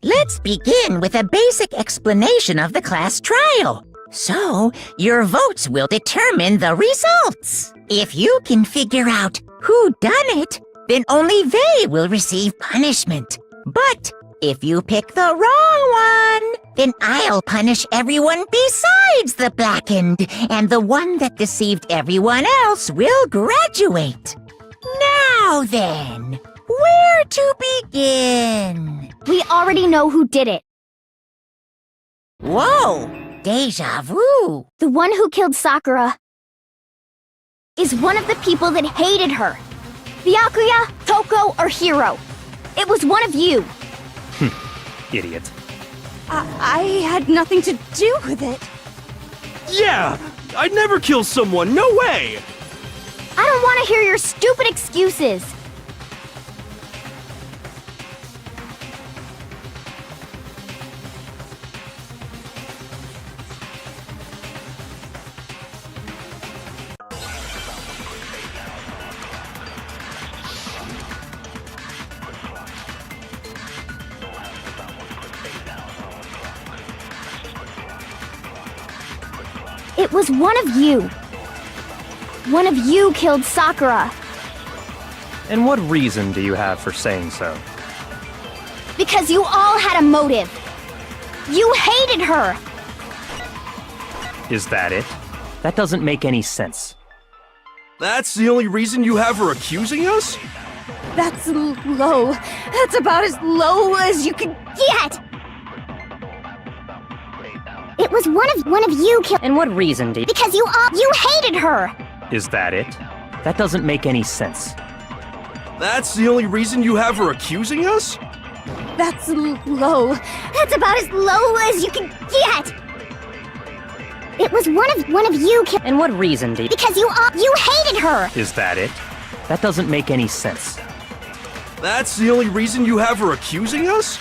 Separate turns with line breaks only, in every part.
Let's begin with a basic explanation of the class trial. So, your votes will determine the results. If you can figure out who done it, then only they will receive punishment. But if you pick the wrong one, then I'll punish everyone besides the blackened, and the one that deceived everyone else will graduate. Now then, where to begin?
We already know who did it.
Whoa, deja vu.
The one who killed Sakura is one of the people that hated her. Byakuya, Toko, or Hiro. It was one of you.
Idiot.
I had nothing to do with it.
Yeah! I'd never kill someone, no way!
I don't want to hear your stupid excuses. It was one of you. One of you killed Sakura.
And what reason do you have for saying so?
Because you all had a motive. You hated her.
Is that it? That doesn't make any sense.
That's the only reason you have her accusing us?
That's low. That's about as low as you can get.
It was one of you killed.
And what reason do you...
Because you hated her.
Is that it? That doesn't make any sense.
That's the only reason you have her accusing us?
That's low.
That's about as low as you can get. It was one of you killed.
And what reason do you...
Because you hated her.
Is that it? That doesn't make any sense.
That's the only reason you have her accusing us?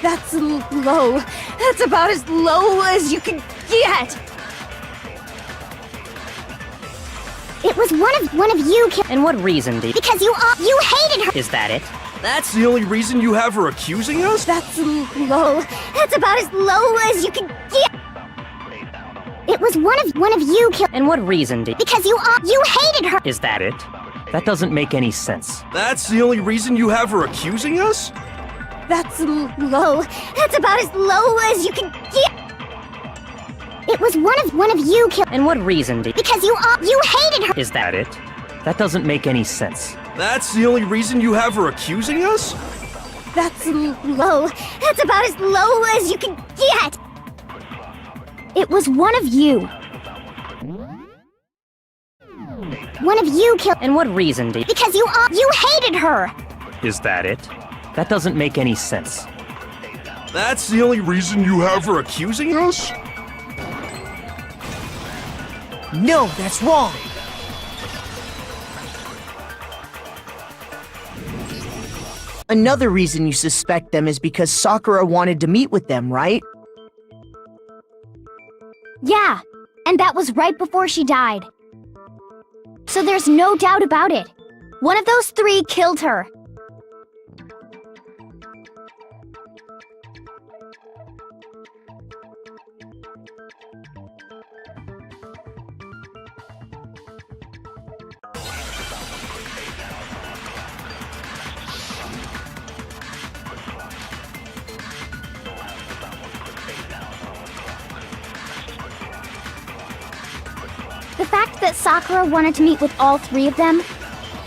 That's low. That's about as low as you can get.
It was one of you killed.
And what reason do you...
Because you hated her.
Is that it?
That's the only reason you have her accusing us?
That's low.
That's about as low as you can get. It was one of you killed.
And what reason do you...
Because you hated her.
Is that it? That doesn't make any sense.
That's the only reason you have her accusing us?
That's low.
That's about as low as you can get. It was one of you killed.
And what reason do you...
Because you hated her.
Is that it? That doesn't make any sense.
That's the only reason you have her accusing us?
That's
low. That's about as low as you can get. It was one of you. One of you killed.
And what reason do you...
Because you hated her.
Is that it? That doesn't make any sense.
That's the only reason you have her accusing us?
No, that's wrong. Another reason you suspect them is because Sakura wanted to meet with them, right?
Yeah, and that was right before she died. So there's no doubt about it. One of those three killed her. The fact that Sakura wanted to meet with all three of them,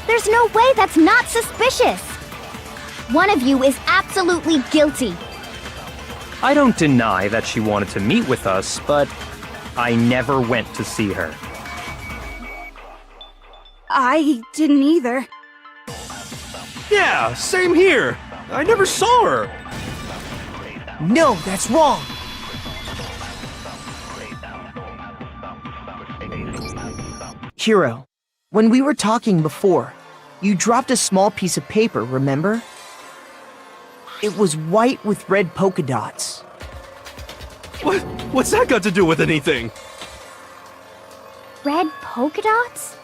there's no way that's not suspicious. One of you is absolutely guilty.
I don't deny that she wanted to meet with us, but I never went to see her.
I didn't either.
Yeah, same here. I never saw her.
No, that's wrong. Hiro, when we were talking before, you dropped a small piece of paper, remember? It was white with red polka dots.
What's that got to do with anything?
Red polka dots?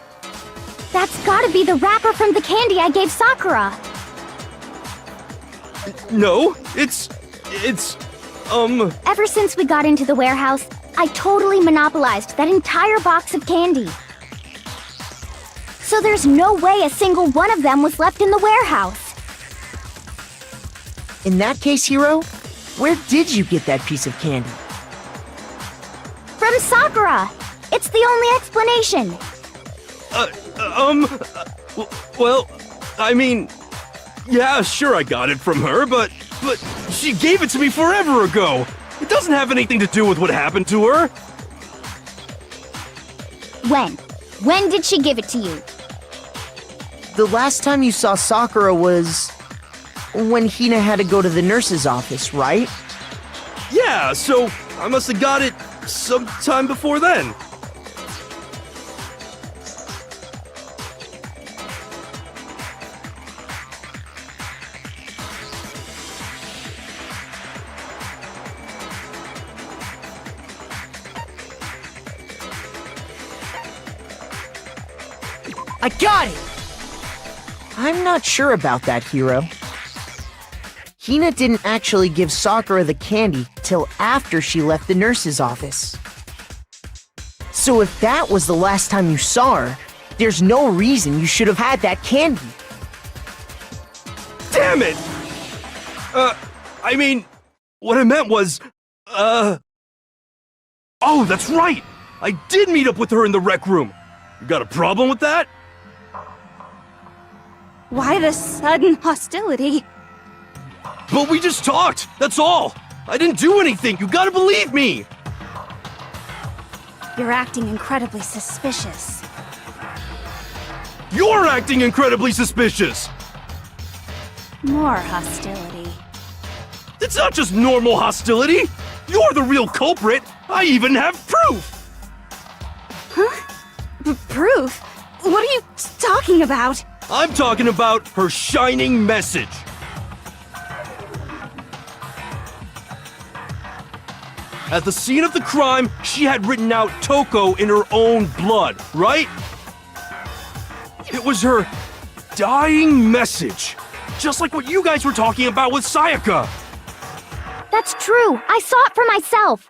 That's gotta be the wrapper from the candy I gave Sakura.
No, it's,
Ever since we got into the warehouse, I totally monopolized that entire box of candy. So there's no way a single one of them was left in the warehouse.
In that case, Hiro, where did you get that piece of candy?
From Sakura! It's the only explanation.
well, I mean, yeah, sure I got it from her, but she gave it to me forever ago. It doesn't have anything to do with what happened to her.
When? When did she give it to you?
The last time you saw Sakura was when Hina had to go to the nurse's office, right?
Yeah, so I must have got it sometime before then.
I got it! I'm not sure about that, Hiro. Hina didn't actually give Sakura the candy till after she left the nurse's office. So if that was the last time you saw her, there's no reason you should have had that candy.
Damn it! I mean, what I meant was, oh, that's right! I did meet up with her in the rec room. You got a problem with that?
Why the sudden hostility?
But we just talked, that's all! I didn't do anything, you gotta believe me!
You're acting incredibly suspicious.
You're acting incredibly suspicious!
More hostility.
It's not just normal hostility! You're the real culprit! I even have proof!
Proof? What are you talking about?
I'm talking about her shining message. At the scene of the crime, she had written out Toko in her own blood, right? It was her dying message. Just like what you guys were talking about with Sayaka.
That's true. I saw it for myself.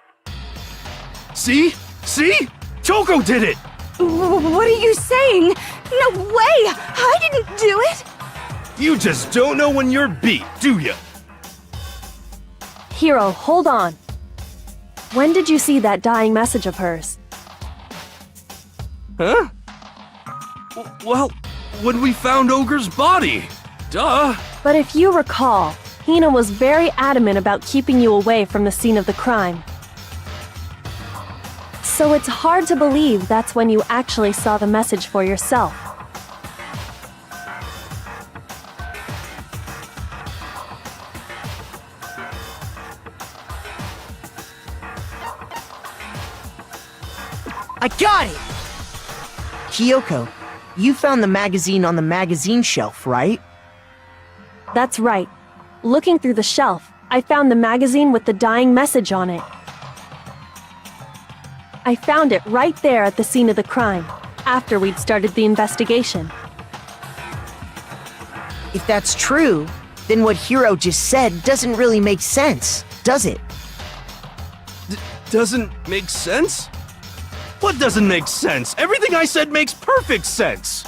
See? See? Toko did it!
What are you saying? No way! I didn't do it!
You just don't know when you're beat, do ya?
Hiro, hold on. When did you see that dying message of hers?
Huh? Well, when we found Ogre's body. Duh.
But if you recall, Hina was very adamant about keeping you away from the scene of the crime. So it's hard to believe that's when you actually saw the message for yourself.
I got it! Kyoko, you found the magazine on the magazine shelf, right?
That's right. Looking through the shelf, I found the magazine with the dying message on it. I found it right there at the scene of the crime, after we'd started the investigation.
If that's true, then what Hiro just said doesn't really make sense, does it?
Doesn't make sense? What doesn't make sense? Everything I said makes perfect sense!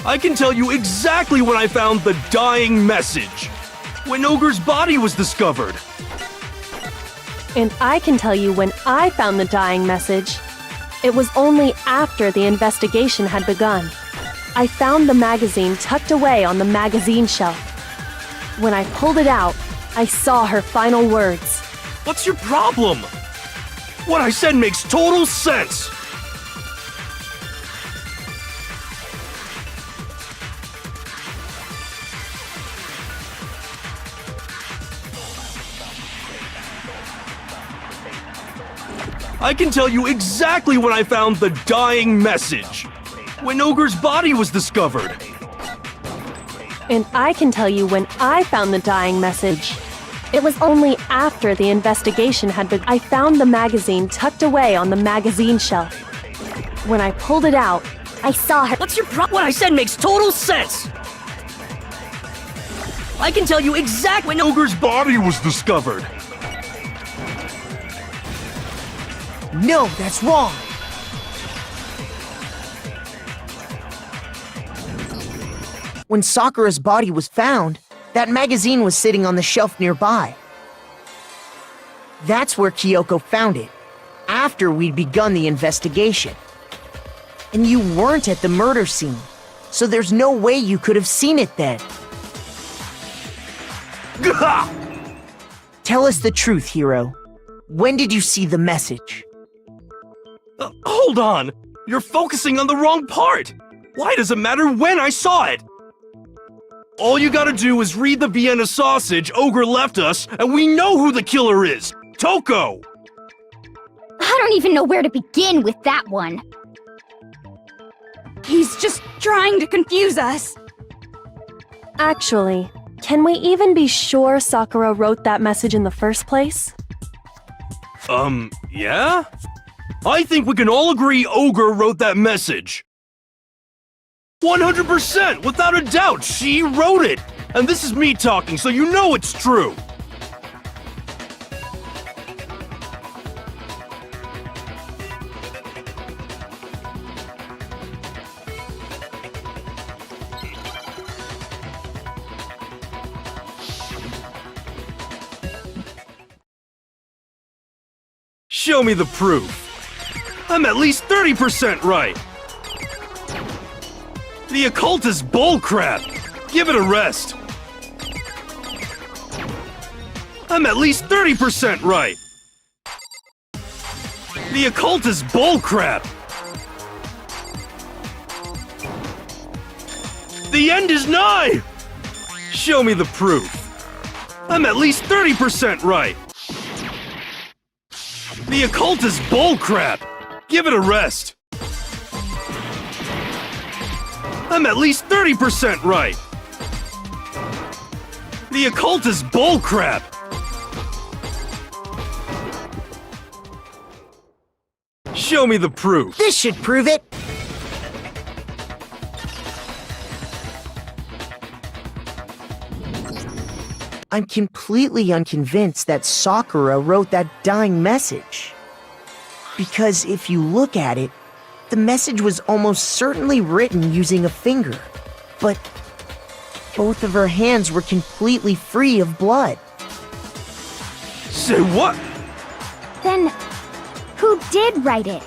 I can tell you exactly when I found the dying message. When Ogre's body was discovered.
And I can tell you when I found the dying message. It was only after the investigation had begun. I found the magazine tucked away on the magazine shelf. When I pulled it out, I saw her final words.
What's your problem? What I said makes total sense. I can tell you exactly when I found the dying message. When Ogre's body was discovered.
And I can tell you when I found the dying message. It was only after the investigation had begun. I found the magazine tucked away on the magazine shelf. When I pulled it out,
I saw her.
What's your problem? What I said makes total sense. I can tell you exactly when
Ogre's body was discovered.
No, that's wrong. When Sakura's body was found, that magazine was sitting on the shelf nearby. That's where Kyoko found it, after we'd begun the investigation. And you weren't at the murder scene, so there's no way you could have seen it then.
Gah!
Tell us the truth, Hiro. When did you see the message?
Hold on! You're focusing on the wrong part! Why does it matter when I saw it? All you gotta do is read the Vienna sausage Ogre left us, and we know who the killer is! Toko!
I don't even know where to begin with that one.
He's just trying to confuse us.
actually, can we even be sure Sakura wrote that message in the first place?
Yeah? I think we can all agree Ogre wrote that message. 100%, without a doubt, she wrote it! And this is me talking, so you know it's true! Show me the proof. I'm at least 30% right. The occult is bullcrap. Give it a rest. I'm at least 30% right. The occult is bullcrap. The end is nigh. Show me the proof. I'm at least 30% right. The occult is bullcrap. Give it a rest. I'm at least 30% right. The occult is bullcrap. Show me the proof.
This should prove it. I'm completely unconvinced that Sakura wrote that dying message. Because if you look at it, the message was almost certainly written using a finger. But both of her hands were completely free of blood.
Say what?
Then, who did write it?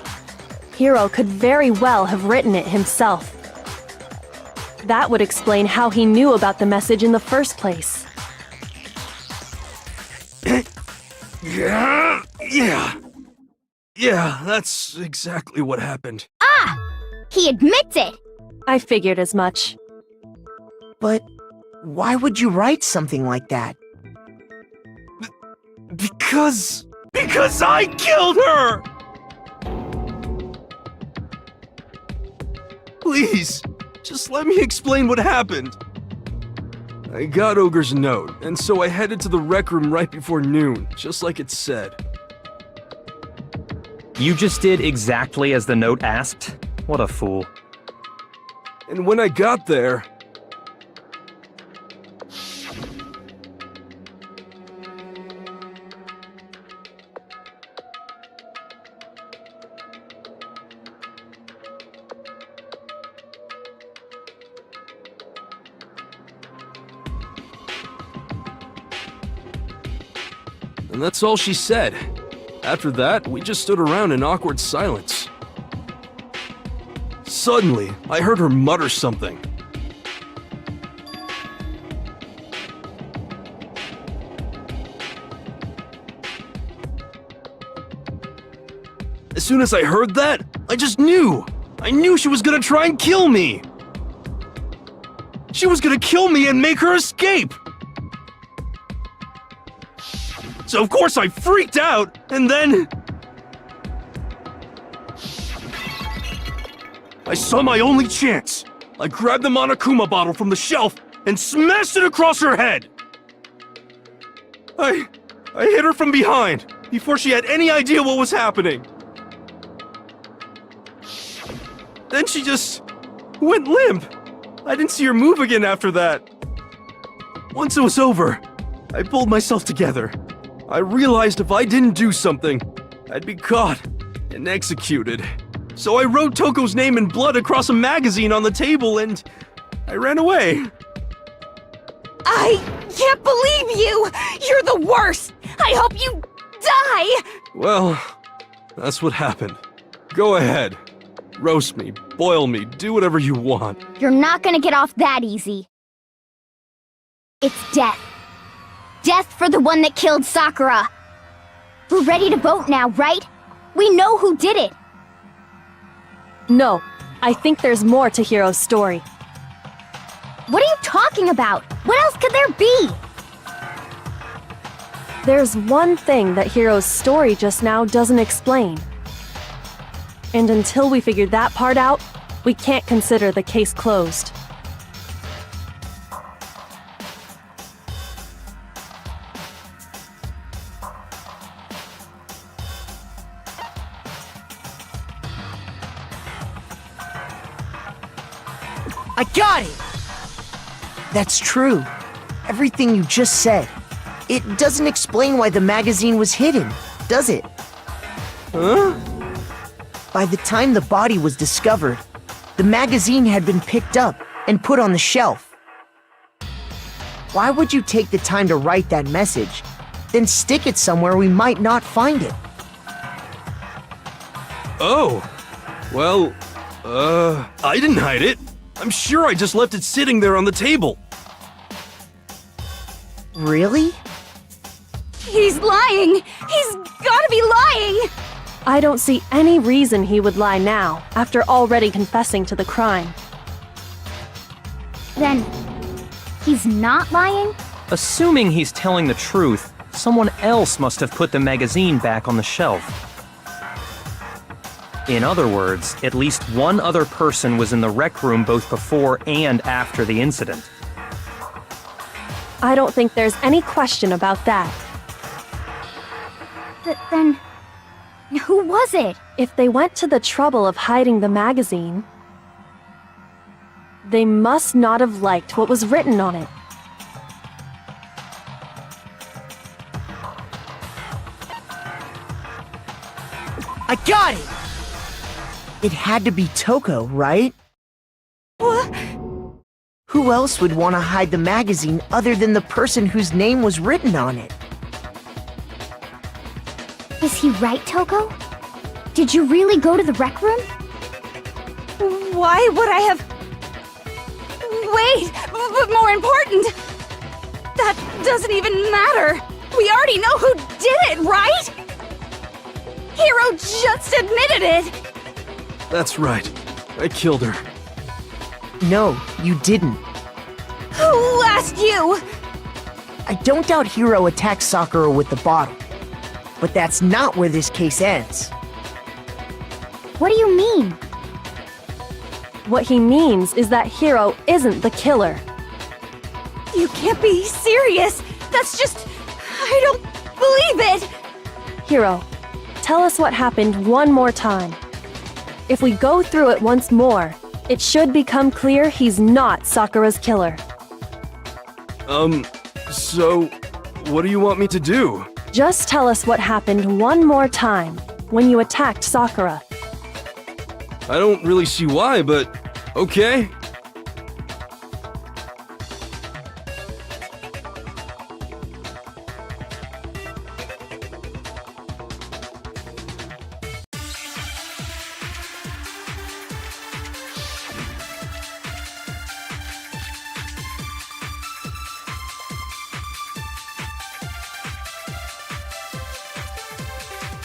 Hiro could very well have written it himself. That would explain how he knew about the message in the first place.
Yeah, that's exactly what happened.
He admits it!
I figured as much.
But why would you write something like that?
Because I killed her! Please, just let me explain what happened. I got Ogre's note, and so I headed to the rec room right before noon, just like it said.
You just did exactly as the note asked? What a fool.
And when I got there... And that's all she said. After that, we just stood around in awkward silence. Suddenly, I heard her mutter something. As soon as I heard that, I just knew! I knew she was gonna try and kill me! She was gonna kill me and make her escape! So of course I freaked out, and then... I saw my only chance. I grabbed the Monokuma bottle from the shelf and smashed it across her head! I hit her from behind, before she had any idea what was happening. Then she just went limp. I didn't see her move again after that. Once it was over, I pulled myself together. I realized if I didn't do something, I'd be caught and executed. So I wrote Toko's name in blood across a magazine on the table and I ran away.
I can't believe you! You're the worst! I hope you die!
Well, that's what happened. Go ahead. Roast me, boil me, do whatever you want.
You're not gonna get off that easy. It's death. Death for the one that killed Sakura. We're ready to vote now, right? We know who did it.
No, I think there's more to Hiro's story.
What are you talking about? What else could there be?
There's one thing that Hiro's story just now doesn't explain. And until we figure that part out, we can't consider the case closed.
I got it! That's true. Everything you just said. It doesn't explain why the magazine was hidden, does it?
Huh?
By the time the body was discovered, the magazine had been picked up and put on the shelf. Why would you take the time to write that message, then stick it somewhere we might not find it?
Oh. Well, I didn't hide it. I'm sure I just left it sitting there on the table.
Really?
He's lying! He's gotta be lying!
I don't see any reason he would lie now, after already confessing to the crime.
Then, he's not lying?
Assuming he's telling the truth, someone else must have put the magazine back on the shelf. In other words, at least one other person was in the rec room both before and after the incident.
I don't think there's any question about that.
Then, who was it?
If they went to the trouble of hiding the magazine, they must not have liked what was written on it.
I got it! It had to be Toko, right?
What?
Who else would want to hide the magazine other than the person whose name was written on it?
Is he right, Toko? Did you really go to the rec room?
Why would I have... Wait, but more important, that doesn't even matter. We already know who did it, right? Hiro just admitted it.
That's right. I killed her.
No, you didn't.
Who asked you?
I don't doubt Hiro attacked Sakura with the bottle. But that's not where this case ends.
What do you mean?
What he means is that Hiro isn't the killer.
You can't be serious. That's just... I don't believe it.
Hiro, tell us what happened one more time. If we go through it once more, it should become clear he's not Sakura's killer.
So, what do you want me to do?
Just tell us what happened one more time when you attacked Sakura.
I don't really see why, but okay.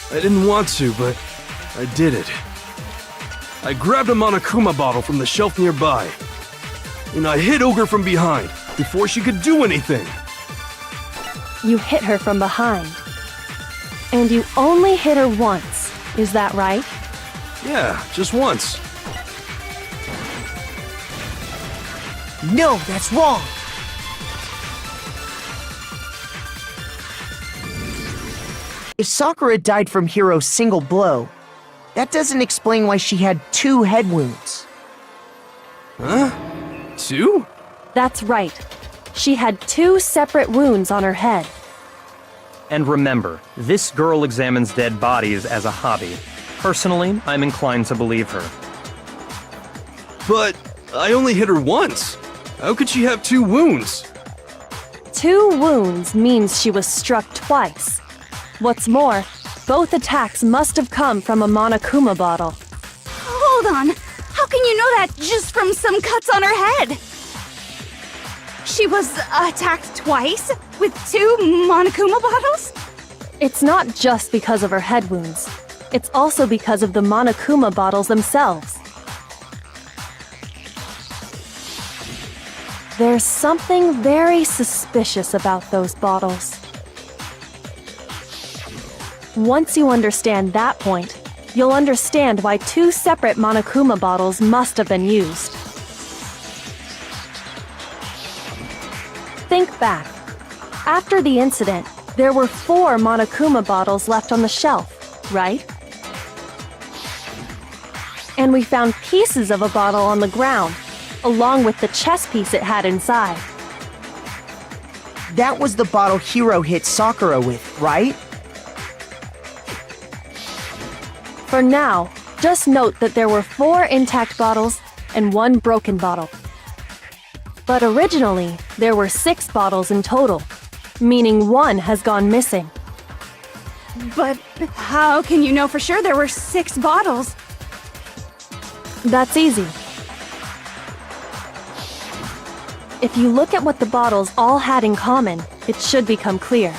I didn't want to, but I did it. I grabbed a Monokuma bottle from the shelf nearby, and I hit Ogre from behind before she could do anything.
You hit her from behind. And you only hit her once, is that right?
Yeah, just once.
No, that's wrong. If Sakura died from Hiro's single blow, that doesn't explain why she had 2 head wounds.
Huh? 2?
That's right. She had 2 separate wounds on her head.
And remember, this girl examines dead bodies as a hobby. Personally, I'm inclined to believe her.
But I only hit her once. How could she have 2 wounds?
2 wounds means she was struck twice. What's more, both attacks must have come from a Monokuma bottle.
Hold on. How can you know that just from some cuts on her head? She was attacked twice with 2 Monokuma bottles?
It's not just because of her head wounds. It's also because of the Monokuma bottles themselves. There's something very suspicious about those bottles. Once you understand that point, you'll understand why 2 separate Monokuma bottles must have been used. Think back. After the incident, there were 4 Monokuma bottles left on the shelf, right? And we found pieces of a bottle on the ground, along with the chess piece it had inside.
That was the bottle Hiro hit Sakura with, right?
For now, just note that there were 4 intact bottles and 1 broken bottle. But originally, there were 6 bottles in total, meaning 1 has gone missing.
But how can you know for sure there were 6 bottles?
That's easy. If you look at what the bottles all had in common, it should become clear.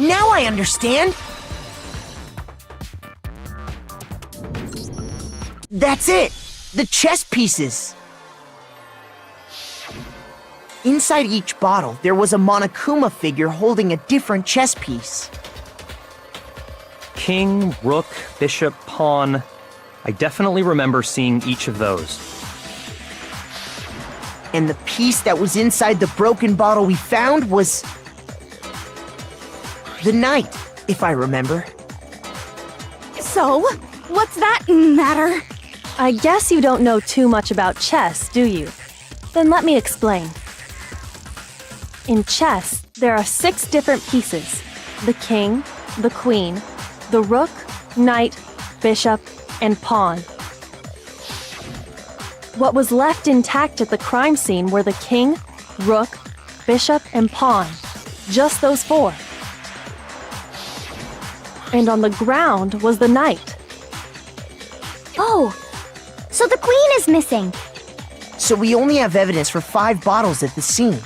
Now I understand! That's it! The chess pieces! Inside each bottle, there was a Monokuma figure holding a different chess piece.
King, rook, bishop, pawn. I definitely remember seeing each of those.
And the piece that was inside the broken bottle we found was... the knight, if I remember.
So, what's that matter?
I guess you don't know too much about chess, do you? Then let me explain. In chess, there are 6 different pieces: the king, the queen, the rook, knight, bishop, and pawn. What was left intact at the crime scene were the king, rook, bishop, and pawn. Just those 4. And on the ground was the knight.
Oh, so the queen is missing.
So we only have evidence for 5 bottles at the scene,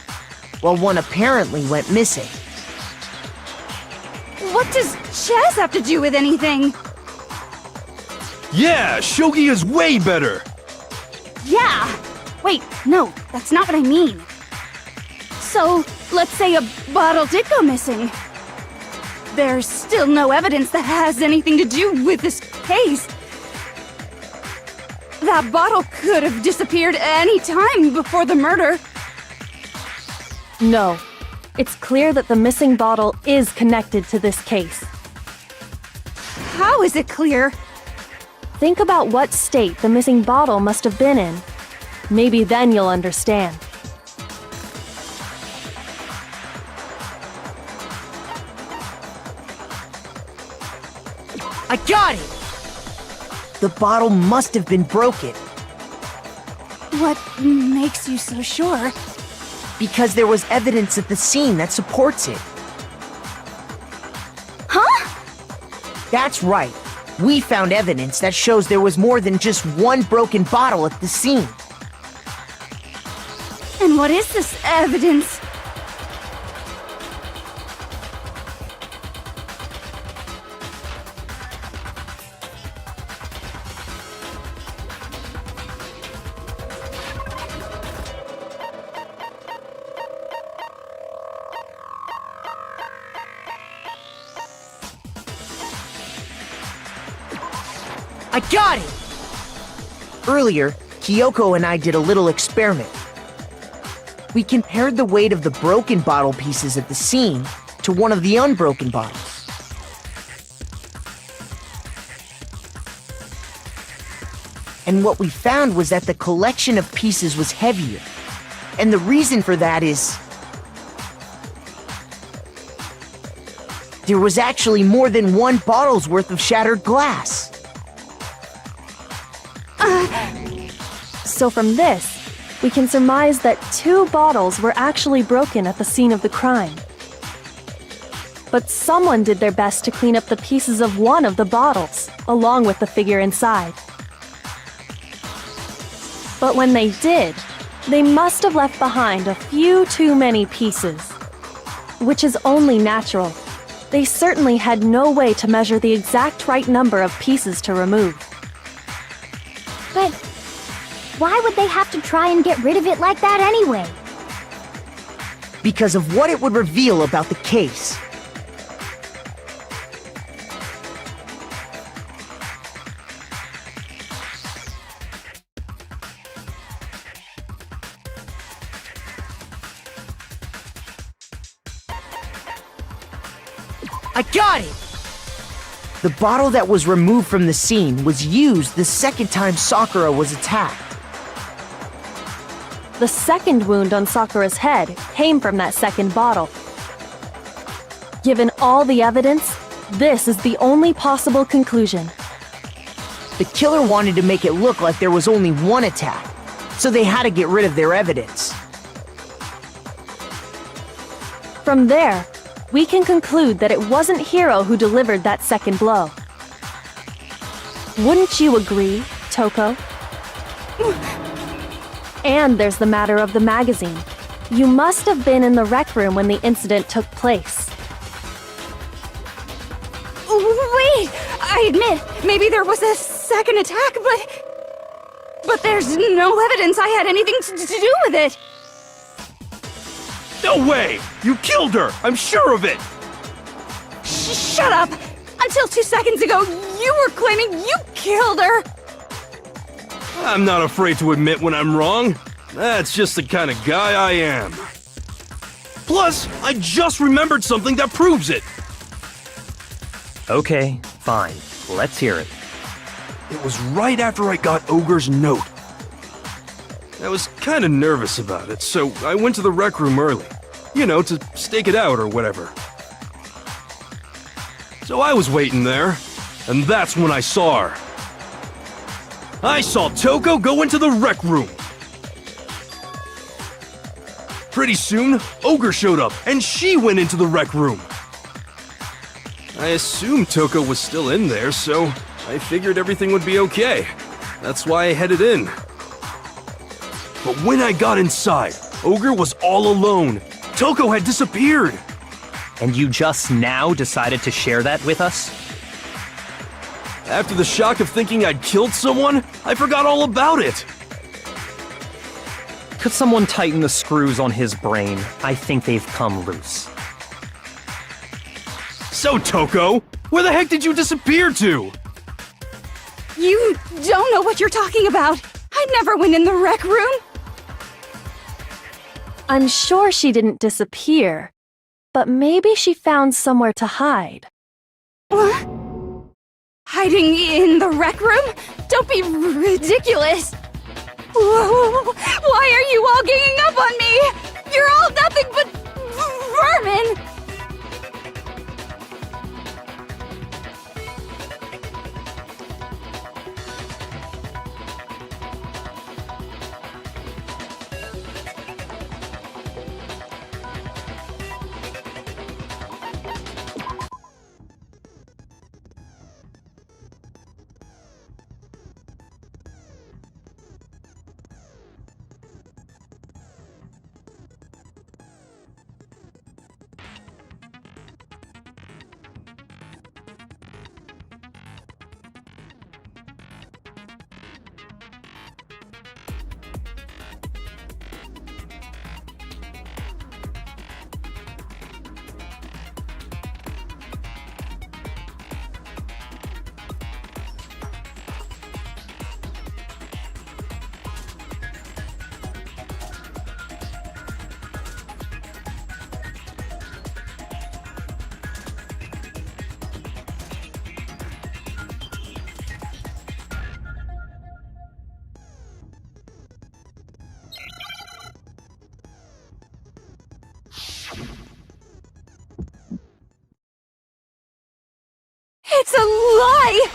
while 1 apparently went missing.
What does chess have to do with anything?
Yeah, shogi is way better!
Yeah! Wait, no, that's not what I mean. So, let's say a bottle did go missing. There's still no evidence that has anything to do with this case. That bottle could have disappeared any time before the murder.
No. It's clear that the missing bottle is connected to this case.
How is it clear?
Think about what state the missing bottle must have been in. Maybe then you'll understand.
I got it! The bottle must have been broken.
What makes you so sure?
Because there was evidence at the scene that supports it.
Huh?
That's right. We found evidence that shows there was more than just one broken bottle at the scene.
And what is this evidence?
I got it! Earlier, Kyoko and I did a little experiment. We compared the weight of the broken bottle pieces at the scene to one of the unbroken bottles. And what we found was that the collection of pieces was heavier. And the reason for that is... there was actually more than one bottle's worth of shattered glass.
So from this, we can surmise that 2 bottles were actually broken at the scene of the crime. But someone did their best to clean up the pieces of one of the bottles, along with the figure inside. But when they did, they must have left behind a few too many pieces. Which is only natural. They certainly had no way to measure the exact right number of pieces to remove.
But why would they have to try and get rid of it like that anyway?
Because of what it would reveal about the case. I got it! The bottle that was removed from the scene was used the second time Sakura was attacked.
The second wound on Sakura's head came from that second bottle. Given all the evidence, this is the only possible conclusion.
The killer wanted to make it look like there was only one attack, so they had to get rid of their evidence.
From there, we can conclude that it wasn't Hiro who delivered that second blow. Wouldn't you agree, Toko? And there's the matter of the magazine. You must have been in the rec room when the incident took place.
Wait! I admit, maybe there was a second attack, but there's no evidence I had anything to do with it!
No way! You killed her! I'm sure of it!
Shut up! Until 2 seconds ago, you were claiming you killed her!
I'm not afraid to admit when I'm wrong. That's just the kind of guy I am. Plus, I just remembered something that proves it.
Okay, fine. Let's hear it.
It was right after I got Ogre's note. I was kind of nervous about it, so I went to the rec room early. You know, to stake it out or whatever. So I was waiting there, and that's when I saw her. I saw Toko go into the rec room. Pretty soon, Ogre showed up, and she went into the rec room. I assumed Toko was still in there, so I figured everything would be okay. That's why I headed in. But when I got inside, Ogre was all alone. Toko had disappeared.
And you just now decided to share that with us?
After the shock of thinking I'd killed someone, I forgot all about it.
Could someone tighten the screws on his brain? I think they've come loose.
So, Toko, where the heck did you disappear to?
You don't know what you're talking about. I never went in the rec room.
I'm sure she didn't disappear, but maybe she found somewhere to hide.
What? Hiding in the rec room? Don't be ridiculous. Whoa, why are you all ganging up on me? You're all nothing but vermin. It's a lie!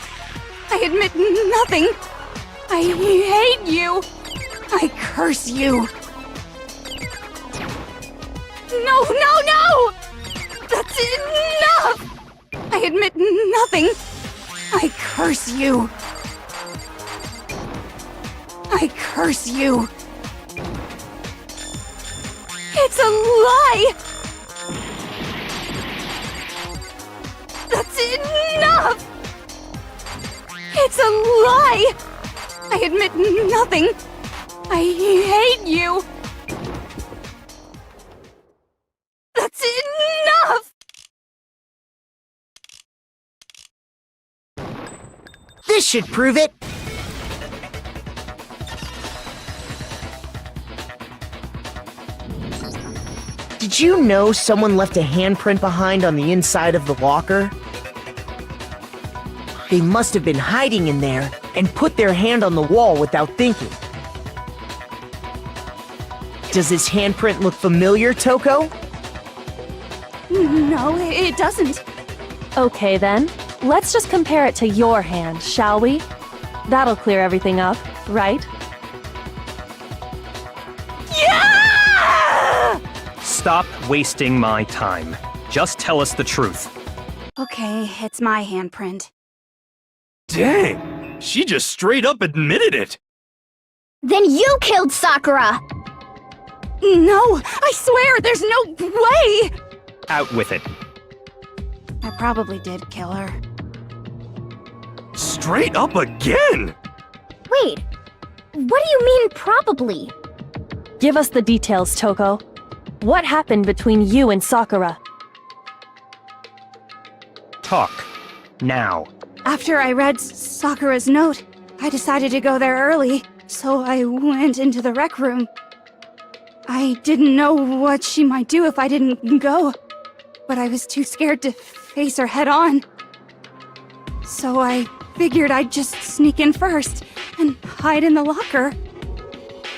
I admit nothing. I hate you. I curse you. No, no, no! That's enough! I admit nothing. I curse you. I curse you. It's a lie! That's enough! It's a lie! I admit nothing. I hate you. That's enough!
This should prove it. Did you know someone left a handprint behind on the inside of the locker? They must have been hiding in there and put their hand on the wall without thinking. Does this handprint look familiar, Toko?
No, it doesn't.
Okay then, let's just compare it to your hand, shall we? That'll clear everything up, right?
Yeah!
Stop wasting my time. Just tell us the truth.
Okay, it's my handprint.
Dang! She just straight up admitted it!
Then you killed Sakura!
No, I swear, there's no way!
Out with it.
I probably did kill her.
Straight up again!
Wait, what do you mean probably?
Give us the details, Toko. What happened between you and Sakura?
Talk. Now.
After I read Sakura's note, I decided to go there early, so I went into the rec room. I didn't know what she might do if I didn't go, but I was too scared to face her head on. So I figured I'd just sneak in first and hide in the locker.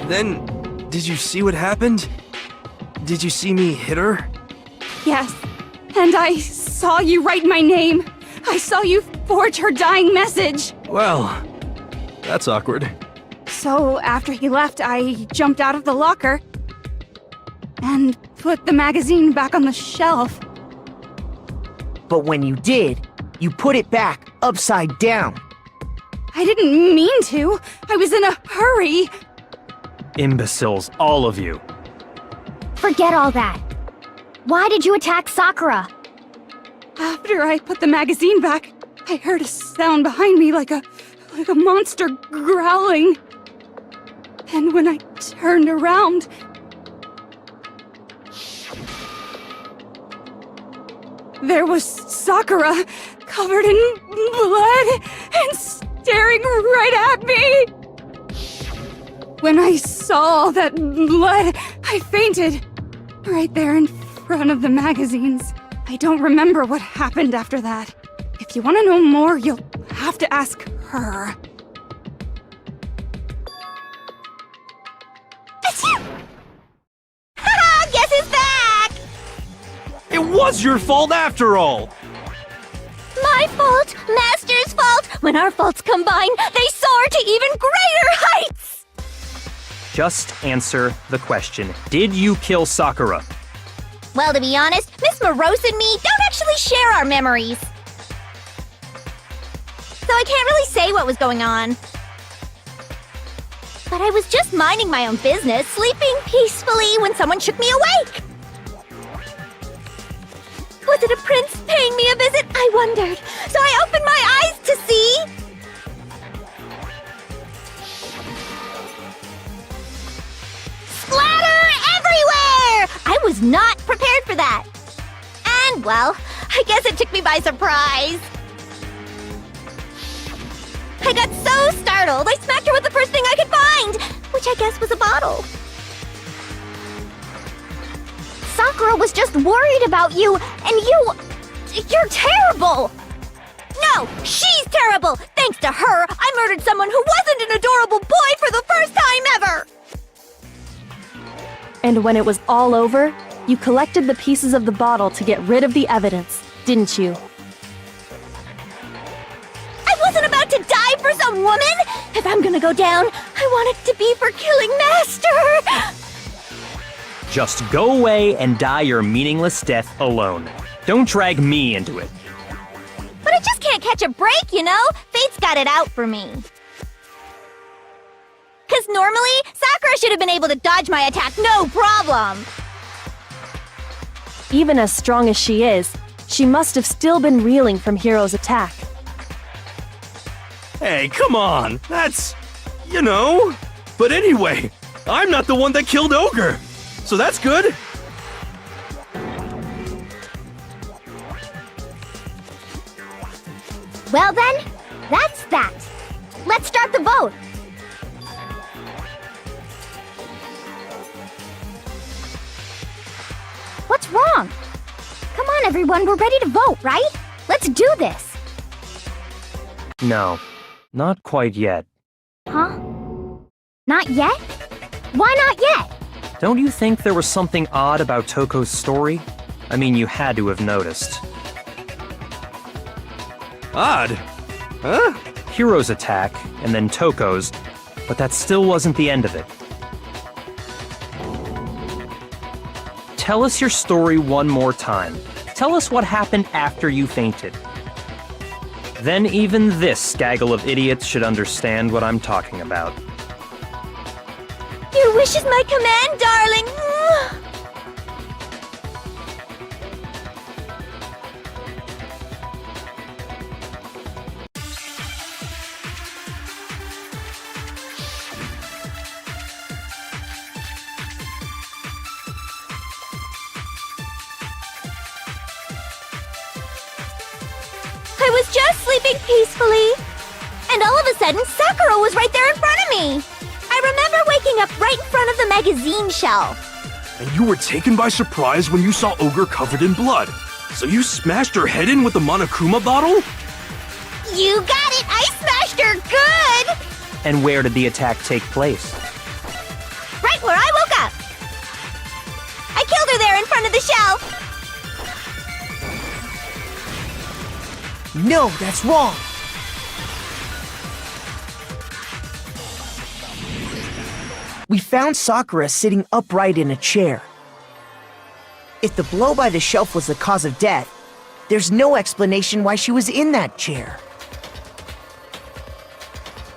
Then, did you see what happened? Did you see me hit her?
Yes, and I saw you write my name. I saw you forge her dying message.
Well, that's awkward.
So after he left, I jumped out of the locker and put the magazine back on the shelf.
But when you did, you put it back upside down.
I didn't mean to. I was in a hurry.
Imbeciles, all of you.
Forget all that. Why did you attack Sakura?
After I put the magazine back, I heard a sound behind me like a monster growling. And when I turned around, there was Sakura, covered in blood and staring right at me! When I saw all that blood, I fainted. Right there in front of the magazines. I don't remember what happened after that. If you want to know more, you'll have to ask her.
Haha, guess who's back?
It was your fault after all!
My fault, Master's fault. When our faults combine, they soar to even greater heights.
Just answer the question. Did you kill Sakura?
Well, to be honest, Miss Morose and me don't actually share our memories. So I can't really say what was going on. But I was just minding my own business, sleeping peacefully when someone shook me awake. Was it a prince paying me a visit? I wondered. So I opened my eyes to see... splatter everywhere! I was not prepared for that. And, well, I guess it took me by surprise. I got so startled, I smacked her with the first thing I could find, which I guess was a bottle. Sakura was just worried about you, and you're terrible! No, she's terrible! Thanks to her, I murdered someone who wasn't an adorable boy for the first time ever!
And when it was all over, you collected the pieces of the bottle to get rid of the evidence, didn't you?
I wasn't about to die for some woman! If I'm gonna go down, I want it to be for killing Master!
Just go away and die your meaningless death alone. Don't drag me into it.
But I just can't catch a break, you know? Fate's got it out for me. Cause normally, Sakura should have been able to dodge my attack no problem!
Even as strong as she is, she must have still been reeling from Hiro's attack.
Hey, come on! That's... you know... But anyway, I'm not the one that killed Ogre! So that's good!
Well then, that's that. Let's start the vote. What's wrong? Come on, everyone, we're ready to vote, right? Let's do this.
No, not quite yet.
Huh? Not yet? Why not yet?
Don't you think there was something odd about Toko's story? I mean, you had to have noticed.
Odd? Huh?
Hiro's attack, and then Toko's, but that still wasn't the end of it. Tell us your story one more time. Tell us what happened after you fainted. Then even this gaggle of idiots should understand what I'm talking about.
Your wish is my command, darling. I was just sleeping peacefully, and all of a sudden, Sakura was right there in front of me. I remember waking up right in front of the magazine shelf.
And you were taken by surprise when you saw Ogre covered in blood. So you smashed her head in with the Monokuma bottle?
You got it! I smashed her good!
And where did the attack take place?
Right where I woke up. I killed her there in front of the shelf.
No, that's wrong. We found Sakura sitting upright in a chair. If the blow by the shelf was the cause of death, there's no explanation why she was in that chair.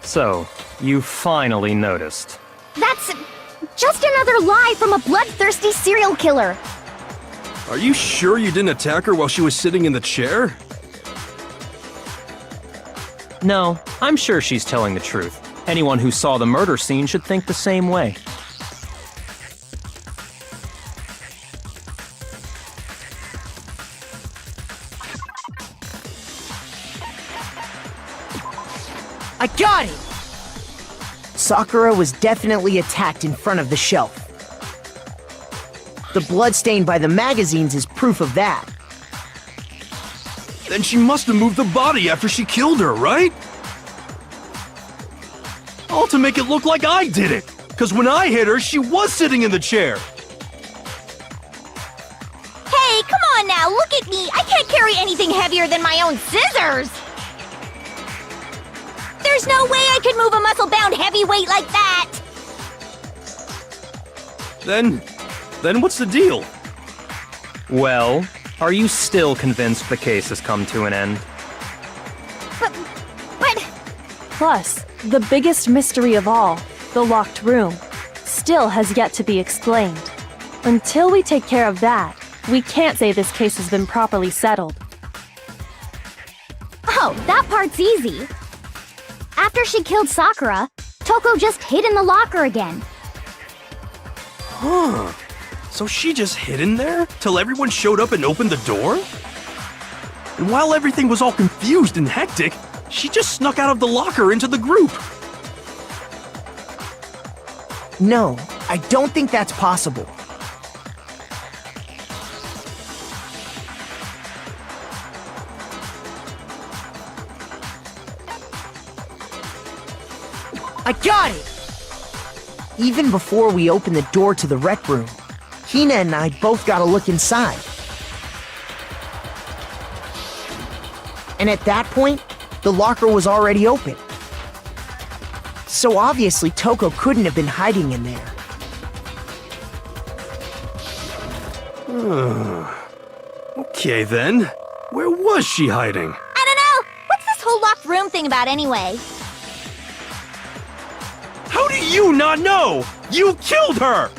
So, you finally noticed.
That's just another lie from a bloodthirsty serial killer.
Are you sure you didn't attack her while she was sitting in the chair?
No, I'm sure she's telling the truth. Anyone who saw the murder scene should think the same way.
I got it! Sakura was definitely attacked in front of the shelf. The blood stain by the magazines is proof of that.
Then she must have moved the body after she killed her, right? All to make it look like I did it. Because when I hit her, she was sitting in the chair.
Hey, come on now, look at me. I can't carry anything heavier than my own scissors. There's no way I could move a muscle-bound heavyweight like that.
Then what's the deal?
Well, are you still convinced the case has come to an end?
But...
Plus, the biggest mystery of all, the locked room, still has yet to be explained. Until we take care of that, we can't say this case has been properly settled.
Oh, that part's easy. After she killed Sakura, Toko just hid in the locker again.
Huh. So she just hid in there till everyone showed up and opened the door? And while everything was all confused and hectic, she just snuck out of the locker into the group.
No, I don't think that's possible. I got it! Even before we open the door to the rec room, Hina and I both got a look inside. And at that point, the locker was already open. So obviously Toko couldn't have been hiding in there.
Okay then, where was she hiding?
I don't know. What's this whole locked room thing about anyway?
How do you not know? You killed her!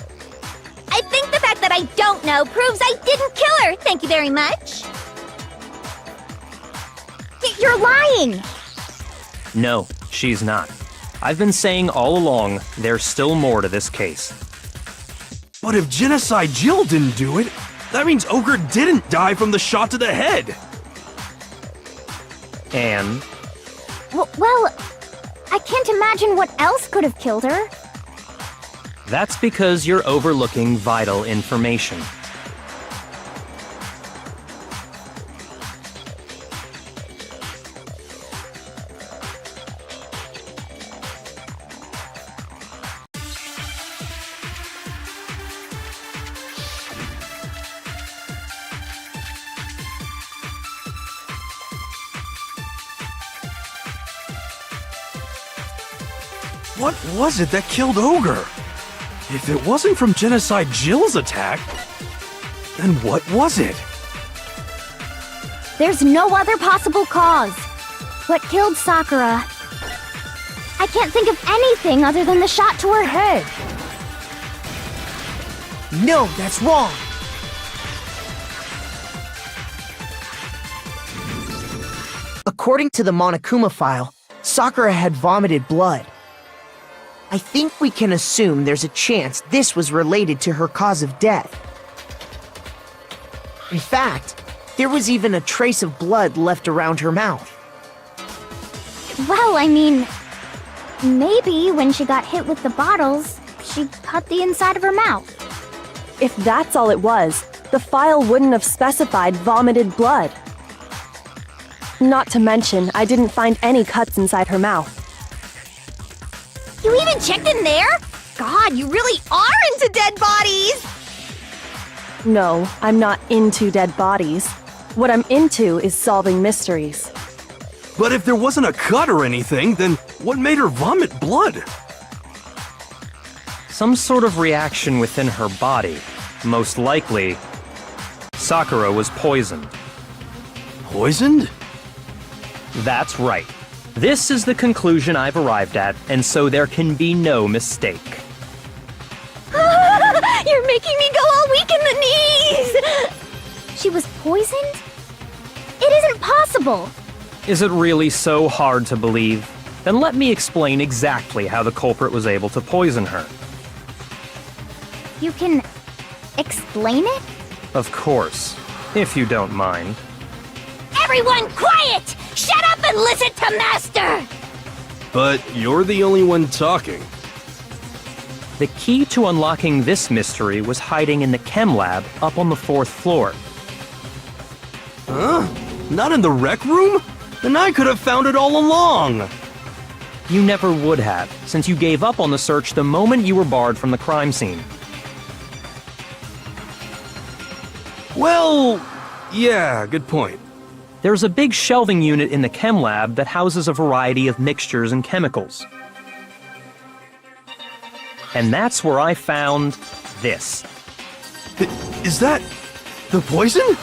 I think the fact that I don't know proves I didn't kill her. Thank you very much. You're lying.
No, she's not. I've been saying all along, there's still more to this case.
But if Genocide Jill didn't do it, that means Ogre didn't die from the shot to the head.
And
Well, I can't imagine what else could have killed her.
that's because you're overlooking vital information.
What was it that killed Ogre? If it wasn't from Genocide Jill's attack, then what was it?
There's no other possible cause. What killed Sakura? I can't think of anything other than the shot to her head.
No, that's wrong! According to the Monokuma file, Sakura had vomited blood. I think we can assume there's a chance this was related to her cause of death. In fact, there was even a trace of blood left around her mouth.
Well, I mean, maybe when she got hit with the bottles, she cut the inside of her mouth.
If that's all it was, the file wouldn't have specified vomited blood. Not to mention, I didn't find any cuts inside her mouth.
You even checked in there? God, you really are into dead bodies!
No, I'm not into dead bodies. What I'm into is solving mysteries.
But if there wasn't a cut or anything, then what made her vomit blood?
Some sort of reaction within her body. Most likely, Sakura was poisoned.
Poisoned?
That's right. This is the conclusion I've arrived at, and so there can be no mistake.
You're making me go all weak in the knees! She was poisoned? It isn't possible!
Is it really so hard to believe? Then let me explain exactly how the culprit was able to poison her.
You can explain it?
Of course, if you don't mind.
Everyone quiet! Shut up and listen to Master!
But you're the only one talking.
The key to unlocking this mystery was hiding in the chem lab up on the 4th floor.
Huh? Not in the rec room? Then I could have found it all along!
You never would have, since you gave up on the search the moment you were barred from the crime scene.
Well, yeah, good point.
There's a big shelving unit in the chem lab that houses a variety of mixtures and chemicals. And that's where I found this.
Is that the poison?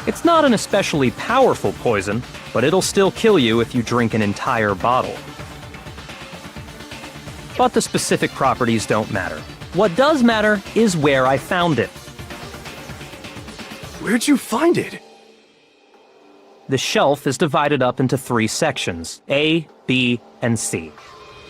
It's not an especially powerful poison, but it'll still kill you if you drink an entire bottle. But the specific properties don't matter. What does matter is where I found it.
Where'd you find it?
The shelf is divided up into 3 sections, A, B, and C.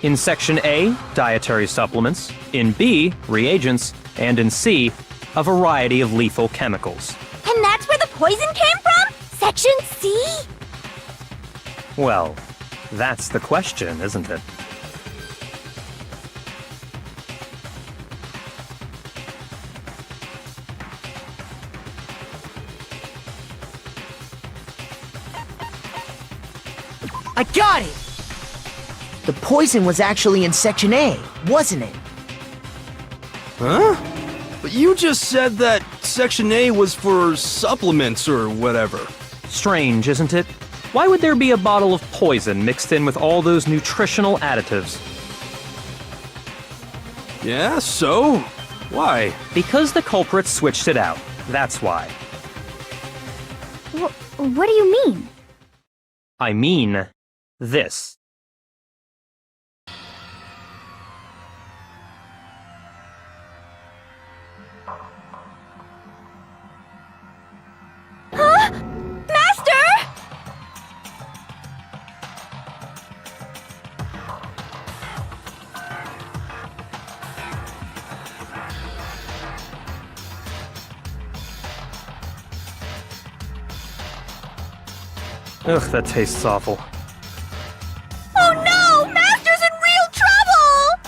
In Section A, dietary supplements, in B, reagents, and in C, a variety of lethal chemicals.
And that's where the poison came from? Section C?
Well, that's the question, isn't it?
I got it! The poison was actually in Section A, wasn't it?
Huh? But you just said that Section A was for supplements or whatever.
Strange, isn't it? Why would there be a bottle of poison mixed in with all those nutritional additives?
Yeah, so? Why?
Because the culprits switched it out. That's why.
What do you mean?
I mean, this.
Huh? Master!
Ugh, that tastes awful.
Oh no! Master's in real trouble!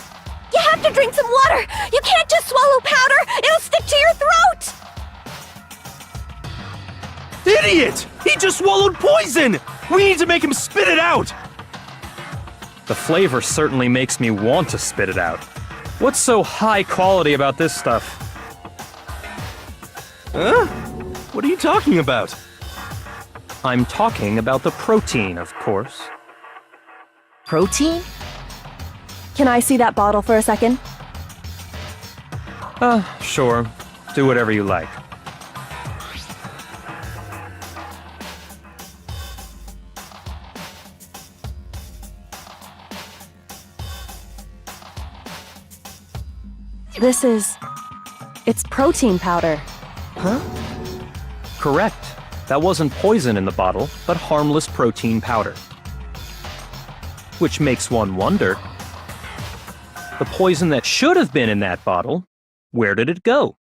You have to drink some water! You can't just swallow powder! It'll stick to your throat!
Idiot! He just swallowed poison! We need to make him spit it out!
The flavor certainly makes me want to spit it out. What's so high quality about this stuff?
Huh? What are you talking about?
I'm talking about the protein, of course.
Protein?
Can I see that bottle for a second?
Sure. Do whatever you like.
It's protein powder.
Huh?
Correct. That wasn't poison in the bottle, but harmless protein powder. Which makes one wonder, the poison that should have been in that bottle, where did it go?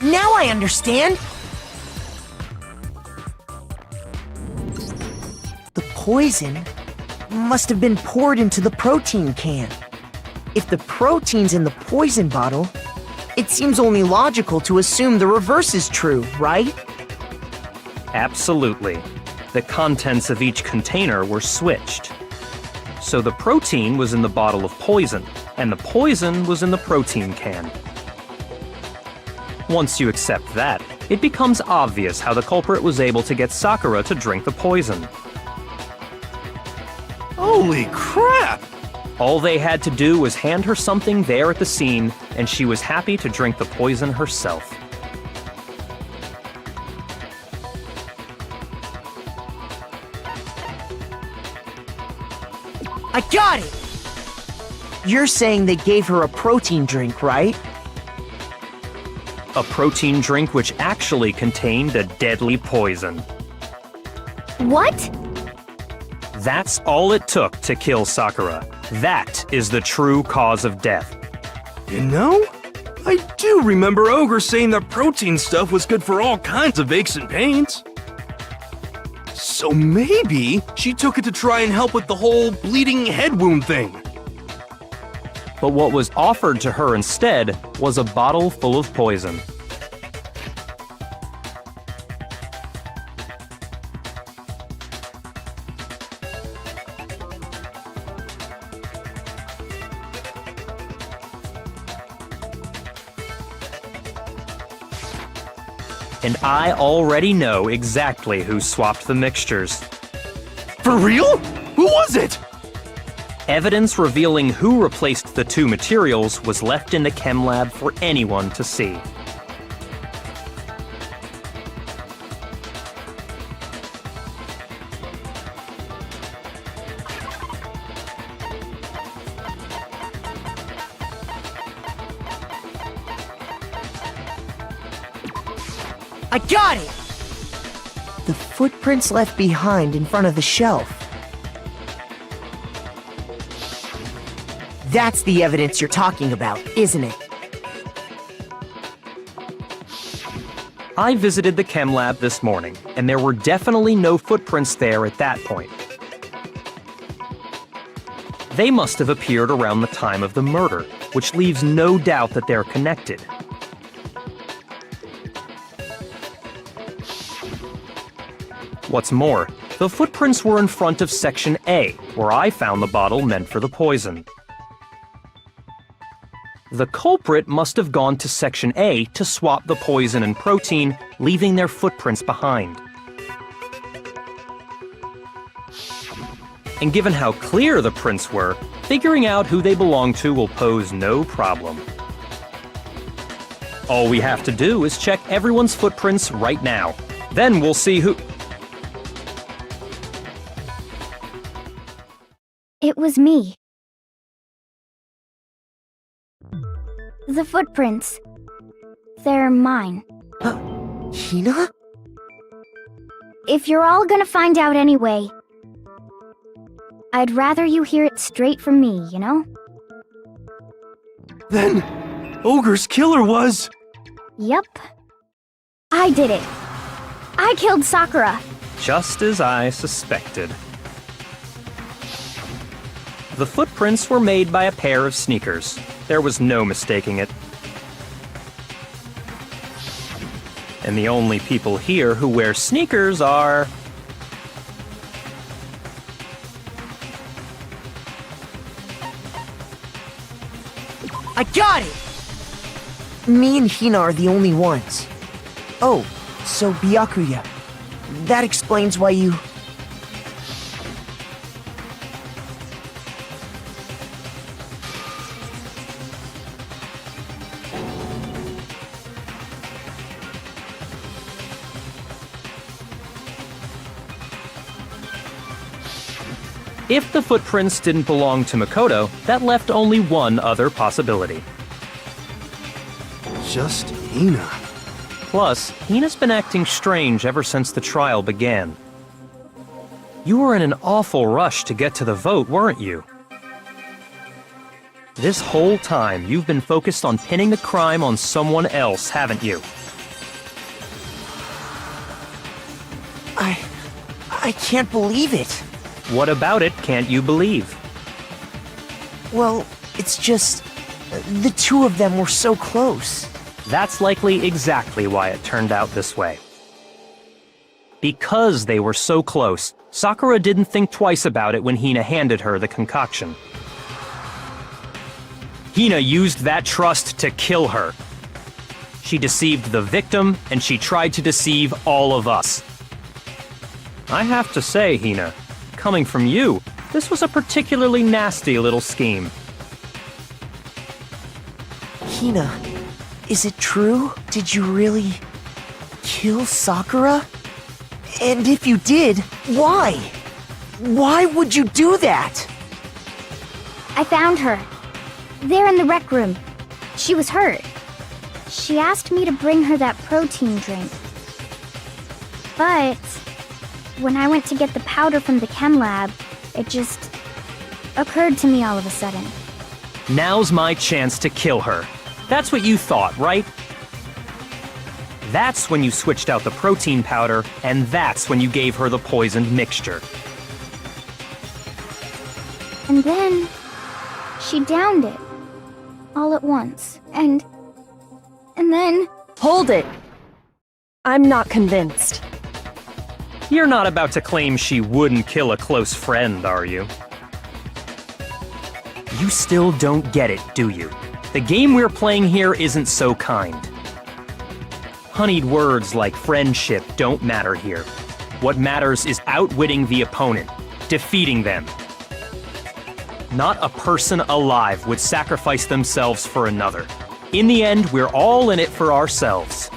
Now I understand! The poison must have been poured into the protein can. If the protein's in the poison bottle, it seems only logical to assume the reverse is true, right?
Absolutely. The contents of each container were switched. So the protein was in the bottle of poison, and the poison was in the protein can. Once you accept that, it becomes obvious how the culprit was able to get Sakura to drink the poison.
Holy crap!
All they had to do was hand her something there at the scene, and she was happy to drink the poison herself.
I got it! You're saying they gave her a protein drink, right?
A protein drink which actually contained a deadly poison.
What?
That's all it took to kill Sakura. That is the true cause of death.
You know, I do remember Ogre saying that protein stuff was good for all kinds of aches and pains. So maybe she took it to try and help with the whole bleeding head wound thing.
But what was offered to her instead was a bottle full of poison. And I already know exactly who swapped the mixtures.
For real? Who was it?
Evidence revealing who replaced the two materials was left in the chem lab for anyone to see.
I got it! The footprints left behind in front of the shelf. That's the evidence you're talking about, isn't it?
I visited the chem lab this morning, and there were definitely no footprints there at that point. They must have appeared around the time of the murder, which leaves no doubt that they're connected. What's more, the footprints were in front of Section A, where I found the bottle meant for the poison. The culprit must have gone to Section A to swap the poison and protein, leaving their footprints behind. And given how clear the prints were, figuring out who they belong to will pose no problem. All we have to do is check everyone's footprints right now. Then we'll see who...
It was me. The footprints. They're mine.
Hina?
If you're all gonna find out anyway, I'd rather you hear it straight from me, you know?
Then, Ogre's killer was...
Yep. I did it. I killed Sakura.
Just as I suspected. The footprints were made by a pair of sneakers. There was no mistaking it. And the only people here who wear sneakers are...
I got it! Me and Hina are the only ones. Oh, so Byakuya. That explains why you...
If the footprints didn't belong to Makoto, that left only one other possibility.
Just Hina.
Plus, Hina's been acting strange ever since the trial began. You were in an awful rush to get to the vote, weren't you? This whole time, you've been focused on pinning the crime on someone else, haven't you?
I can't believe it.
What about it can't you believe?
Well, it's just... the two of them were so close.
That's likely exactly why it turned out this way. Because they were so close, Sakura didn't think twice about it when Hina handed her the concoction. Hina used that trust to kill her. She deceived the victim, and she tried to deceive all of us. I have to say, Hina, coming from you, this was a particularly nasty little scheme.
Hina, is it true? Did you really kill Sakura? And if you did, why? Why would you do that?
I found her. There in the rec room. She was hurt. She asked me to bring her that protein drink. But when I went to get the powder from the chem lab, it just occurred to me all of a sudden.
Now's my chance to kill her. That's what you thought, right? That's when you switched out the protein powder, and that's when you gave her the poisoned mixture.
And then she downed it all at once. And then
Hold it! I'm not convinced.
You're not about to claim she wouldn't kill a close friend, are you? You still don't get it, do you? The game we're playing here isn't so kind. Honeyed words like friendship don't matter here. What matters is outwitting the opponent, defeating them. Not a person alive would sacrifice themselves for another. In the end, we're all in it for ourselves.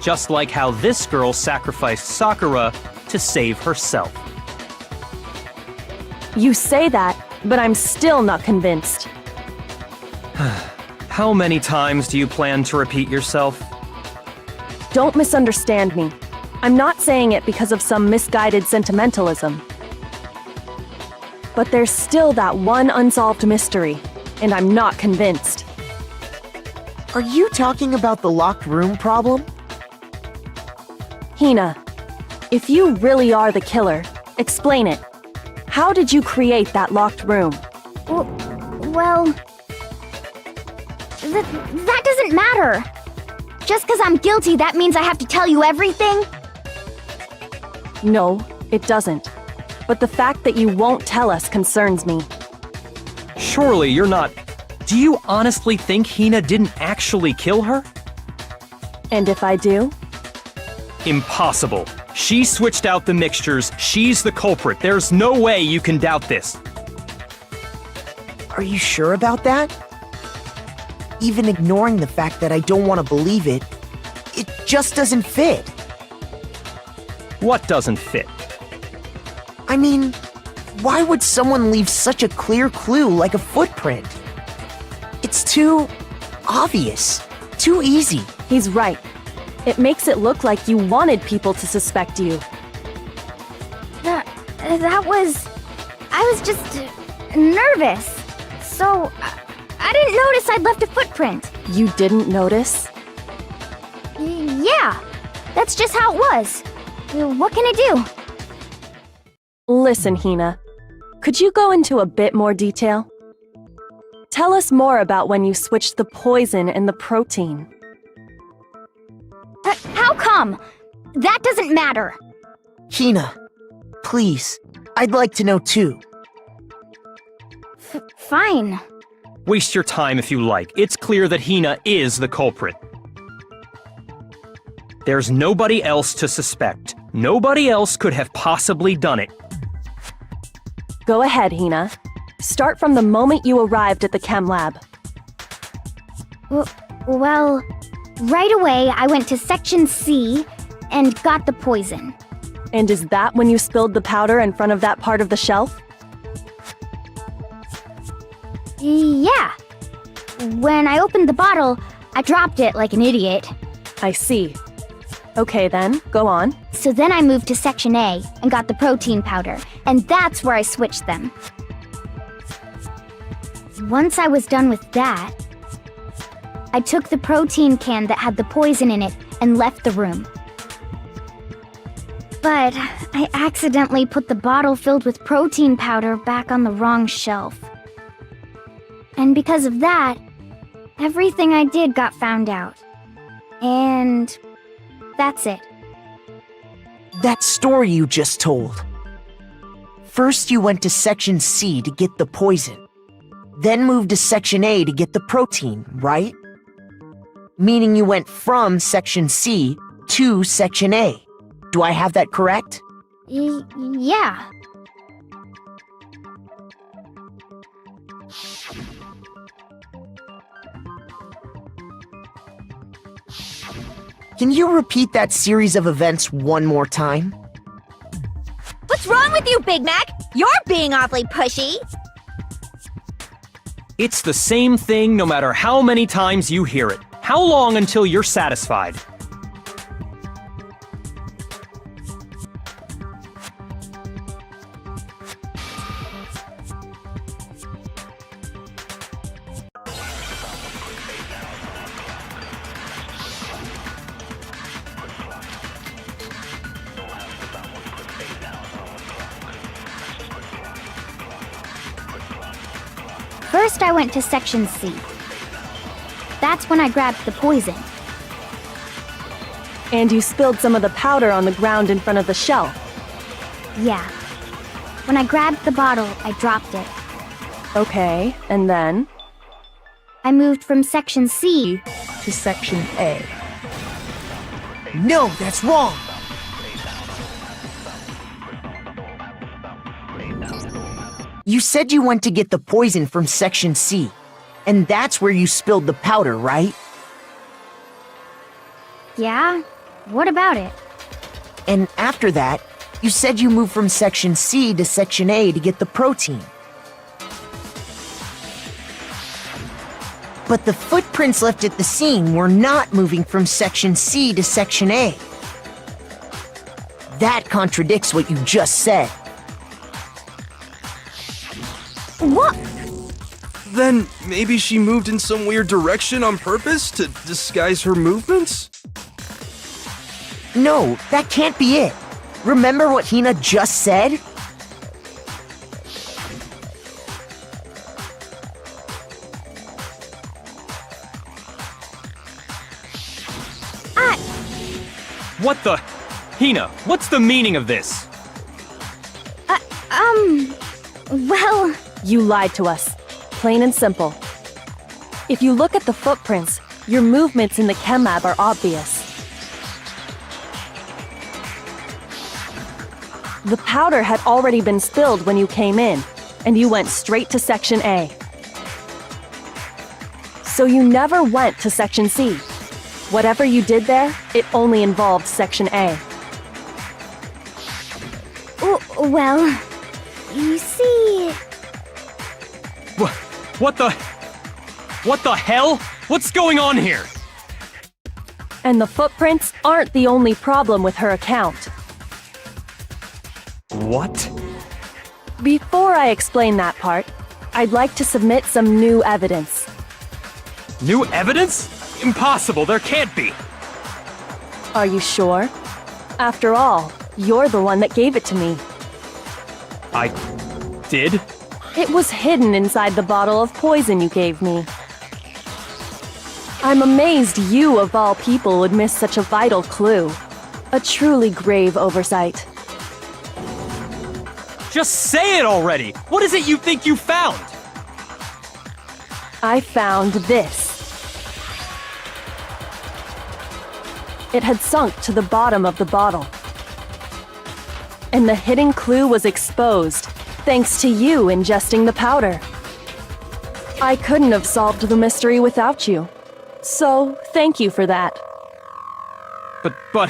Just like how this girl sacrificed Sakura to save herself.
You say that, but I'm still not convinced.
How many times do you plan to repeat yourself?
Don't misunderstand me. I'm not saying it because of some misguided sentimentalism. But there's still that one unsolved mystery, and I'm not convinced.
Are you talking about the locked room problem?
Hina, if you really are the killer, explain it. How did you create that locked room?
well, that doesn't matter. Just because I'm guilty, that means I have to tell you everything?
No, it doesn't. But the fact that you won't tell us concerns me.
Surely you're not... Do you honestly think Hina didn't actually kill her?
And if I do?
Impossible. She switched out the mixtures. She's the culprit. There's no way you can doubt this.
Are you sure about that? Even ignoring the fact that I don't want to believe it, it just doesn't fit.
What doesn't fit?
I mean, why would someone leave such a clear clue like a footprint? It's too obvious, too easy.
He's right. It makes it look like you wanted people to suspect you.
I was just nervous. So, I didn't notice I'd left a footprint.
You didn't notice?
Yeah, that's just how it was. What can I do?
Listen, Hina. Could you go into a bit more detail? Tell us more about when you switched the poison and the protein.
How come? That doesn't matter.
Hina, please, I'd like to know too.
Fine.
Waste your time if you like. It's clear that Hina is the culprit. There's nobody else to suspect. Nobody else could have possibly done it.
Go ahead, Hina. Start from the moment you arrived at the chem lab.
Well, right away I went to Section C and got the poison.
And is that when you spilled the powder in front of that part of the shelf?
Yeah. When I opened the bottle, I dropped it like an idiot.
I see. Okay then, go on.
So then I moved to Section A and got the protein powder, and that's where I switched them. Once I was done with that, I took the protein can that had the poison in it and left the room. But I accidentally put the bottle filled with protein powder back on the wrong shelf. And because of that, everything I did got found out. And that's it.
That story you just told. First you went to Section C to get the poison. then moved to Section A to get the protein, right? Meaning you went from Section C to Section A. Do I have that correct?
Yeah.
Can you repeat that series of events one more time?
What's wrong with you, Big Mac? You're being awfully pushy.
It's the same thing no matter how many times you hear it. How long until you're satisfied?
First, I went to Section C. That's when I grabbed the poison.
And you spilled some of the powder on the ground in front of the shelf.
Yeah. When I grabbed the bottle, I dropped it.
Okay, and then?
I moved from Section C
To Section A.
No, that's wrong! You said you went to get the poison from Section C, and that's where you spilled the powder, right?
Yeah? What about it?
And after that, you said you moved from Section C to Section A to get the protein. But the footprints left at the scene were not moving from Section C to Section A. That contradicts what you just said.
What?
Then maybe she moved in some weird direction on purpose to disguise her movements?
No, that can't be it. Remember what Hina just said?
What the? Hina, what's the meaning of this?
Well,
You lied to us. Plain and simple. If you look at the footprints, your movements in the chem lab are obvious. The powder had already been spilled when you came in, and you went straight to Section A. So you never went to Section C. Whatever you did there, it only involved Section A.
well, you see...
What the? What the hell? What's going on here?
And the footprints aren't the only problem with her account.
What?
Before I explain that part, I'd like to submit some new evidence.
New evidence? Impossible, there can't be.
Are you sure? After all, you're the one that gave it to me.
I did?
It was hidden inside the bottle of poison you gave me. I'm amazed you, of all people, would miss such a vital clue. A truly grave oversight.
Just say it already! What is it you think you found?
I found this. It had sunk to the bottom of the bottle. And the hidden clue was exposed, thanks to you ingesting the powder. I couldn't have solved the mystery without you. So, thank you for that.
But,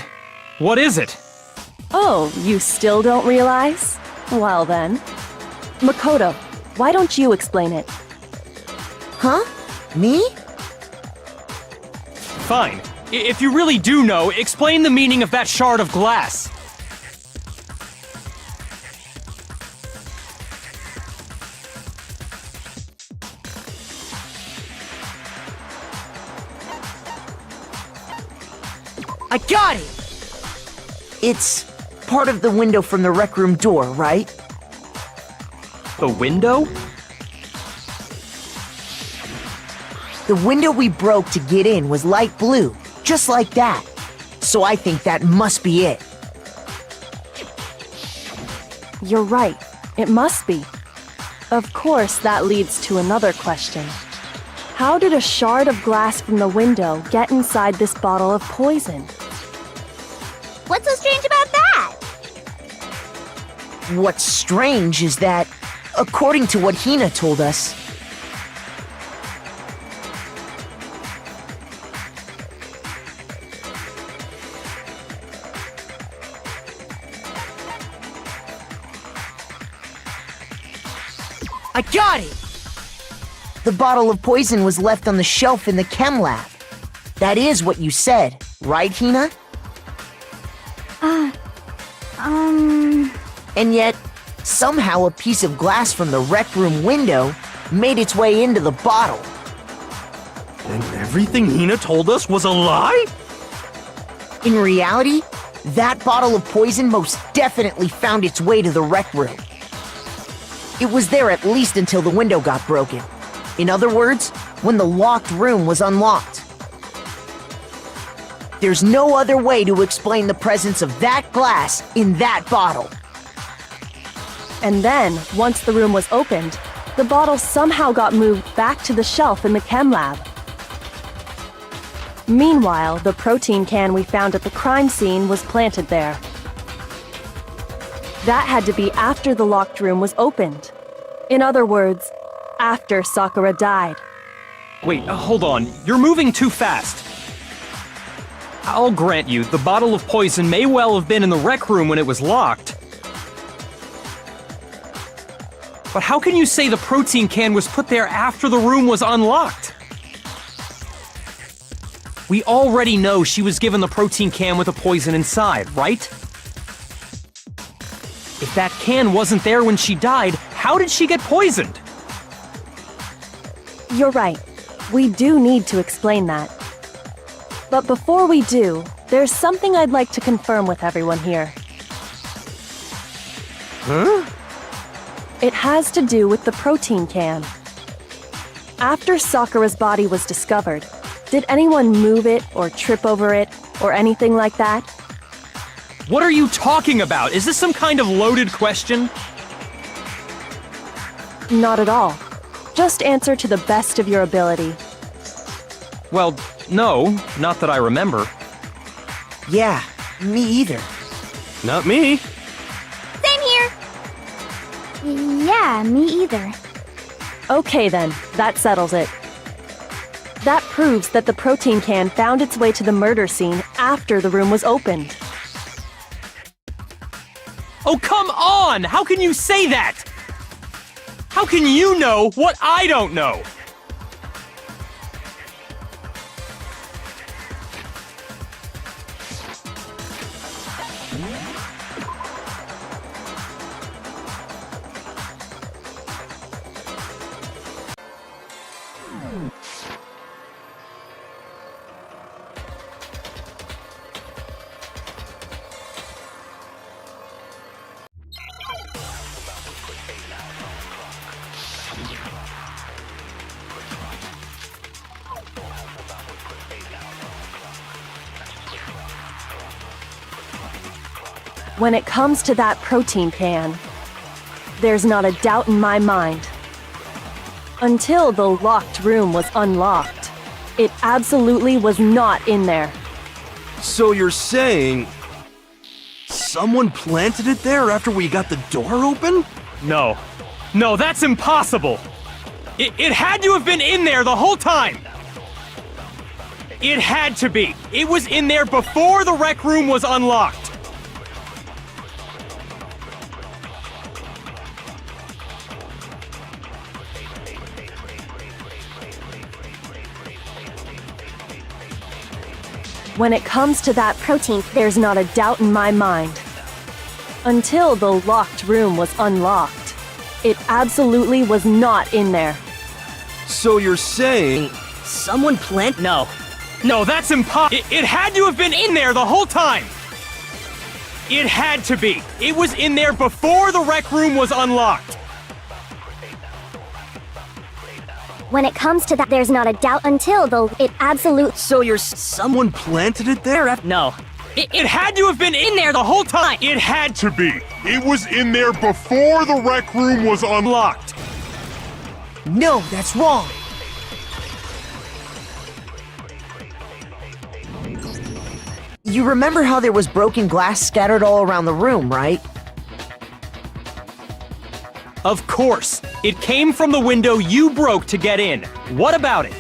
what is it?
Oh, you still don't realize? Well then. Makoto, why don't you explain it?
Huh? Me?
Fine. If you really do know, explain the meaning of that shard of glass.
I got it! It's part of the window from the rec room door, right?
The window?
The window we broke to get in was light blue, just like that. So I think that must be it.
You're right. It must be. Of course, that leads to another question. How did a shard of glass from the window get inside this bottle of poison?
What's so strange about that?
What's strange is that, according to what Hina told us, I got it! The bottle of poison was left on the shelf in the chem lab. That is what you said, right, Hina? And yet, somehow a piece of glass from the rec room window made its way into the bottle.
And everything Hina told us was a lie?
In reality, that bottle of poison most definitely found its way to the rec room. It was there at least until the window got broken. In other words, when the locked room was unlocked. There's no other way to explain the presence of that glass in that bottle.
And then, once the room was opened, the bottle somehow got moved back to the shelf in the chem lab. Meanwhile, the protein can we found at the crime scene was planted there. That had to be after the locked room was opened. In other words, after Sakura died.
Wait, hold on. You're moving too fast. I'll grant you, the bottle of poison may well have been in the rec room when it was locked. But how can you say the protein can was put there after the room was unlocked? We already know she was given the protein can with the poison inside, right? If that can wasn't there when she died, how did she get poisoned?
You're right. We do need to explain that. But before we do, there's something I'd like to confirm with everyone here.
Huh?
It has to do with the protein can. After Sakura's body was discovered, did anyone move it or trip over it or anything like that?
What are you talking about? Is this some kind of loaded question?
Not at all. Just answer to the best of your ability.
Well, no, not that I remember.
Yeah, me either.
Not me.
Same here. Yeah, me either.
Okay then, that settles it. That proves that the protein can found its way to the murder scene after the room was opened.
Oh, come on! How can you say that? How can you know what I don't know?
When it comes to that protein can, there's not a doubt in my mind. Until the locked room was unlocked, it absolutely was not in there.
So you're saying someone planted it there after we got the door open?
No. No, that's impossible! It had to have been in there the whole time! It had to be! It was in there before the rec room was unlocked!
When it comes to that protein, there's not a doubt in my mind. Until the locked room was unlocked, it absolutely was not in there.
So you're saying
Someone plant? No.
No, that's impossible! It had to have been in there the whole time! It had to be! It was in there before the rec room was unlocked!
When it comes to that, there's not a doubt until it absolute.
So you're
someone planted it there after?
No.
It had to have been in there the whole time! It had to be! It was in there before the rec room was unlocked!
No, that's wrong. You remember how there was broken glass scattered all around the room, right?
Of course! It came from the window you broke to get in. What about it?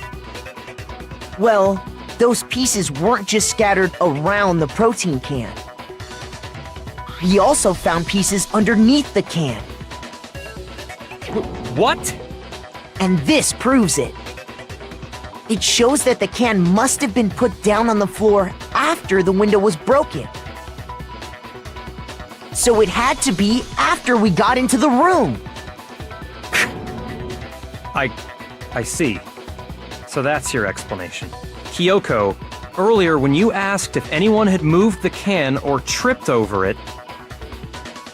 Well, those pieces weren't just scattered around the protein can. We also found pieces underneath the can.
What?
And this proves it. It shows that the can must have been put down on the floor after the window was broken. So it had to be after we got into the room.
I see. So that's your explanation. Kyoko, earlier when you asked if anyone had moved the can or tripped over it,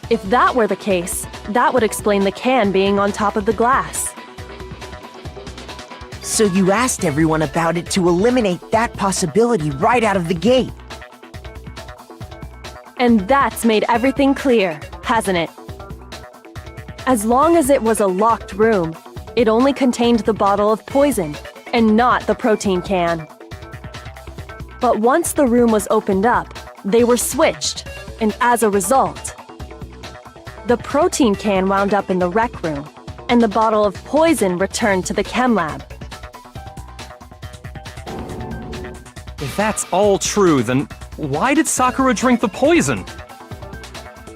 If that were the case, that would explain the can being on top of the glass.
So you asked everyone about it to eliminate that possibility right out of the gate.
And that's made everything clear, hasn't it? As long as it was a locked room, it only contained the bottle of poison, and not the protein can. But once the room was opened up, they were switched, and as a result, the protein can wound up in the rec room, and the bottle of poison returned to the chem lab.
if that's all true, then why did Sakura drink the poison?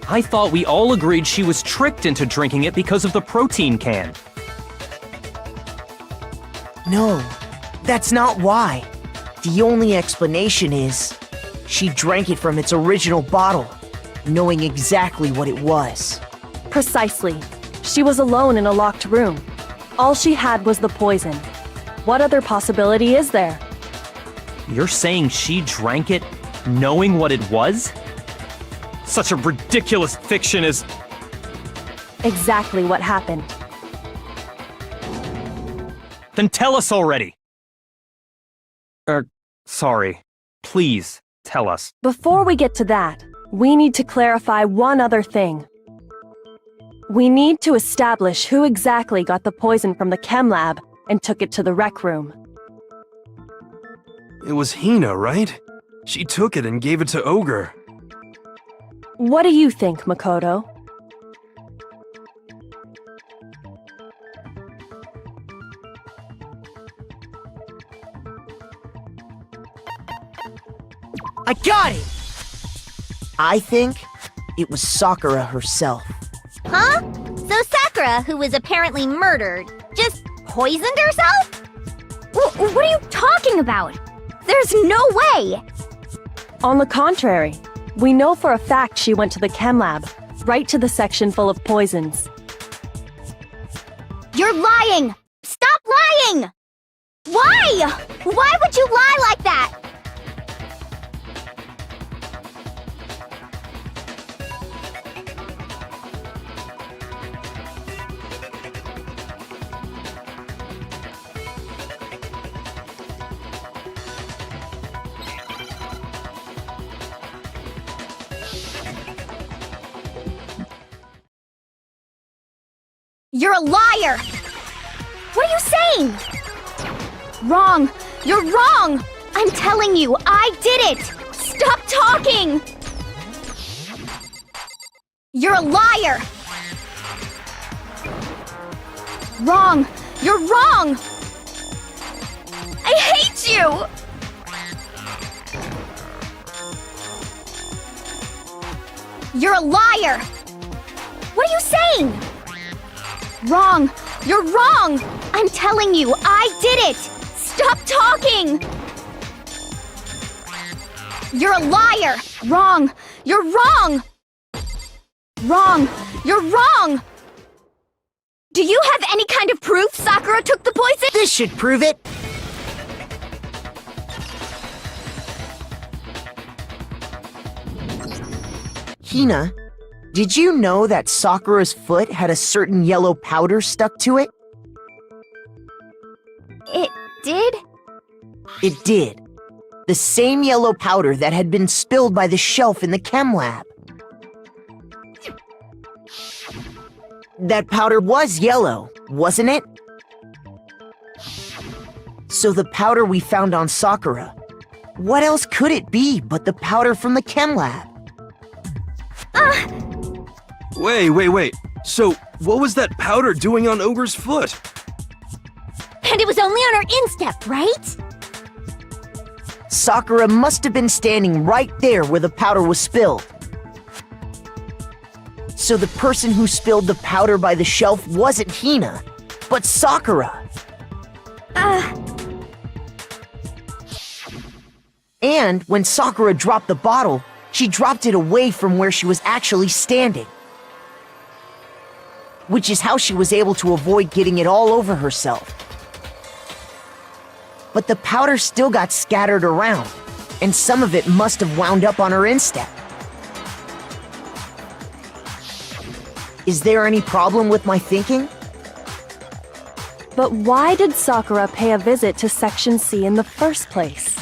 I thought we all agreed she was tricked into drinking it because of the protein can.
No, that's not why. The only explanation is she drank it from its original bottle, knowing exactly what it was.
Precisely. She was alone in a locked room. All she had was the poison. What other possibility is there?
You're saying she drank it knowing what it was? Such a ridiculous fiction is...
Exactly what happened.
Then tell us already! Sorry. Please, tell us.
Before we get to that, we need to clarify one other thing. We need to establish who exactly got the poison from the chem lab and took it to the rec room.
It was Hina, right? She took it and gave it to Ogre.
What do you think, Makoto?
I got it! I think it was Sakura herself.
Huh? So Sakura, who was apparently murdered, just poisoned herself? What are you talking about? There's no way!
On the contrary, we know for a fact she went to the chem lab, right to the section full of poisons.
You're lying! Stop lying! Why? Why would you lie like that? You're a liar! What are you saying? Wrong! You're wrong! I'm telling you, I did it! Stop talking! You're a liar! Wrong! You're wrong! I hate you! You're a liar! What are you saying? Wrong! You're wrong! I'm telling you, I did it! Stop talking! You're a liar! Wrong! You're wrong! Wrong! You're wrong! Do you have any kind of proof Sakura took the poison?
This should prove it! Hina, did you know that Sakura's foot had a certain yellow powder stuck to it?
It did?
It did. The same yellow powder that had been spilled by the shelf in the chem lab. That powder was yellow, wasn't it? So the powder we found on Sakura. What else could it be but the powder from the chem lab?
Wait. So, what was that powder doing on Ogre's foot?
And it was only on her instep, right?
Sakura must have been standing right there where the powder was spilled. So the person who spilled the powder by the shelf wasn't Hina, but Sakura. And when Sakura dropped the bottle, she dropped it away from where she was actually standing. Which is how she was able to avoid getting it all over herself. But the powder still got scattered around, and some of it must have wound up on her instep. Is there any problem with my thinking?
But why did Sakura pay a visit to Section C in the first place?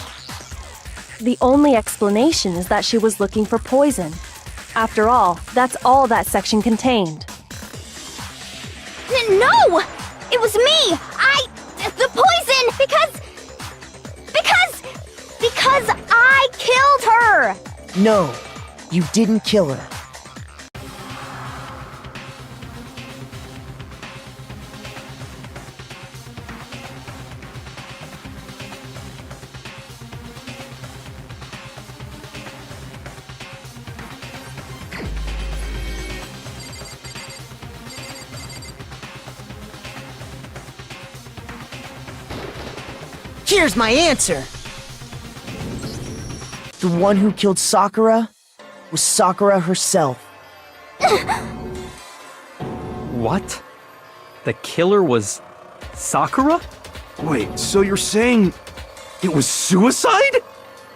The only explanation is that she was looking for poison. After all, that's all that section contained.
No! It was me! The poison! Because I killed her!
No, you didn't kill her. Here's my answer! The one who killed Sakura was Sakura herself.
What? The killer was Sakura?
Wait, so you're saying it was suicide?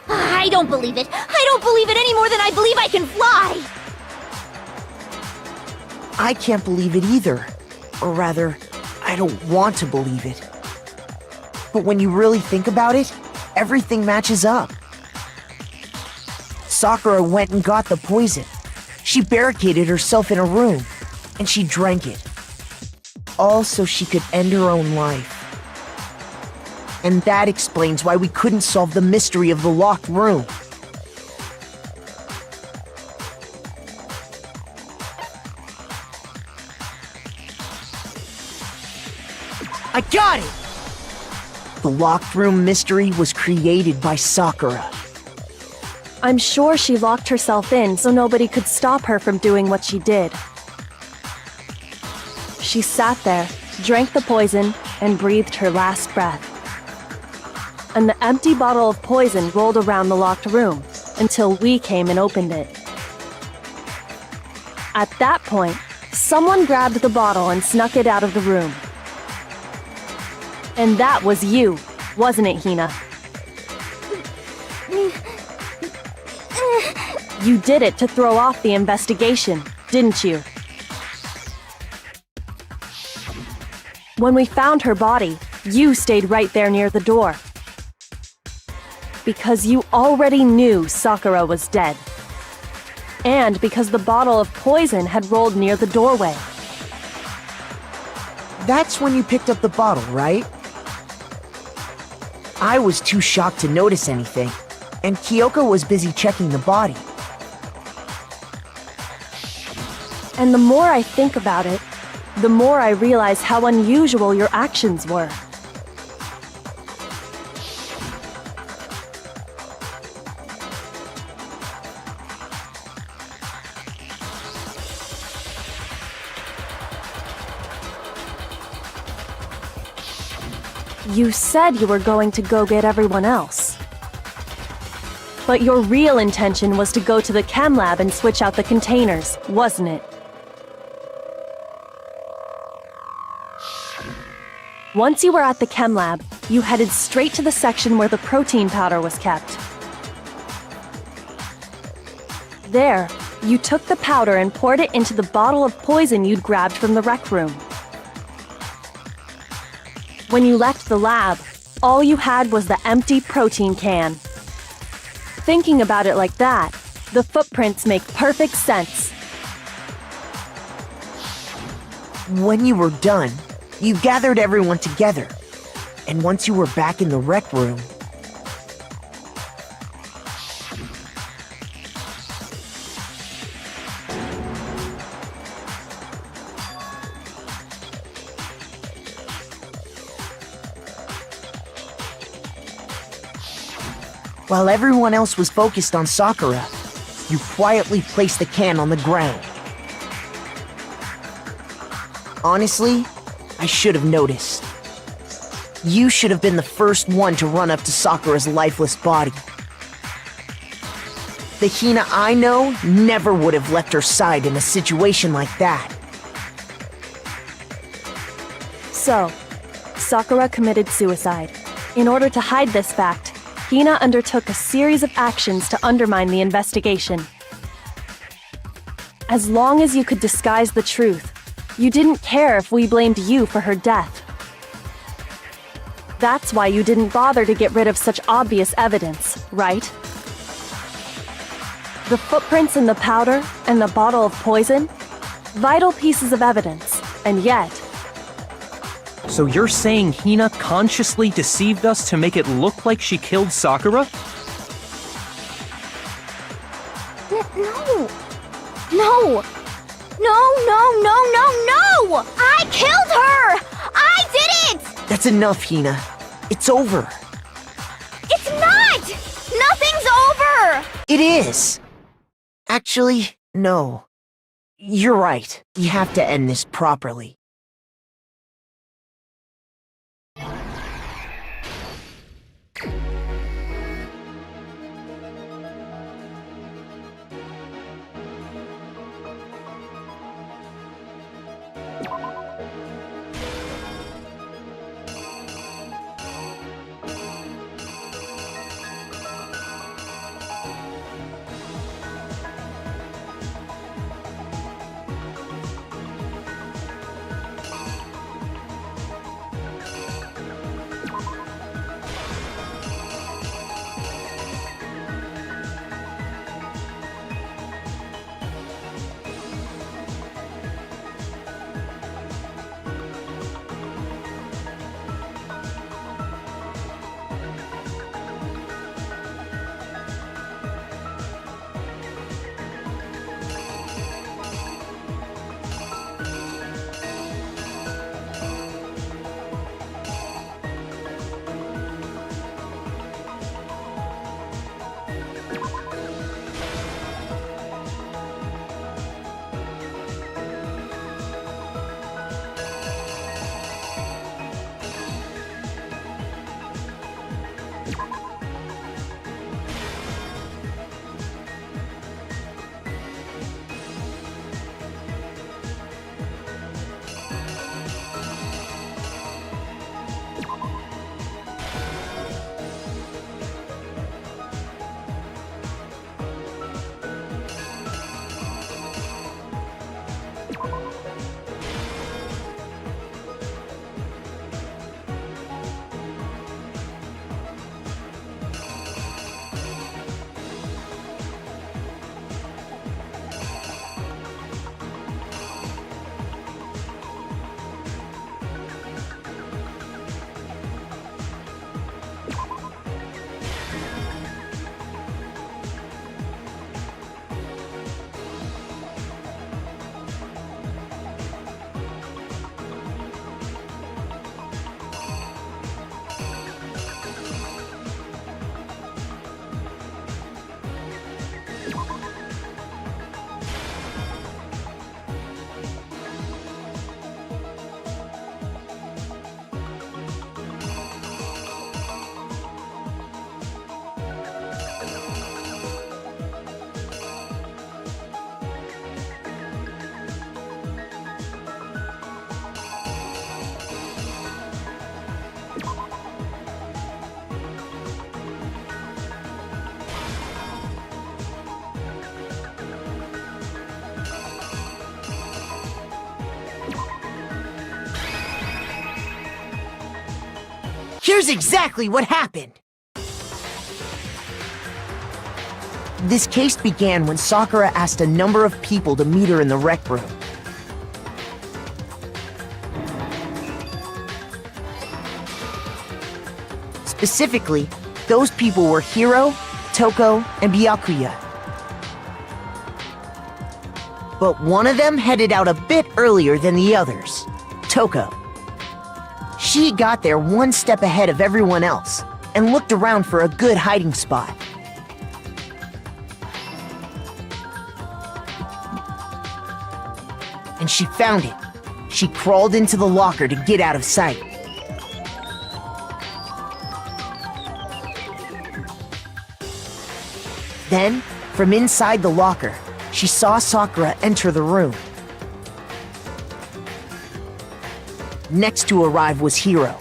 I don't believe it. I don't believe it any more than I believe I can fly!
I can't believe it either. Or rather, I don't want to believe it. But when you really think about it, everything matches up. Sakura went and got the poison. She barricaded herself in a room, and she drank it. All so she could end her own life. And that explains why we couldn't solve the mystery of the locked room. I got it! The locked room mystery was created by Sakura.
I'm sure she locked herself in so nobody could stop her from doing what she did. She sat there, drank the poison, and breathed her last breath. And the empty bottle of poison rolled around the locked room until we came and opened it. At that point, someone grabbed the bottle and snuck it out of the room. And that was you, wasn't it, Hina? You did it to throw off the investigation, didn't you? When we found her body, you stayed right there near the door. Because you already knew Sakura was dead. And because the bottle of poison had rolled near the doorway.
That's when you picked up the bottle, right? I was too shocked to notice anything, and Kyoko was busy checking the body.
And the more I think about it, the more I realize how unusual your actions were. You said you were going to go get everyone else. But your real intention was to go to the chem lab and switch out the containers, wasn't it? Once you were at the chem lab, you headed straight to the section where the protein powder was kept. There, you took the powder and poured it into the bottle of poison you'd grabbed from the rec room. When you left the lab, all you had was the empty protein can. Thinking about it like that, the footprints make perfect sense.
When you were done, you gathered everyone together. And once you were back in the rec room, while everyone else was focused on Sakura, you quietly placed the can on the ground. Honestly, I should have noticed. You should have been the first one to run up to Sakura's lifeless body. The Hina I know never would have left her side in a situation like that.
So, Sakura committed suicide. In order to hide this fact, Hina undertook a series of actions to undermine the investigation. As long as you could disguise the truth, you didn't care if we blamed you for her death. That's why you didn't bother to get rid of such obvious evidence, right? The footprints in the powder and the bottle of poison? Vital pieces of evidence, and yet...
So you're saying Hina consciously deceived us to make it look like she killed Sakura?
No! No! No! I killed her! I did it!
That's enough, Hina. It's over.
It's not! Nothing's over!
It is! Actually, no. You're right. We have to end this properly. Here's exactly what happened. This case began when Sakura asked a number of people to meet her in the rec room. Specifically, those people were Hiro, Toko, and Byakuya. But one of them headed out a bit earlier than the others, Toko. She got there one step ahead of everyone else and looked around for a good hiding spot. And she found it. She crawled into the locker to get out of sight. Then, from inside the locker, she saw Sakura enter the room. Next to arrive was Hiro.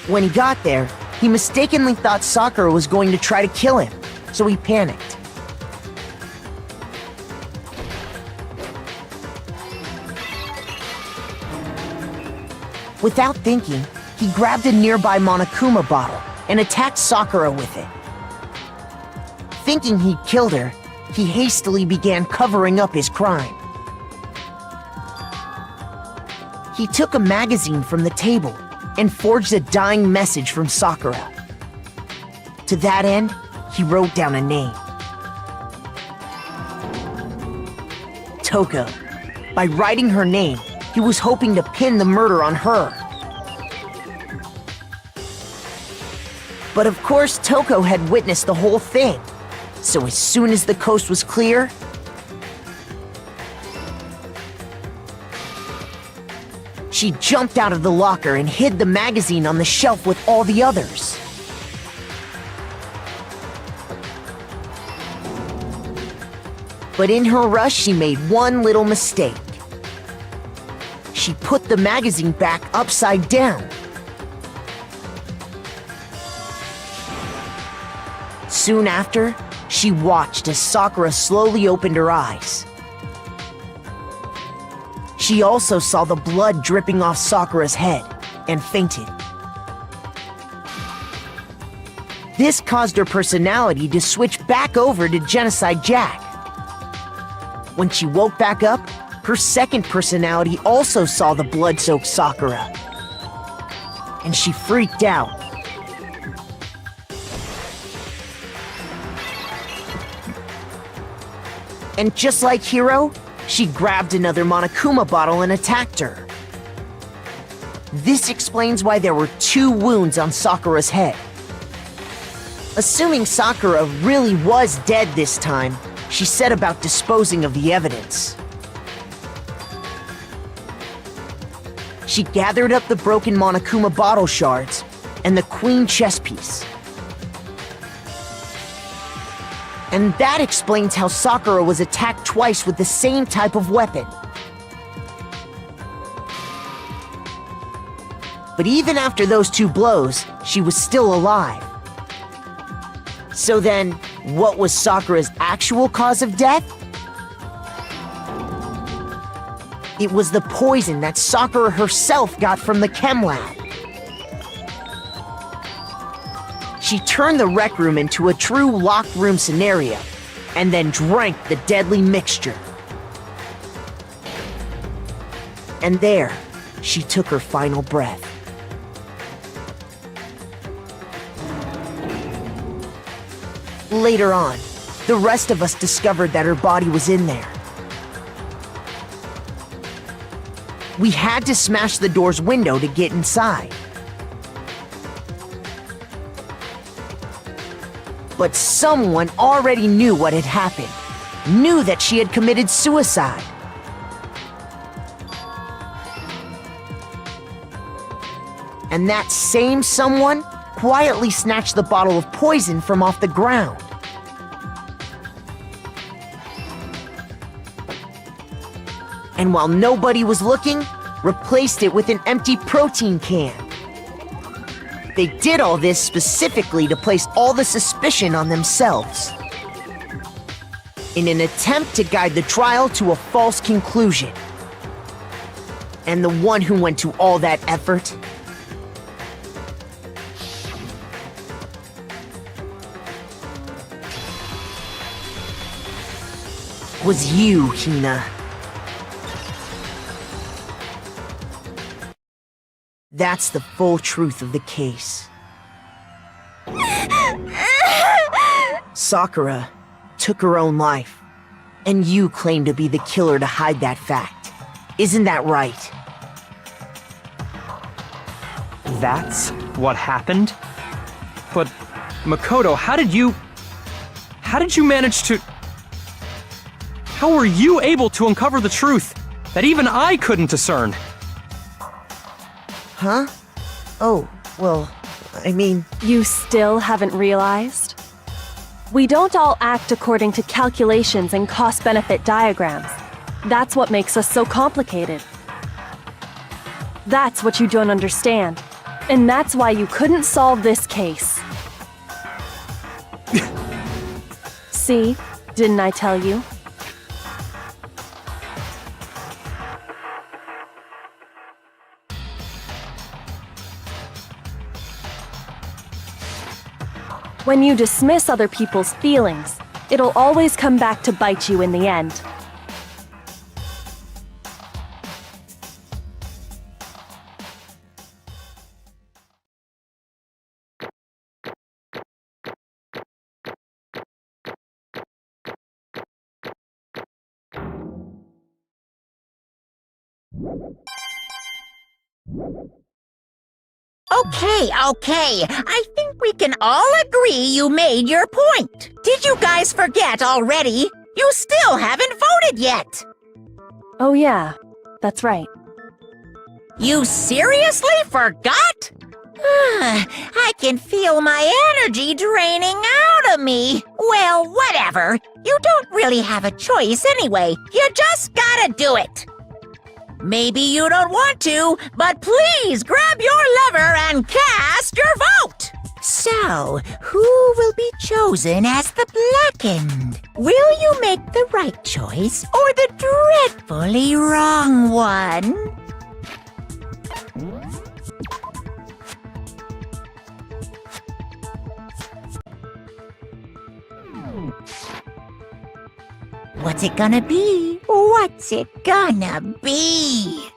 When he got there, he mistakenly thought Sakura was going to try to kill him, so he panicked. Without thinking, he grabbed a nearby Monokuma bottle and attacked Sakura with it. Thinking he'd killed her, he hastily began covering up his crime. He took a magazine from the table and forged a dying message from Sakura. To that end, he wrote down a name. Toko. By writing her name, he was hoping to pin the murder on her. But of course, Toko had witnessed the whole thing. So as soon as the coast was clear, she jumped out of the locker and hid the magazine on the shelf with all the others. But in her rush, she made one little mistake. She put the magazine back upside down. Soon after, she watched as Sakura slowly opened her eyes. She also saw the blood dripping off Sakura's head and fainted. This caused her personality to switch back over to Genocide Jack. When she woke back up, her second personality also saw the blood-soaked Sakura. And she freaked out. And just like Hiro, she grabbed another Monokuma bottle and attacked her. This explains why there were 2 wounds on Sakura's head. Assuming Sakura really was dead this time, she set about disposing of the evidence. She gathered up the broken Monokuma bottle shards and the queen chess piece. And that explains how Sakura was attacked twice with the same type of weapon. But even after those 2 blows, she was still alive. So then, what was Sakura's actual cause of death? It was the poison that Sakura herself got from the chem lab. She turned the rec room into a true locked room scenario, and then drank the deadly mixture. And there, she took her final breath. Later on, the rest of us discovered that her body was in there. We had to smash the door's window to get inside. But someone already knew what had happened, knew that she had committed suicide. And that same someone quietly snatched the bottle of poison from off the ground. And while nobody was looking, replaced it with an empty protein can. They did all this specifically to place all the suspicion on themselves, in an attempt to guide the trial to a false conclusion. And the one who went to all that effort was you, Hina. That's the full truth of the case. Sakura took her own life, and you claim to be the killer to hide that fact. Isn't that right?
That's what happened? But, Makoto, how did you manage to... How were you able to uncover the truth that even I couldn't discern?
Huh? Oh, well, I mean...
You still haven't realized? We don't all act according to calculations and cost-benefit diagrams. That's what makes us so complicated. That's what you don't understand. And that's why you couldn't solve this case. See? Didn't I tell you? When you dismiss other people's feelings, it'll always come back to bite you in the end.
Okay. I think we can all agree you made your point. Did you guys forget already? You still haven't voted yet.
Oh yeah, that's right.
You seriously forgot? I can feel my energy draining out of me. Well, whatever. You don't really have a choice anyway. You just gotta do it. Maybe you don't want to, but please grab your lever and cast your vote! So, who will be chosen as the blackened? Will you make the right choice or the dreadfully wrong one? What's it gonna be? What's it gonna be?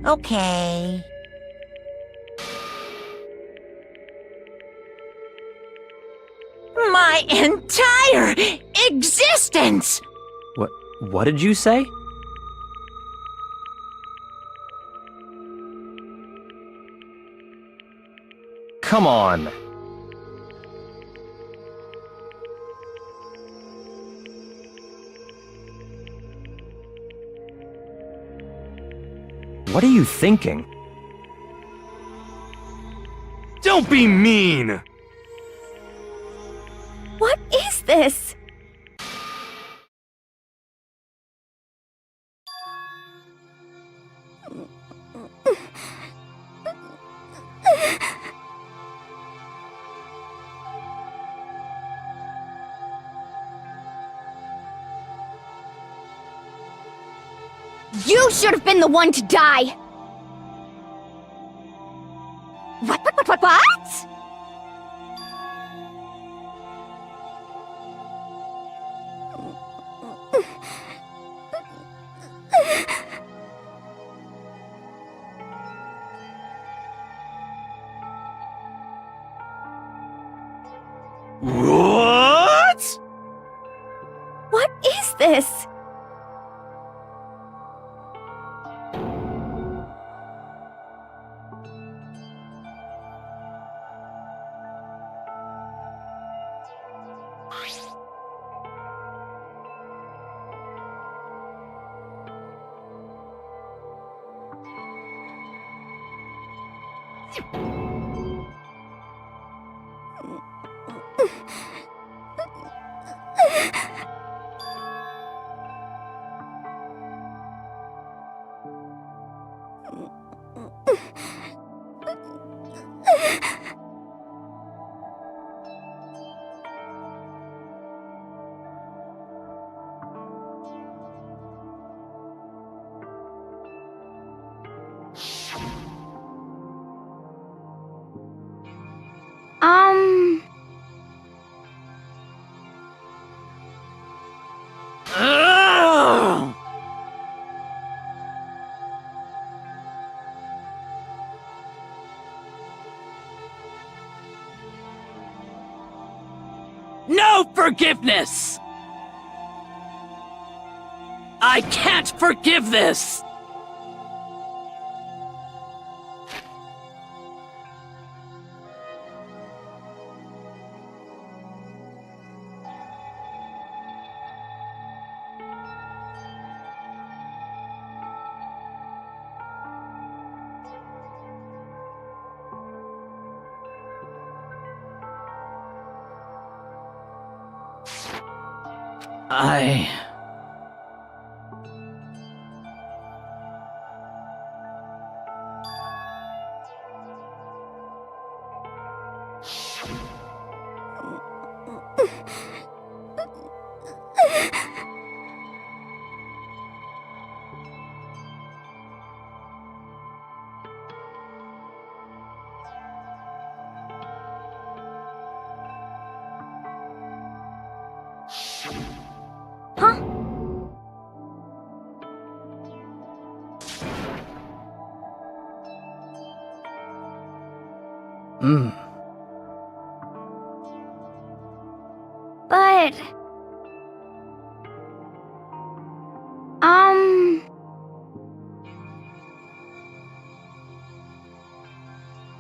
Okay. My entire existence!
What did you say? Come on. What are you thinking?
Don't be mean!
What is this? You should have been the one to die! What?
What?
What is this? Um...
Ugh! No forgiveness! I can't forgive this! I...
Huh? But...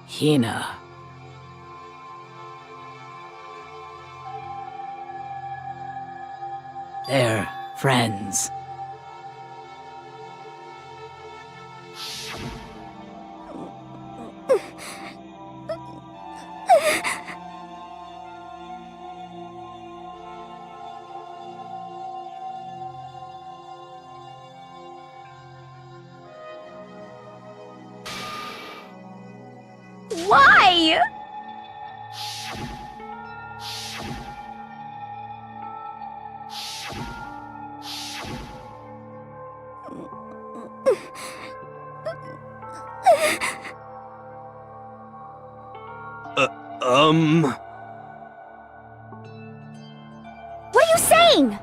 Hina. They're friends.
Why? What are you saying?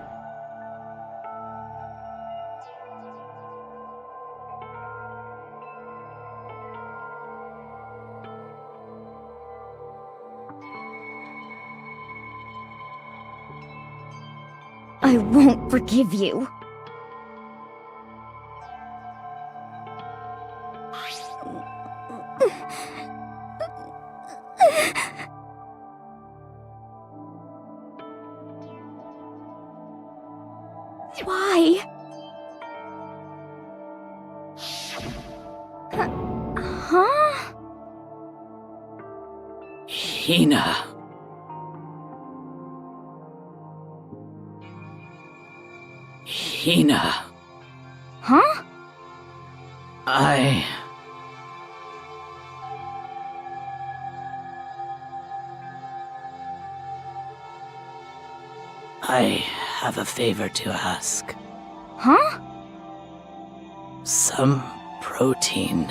I won't forgive you. Why? Huh?
Hina. Hina.
Huh?
I have a favor to ask.
Huh?
Some protein.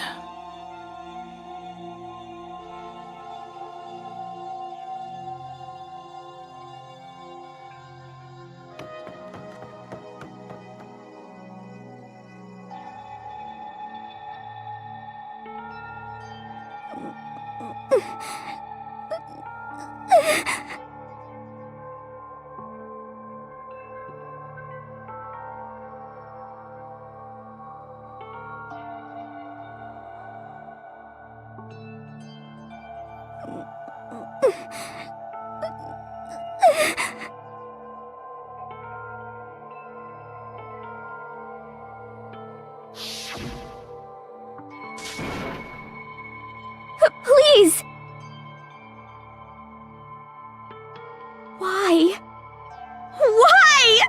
Please! Why? Why?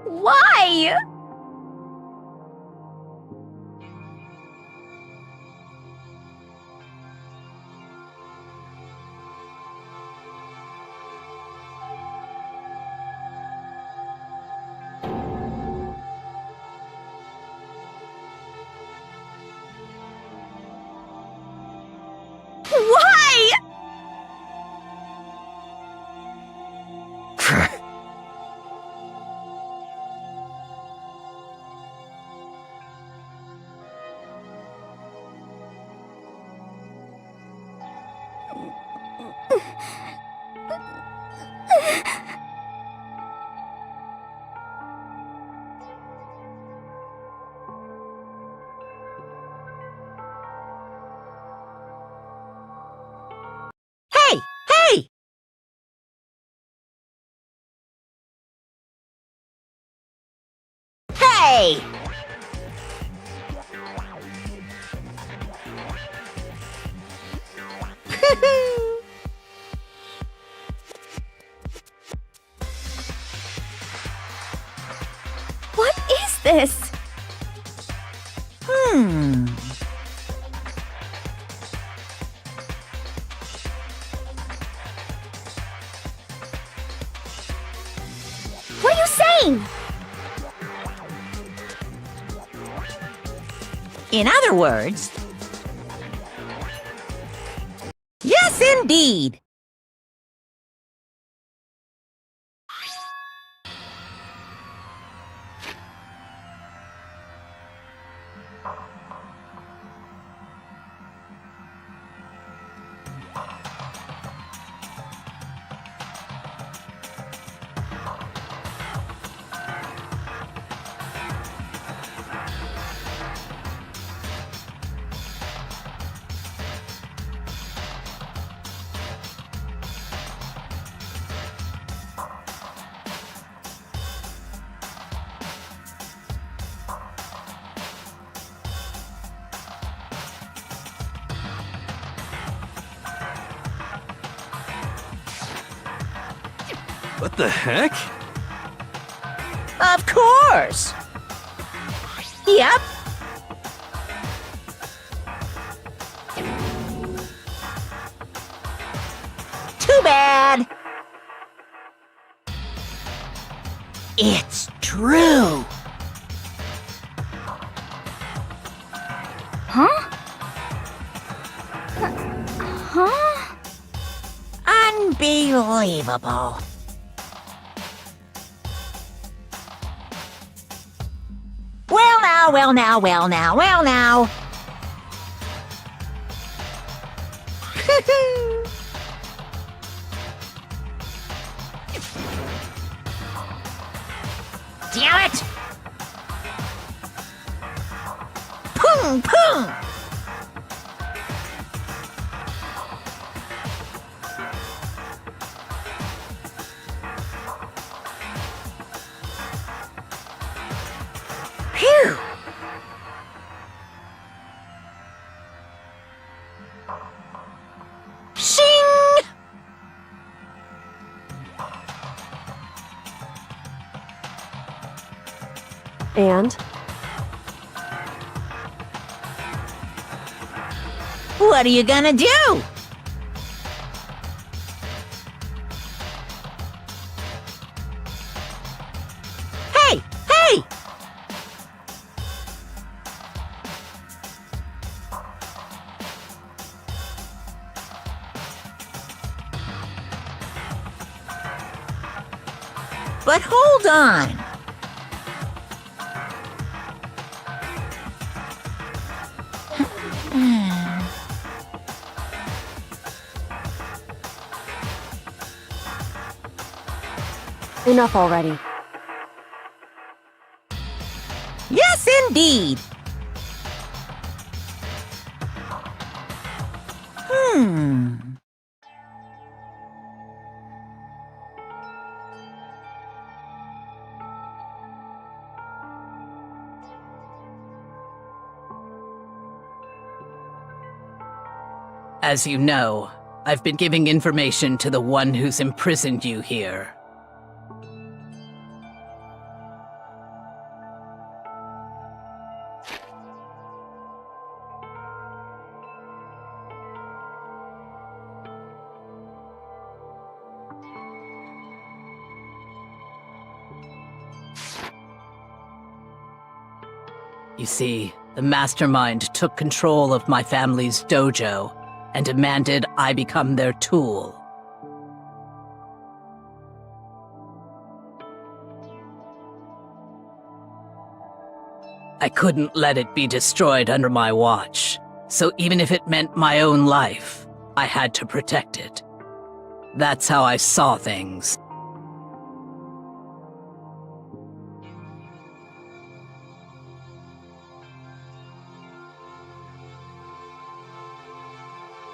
Why? Why?
Hey! Hey! Hey!
What is this? What are you saying?
In other words, yes, indeed.
What the heck?
Of course. Yep. Too bad. It's true.
Huh? Huh?
Unbelievable. Well now. Damn it! Pung, pung! Phew! Shing!
And?
What are you gonna do? Hey! Hey! But hold on.
Enough already.
Yes, indeed.
As you know, I've been giving information to the one who's imprisoned you here. You see, the mastermind took control of my family's dojo, and demanded I become their tool. I couldn't let it be destroyed under my watch, so even if it meant my own life, I had to protect it. That's how I saw things.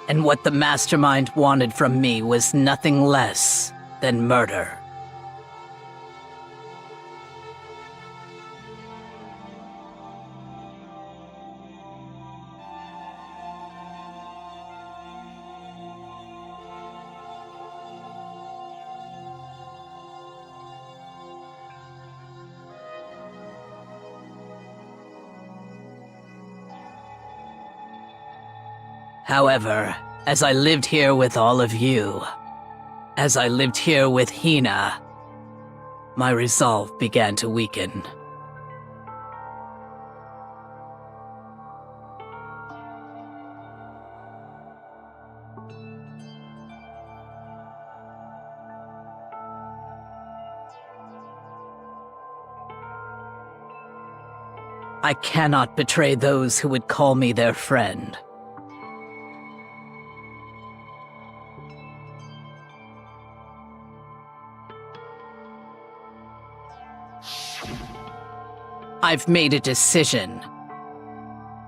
And what the mastermind wanted from me was nothing less than murder. However, as I lived here with all of you, as I lived here with Hina, my resolve began to weaken. I cannot betray those who would call me their friend. I've made a decision.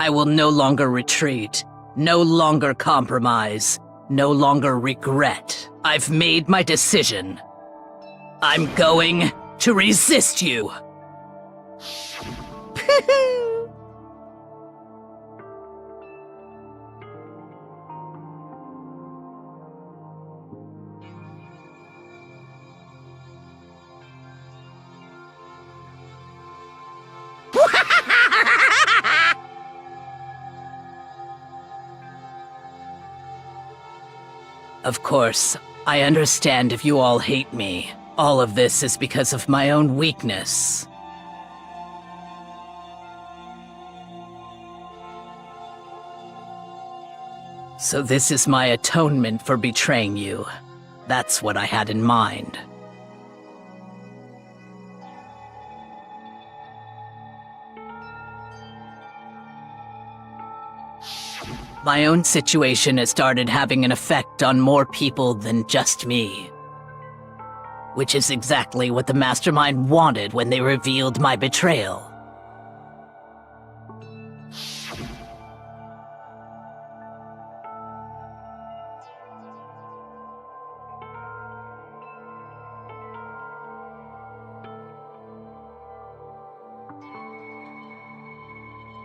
I will no longer retreat, no longer compromise, no longer regret. I've made my decision. I'm going to resist you. Of course, I understand if you all hate me. All of this is because of my own weakness. So this is my atonement for betraying you. That's what I had in mind. My own situation has started having an effect on more people than just me. Which is exactly what the mastermind wanted when they revealed my betrayal.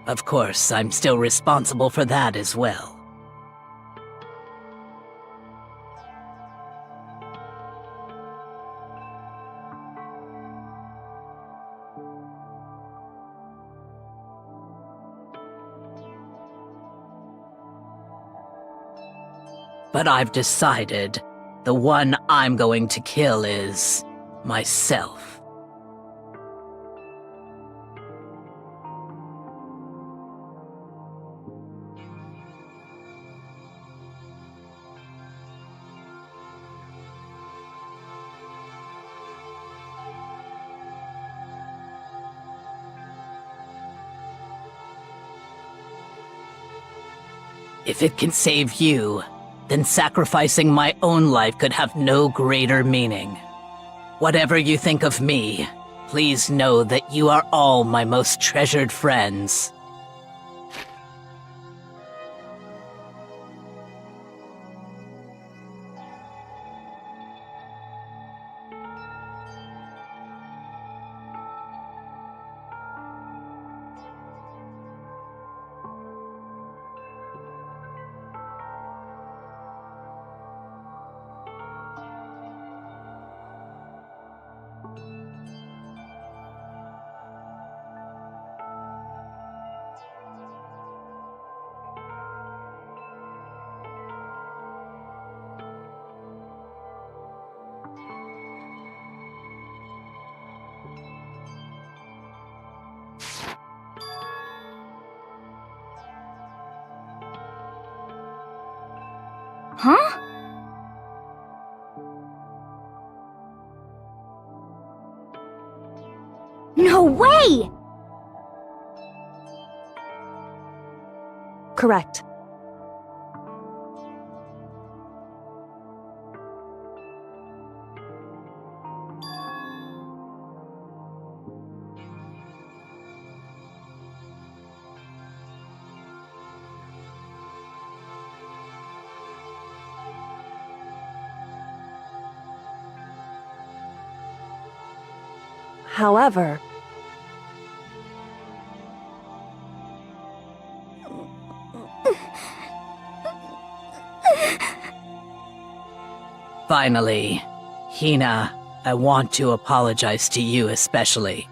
Of course, I'm still responsible for that as well. But I've decided the one I'm going to kill is myself. If it can save you, then sacrificing my own life could have no greater meaning. Whatever you think of me, please know that you are all my most treasured friends.
Huh? No way!
Correct. However,
Finally, Hina, I want to apologize to you especially.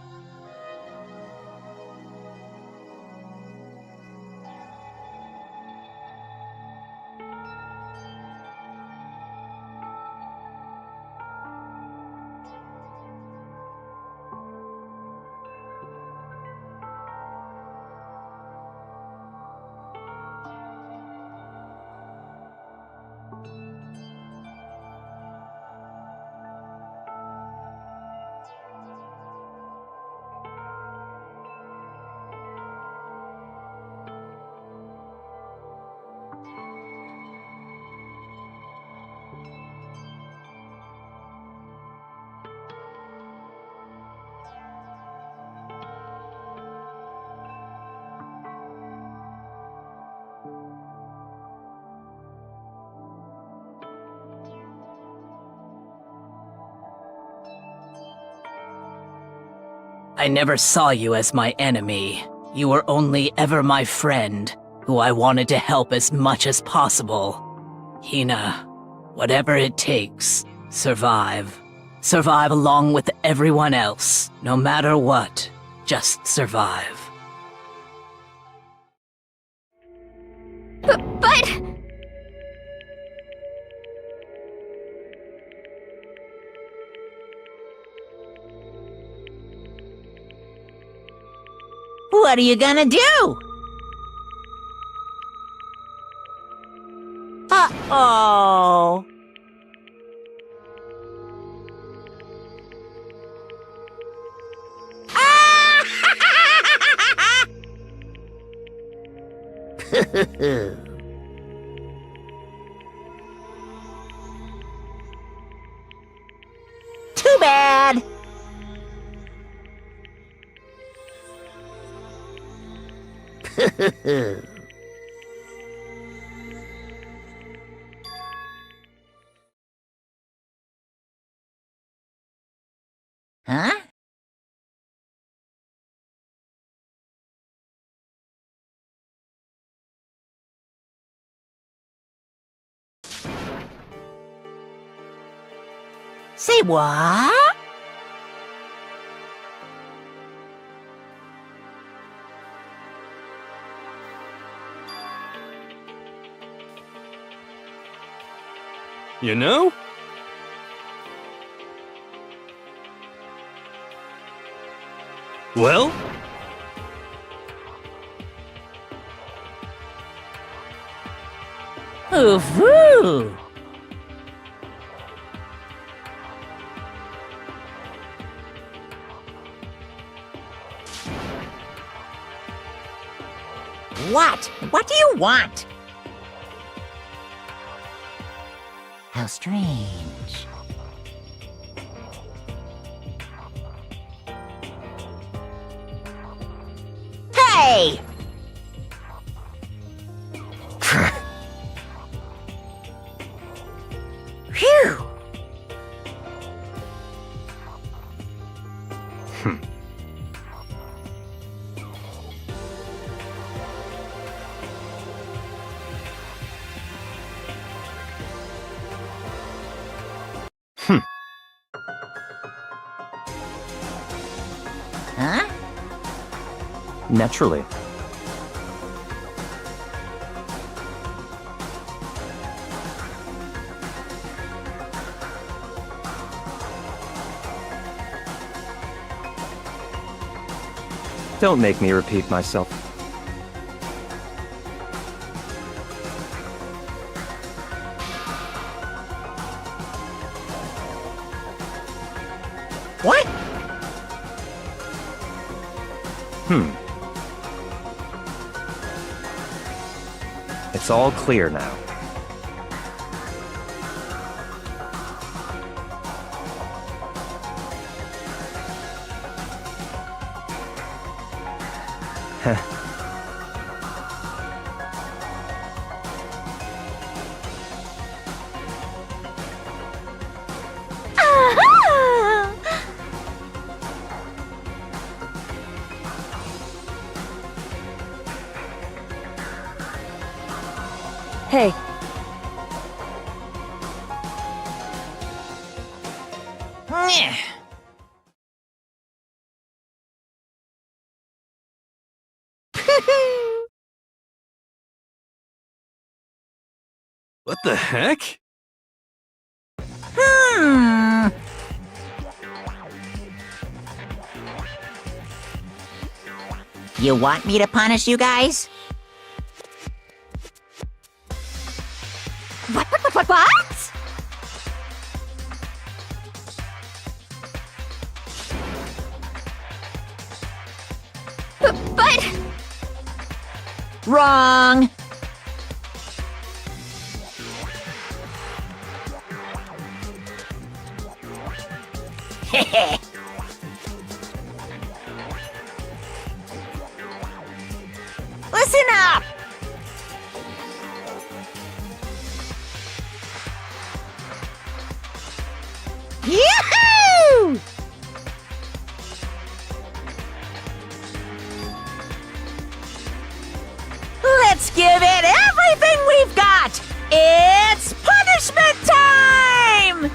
I never saw you as my enemy. You were only ever my friend, who I wanted to help as much as possible. Hina, whatever it takes, survive. Survive along with everyone else, no matter what. Just survive.
But...
What are you gonna do? Uh-oh. Too bad. Huh? Say what?
You know? Well?
Ooh-hoo! What? What do you want? How strange. Hey! Phew! Huh?
Naturally. Don't make me repeat myself.
What?
It's all clear now.
Aha!
Hey,
Nyeh.
What the heck?
Hmm. You want me to punish you guys?
What? But
Wrong. Listen up. Yoo-hoo! Let's give it everything we've got! It's punishment time!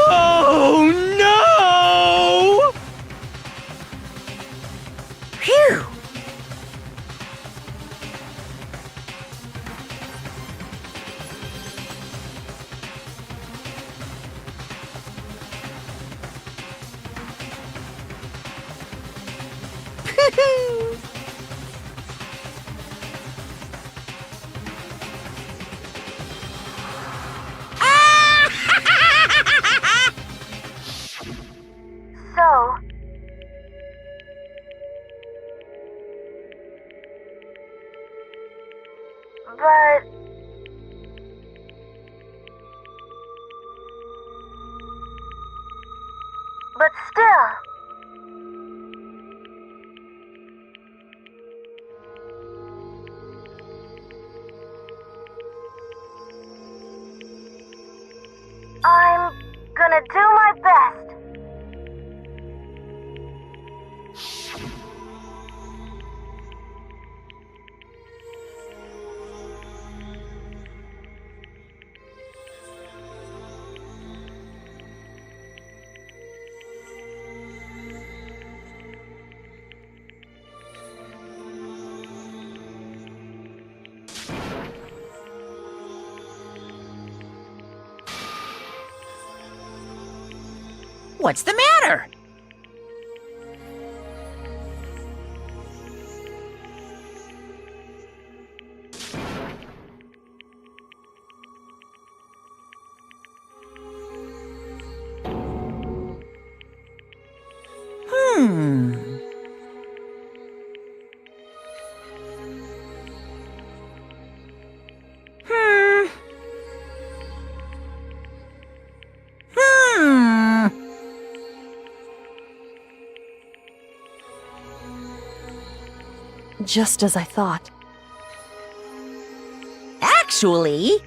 Oh no!
Phew!
so but still I'm gonna do my best.
What's the matter? Hmm.
Just as I thought.
Actually,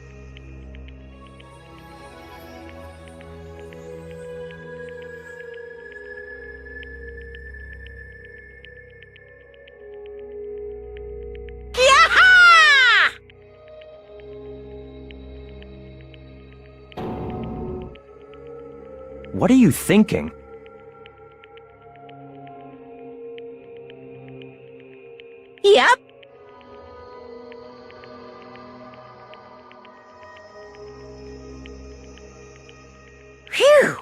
Yaha!
What are you thinking?
Yep. Phew.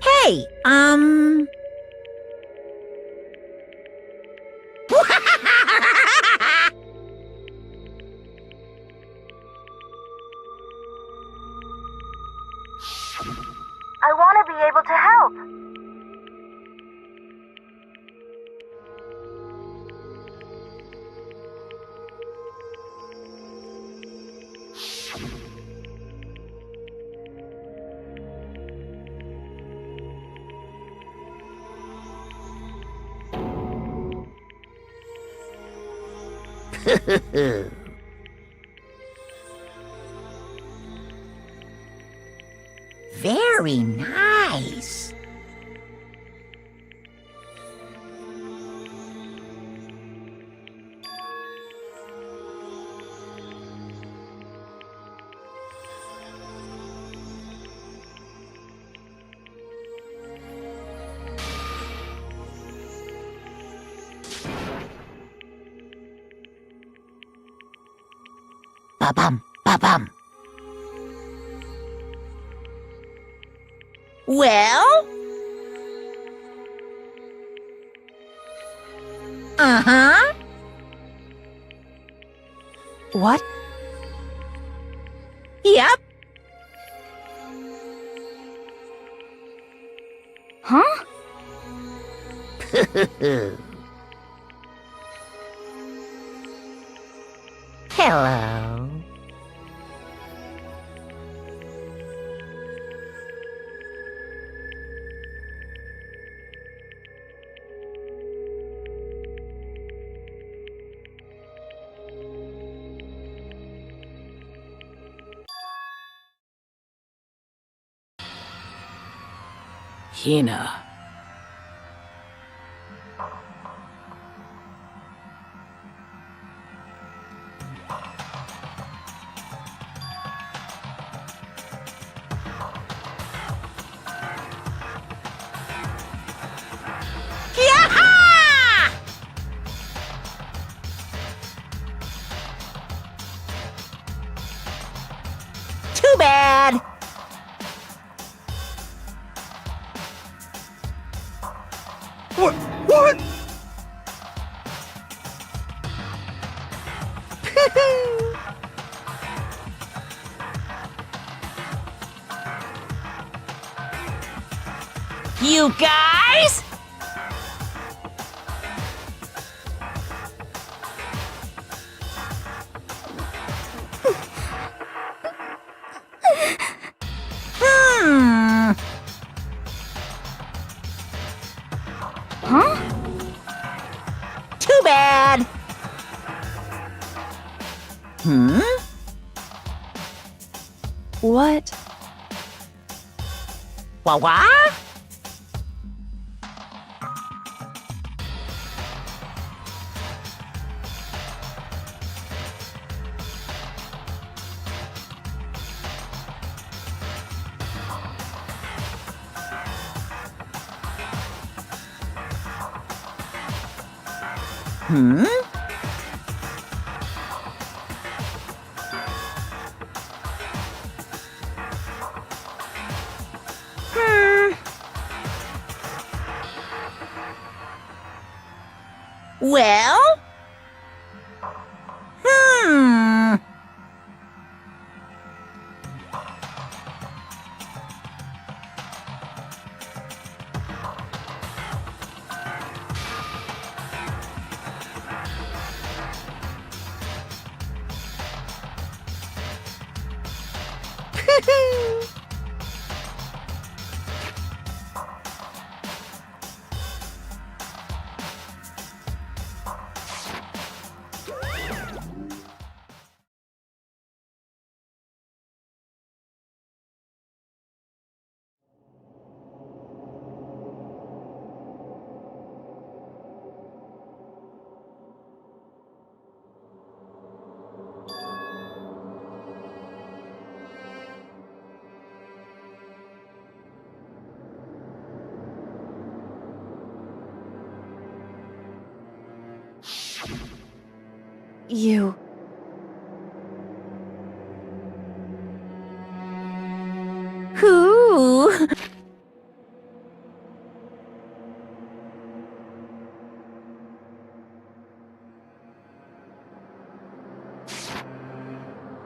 Hey,
I want to be able to help.
Very nice. Ba-bum, ba-bum. Well? Uh-huh.
What?
Yep.
Huh?
Hello.
Hina.
Yaha! Too bad.
What?
You guys? Hmm.
Huh?
Too bad. Hmm?
What?
Wah-wah? Hmm? Well?
You.
Who?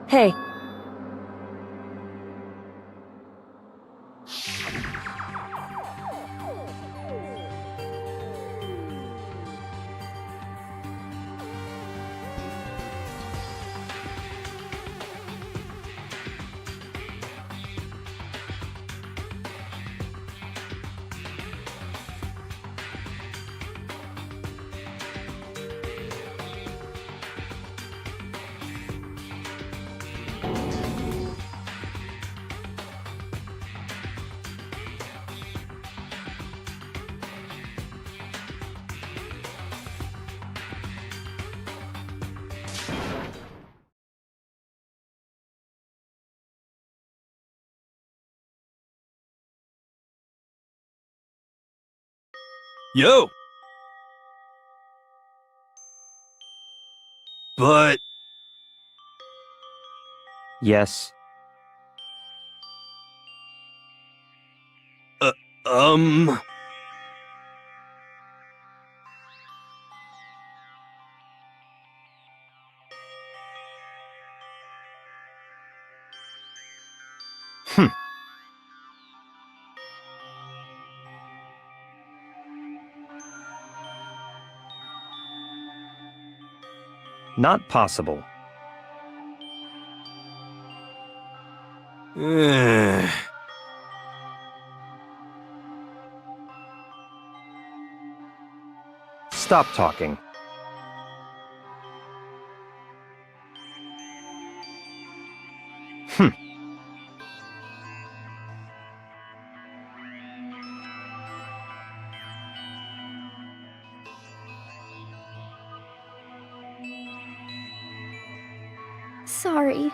Hey.
Yo! But,
Yes.
um...
Not possible.
eh.
Stop talking.
Sorry.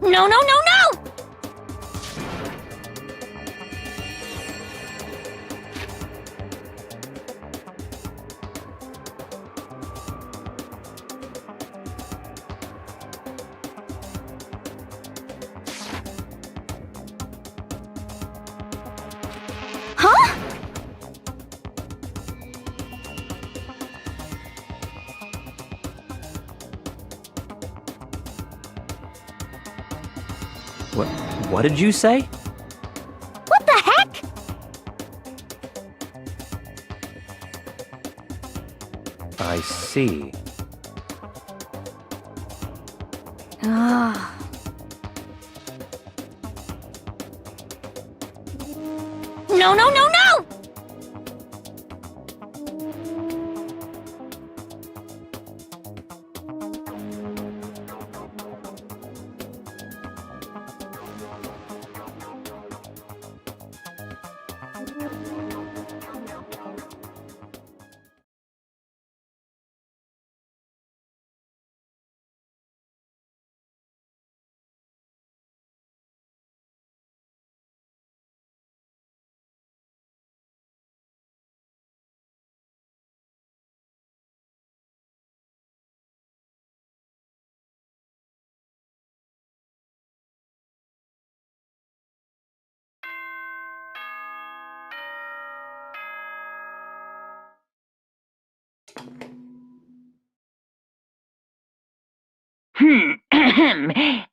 No, no, no, no! Huh?
What did you say?
What the heck?
I see.
Ah. No, no, no, no!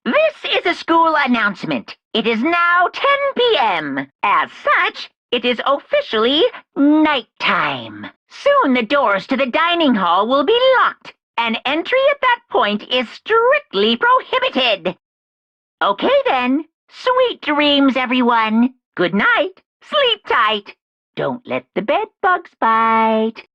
This is a school announcement. It is now 10 p.m. As such, it is officially nighttime. Soon the doors to the dining hall will be locked, and entry at that point is strictly prohibited. Okay then. Sweet dreams, everyone. Good night. Sleep tight. Don't let the bed bugs bite.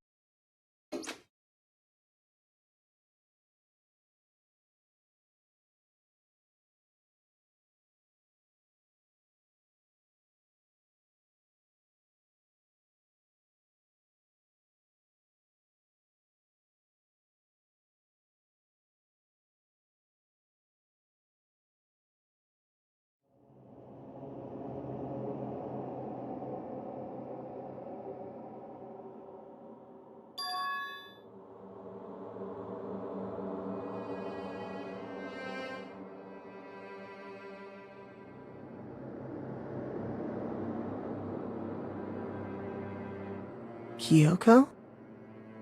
Kyoko?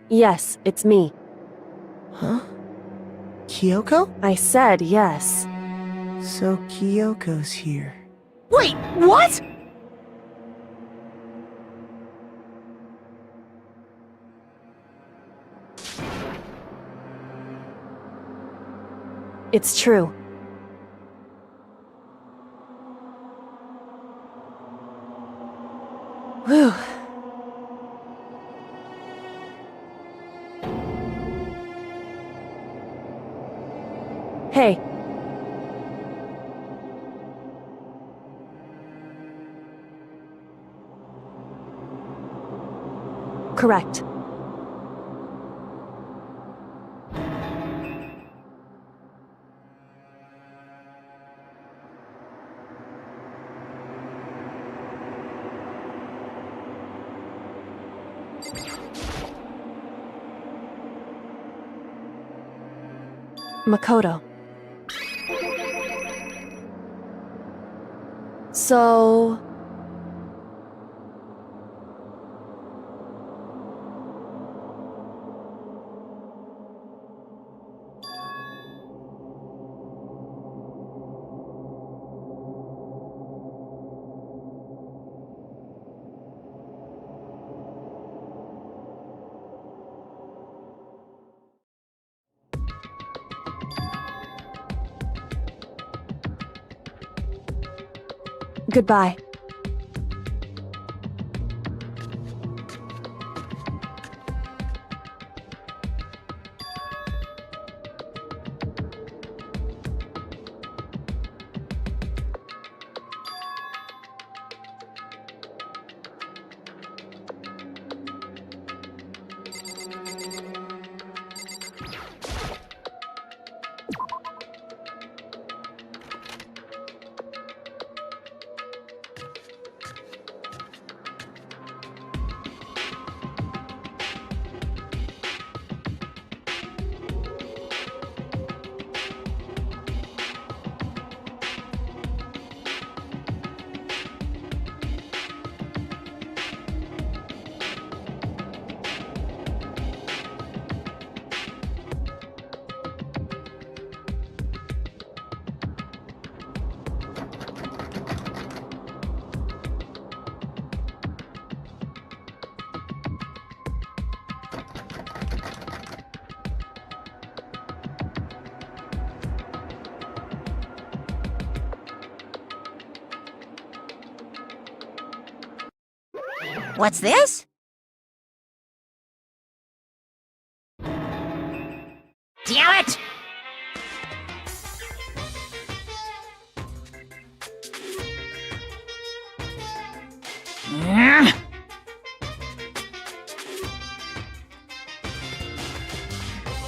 Yes, it's me.
Huh? Kyoko?
I said yes.
So Kyoko's here.
Wait, what?
It's true. Whew. Hey. Correct. Makoto. So... Goodbye.
What's this? Damn it!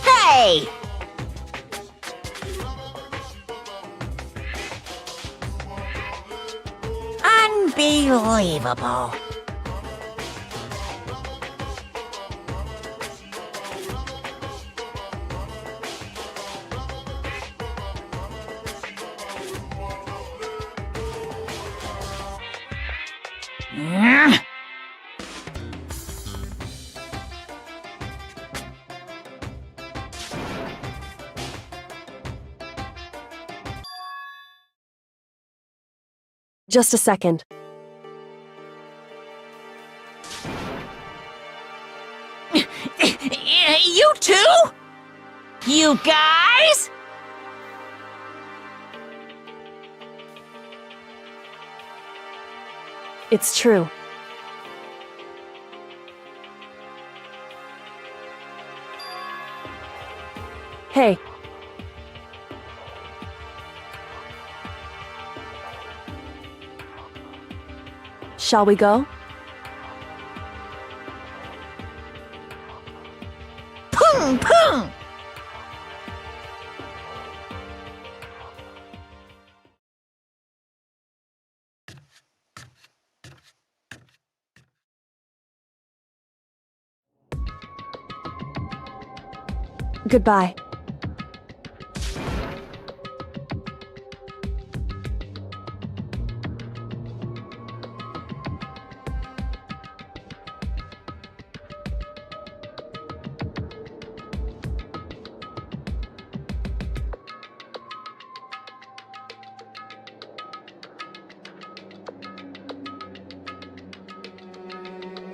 Hey! Unbelievable.
Just a second.
You too? You guys?
It's true. Hey. Shall we go?
Pung pung!
Goodbye.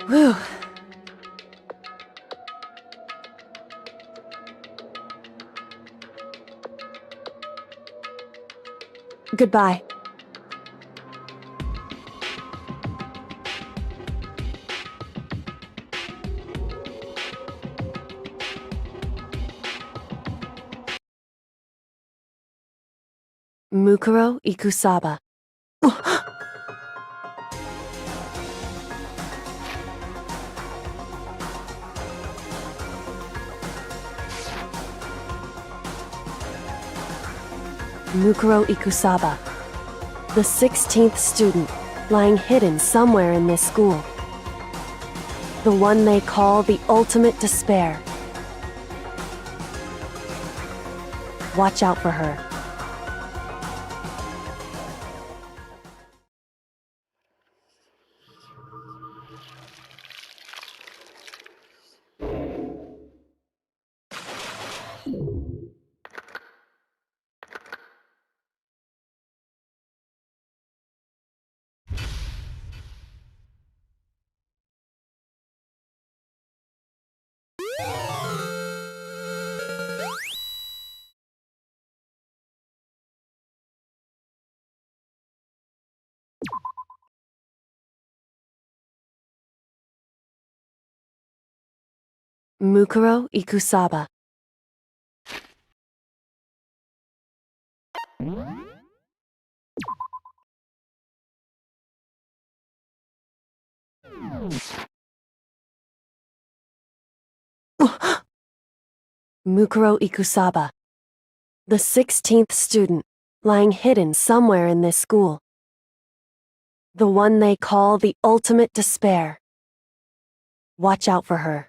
Whew. Goodbye. Mukuro Ikusaba. Mukuro Ikusaba, the 16th student, lying hidden somewhere in this school. The one they call the ultimate despair. Watch out for her. Mukuro Ikusaba. Mukuro Ikusaba, the 16th student, lying hidden somewhere in this school. The one they call the ultimate despair. Watch out for her.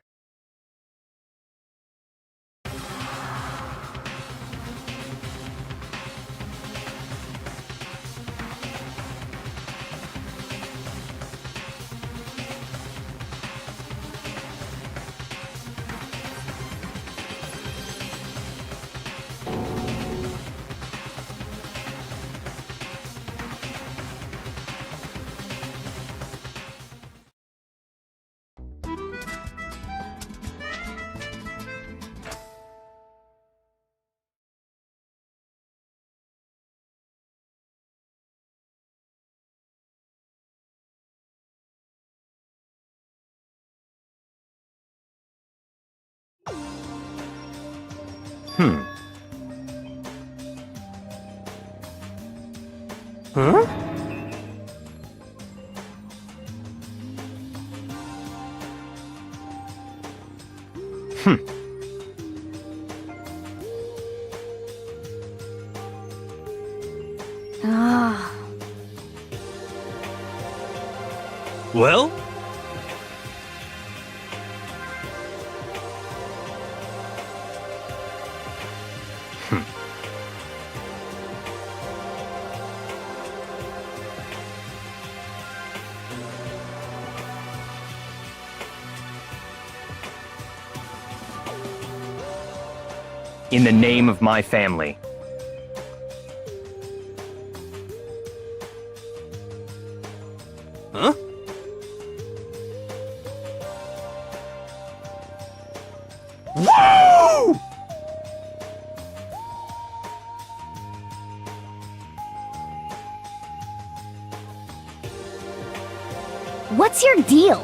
Huh?
Ah.
Well?
In the name of my family.
Huh? Woo!
What's your deal?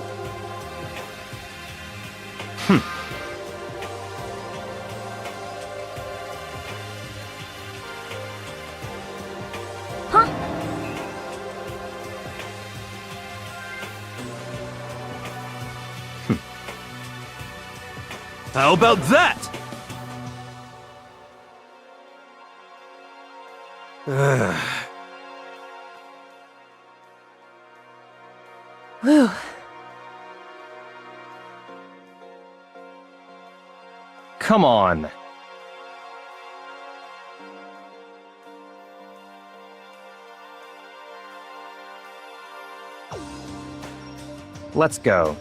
Huh?
How about that?
Whew.
Come on. Let's go.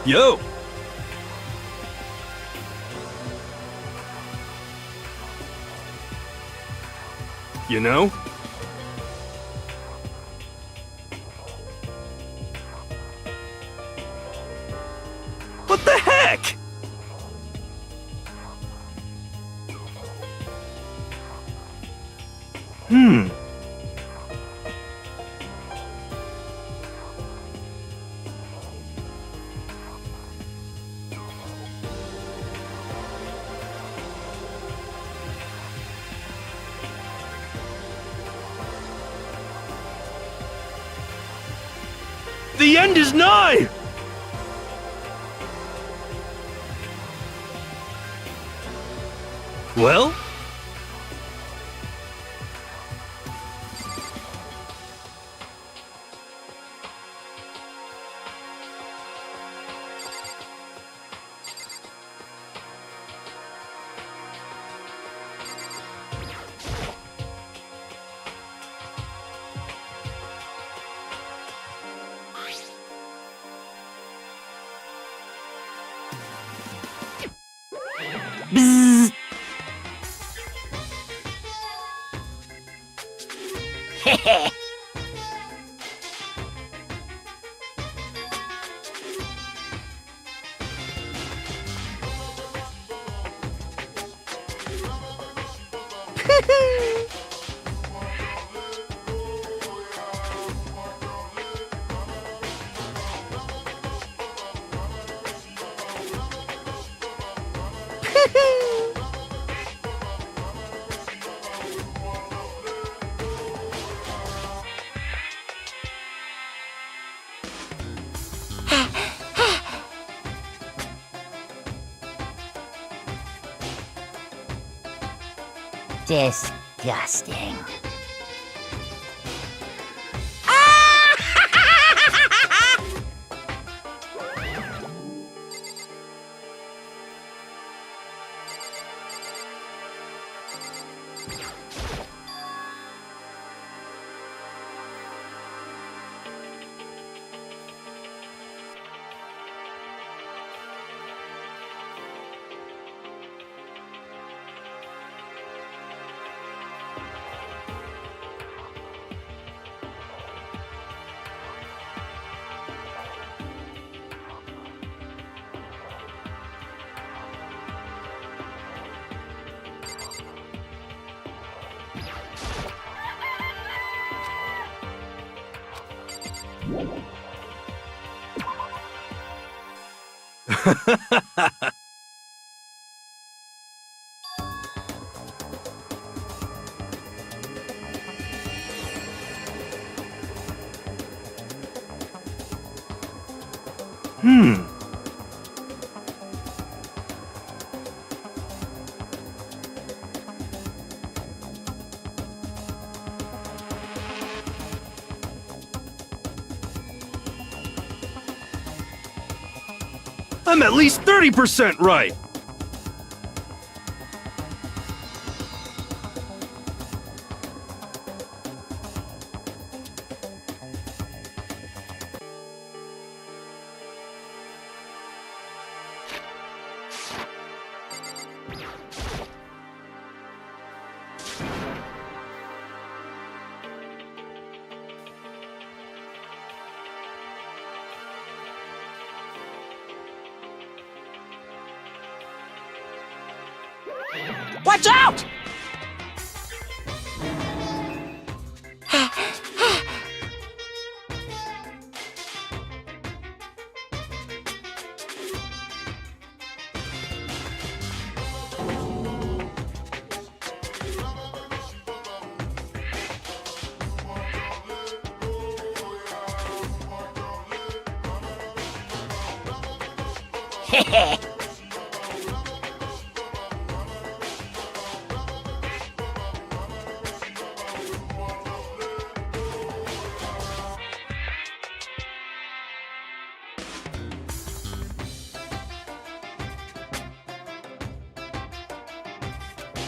Yo! You know? What the heck? The end is nigh! Well?
Bzzz. Hehe. Disgusting.
I'm at least 30% right!
Watch out!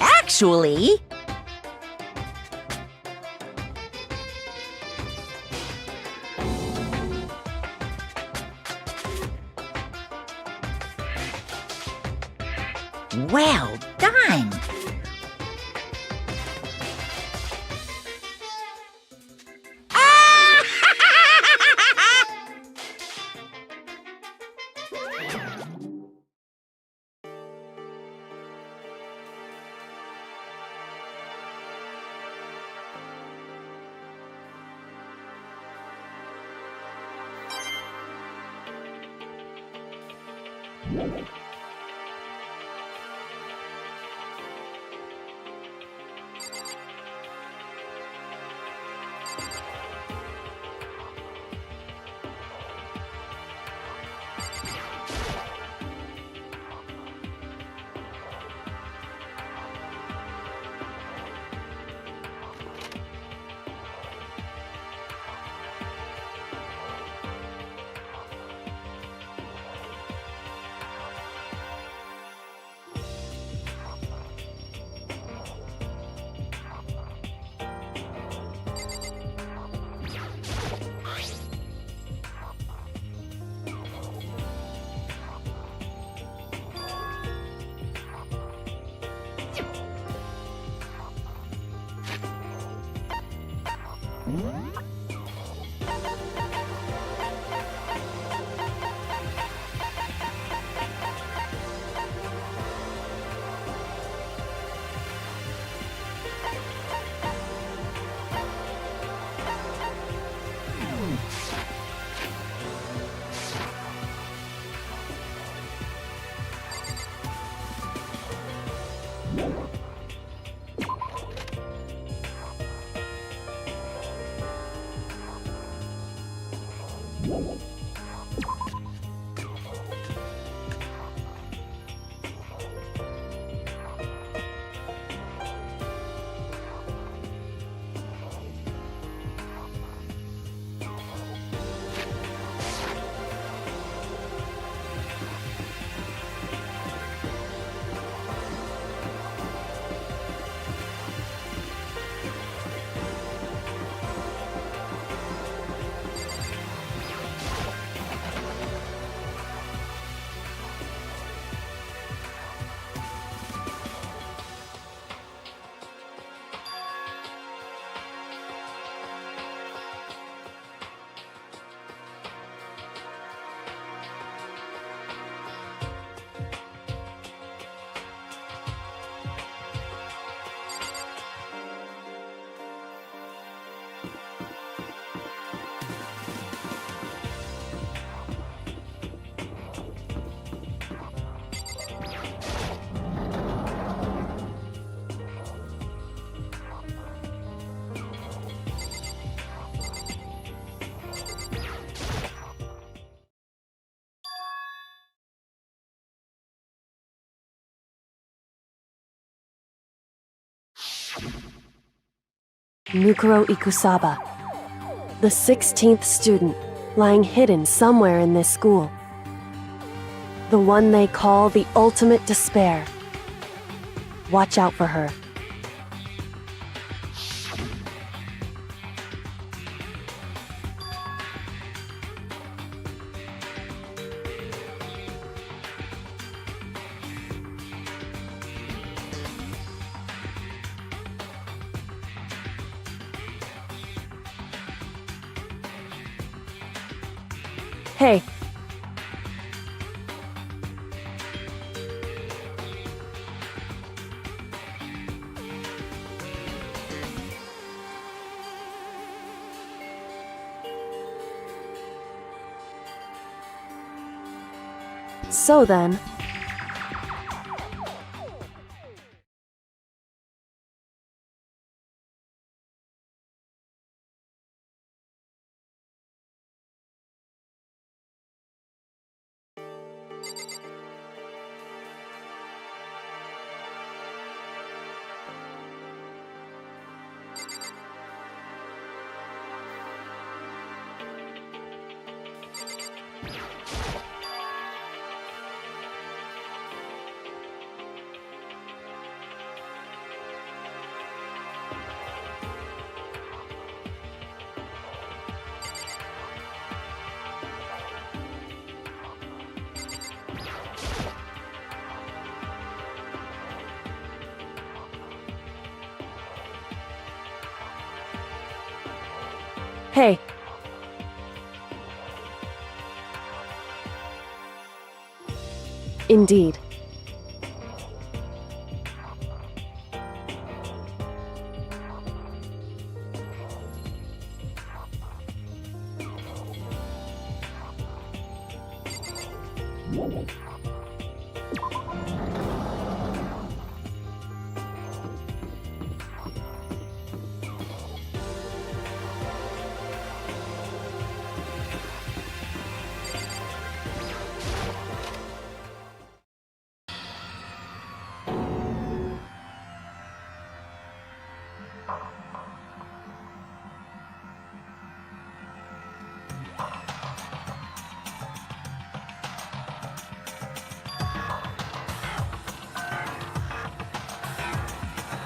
Actually, well done.
Mukuro Ikusaba, the 16th student, lying hidden somewhere in this school. The one they call the ultimate despair. Watch out for her. Hey. So then, hey. Indeed.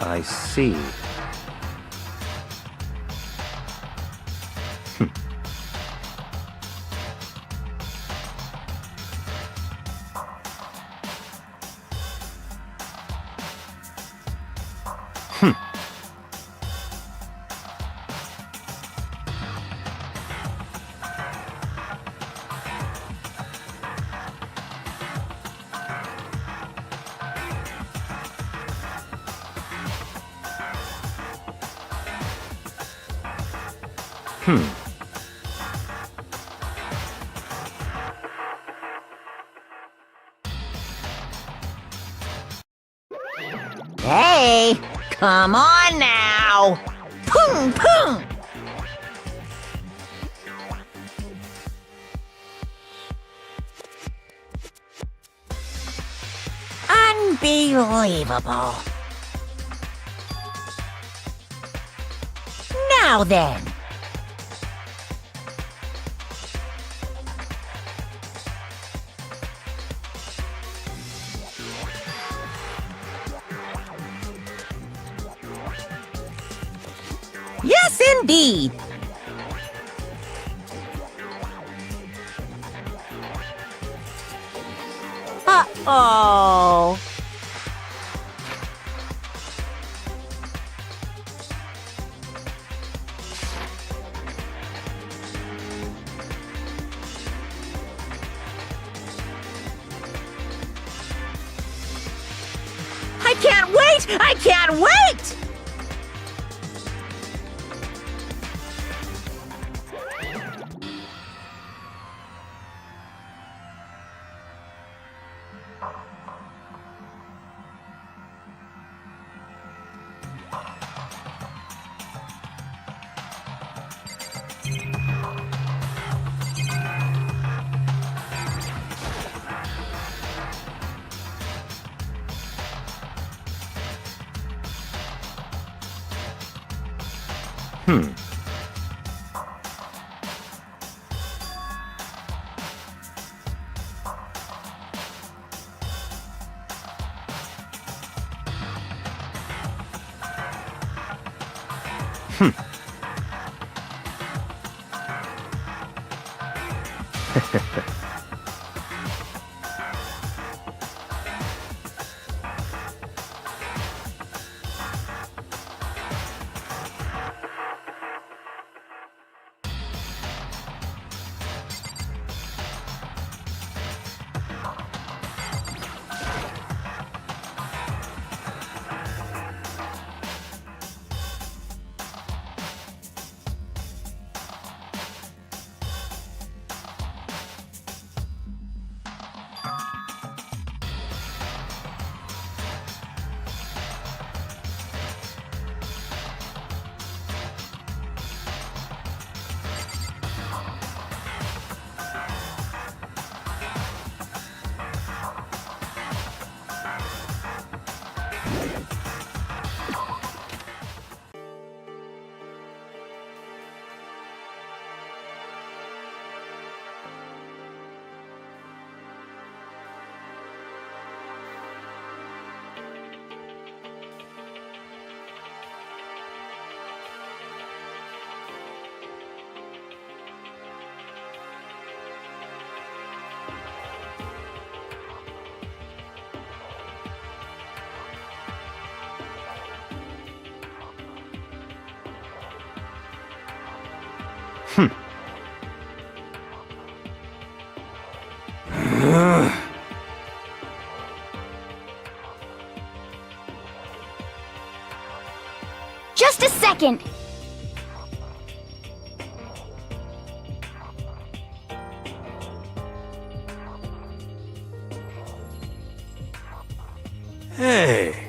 I see.
Hey, come on now! Poom, poom! Unbelievable. Now then. Yes, indeed. Uh-oh. I can't wait! I can't wait!
Just a second!
Hey.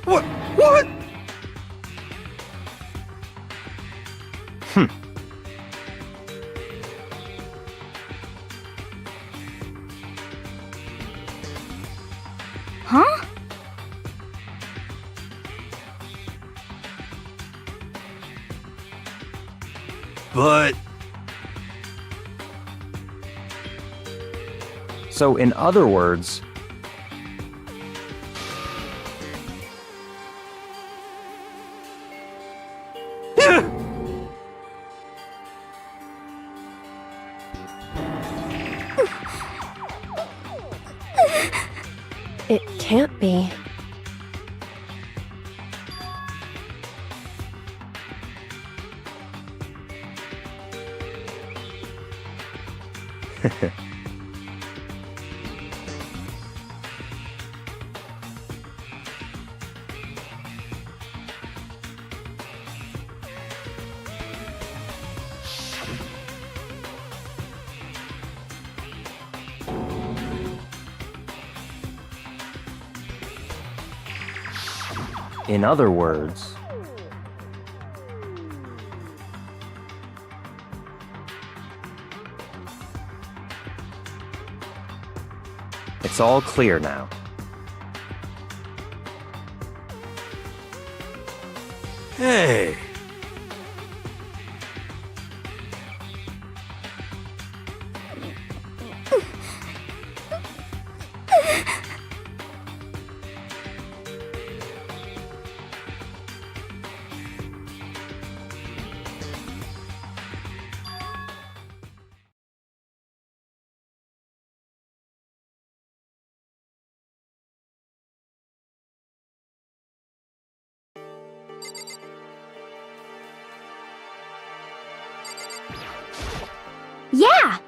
What? What?
Huh?
But
So, in other words,
It can't be.
in other words, it's all clear now.
hey.
Yeah!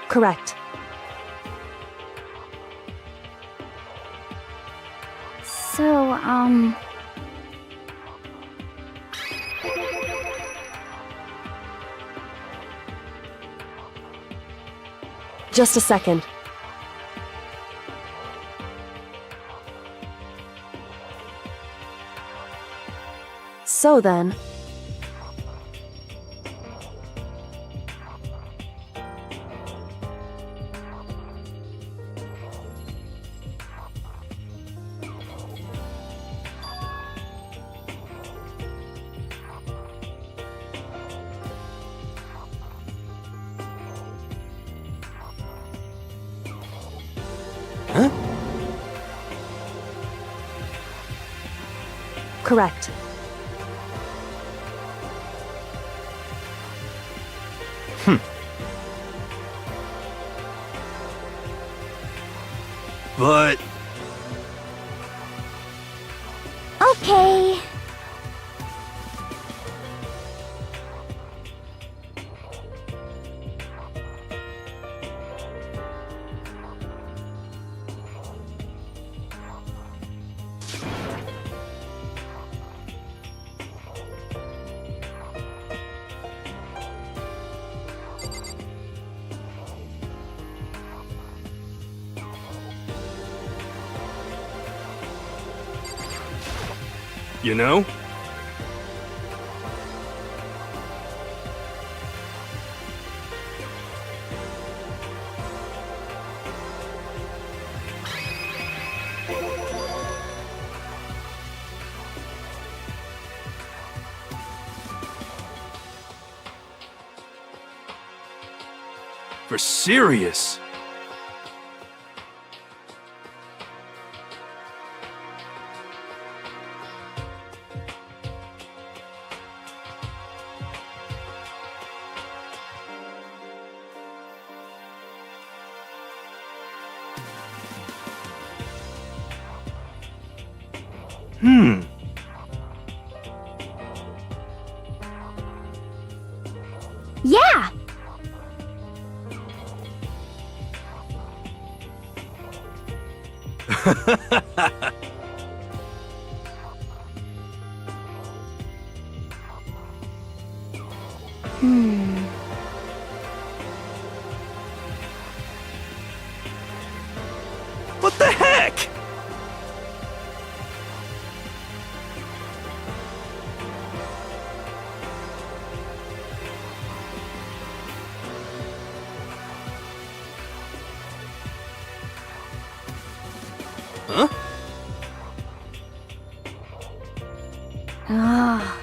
Correct.
So,
Just a second. So then, correct.
But
okay.
You know? For serious?
Yeah!
What the heck? Huh?
Ah.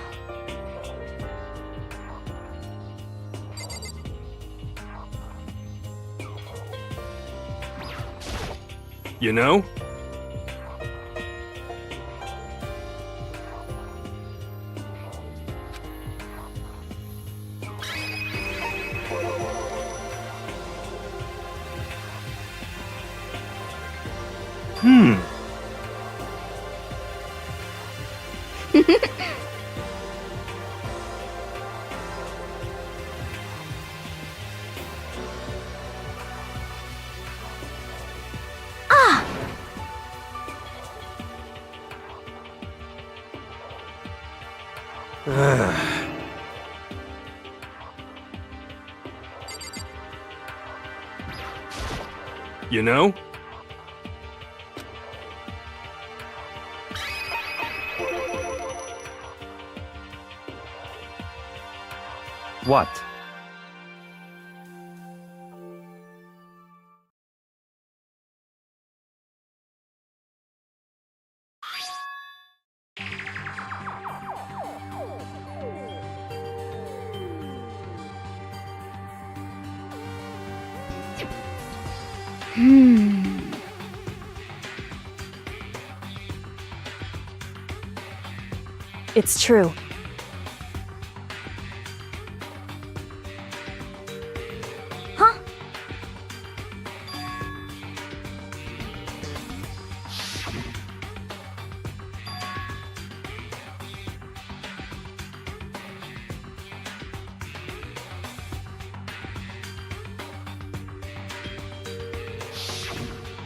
You know? You know?
What?
It's true.
Huh?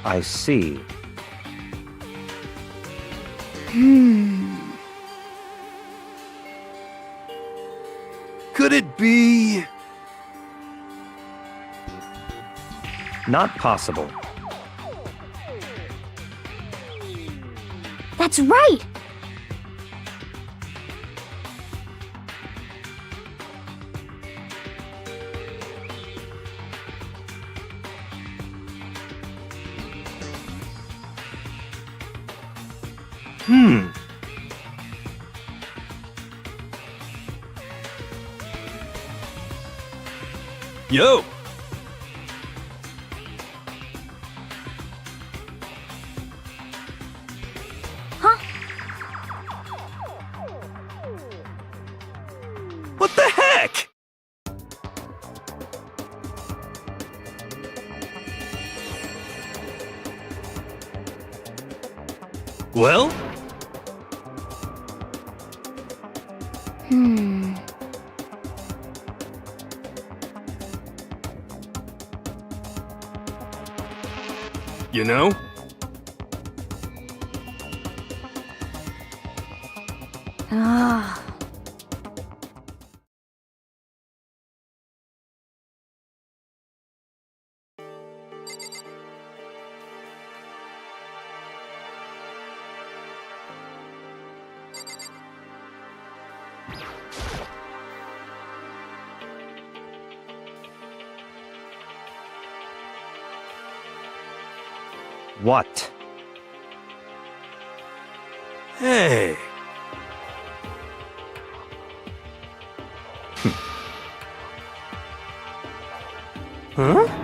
I see.
Could it be?
Not possible.
That's right!
Yo!
Huh?
What the heck? Well? You know?
Ah.
What?
Hey. Huh?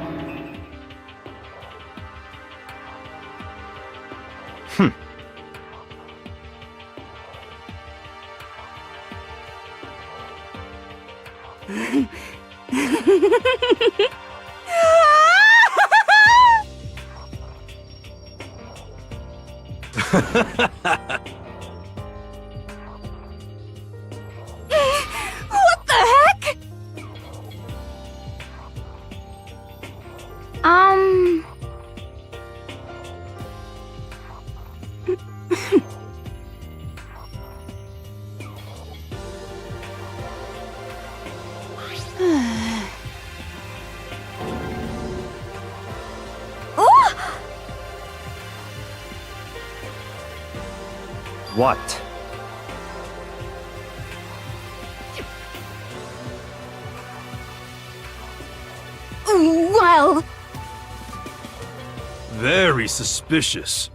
What the heck?
What?
Well,
Very suspicious.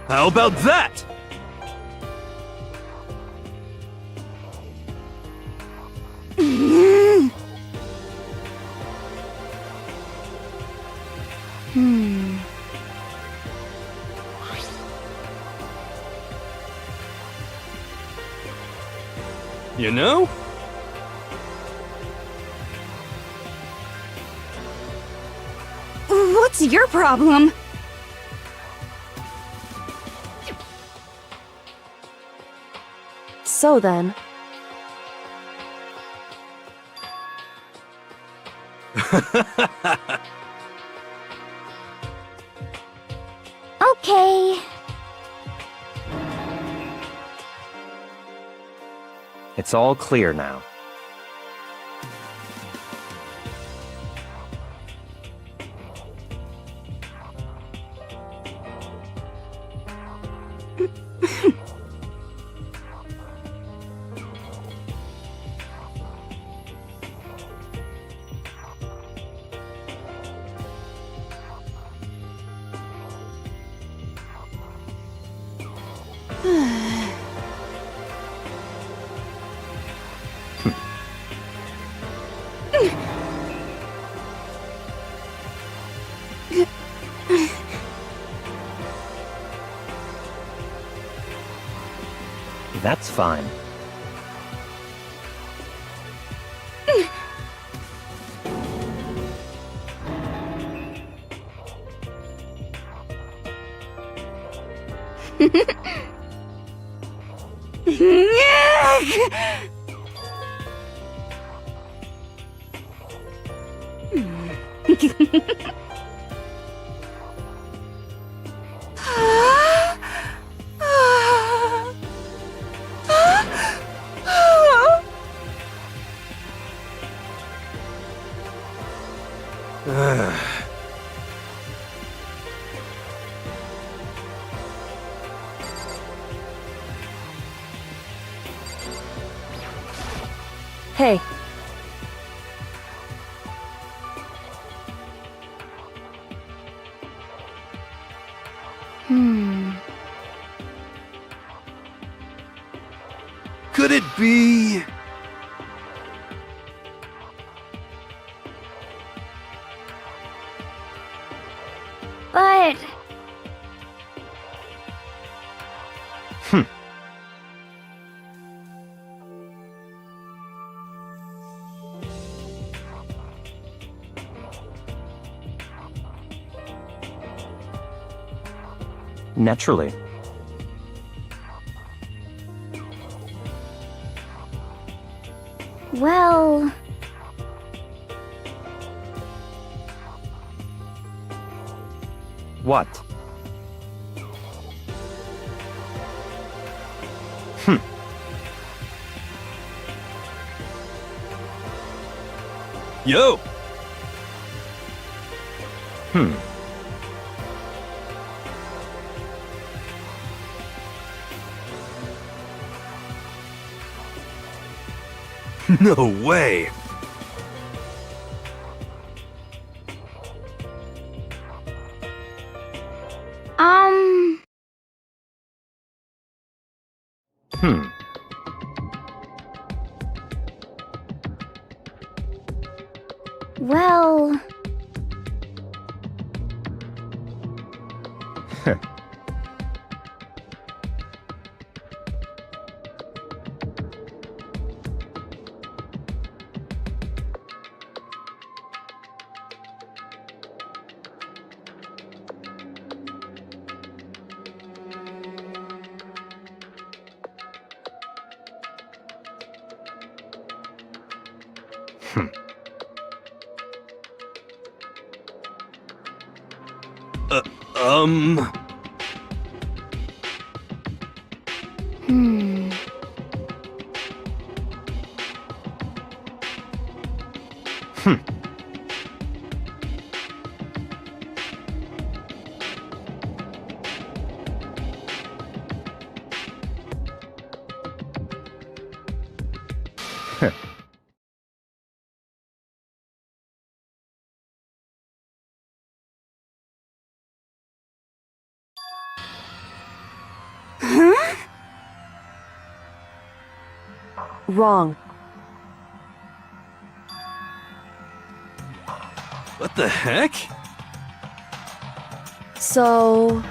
How about that? You know?
What's your problem?
So then,
okay.
It's all clear now. That's fine.
hey,
Could it be?
But
Naturally.
well,
What?
Yo! No way.
Hmm.
Well,
Um...
Wrong.
What the heck?
So...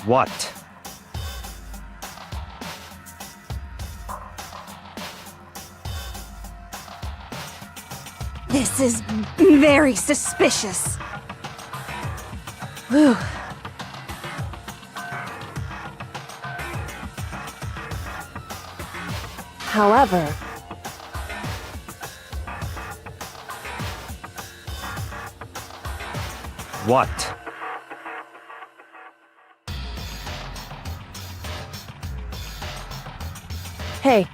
What?
This is very suspicious.
Whew. However...
What?
Hey,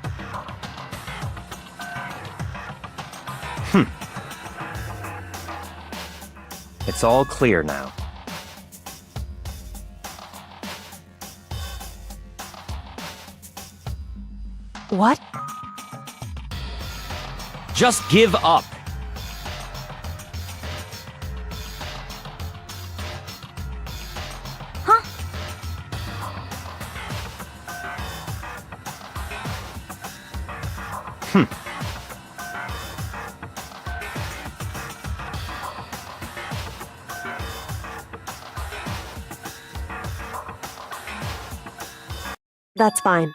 It's all clear now.
what?
Just give up.
That's fine.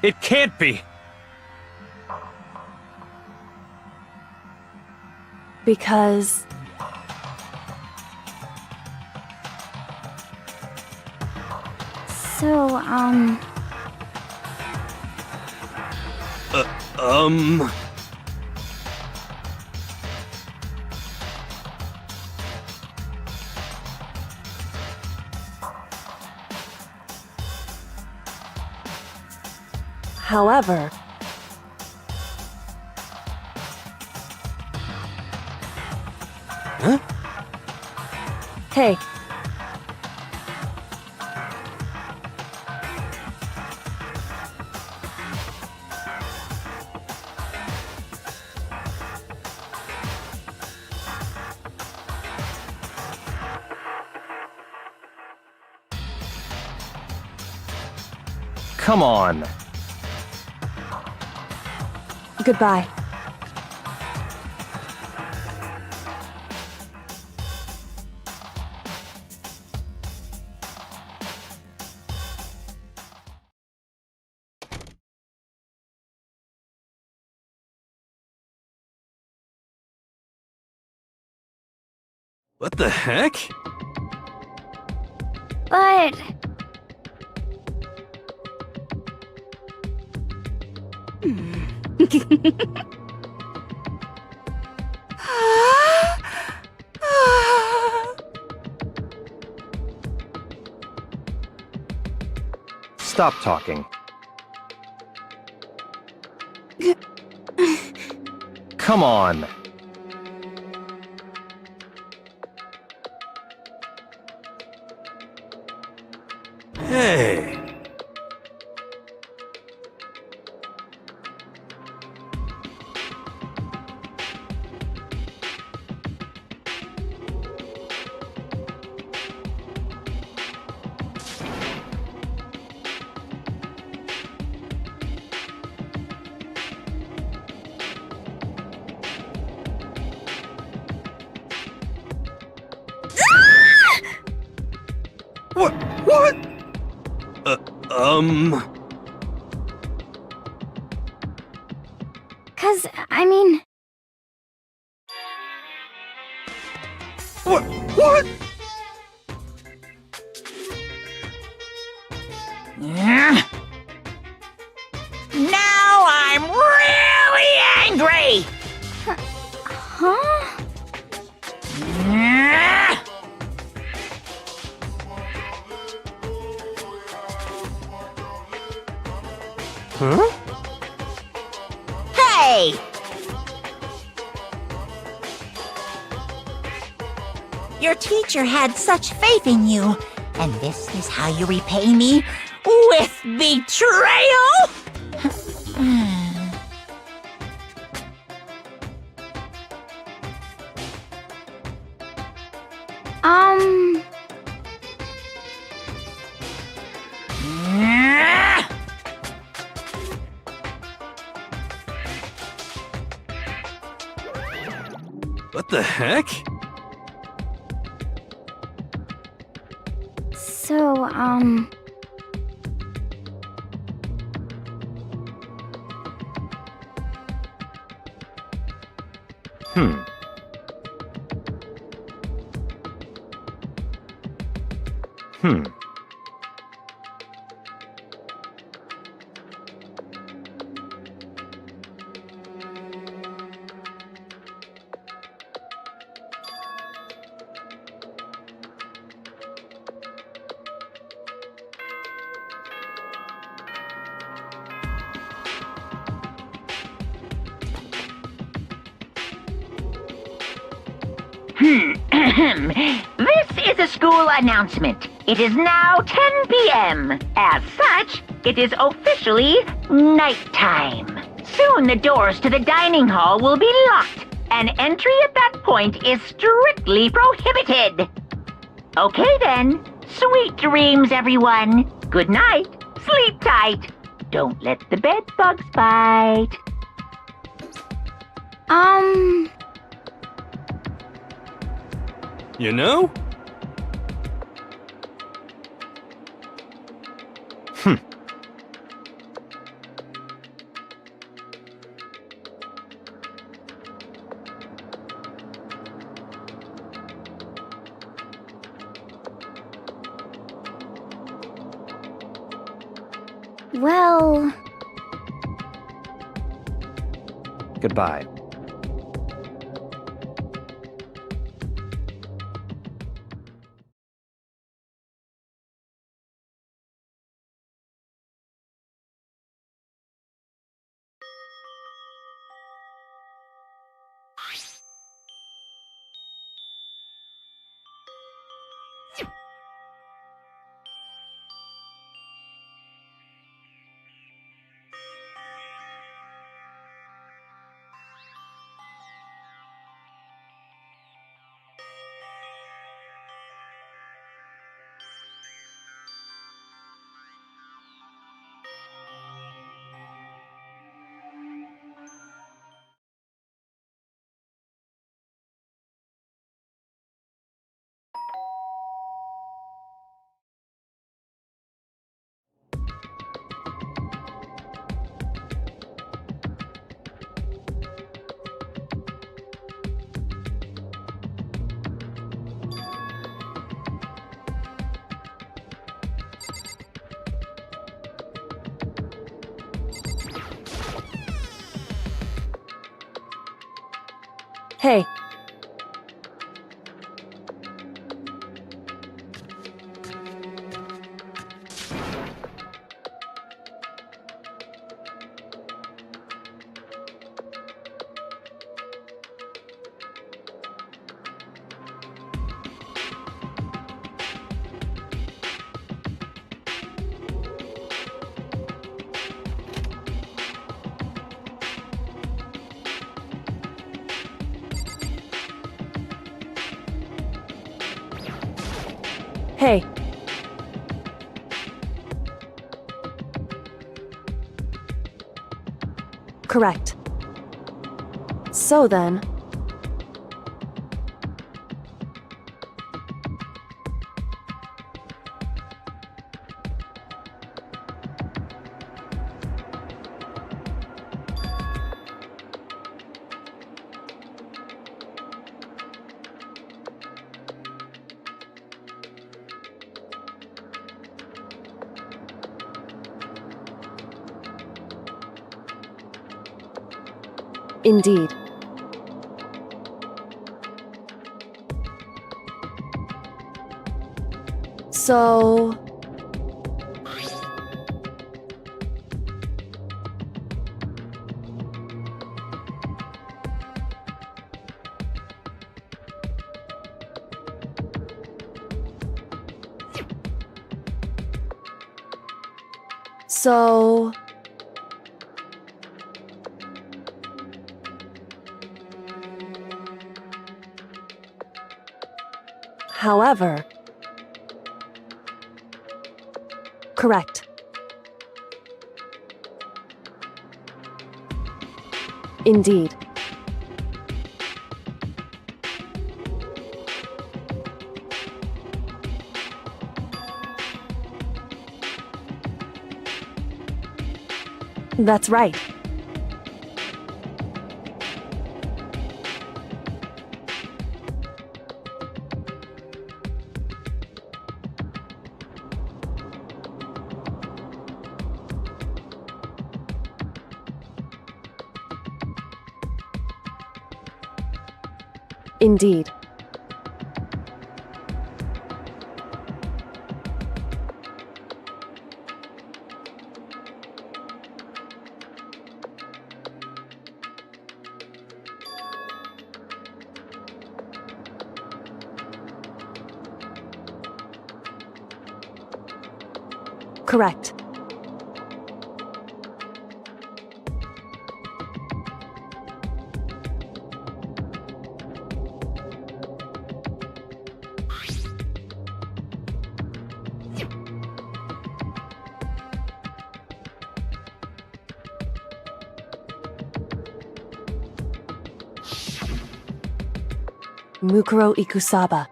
It can't be.
Because...
so,
However...
Huh?
Hey,
Come on.
goodbye.
What the heck?
but...
stop talking. Come on.
Hey. What? What?
Cause, I mean,
What? What?
Now I'm really angry!
huh?
Huh?
Hey! Your teacher had such faith in you, and this is how you repay me? With betrayal?
What the heck?
So,
Hmm. Hmm.
This is a school announcement. It is now 10 p.m. As such, it is officially nighttime. Soon the doors to the dining hall will be locked, and entry at that point is strictly prohibited. Okay then. Sweet dreams, everyone. Good night. Sleep tight. Don't let the bed bugs bite.
You know?
Hmm.
well,
Goodbye.
Hey, Hey. Correct. So then... Indeed. So... So... However... Correct. Indeed. That's right. Indeed. Correct. Mukuro Ikusaba.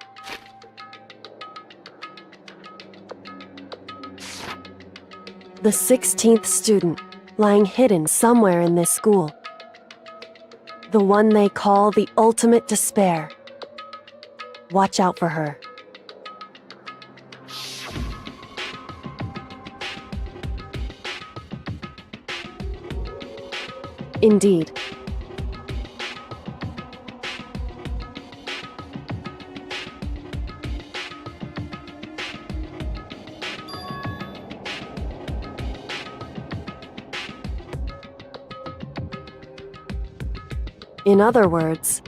The 16th student, lying hidden somewhere in this school. The one they call the ultimate despair. Watch out for her. Indeed. In other words,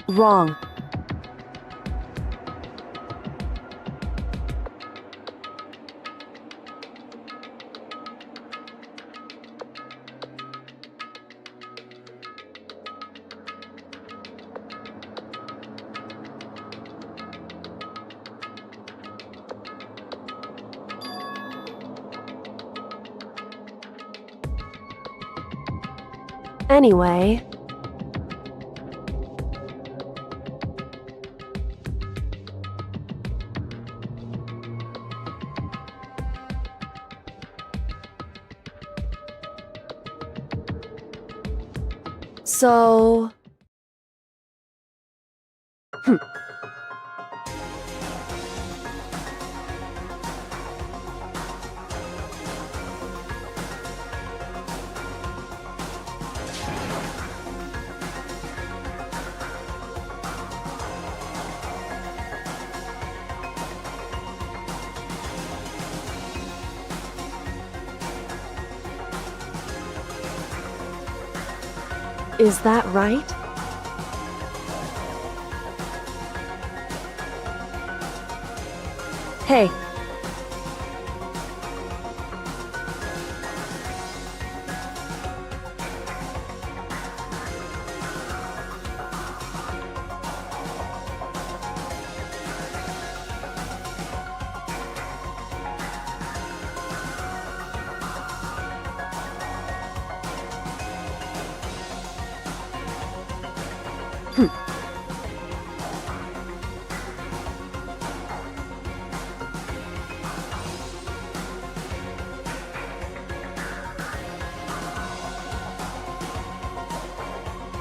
wrong. Anyway... So... Is that right? Hey.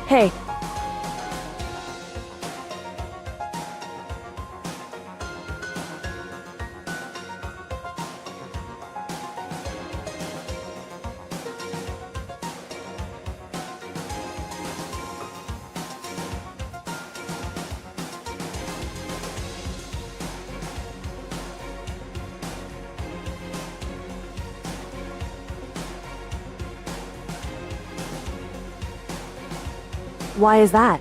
Hey. Why is that?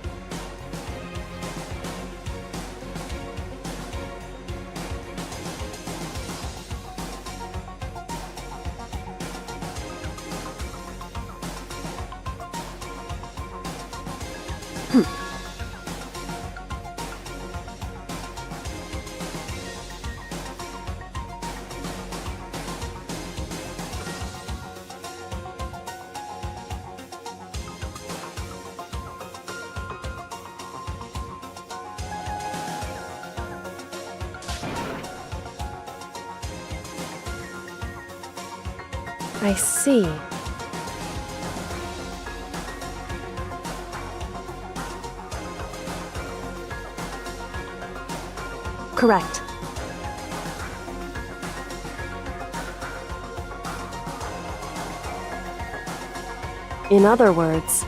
I see. Correct. In other words,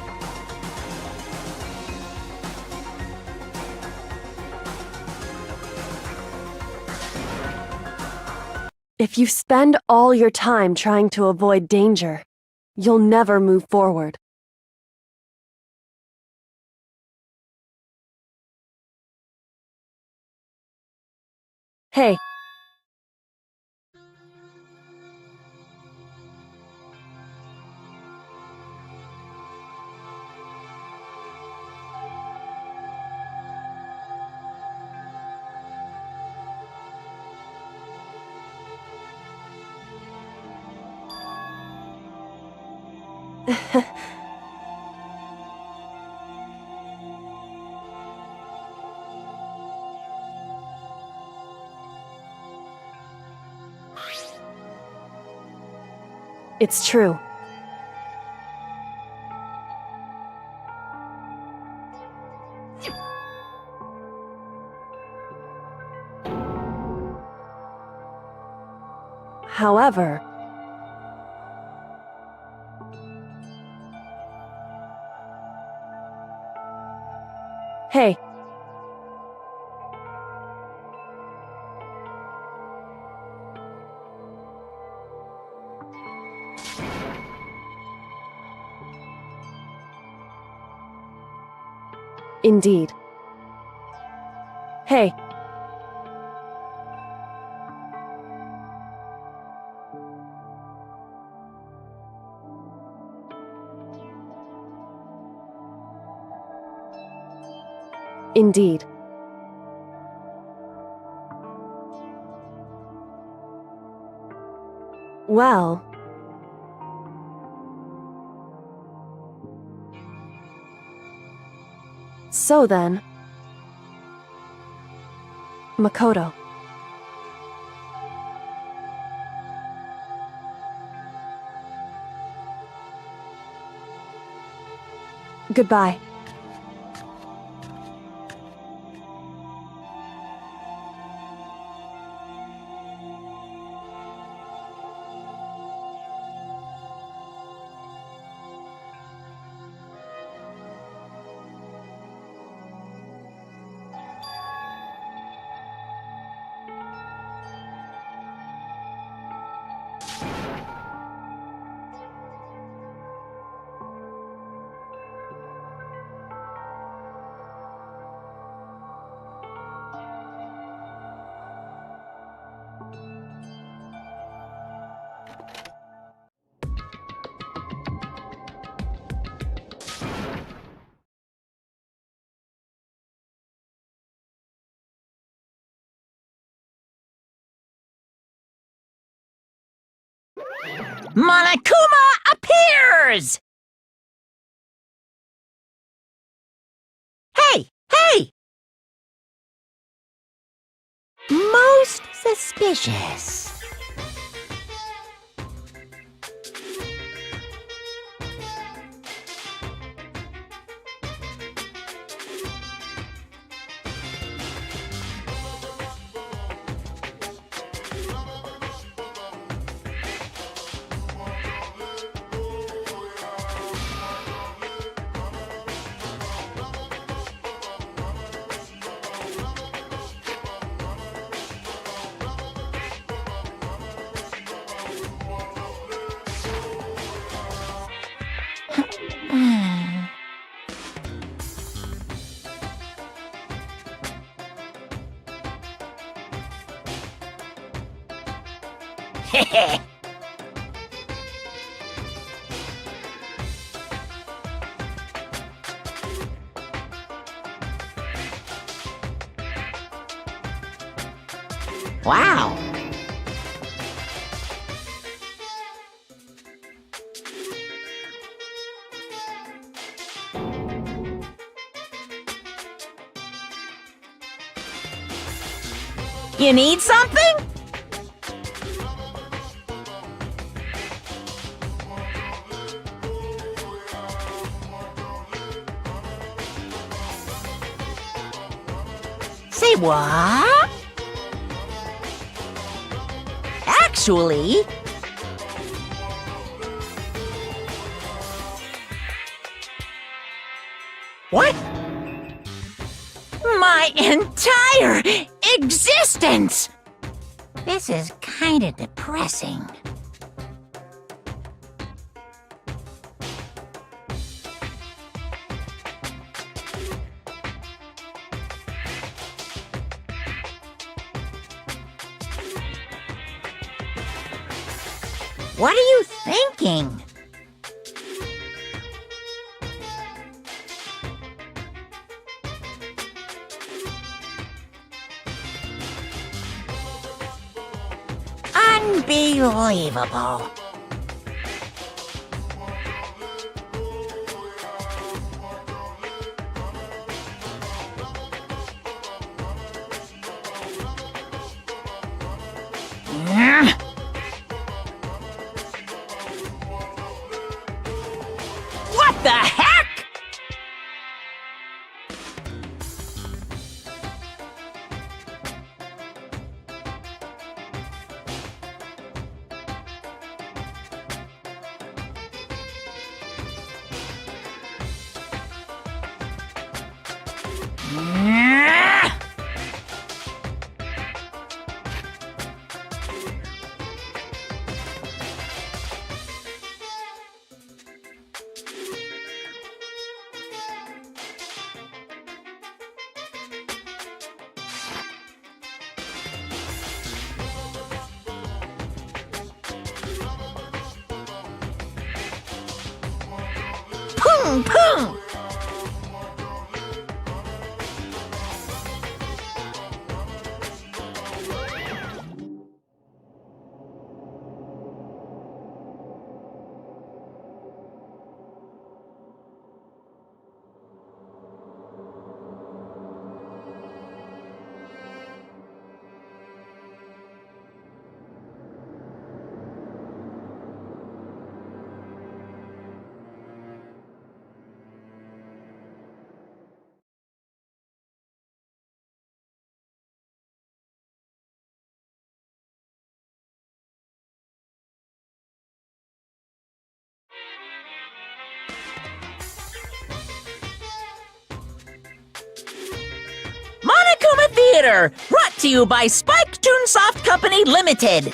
if you spend all your time trying to avoid danger, you'll never move forward. Hey. It's true. However, hey. Indeed. Hey. Indeed. Well... So then... Makoto. Goodbye.
Monokuma appears! Hey, Hey! Most suspicious. Wow. You need something? Say what? Actually... What? My entire existence! This is kinda depressing. What are you thinking? Unbelievable. What the heck? Pung pung! Monokuma Theater, brought to you by Spike Toonsoft Company Limited.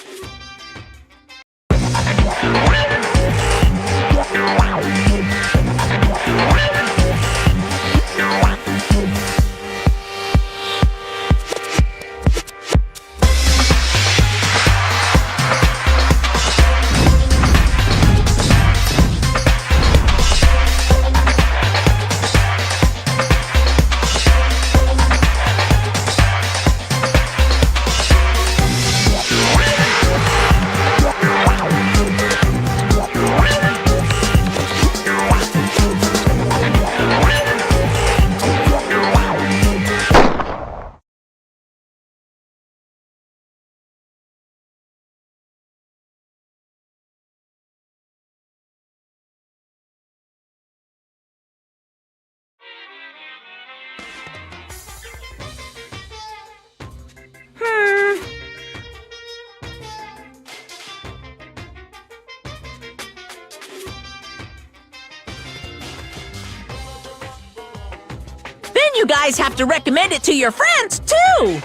you guys have to recommend it to your friends, too!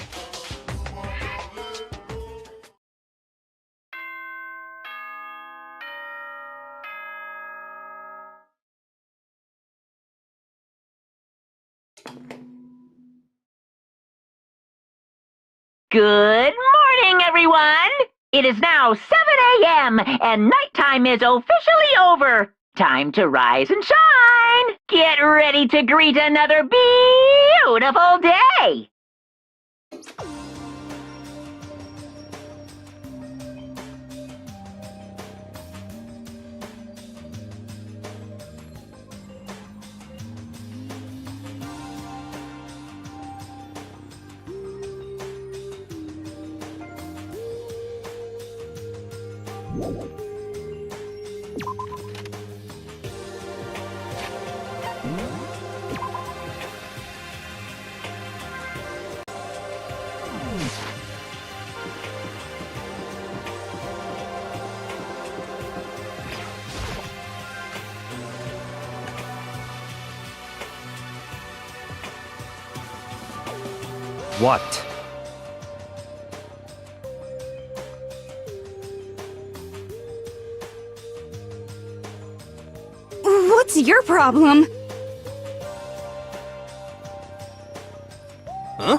Good morning, everyone! It is now 7 a.m. and nighttime is officially over. Time to rise and shine! Get ready to greet another beautiful day!
What?
What's your problem?
Huh?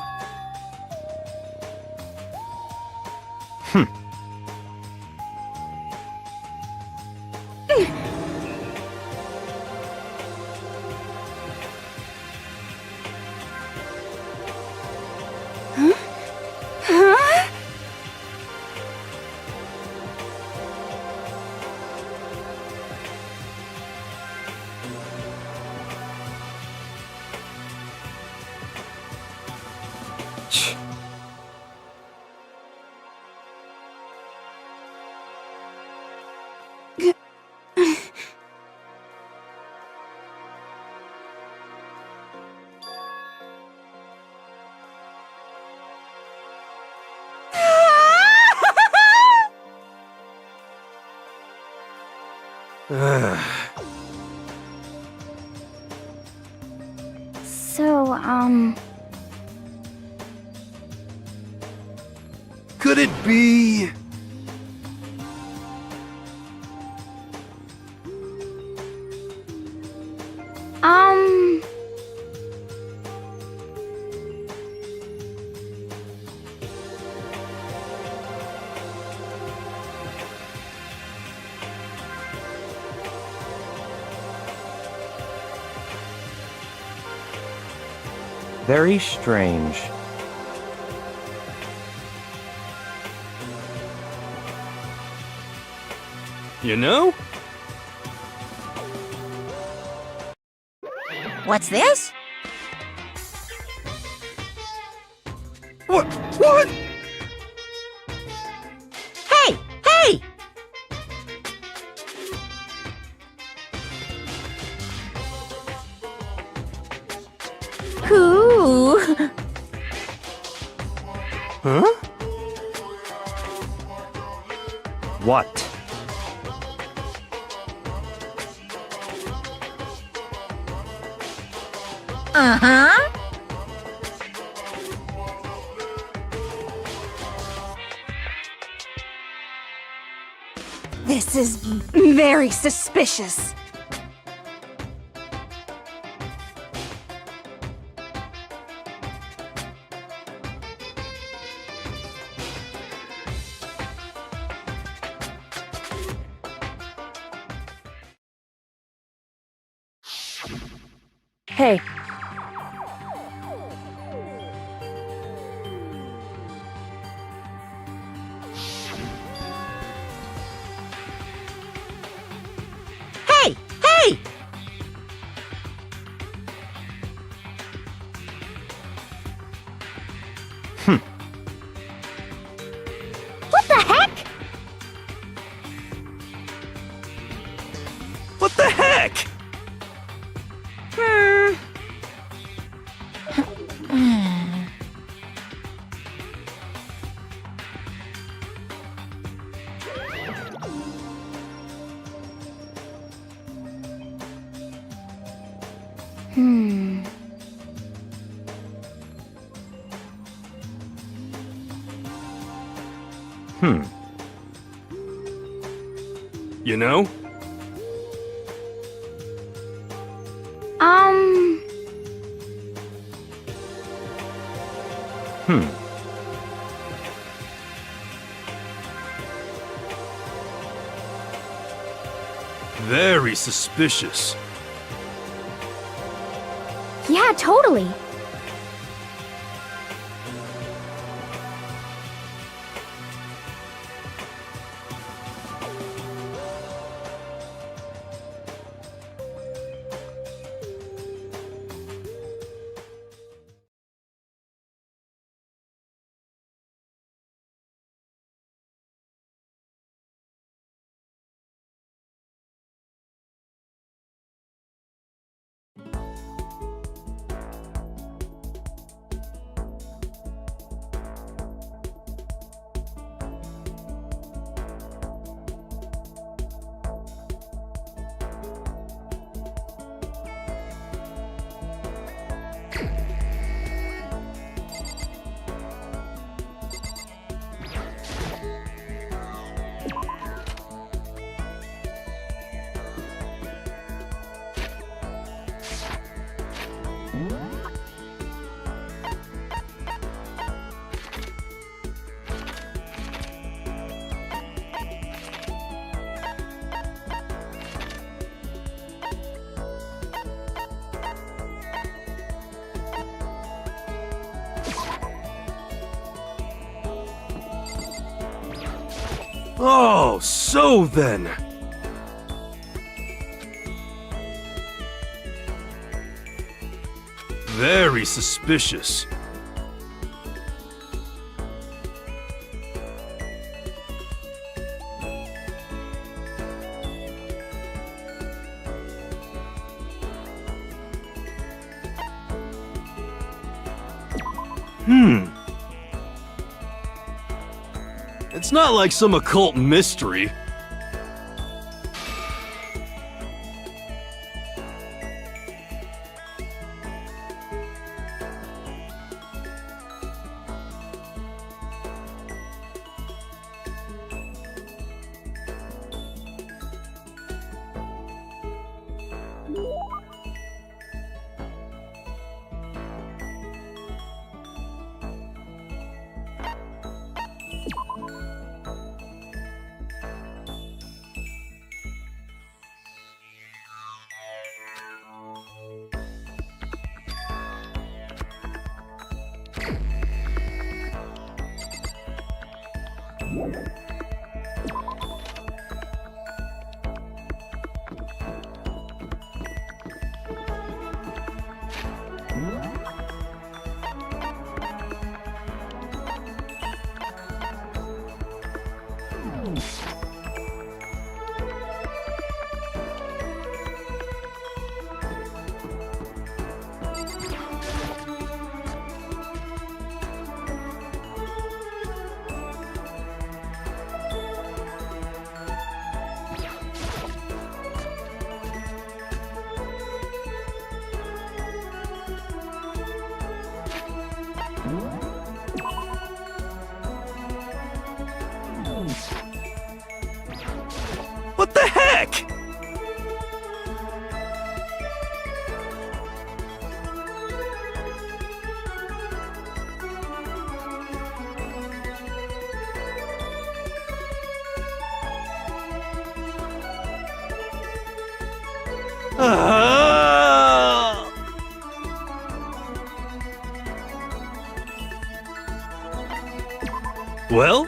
Huh? So,
Could it be...
Very strange.
You know?
What's this?
What? What?
Hey! Hey! Ooh!
Huh?
What?
Uh-huh.
this is very suspicious.
Hey,
Hey! Hey!
What the heck?
What the heck? You know? Very suspicious.
Yeah, totally.
Oh, so then. Very suspicious. It's not like some occult mystery. What the heck? Well?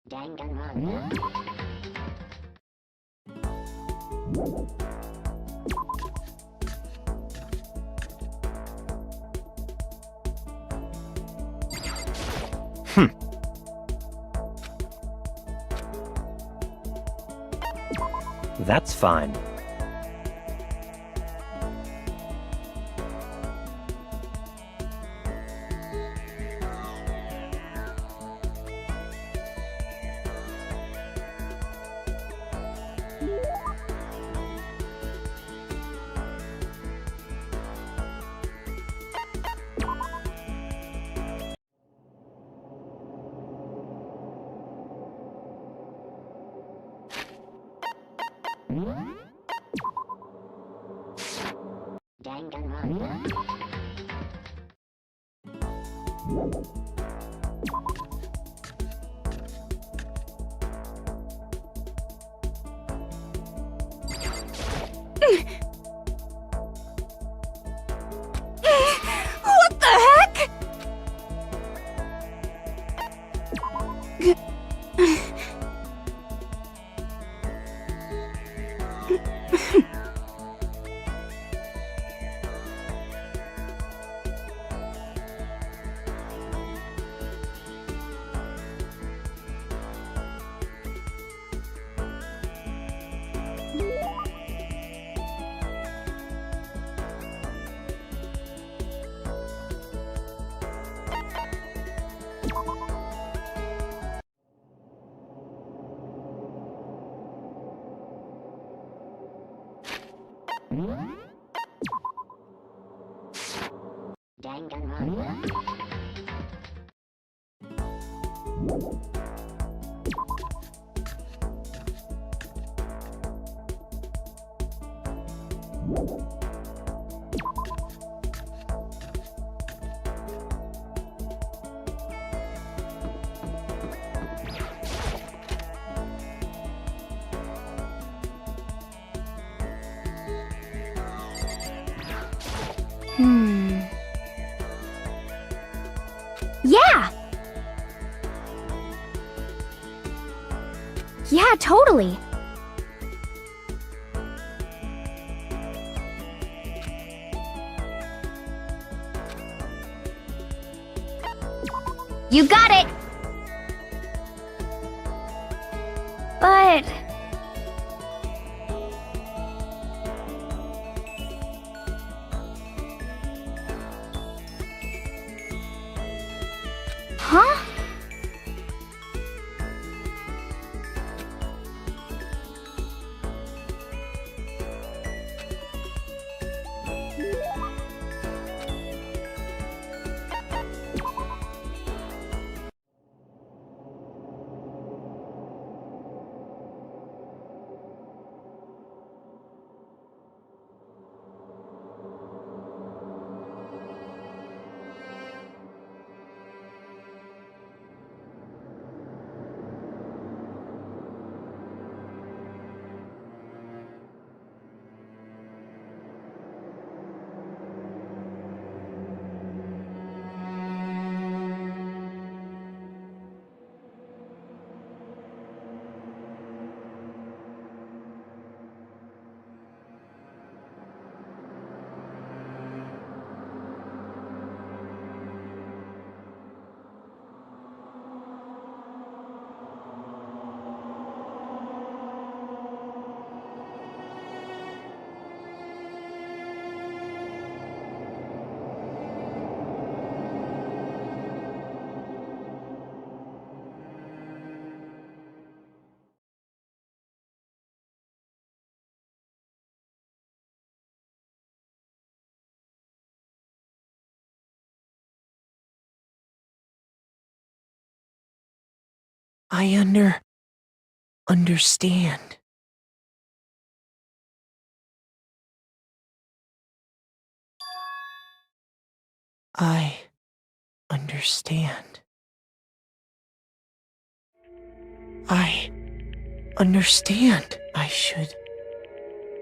Danganronpa.
That's fine.
What the heck?
Yeah! Yeah, totally. You got it! But... Huh?
I understand. I understand. I understand. I should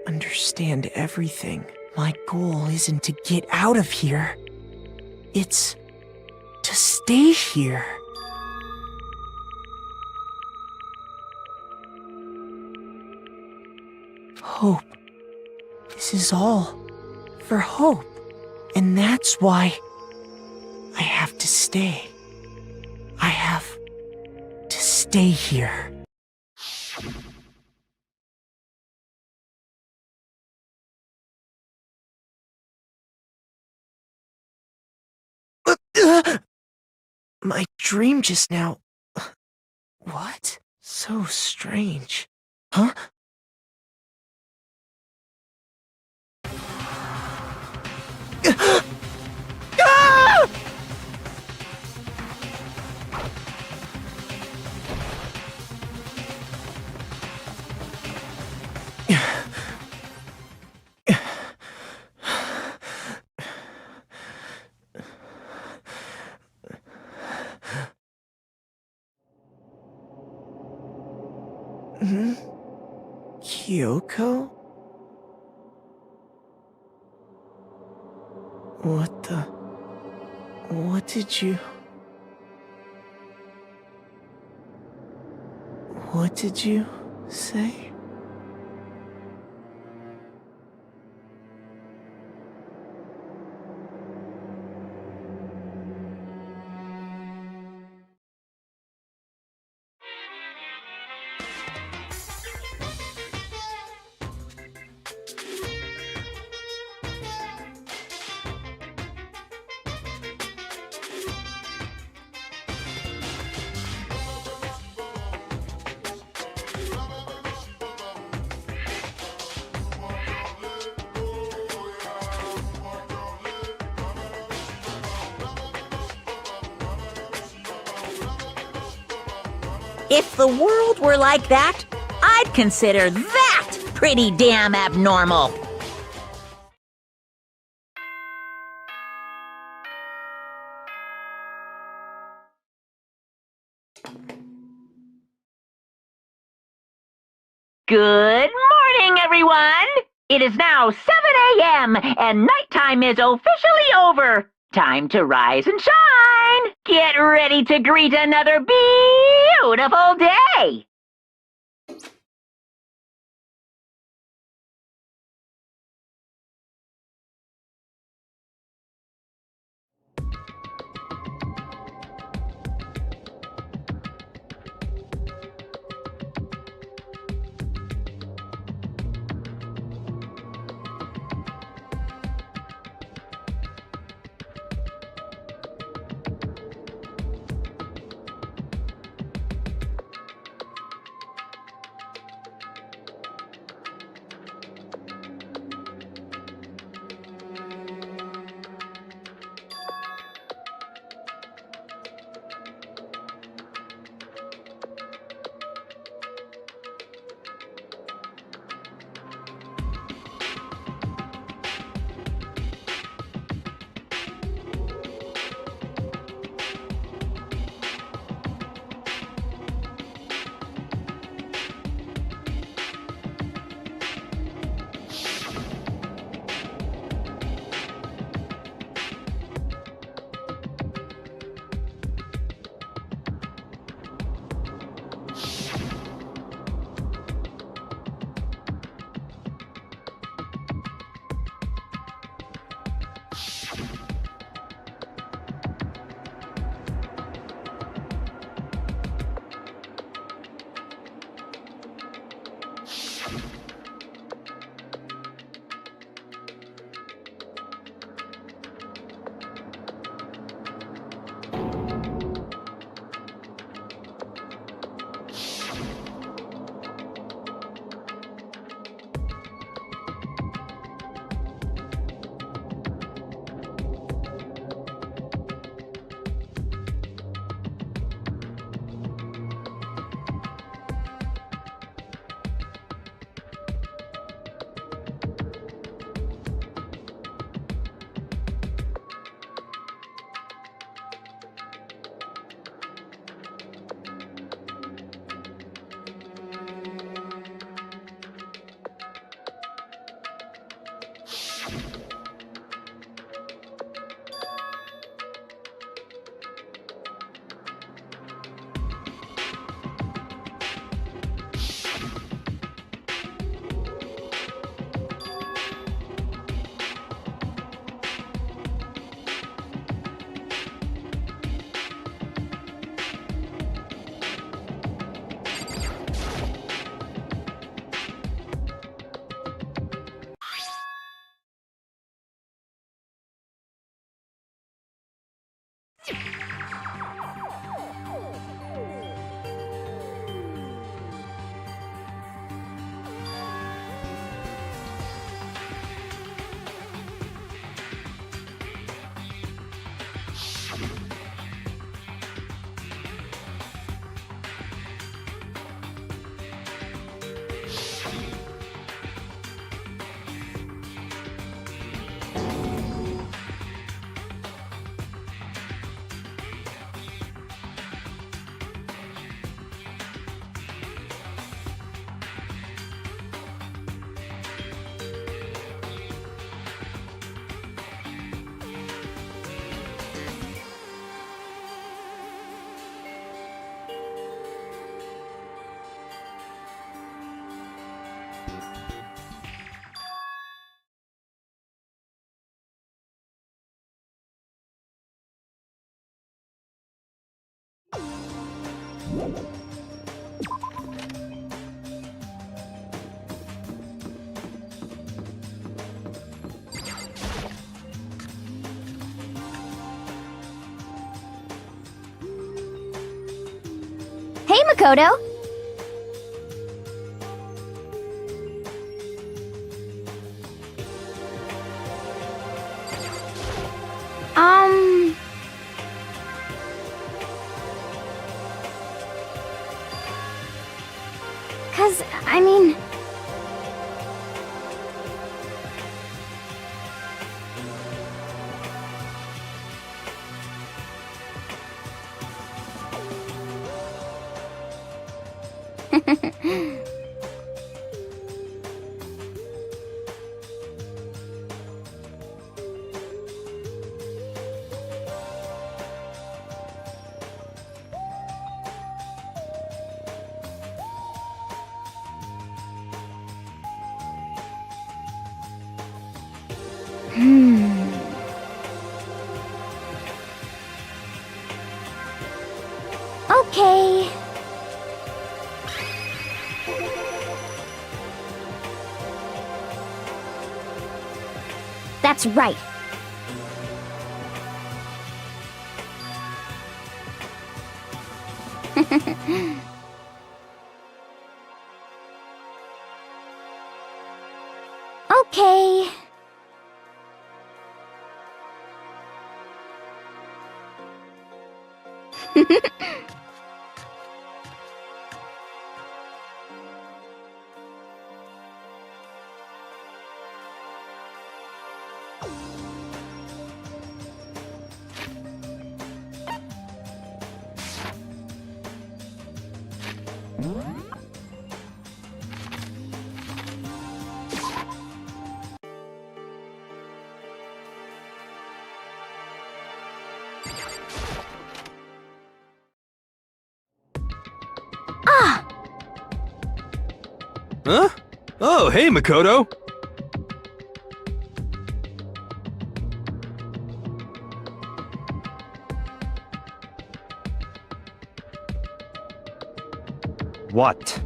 understand everything. My goal isn't to get out of here. It's to stay here. Hope. This is all for hope. And that's why I have to stay. I have stay here. My dream just now. What? So strange. Huh? Ah! Hmm? Kyoko? What the... What did you... What did you say?
If the world were like that, I'd consider that pretty damn abnormal.
Good morning, everyone! It is now 7 a.m. and nighttime is officially over. Time to rise and shine! Get ready to greet another beautiful day!
Hey, Makoto! Um... 'Cause, I mean... Okay. That's right. Okay.
Huh? Oh, hey, Makoto!
What?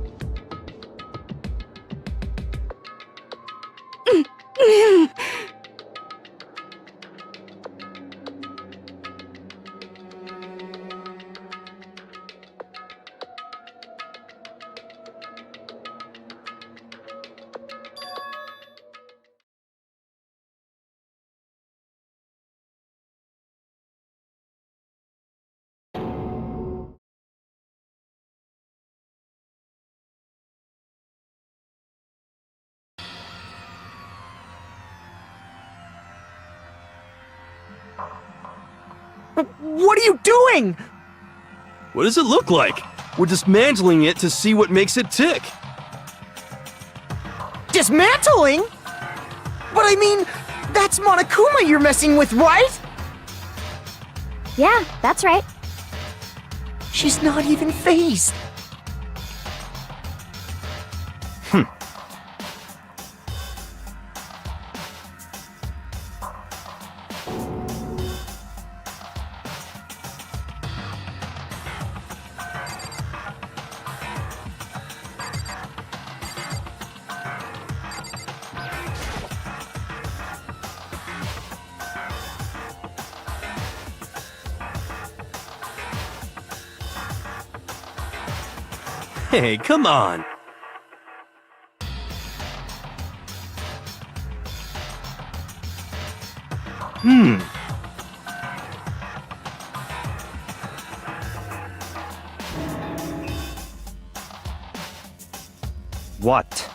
What are you doing?
What does it look like? We're dismantling it to see what makes it tick.
Dismantling? But I mean, that's Monokuma you're messing with, right?
Yeah, that's right.
She's not even phased.
Hey, come on!
What?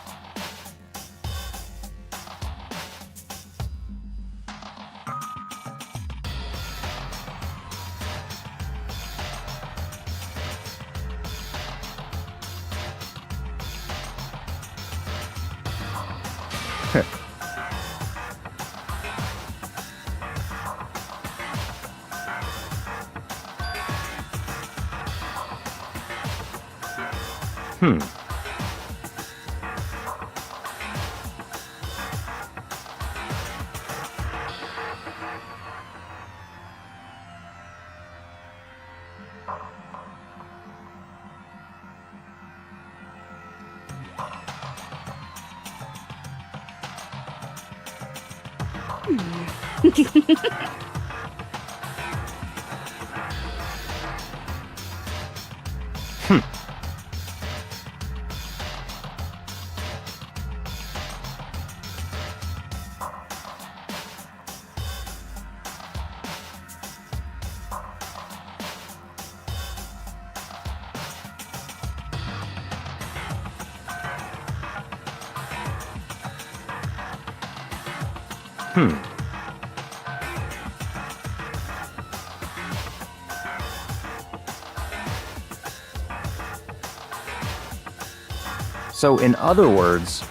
So, in other words,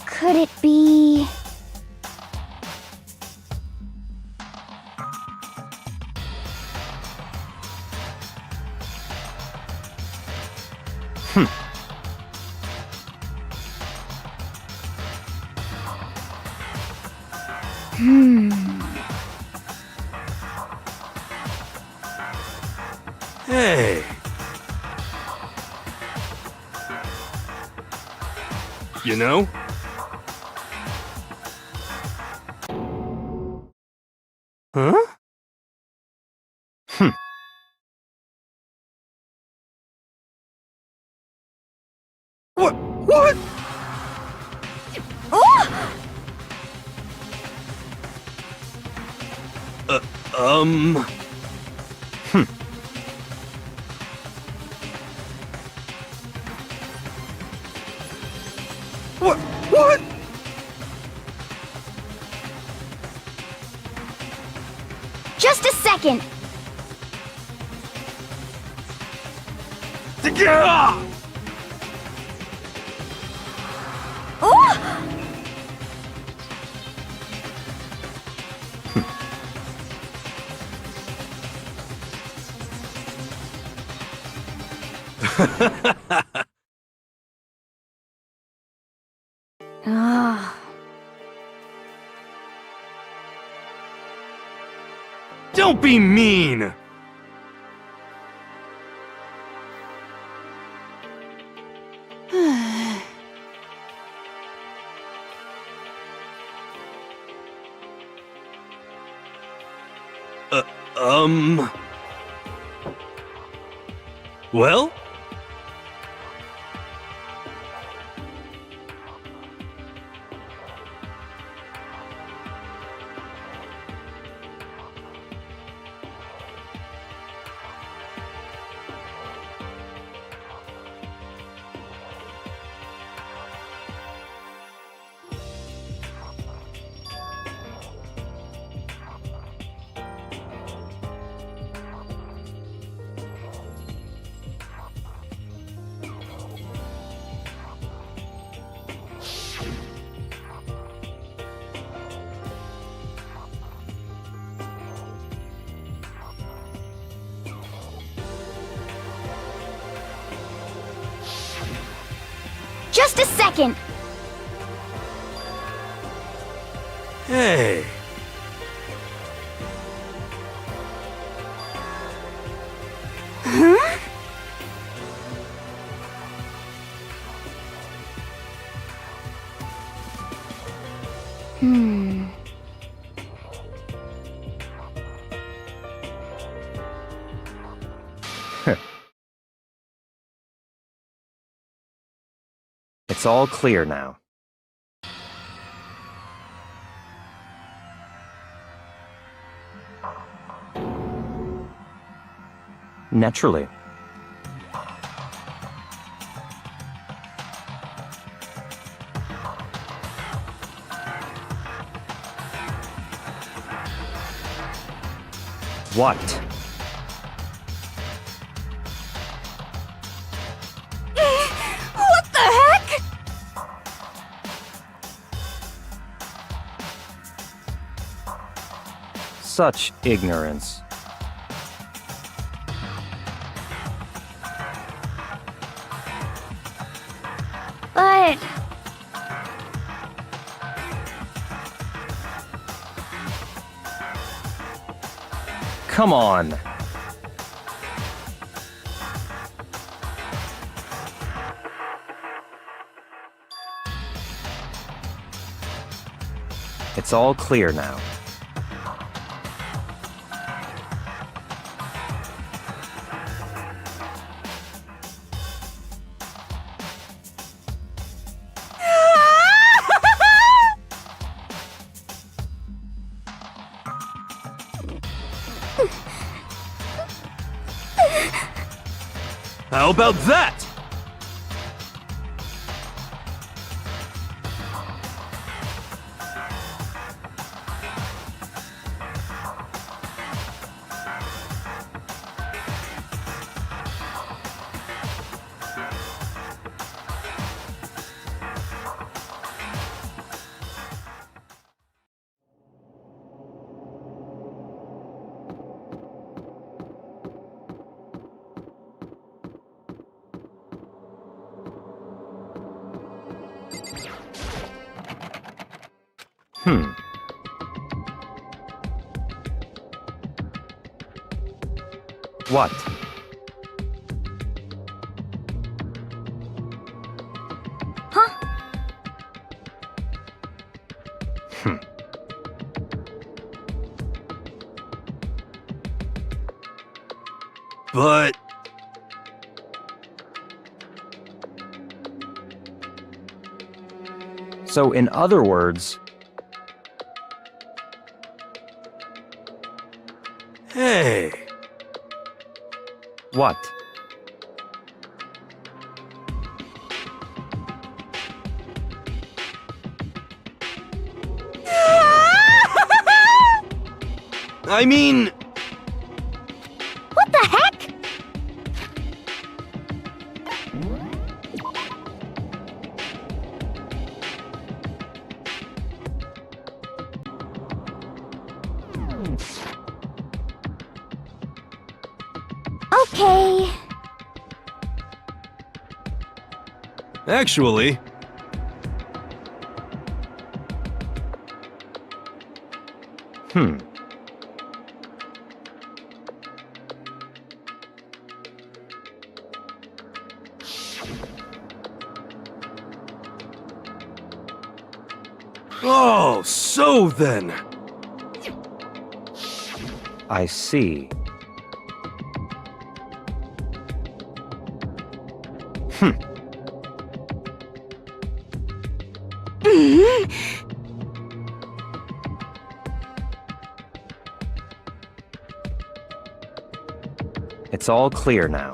Could it be...
Hey. You know? Huh? What? What? What? What?
Just a second!
Ah! Don't be mean! Well?
Just a second!
Hey.
it's all clear now. Naturally. What?
What the heck?
Such ignorance.
But...
Come on. It's all clear now.
How about that?
What?
But...
So, in other words,
Hey...
what?
I mean...
What the heck? Okay.
Actually... Oh, so then...
I see. It's all clear now.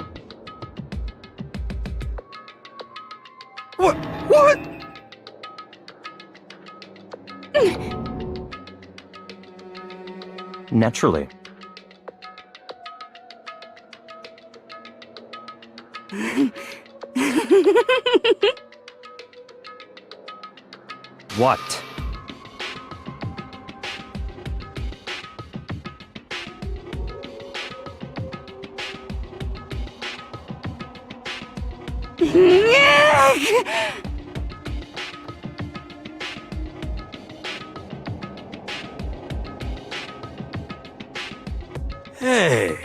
What? What?
Naturally. What?
Hey...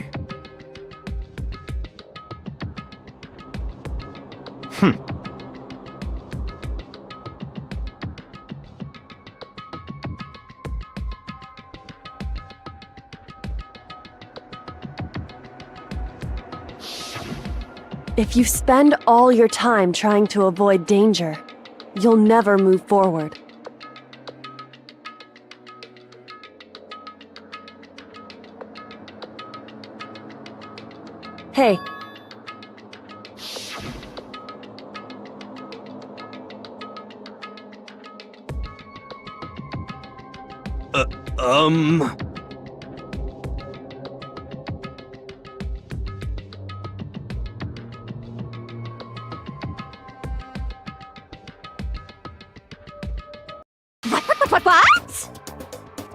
If you spend all your time trying to avoid danger, you'll never move forward. Hey.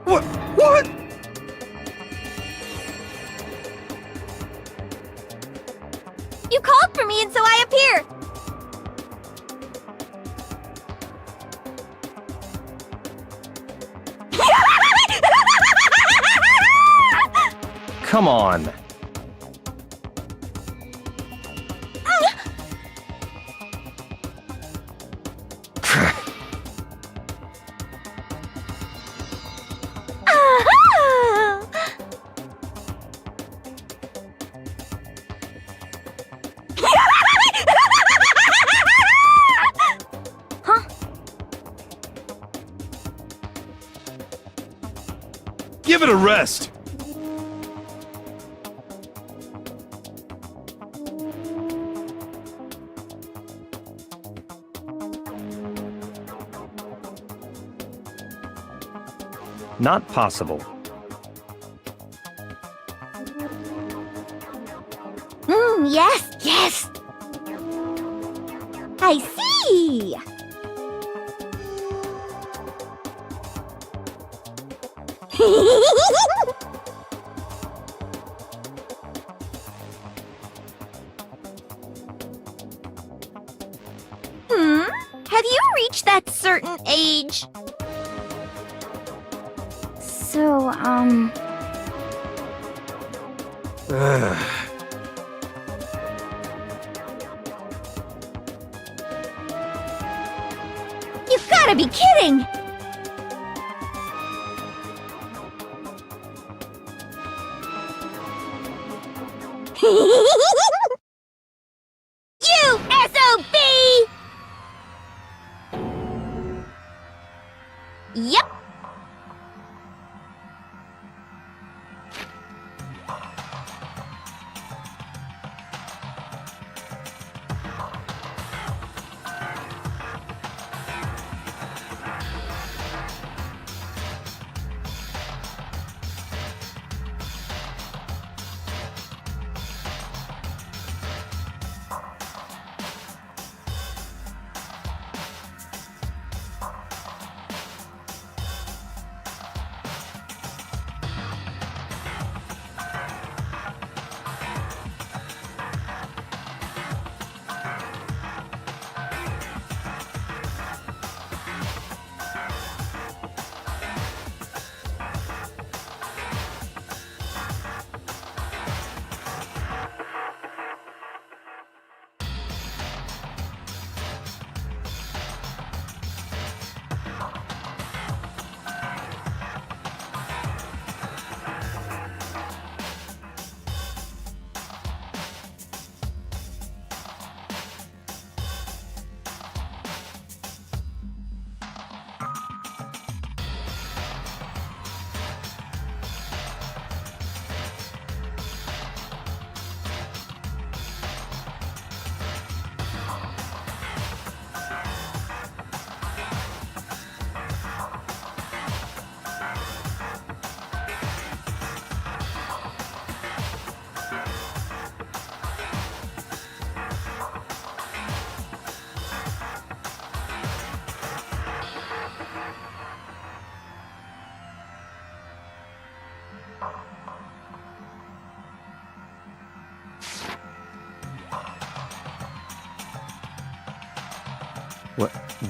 What?
What?
You called for me and so I appeared.
Come on.
Give it a rest.
Not possible.
Yes, yes. I see. Have you reached that certain age?
So,
You've gotta be kidding! You SOB! Yep.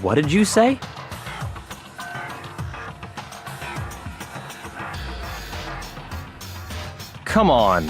What did you say? Come on.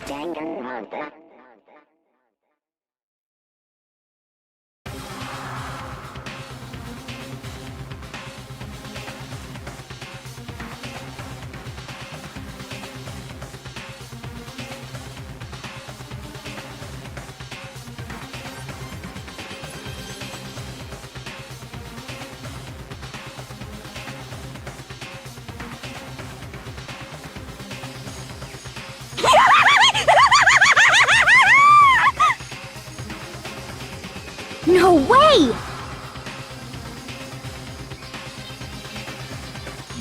Danganronpa.
way!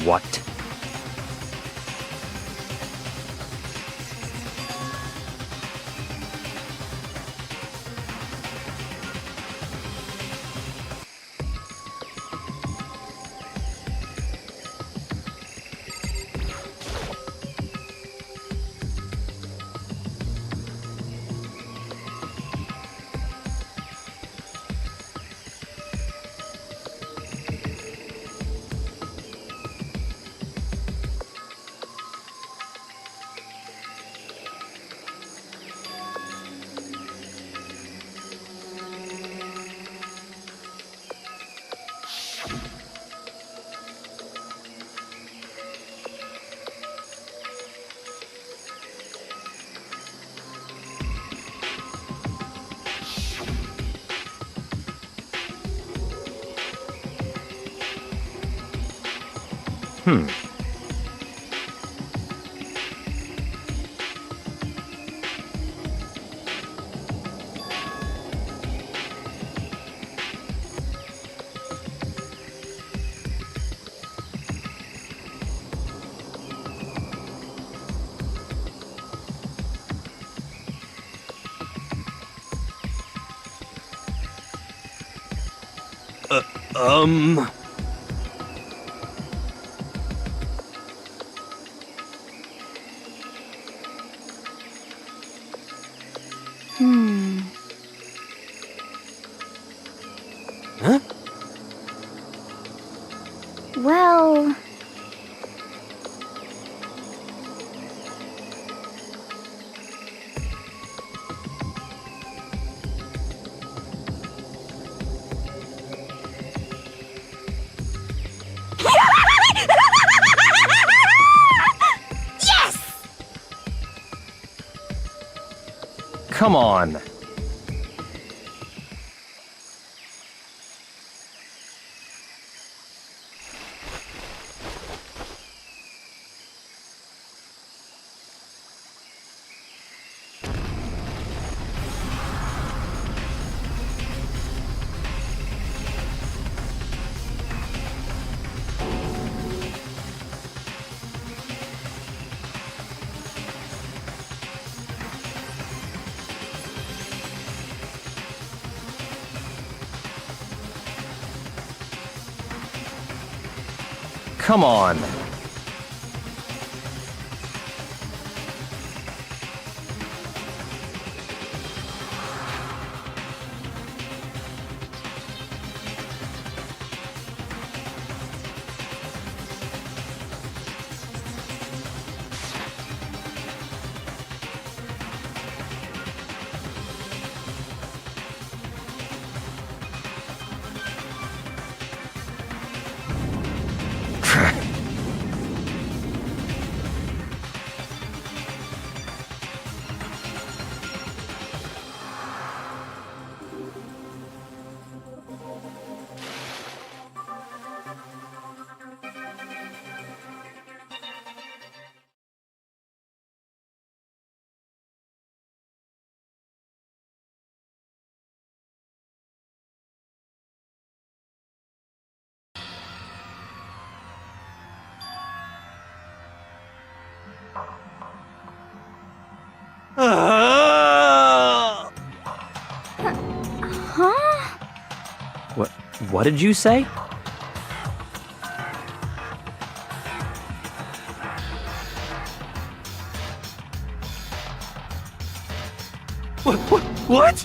What?
Huh?
Well... Yes!
Come on. Come on.
Huh?
What did you say?
What?
What?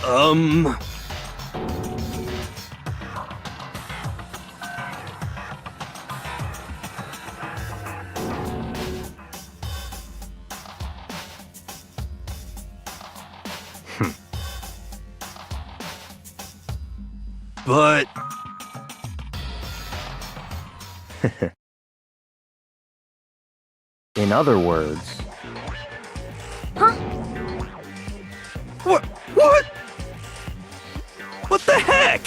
Um... But
In other words,
what? What? What the heck?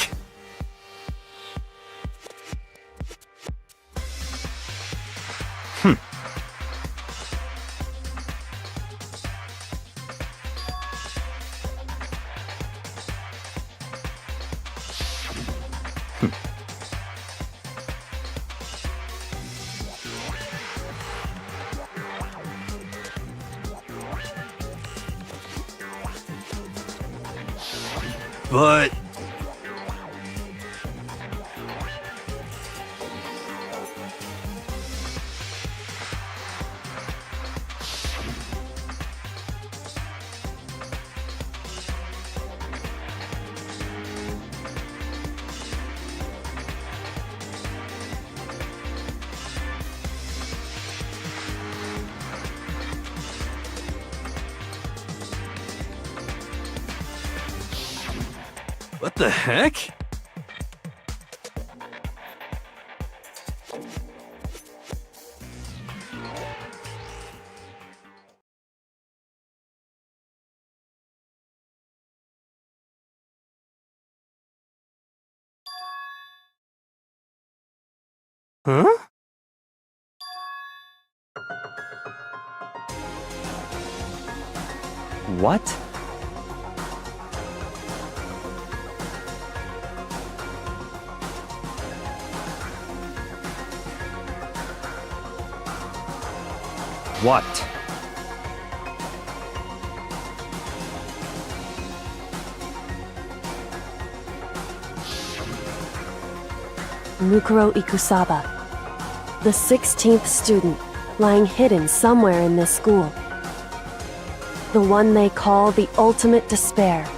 But what the heck? Huh?
what? What?
Mukuro Ikusaba, the 16th student, lying hidden somewhere in this school. The one they call the ultimate despair.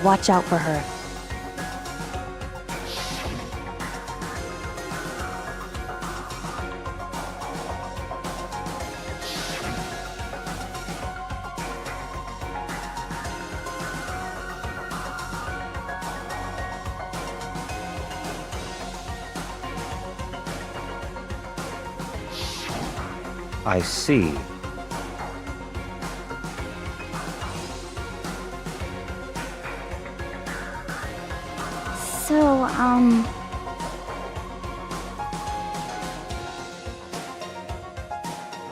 Watch out for her.
I see.
So,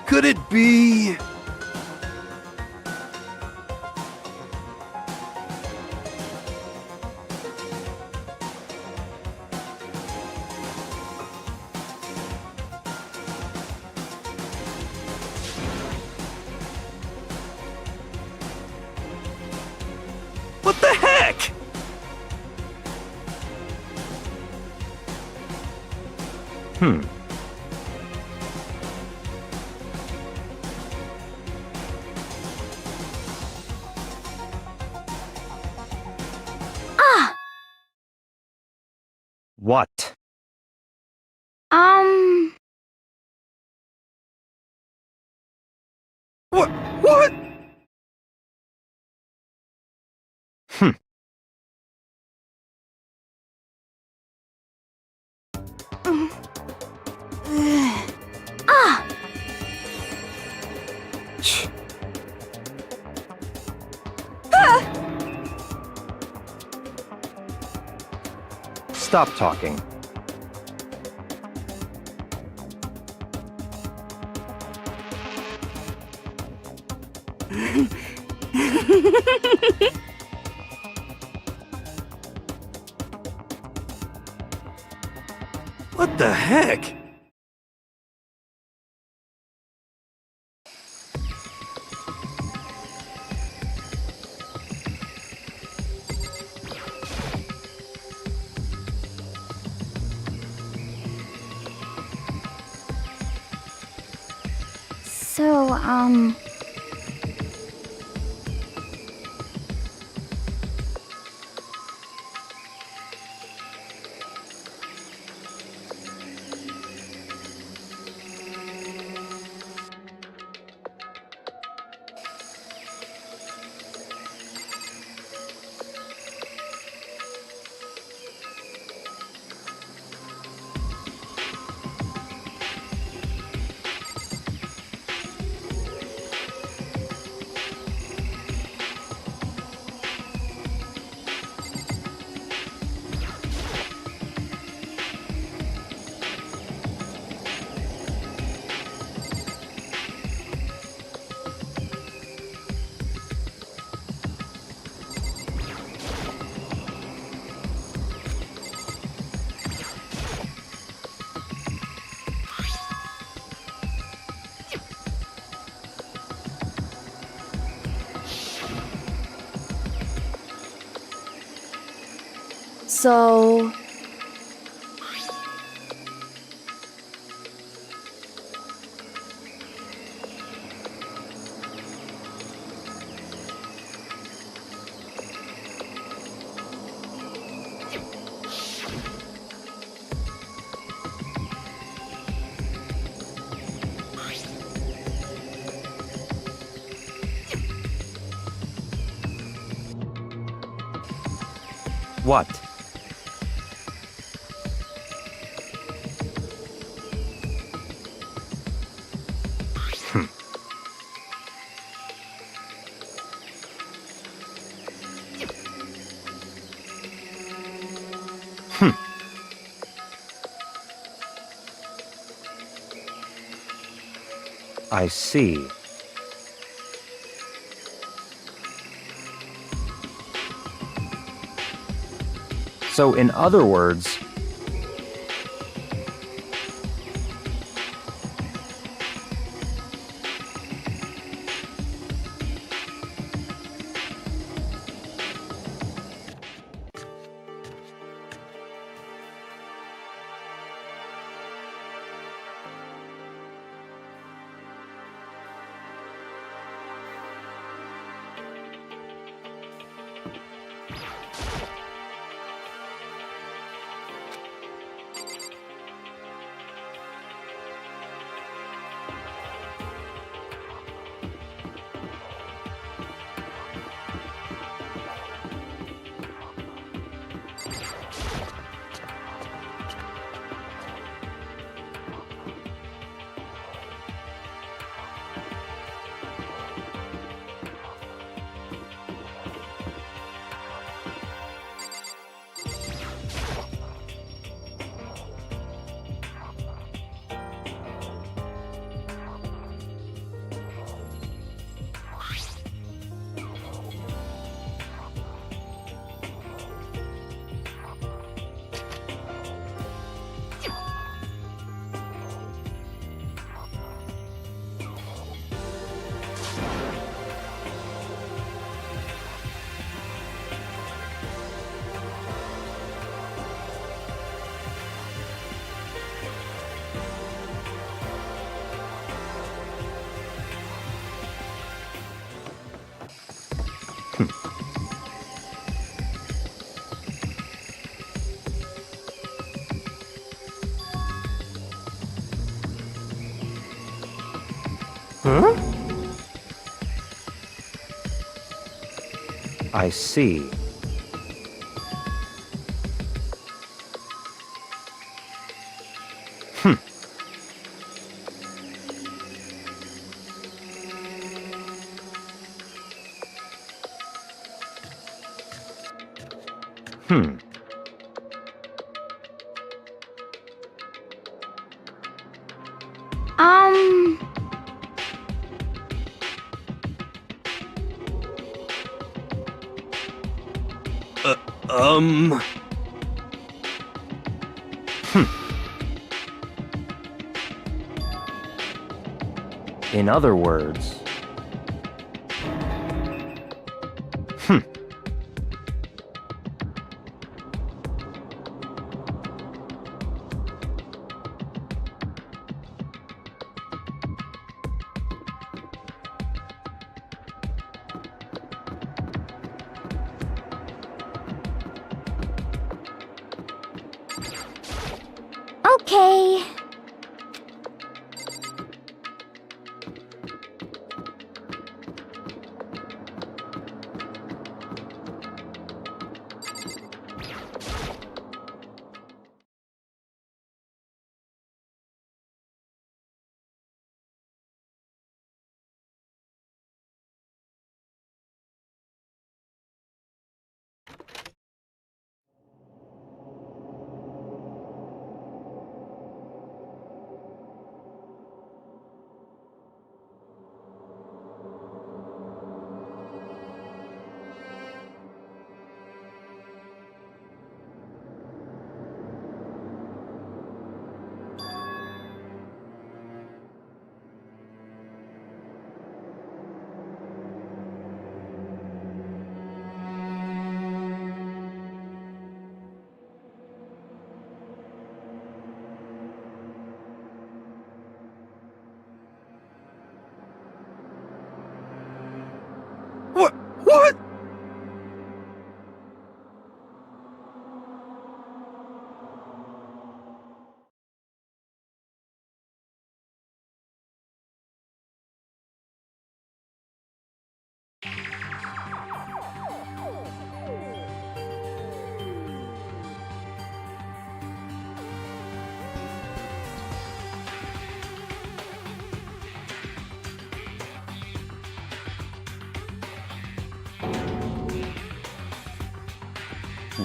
Could it be? What the heck?
What?
What? What?
Stop talking.
What the heck?
so,
So...
What? I see. So, in other words, I see. Hmm.
Um...
Um...
In other words...
Okay.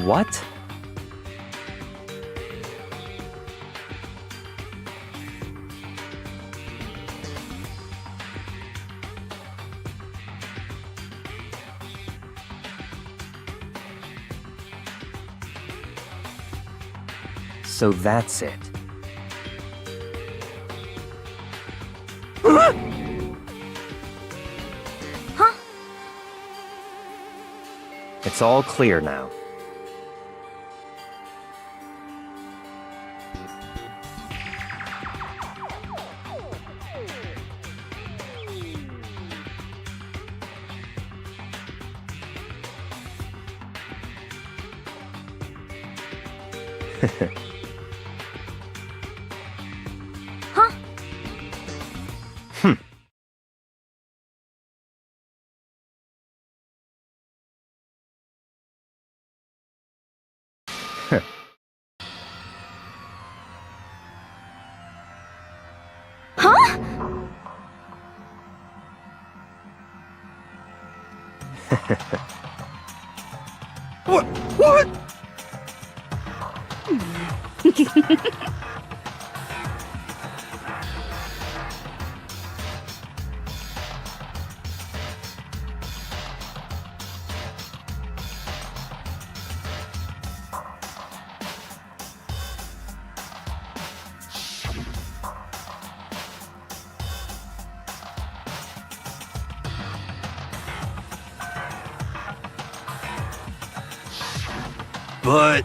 What? So that's it.
Huh?
It's all clear now.
Huh? Huh?
What? What? But...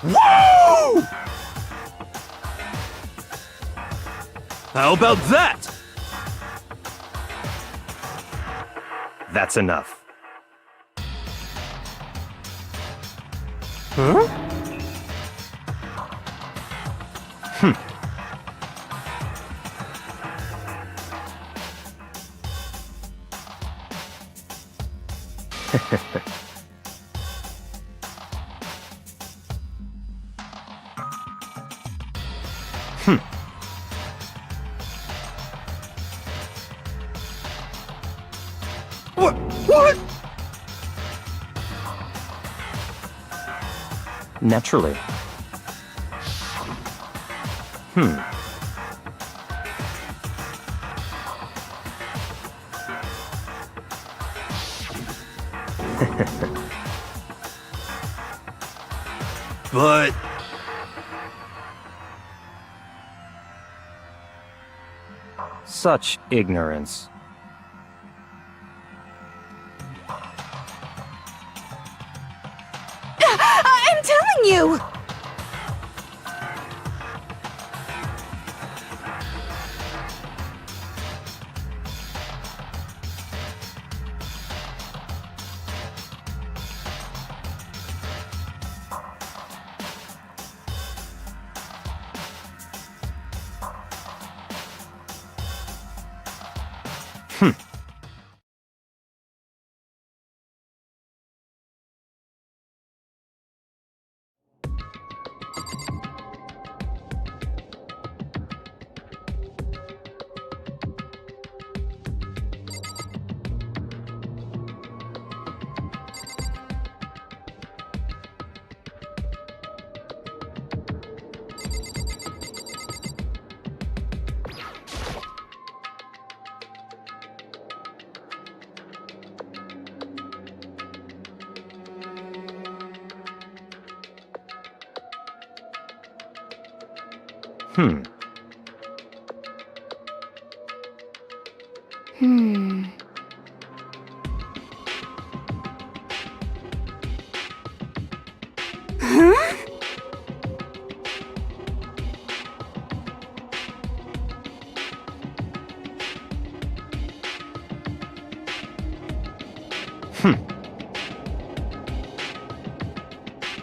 Whoa! How about that?
That's enough.
Huh? What? What?
Naturally.
But...
Such ignorance.
I'm telling you!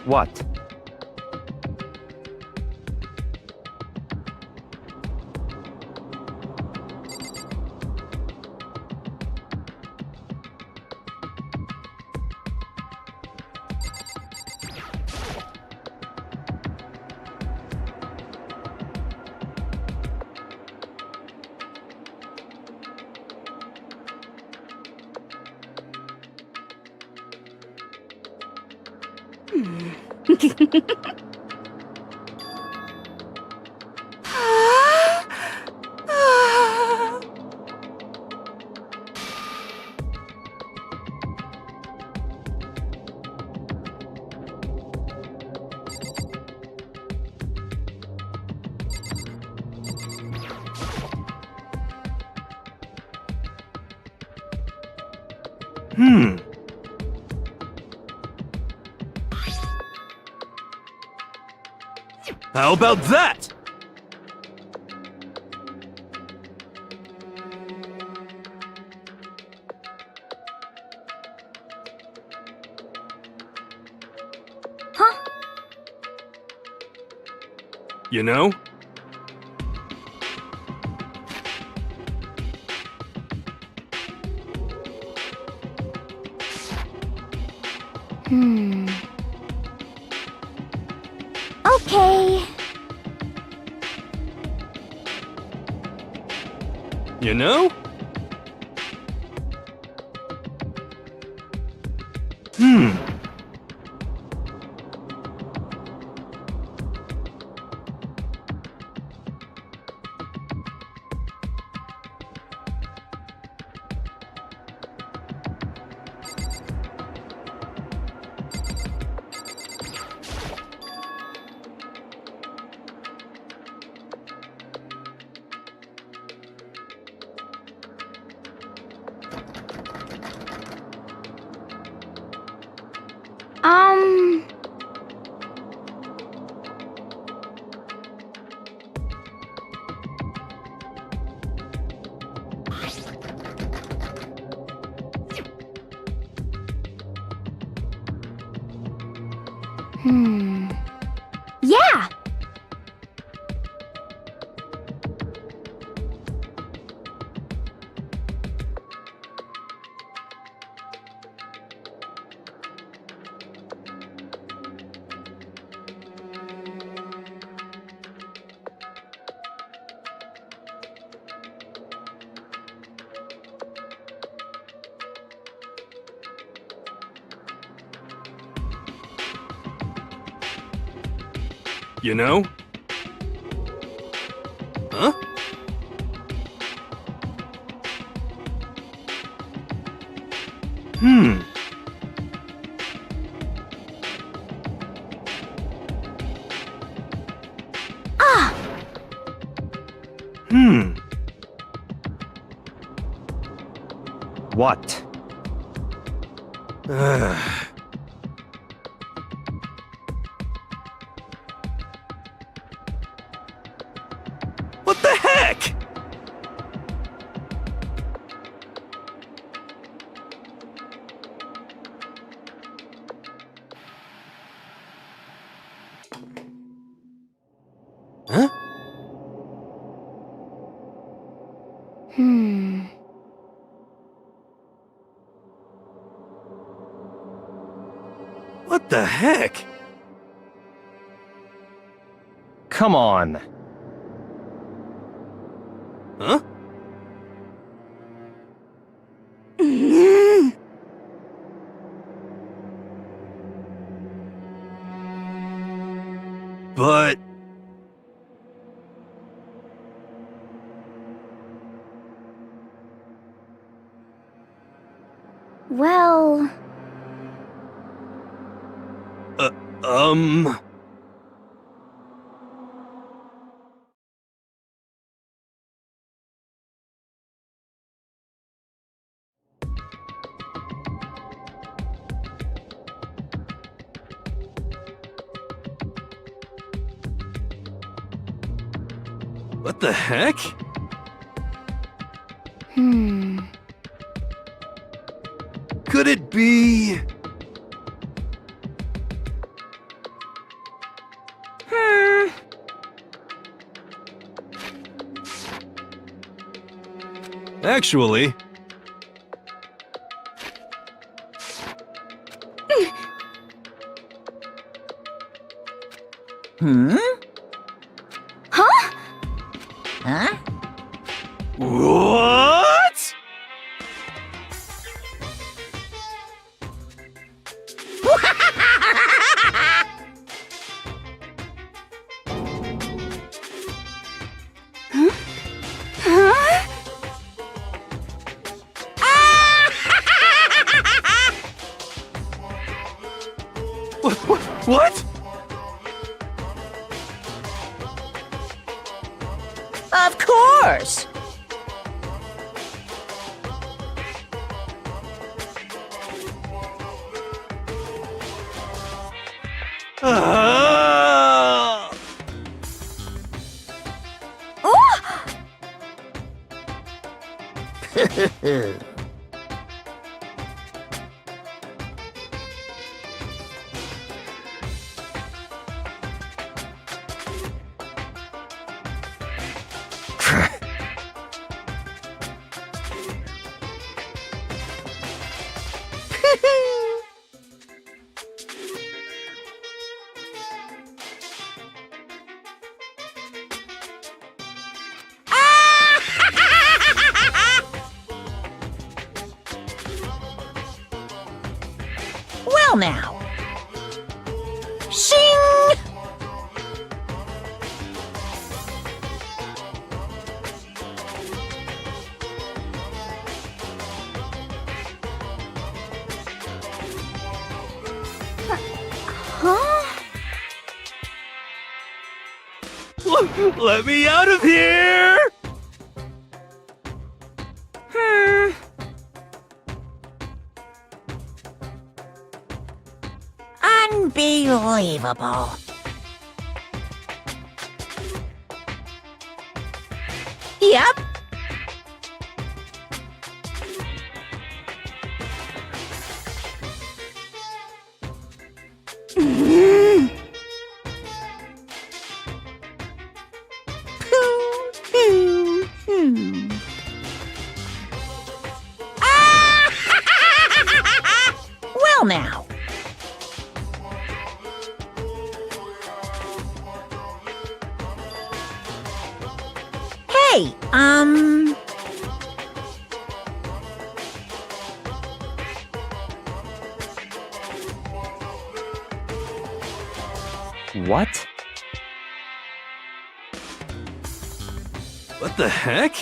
What?
How about that?
Huh?
You know?
Okay.
You know?
Um... Yeah!
You know? Huh?
What?
What the heck? Huh? What the heck?
Come on.
Huh? But...
Well...
What the heck? Could it be... Actually...
Huh?
Huh?
What?
Of course!
Ah!
Well now. Shing!
Let me out of here!
Unbelievable. Yep. Well now. Hey,
What?
What the heck?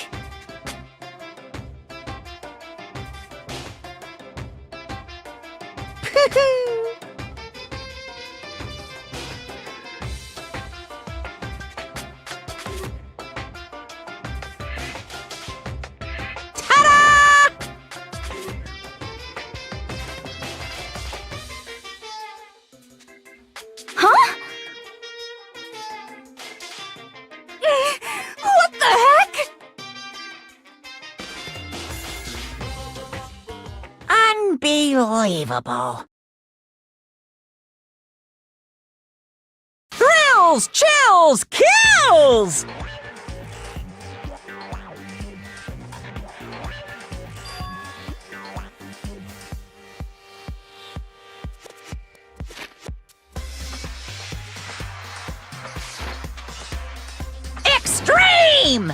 Huh? What the heck?
unbelievable. Thrills, chills, kills! Extreme!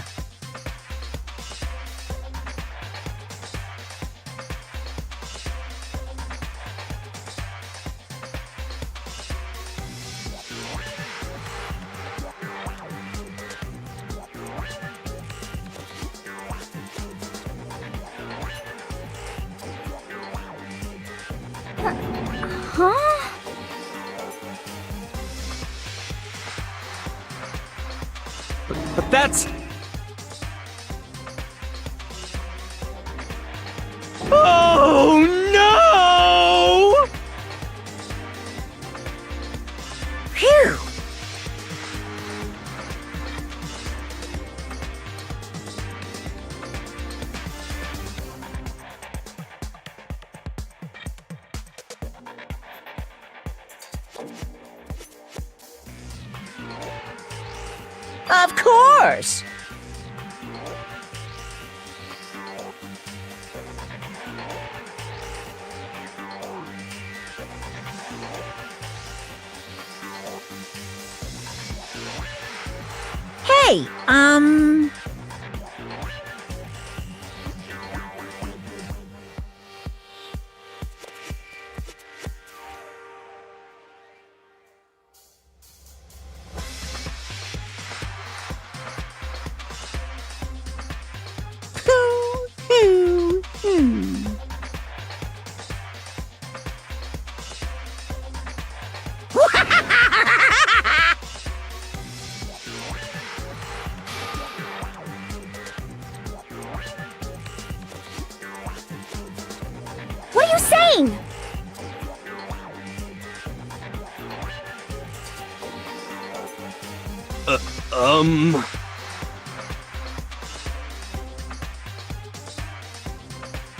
Huh?
But that's... Oh no!
Phew! Of course! Hey,
mean?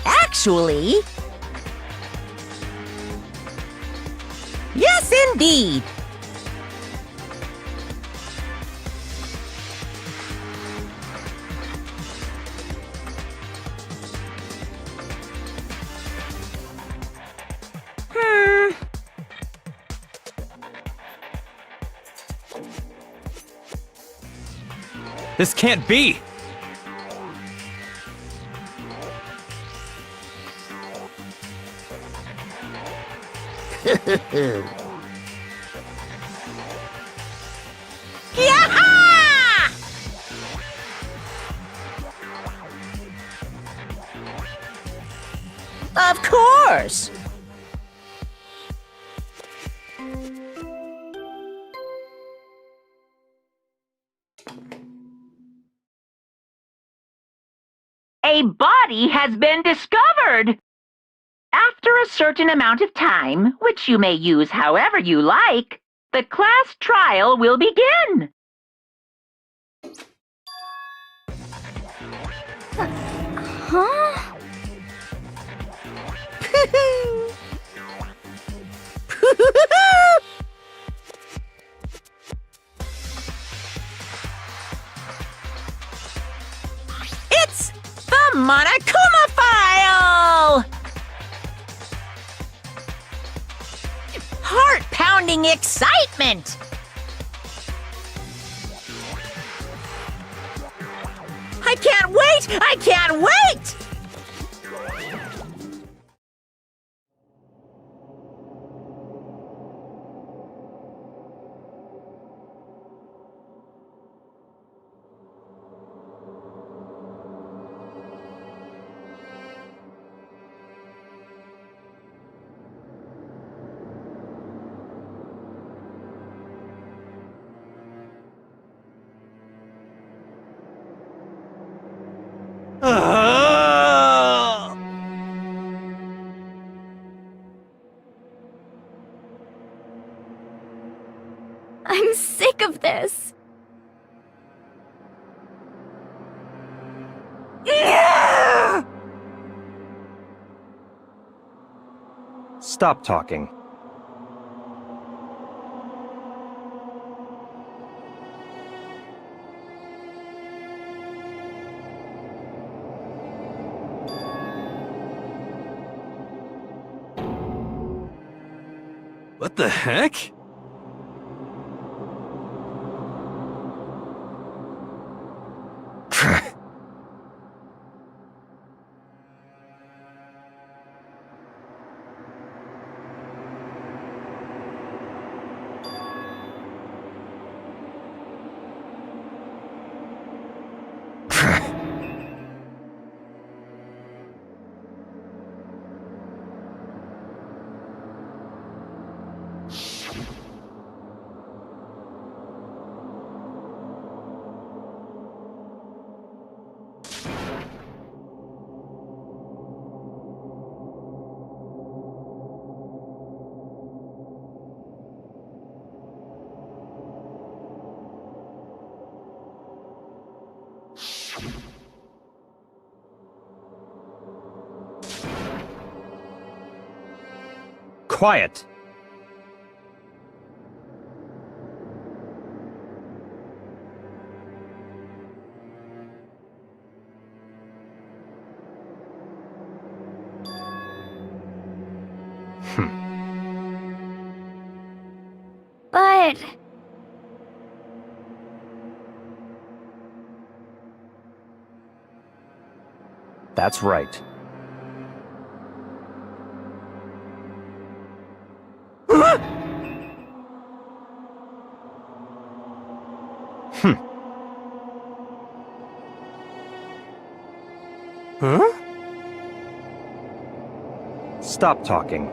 Actually... Yes, indeed.
This can't be!
Yaha! Of course.
A body has been discovered! After a certain amount of time, which you may use however you like, the class trial will begin.
Huh?
It's the Monokuma file! Heart-pounding excitement! I can't wait! I can't wait!
I'm sick of this.
Stop talking.
What the heck?
Quiet!
But...
That's right.
Huh?
Stop talking.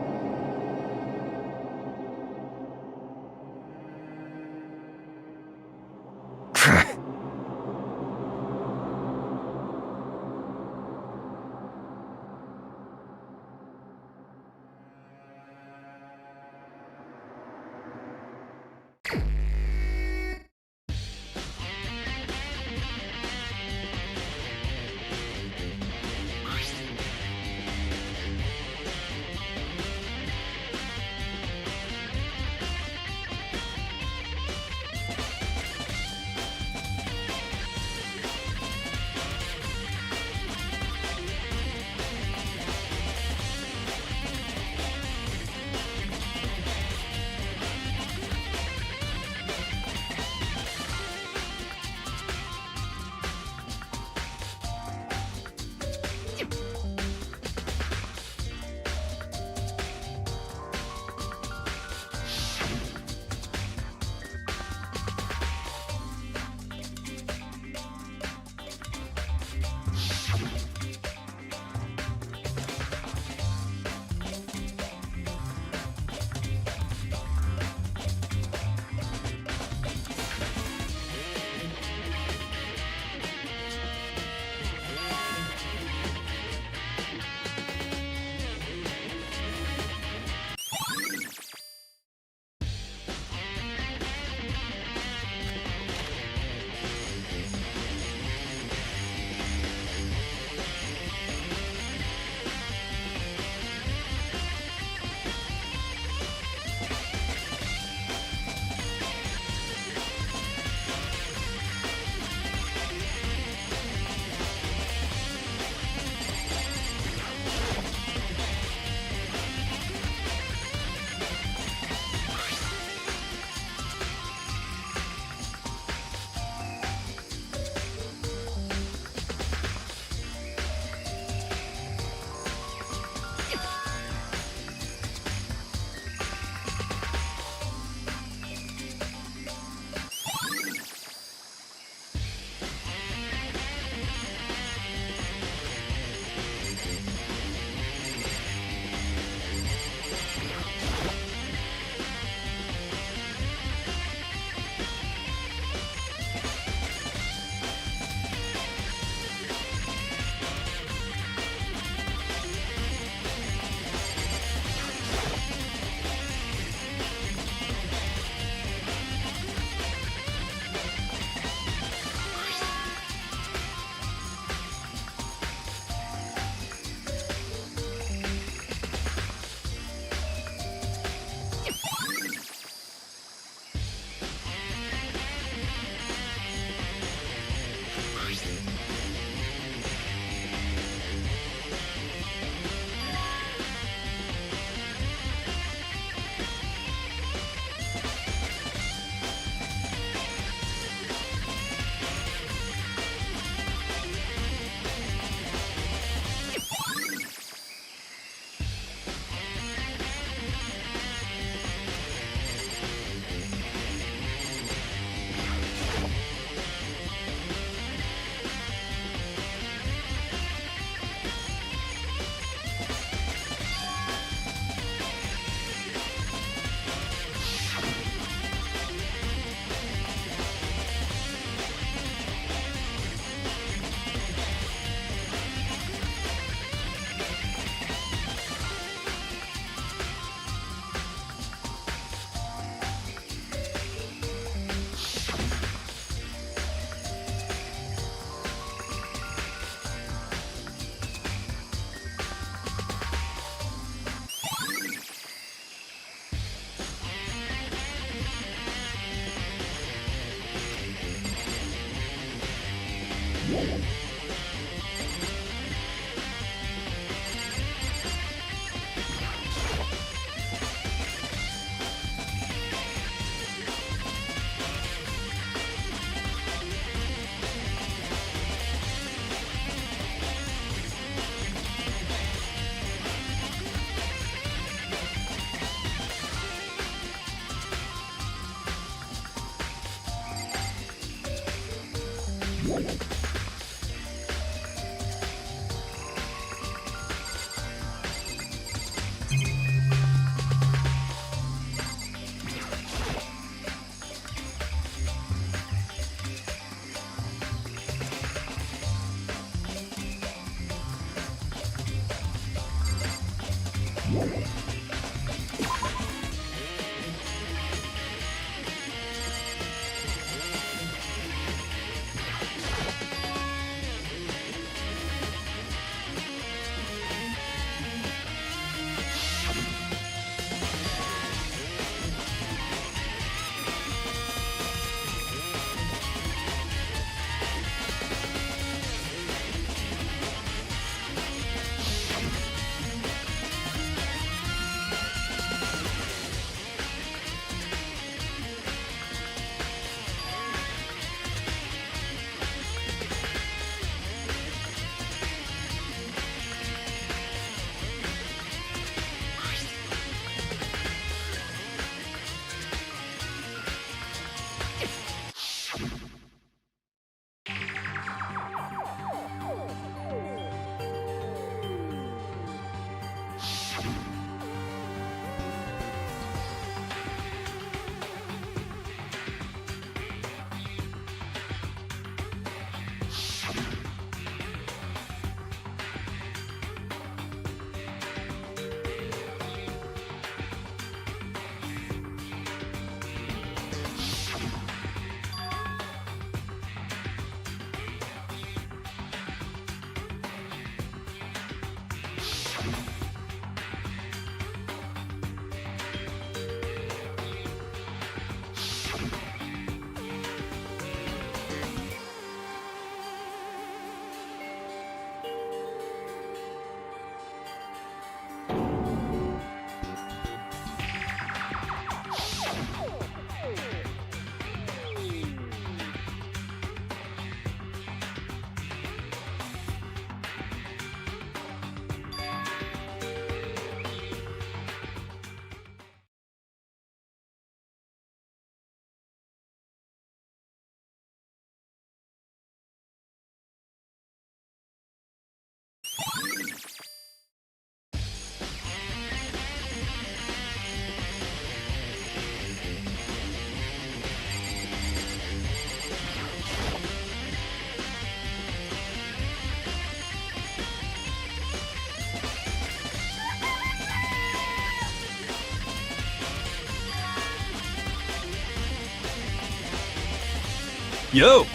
Yo!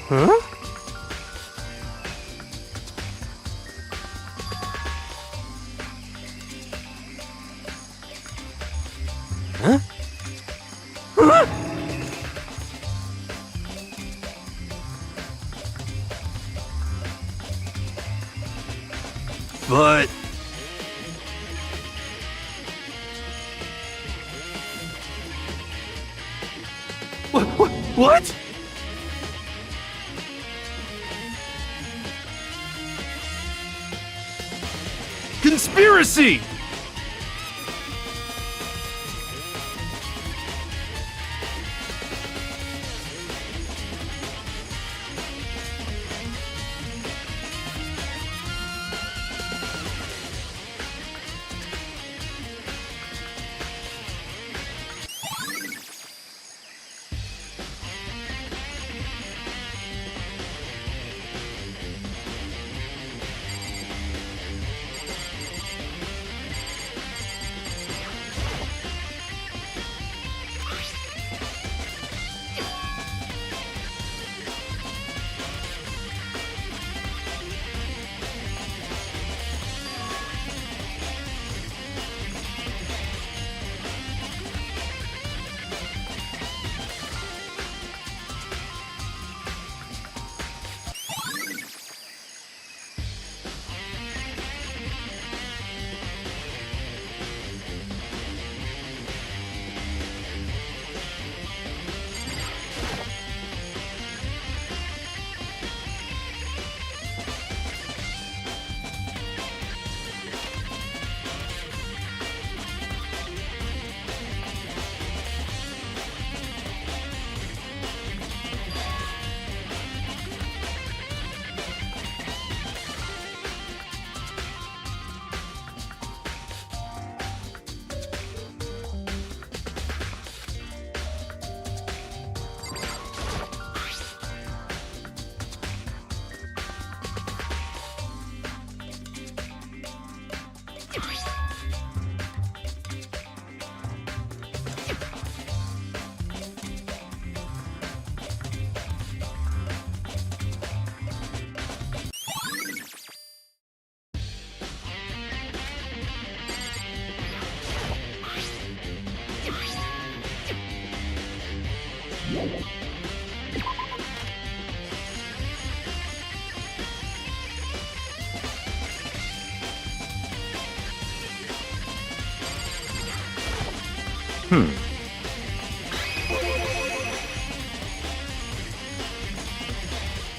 Huh?
Huh? Huh? But... What? Conspiracy!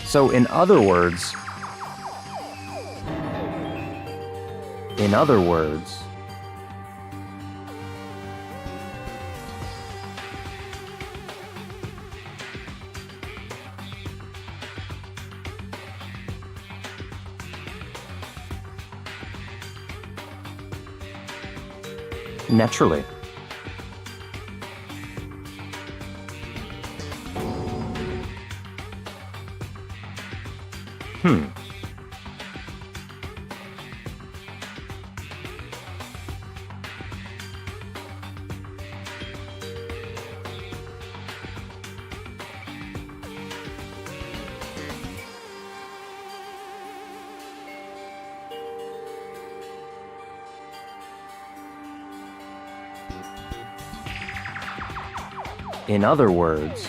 So in other words, naturally. In other words,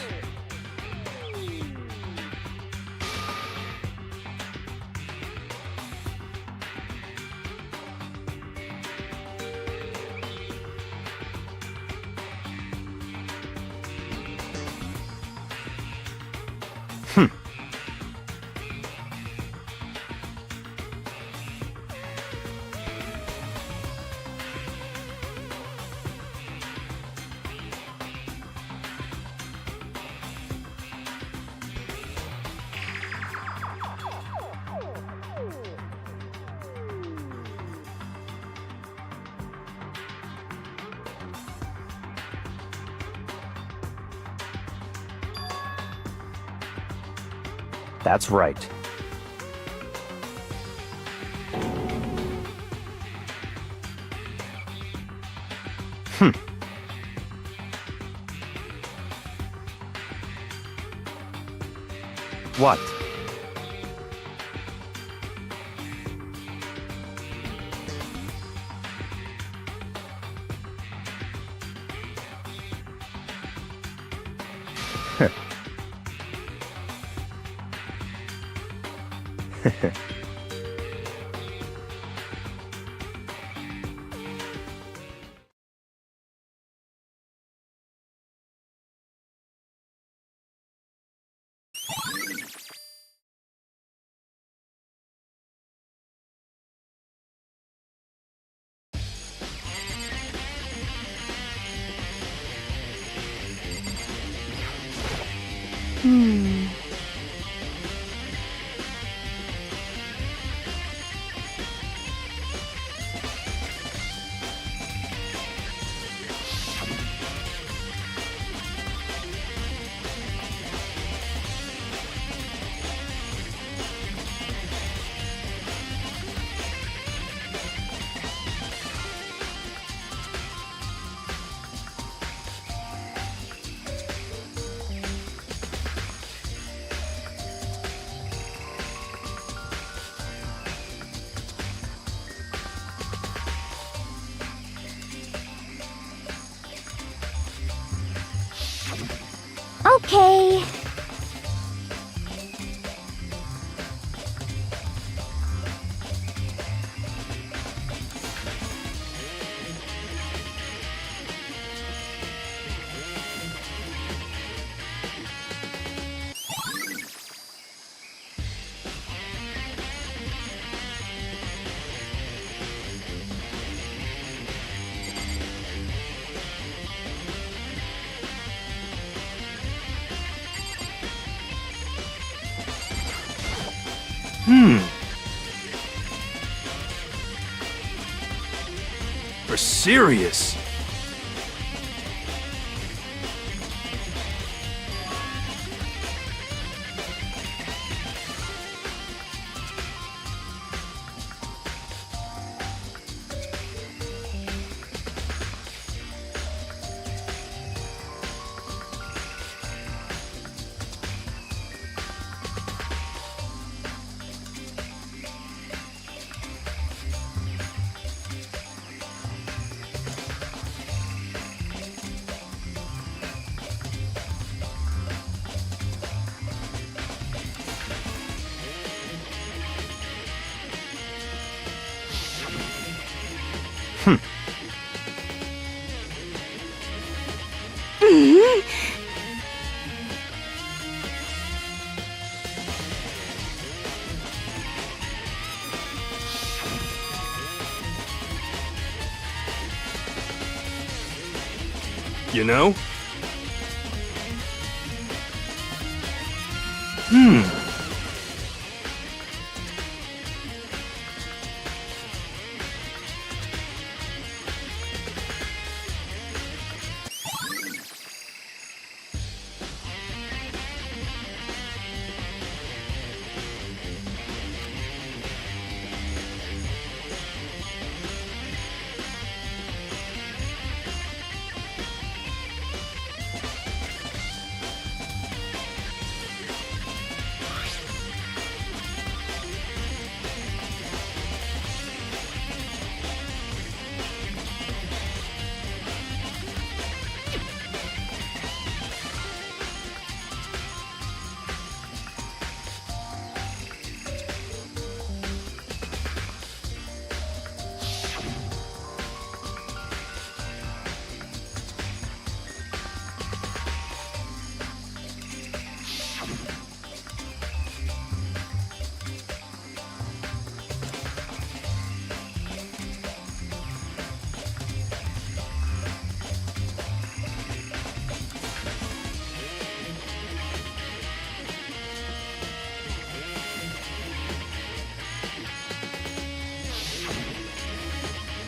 that's right. What?
Okay.
For serious. You know?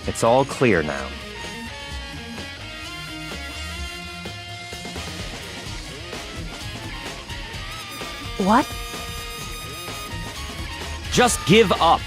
It's all clear now.
What?
Just give up.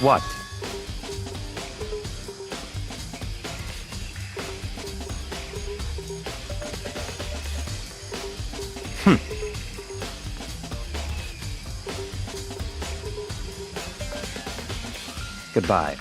What? Goodbye.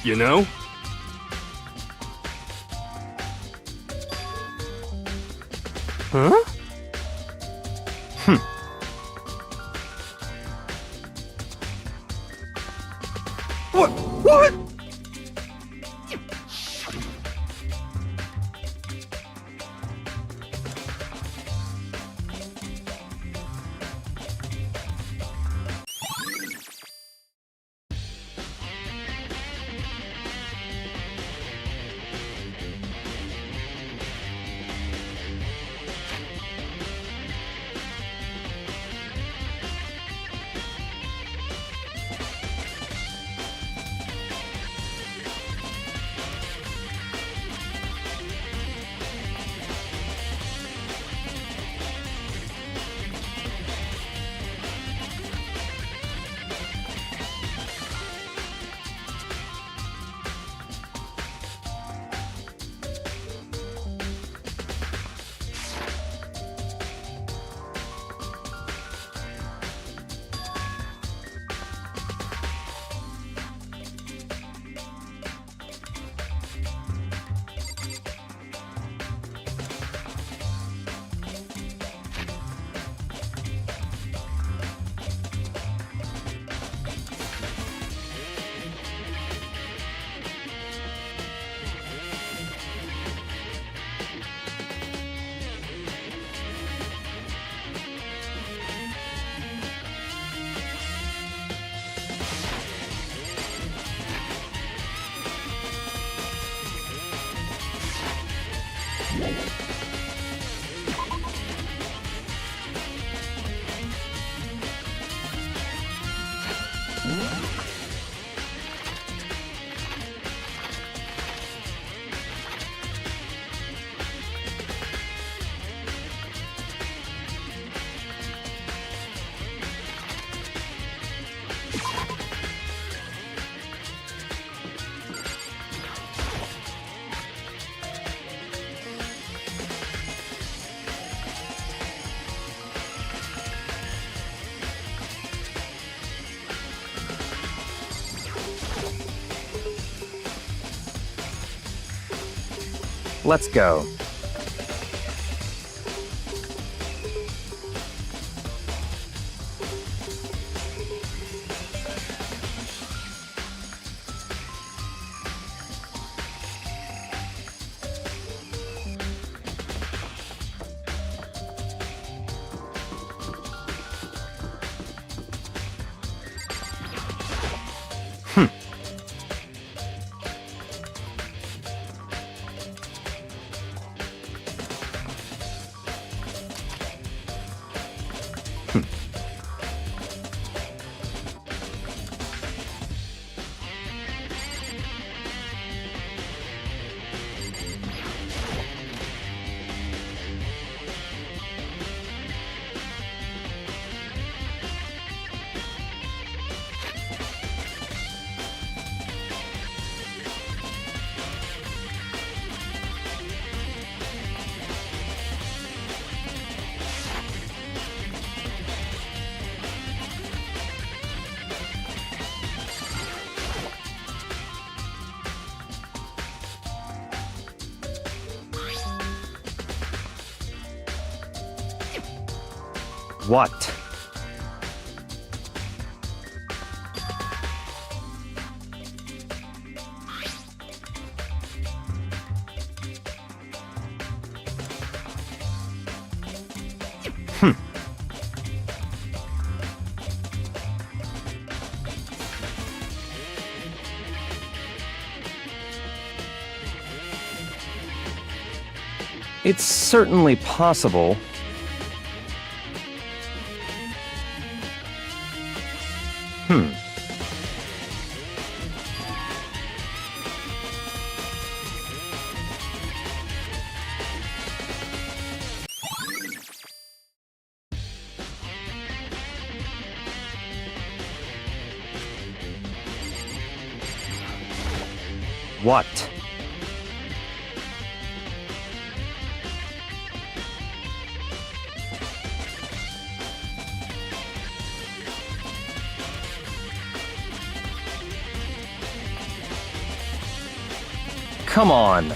You know?
Huh?
What? What?
Let's go. What? It's certainly possible. What? Come on.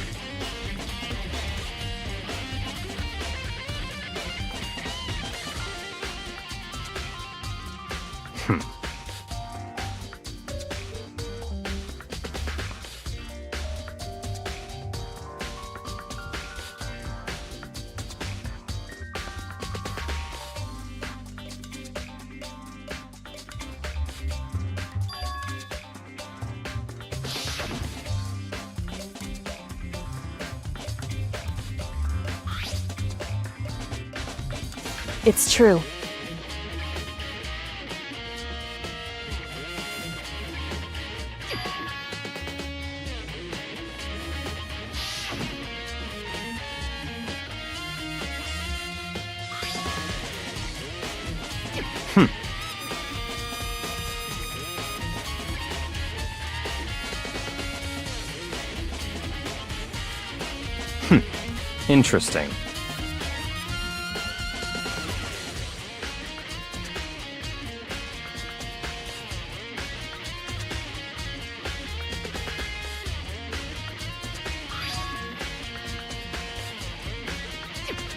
It's true.
Interesting.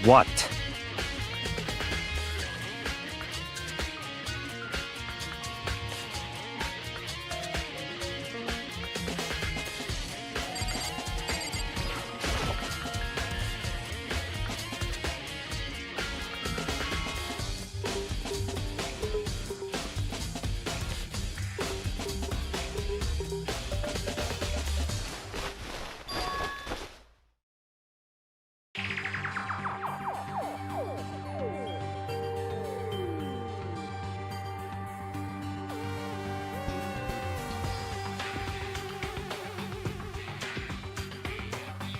What?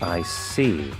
I see.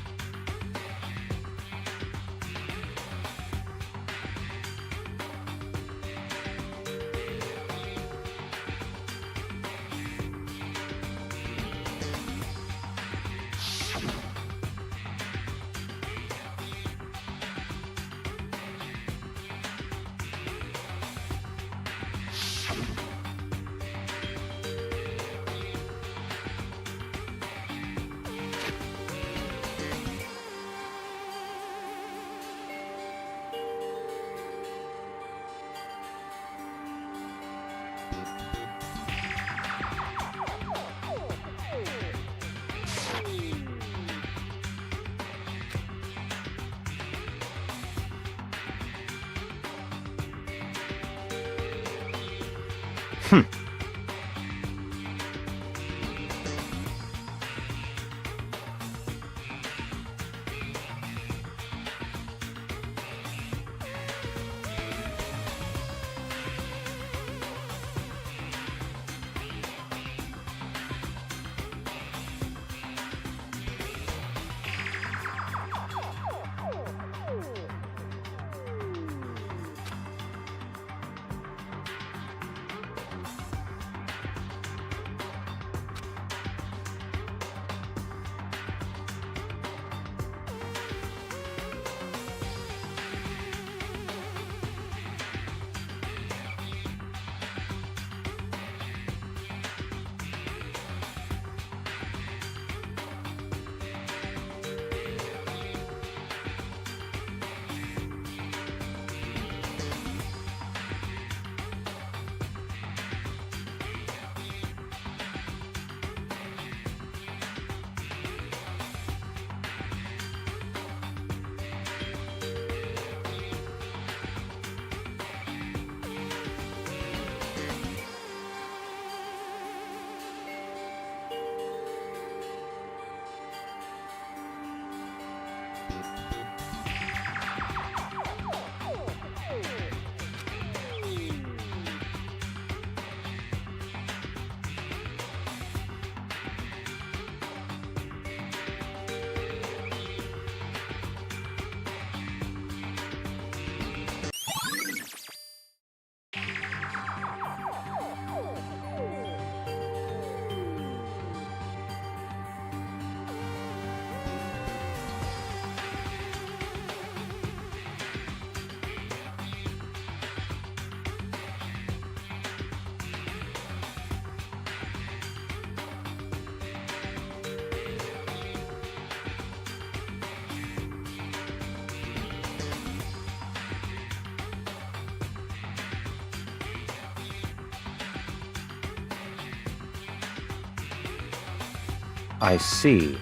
I see.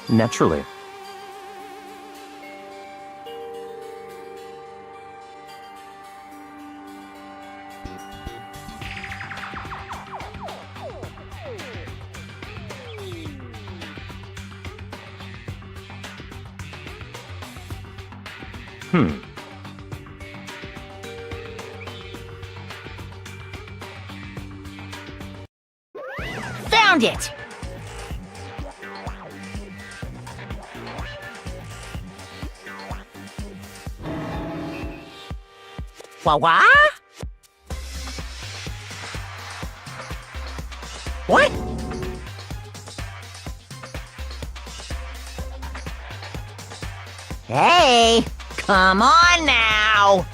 Naturally.
Found it! What? What? Hey, come on now!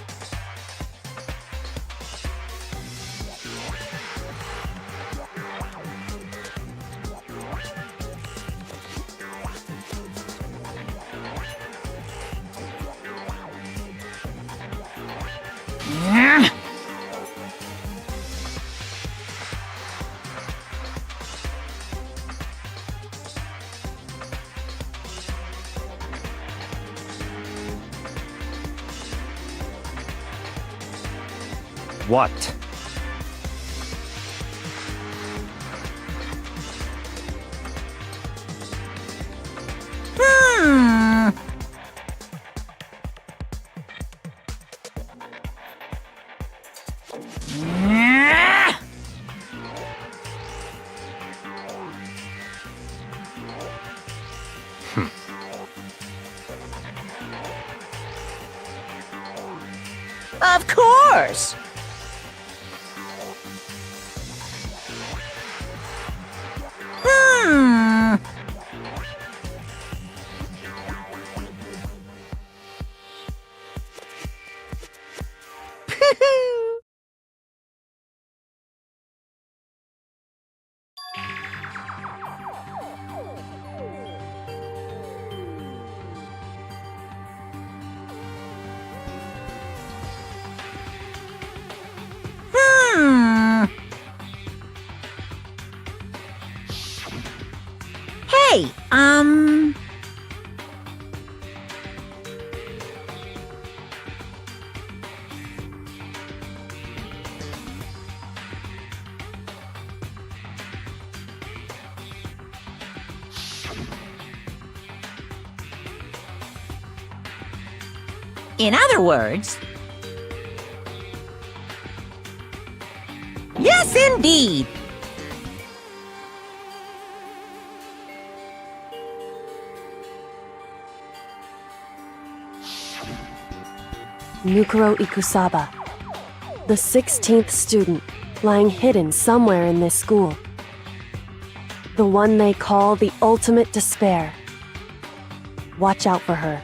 What?
Of course! Hmm. Hmm. Hey, in other words, yes, indeed.
Mukuro Ikusaba, the 16th student, lying hidden somewhere in this school. The one they call the ultimate despair. Watch out for her.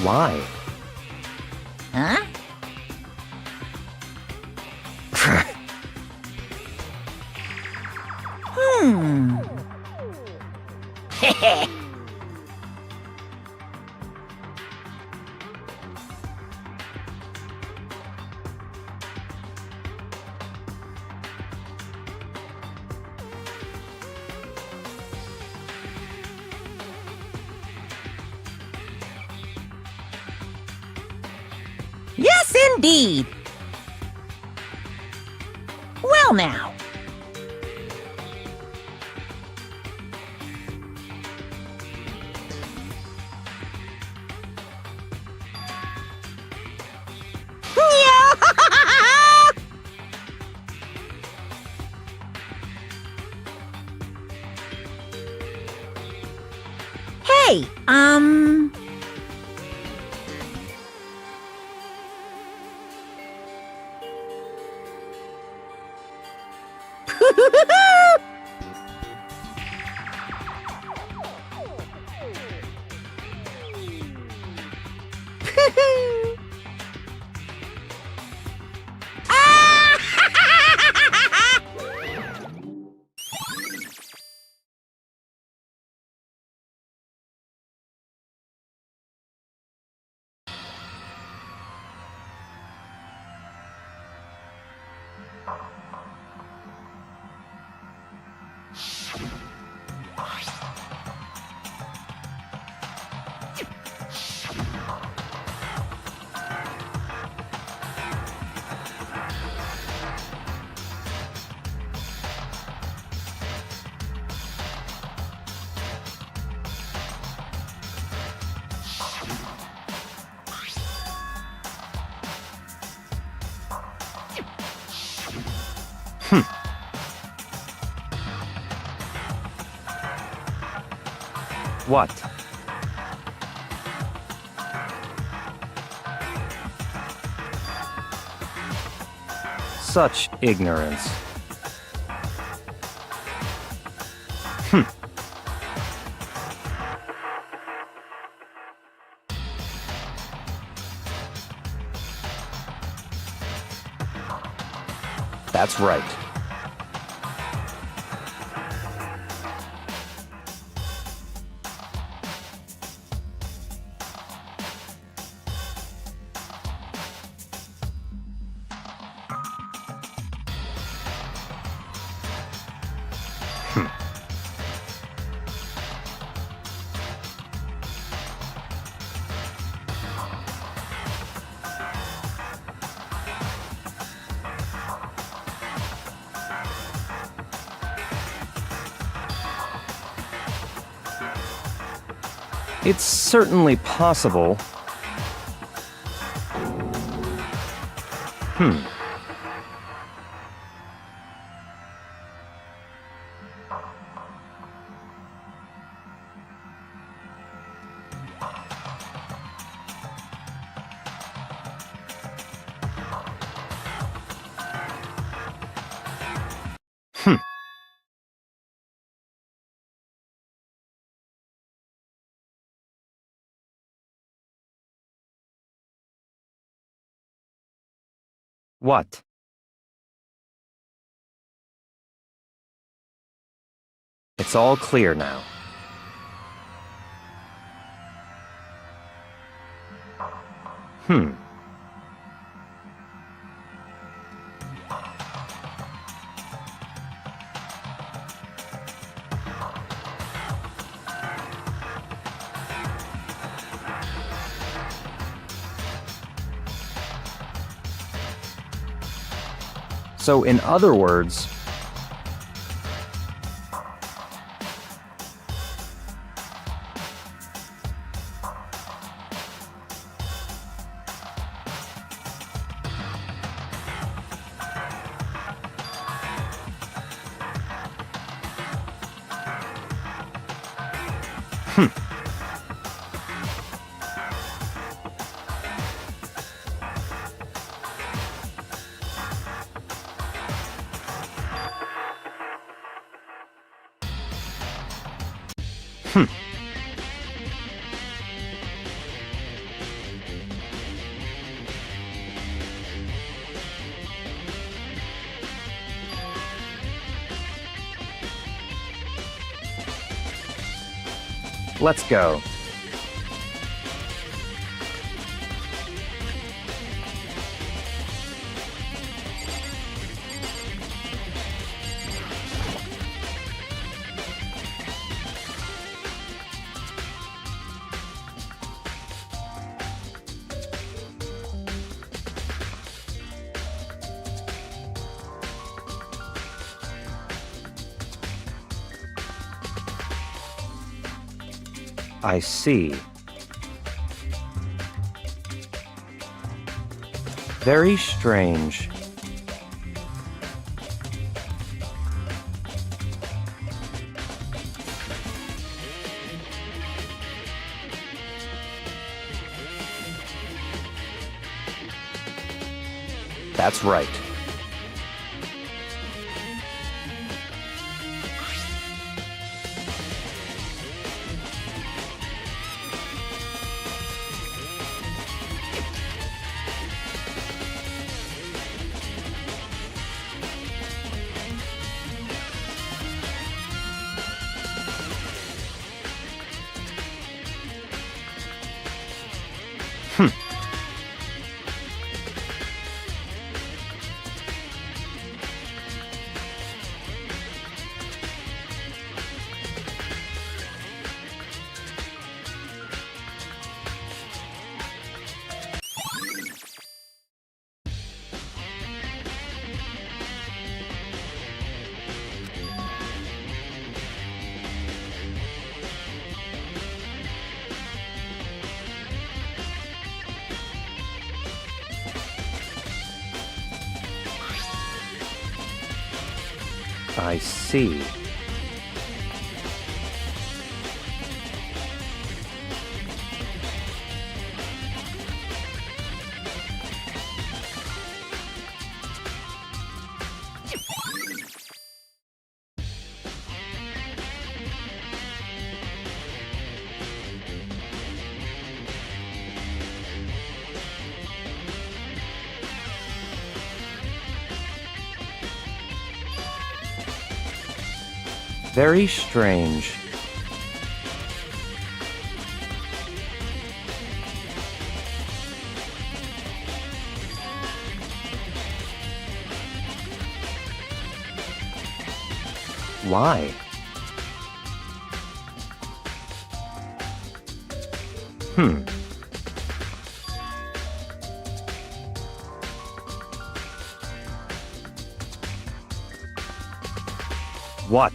Why?
Huh? Hmm. Yes, indeed. Well, now. Hey,
What? Such ignorance. That's right. It's certainly possible. What? It's all clear now. So, in other words, let's go. I see. Very strange. That's right. I see. Very strange. Why? What?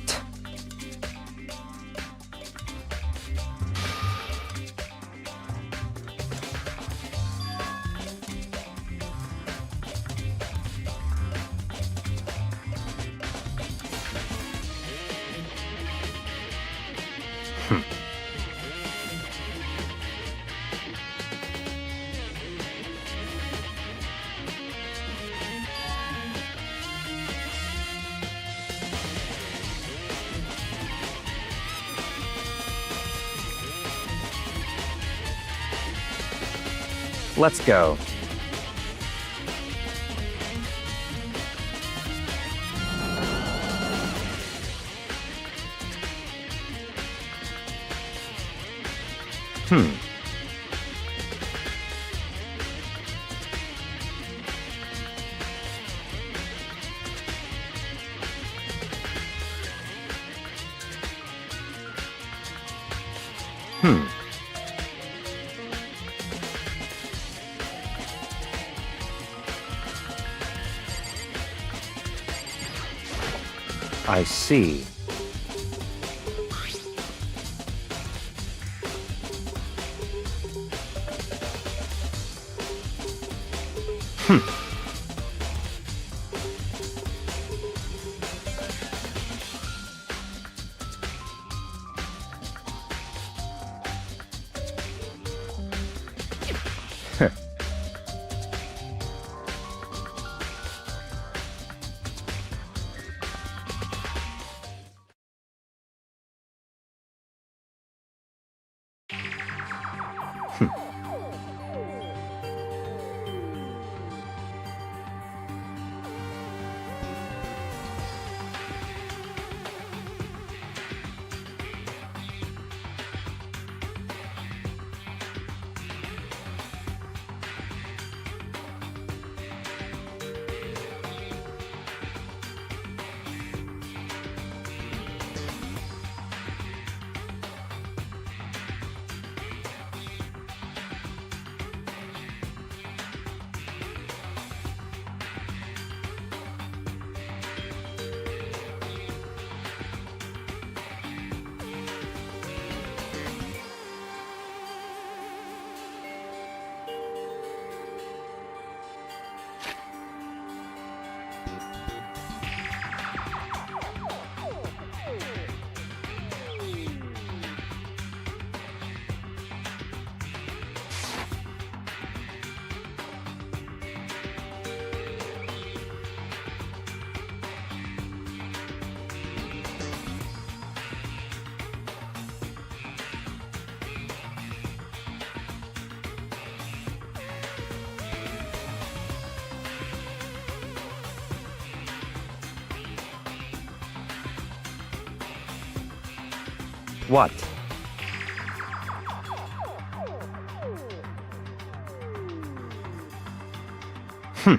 Let's go. Hmm. Hmm. I see. What? Hmm.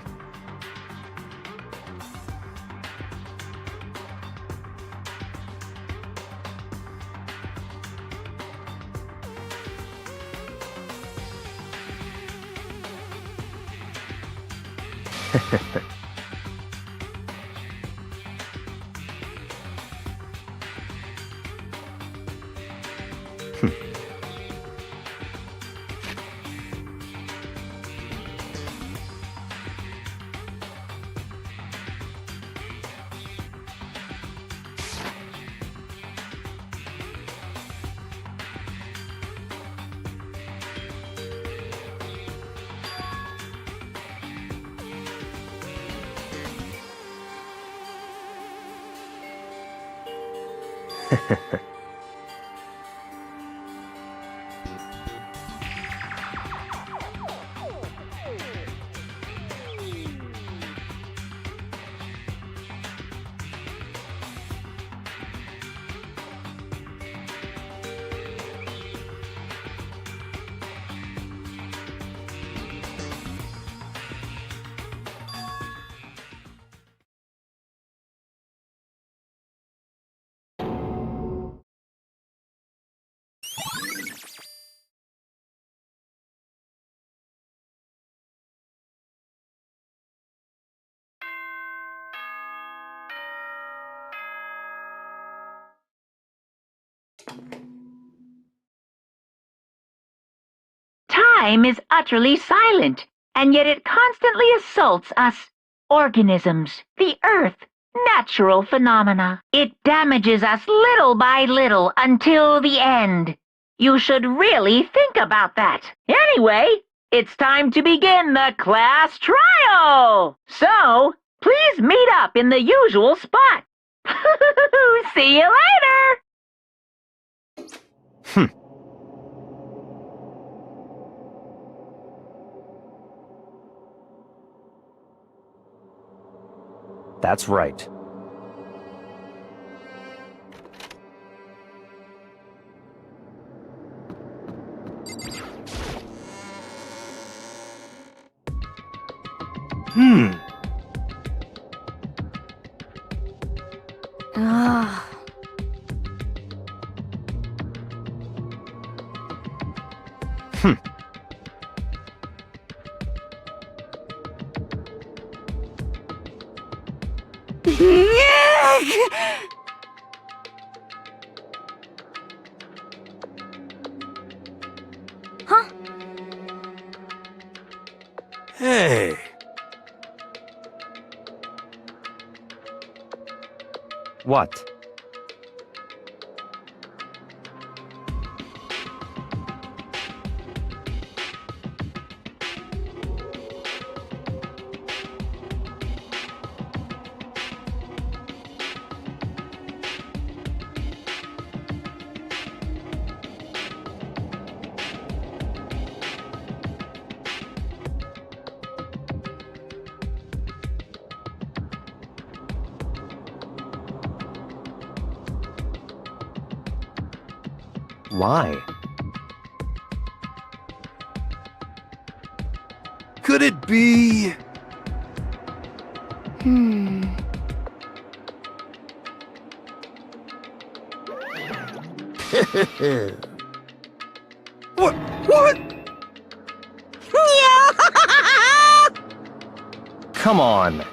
Time is utterly silent, and yet it constantly assaults us organisms, the Earth, natural phenomena. It damages us little by little until the end. You should really think about that. Anyway, it's time to begin the class trial. So, please meet up in the usual spot. See you later!
That's right.
Ah.
Huh?
Hey.
What? Why?
Could it be... What? What?
Come on.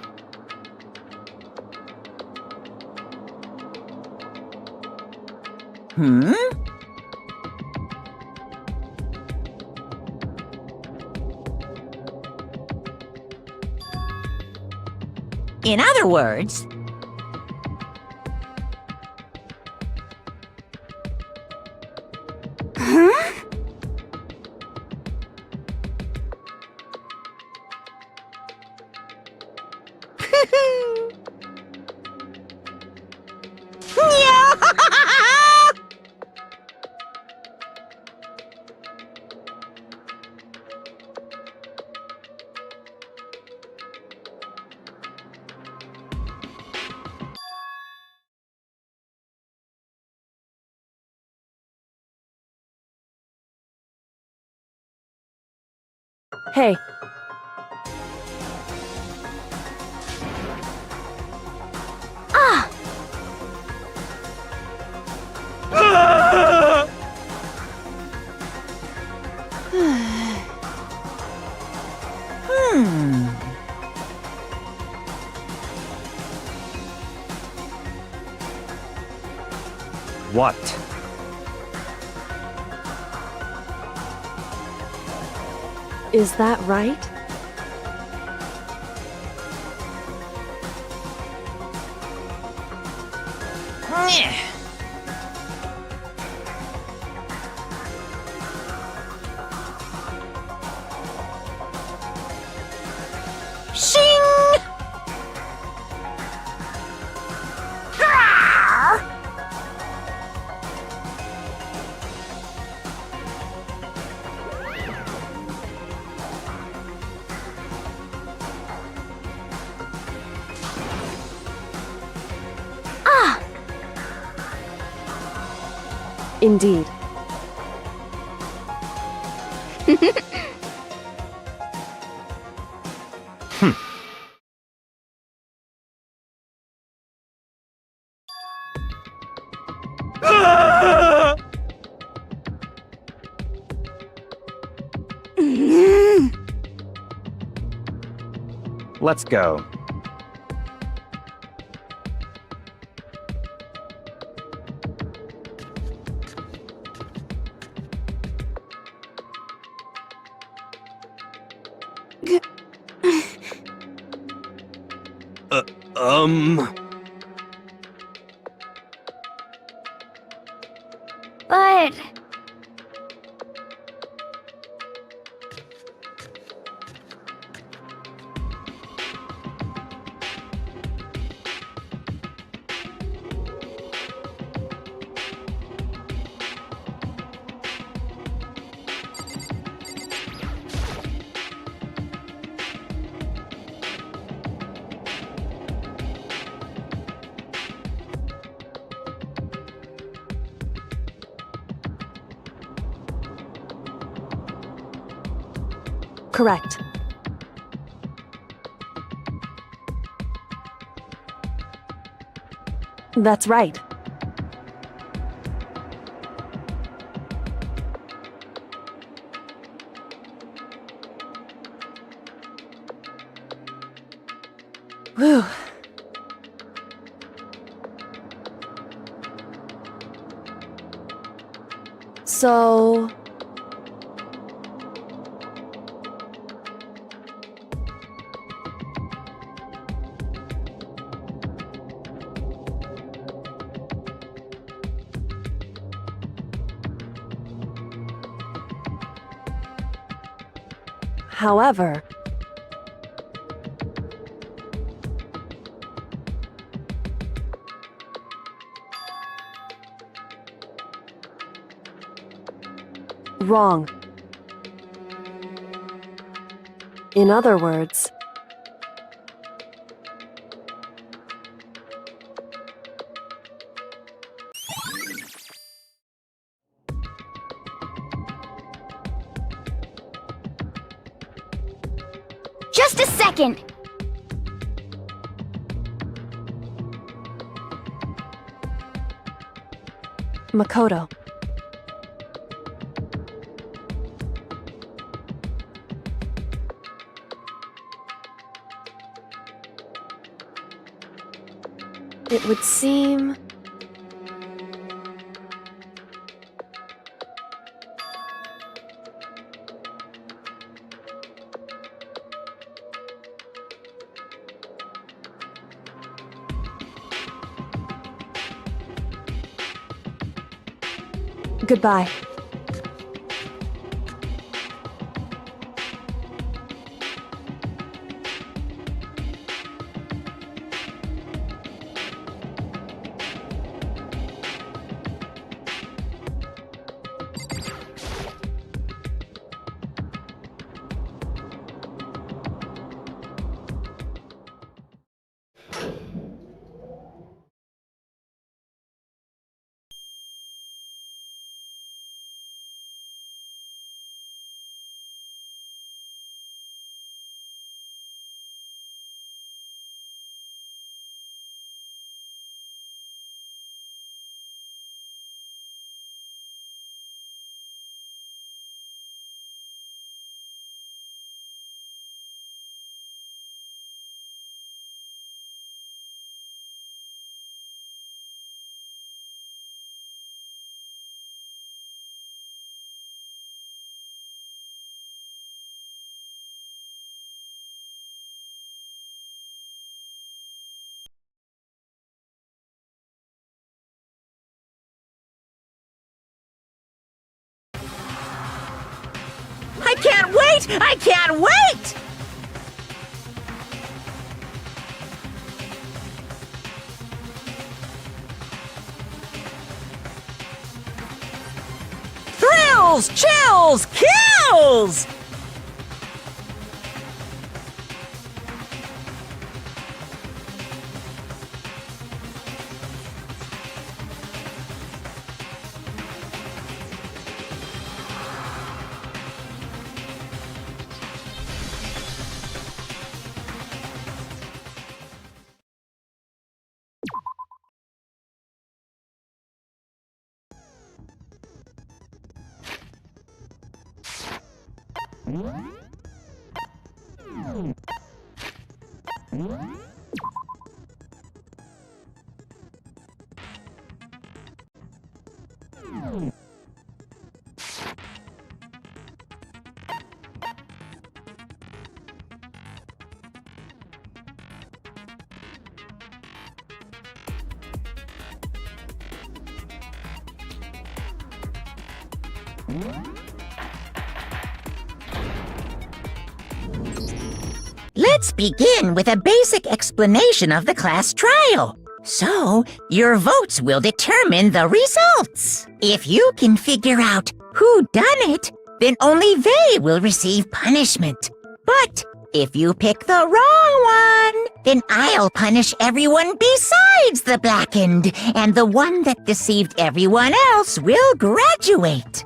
In other words,
Hey,
What?
is that right?
shing!
Indeed.
Let's go.
But...
Correct. That's right. Whew. So... However, wrong. In other words,
Just a second!
Makoto. It would seem... Goodbye.
I can't wait! I can't wait! Thrills, chills, kills! Let's begin with a basic explanation of the class trial. So, your votes will determine the results. If you can figure out who done it, then only they will receive punishment. But if you pick the wrong one, then I'll punish everyone besides the blackened, and the one that deceived everyone else will graduate.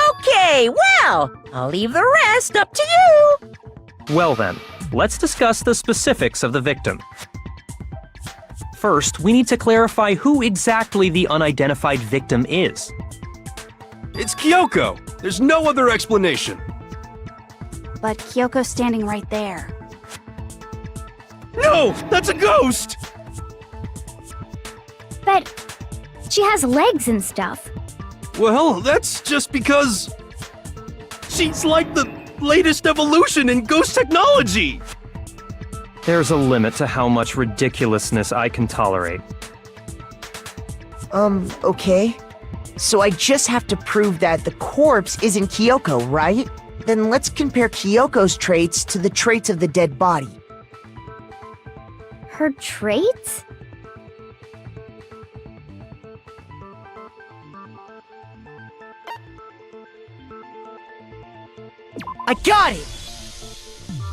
Okay, well, I'll leave the rest up to you.
Well then, let's discuss the specifics of the victim. First, we need to clarify who exactly the unidentified victim is.
It's Kyoko. There's no other explanation.
But Kyoko's standing right there.
No, that's a ghost!
But she has legs and stuff.
Well, that's just because she's like the latest evolution in ghost technology.
There's a limit to how much ridiculousness I can tolerate.
Okay. So I just have to prove that the corpse isn't Kyoko, right? Then let's compare Kyoko's traits to the traits of the dead body.
Her traits?
I got it!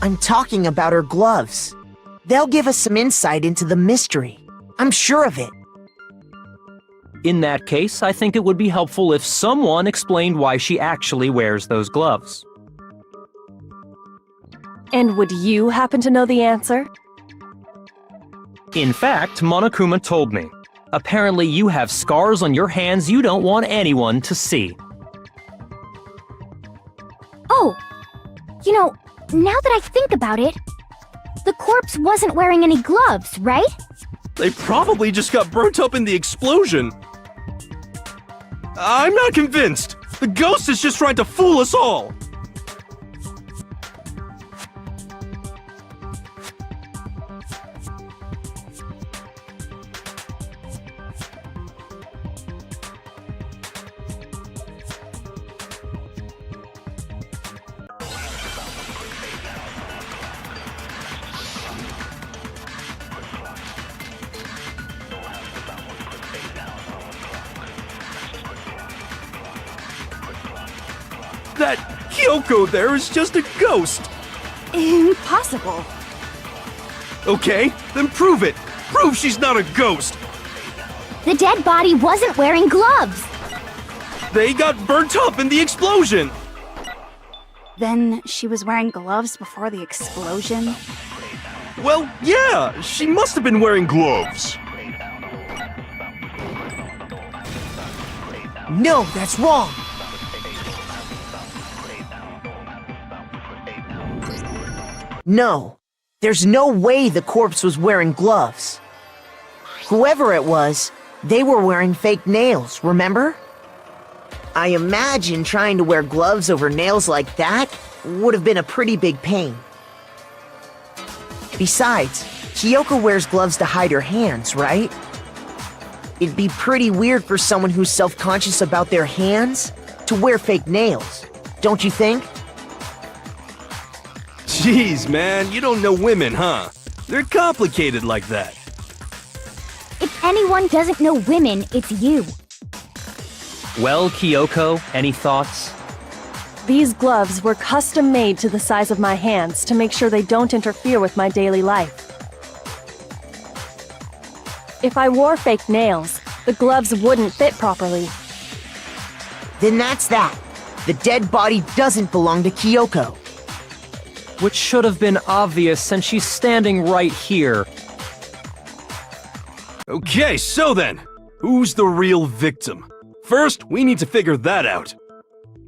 I'm talking about her gloves. They'll give us some insight into the mystery. I'm sure of it.
In that case, I think it would be helpful if someone explained why she actually wears those gloves.
And would you happen to know the answer?
In fact, Monokuma told me. Apparently you have scars on your hands you don't want anyone to see.
Oh, you know, now that I think about it, the corpse wasn't wearing any gloves, right?
They probably just got burnt up in the explosion. I'm not convinced. The ghost is just trying to fool us all. That Kyoko there is just a ghost.
Impossible.
Okay, then prove it. Prove she's not a ghost.
The dead body wasn't wearing gloves.
They got burnt up in the explosion.
Then she was wearing gloves before the explosion?
Well, yeah, she must have been wearing gloves.
No, that's wrong! No, there's no way the corpse was wearing gloves. Whoever it was, they were wearing fake nails, remember? I imagine trying to wear gloves over nails like that would have been a pretty big pain. Besides, Kyoko wears gloves to hide her hands, right? It'd be pretty weird for someone who's self-conscious about their hands to wear fake nails, don't you think?
Jeez, man, you don't know women, huh? They're complicated like that.
If anyone doesn't know women, it's you.
Well, Kyoko, any thoughts?
These gloves were custom made to the size of my hands to make sure they don't interfere with my daily life. If I wore fake nails, the gloves wouldn't fit properly.
Then that's that. The dead body doesn't belong to Kyoko.
Which should have been obvious since she's standing right here.
Okay, so then, who's the real victim? First, we need to figure that out.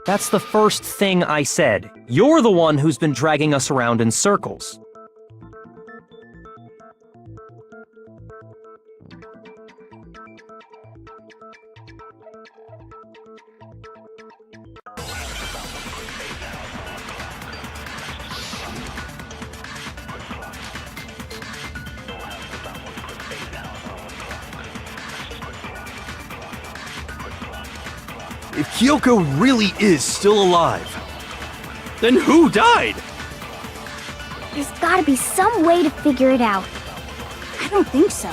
That's the first thing I said. You're the one who's been dragging us around in circles.
If Kyoko really is still alive, then who died?
There's gotta be some way to figure it out.
I don't think so.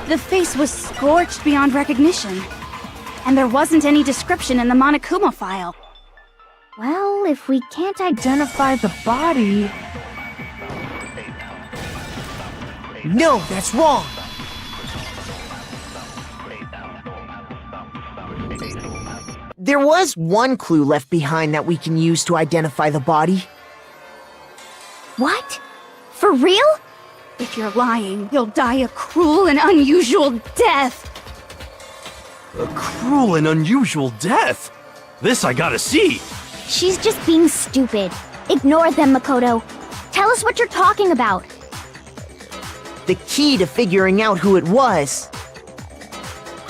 The face was scorched beyond recognition. And there wasn't any description in the Monokuma file.
Well, if we can't identify the body...
No, that's wrong. There was one clue left behind that we can use to identify the body.
What? For real?
If you're lying, you'll die a cruel and unusual death.
A cruel and unusual death? This I gotta see!
She's just being stupid. Ignore them, Makoto. Tell us what you're talking about.
The key to figuring out who it was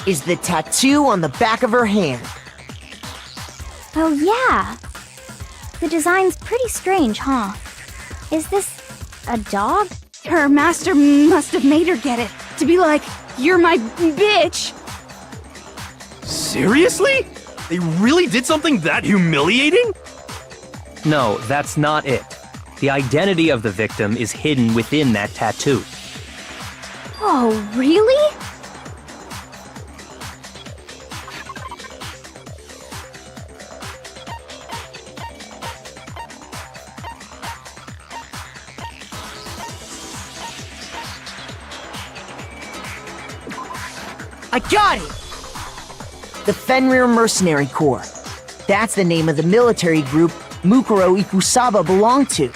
is the tattoo on the back of her hand.
Oh yeah. The design's pretty strange, huh? Is this a dog?
Her master must have made her get it. To be like, you're my bitch.
Seriously? They really did something that humiliating?
No, that's not it. The identity of the victim is hidden within that tattoo.
Oh, really?
I got it! The Fenrir Mercenary Corps. That's the name of the military group Mukuro Ikusaba belonged to.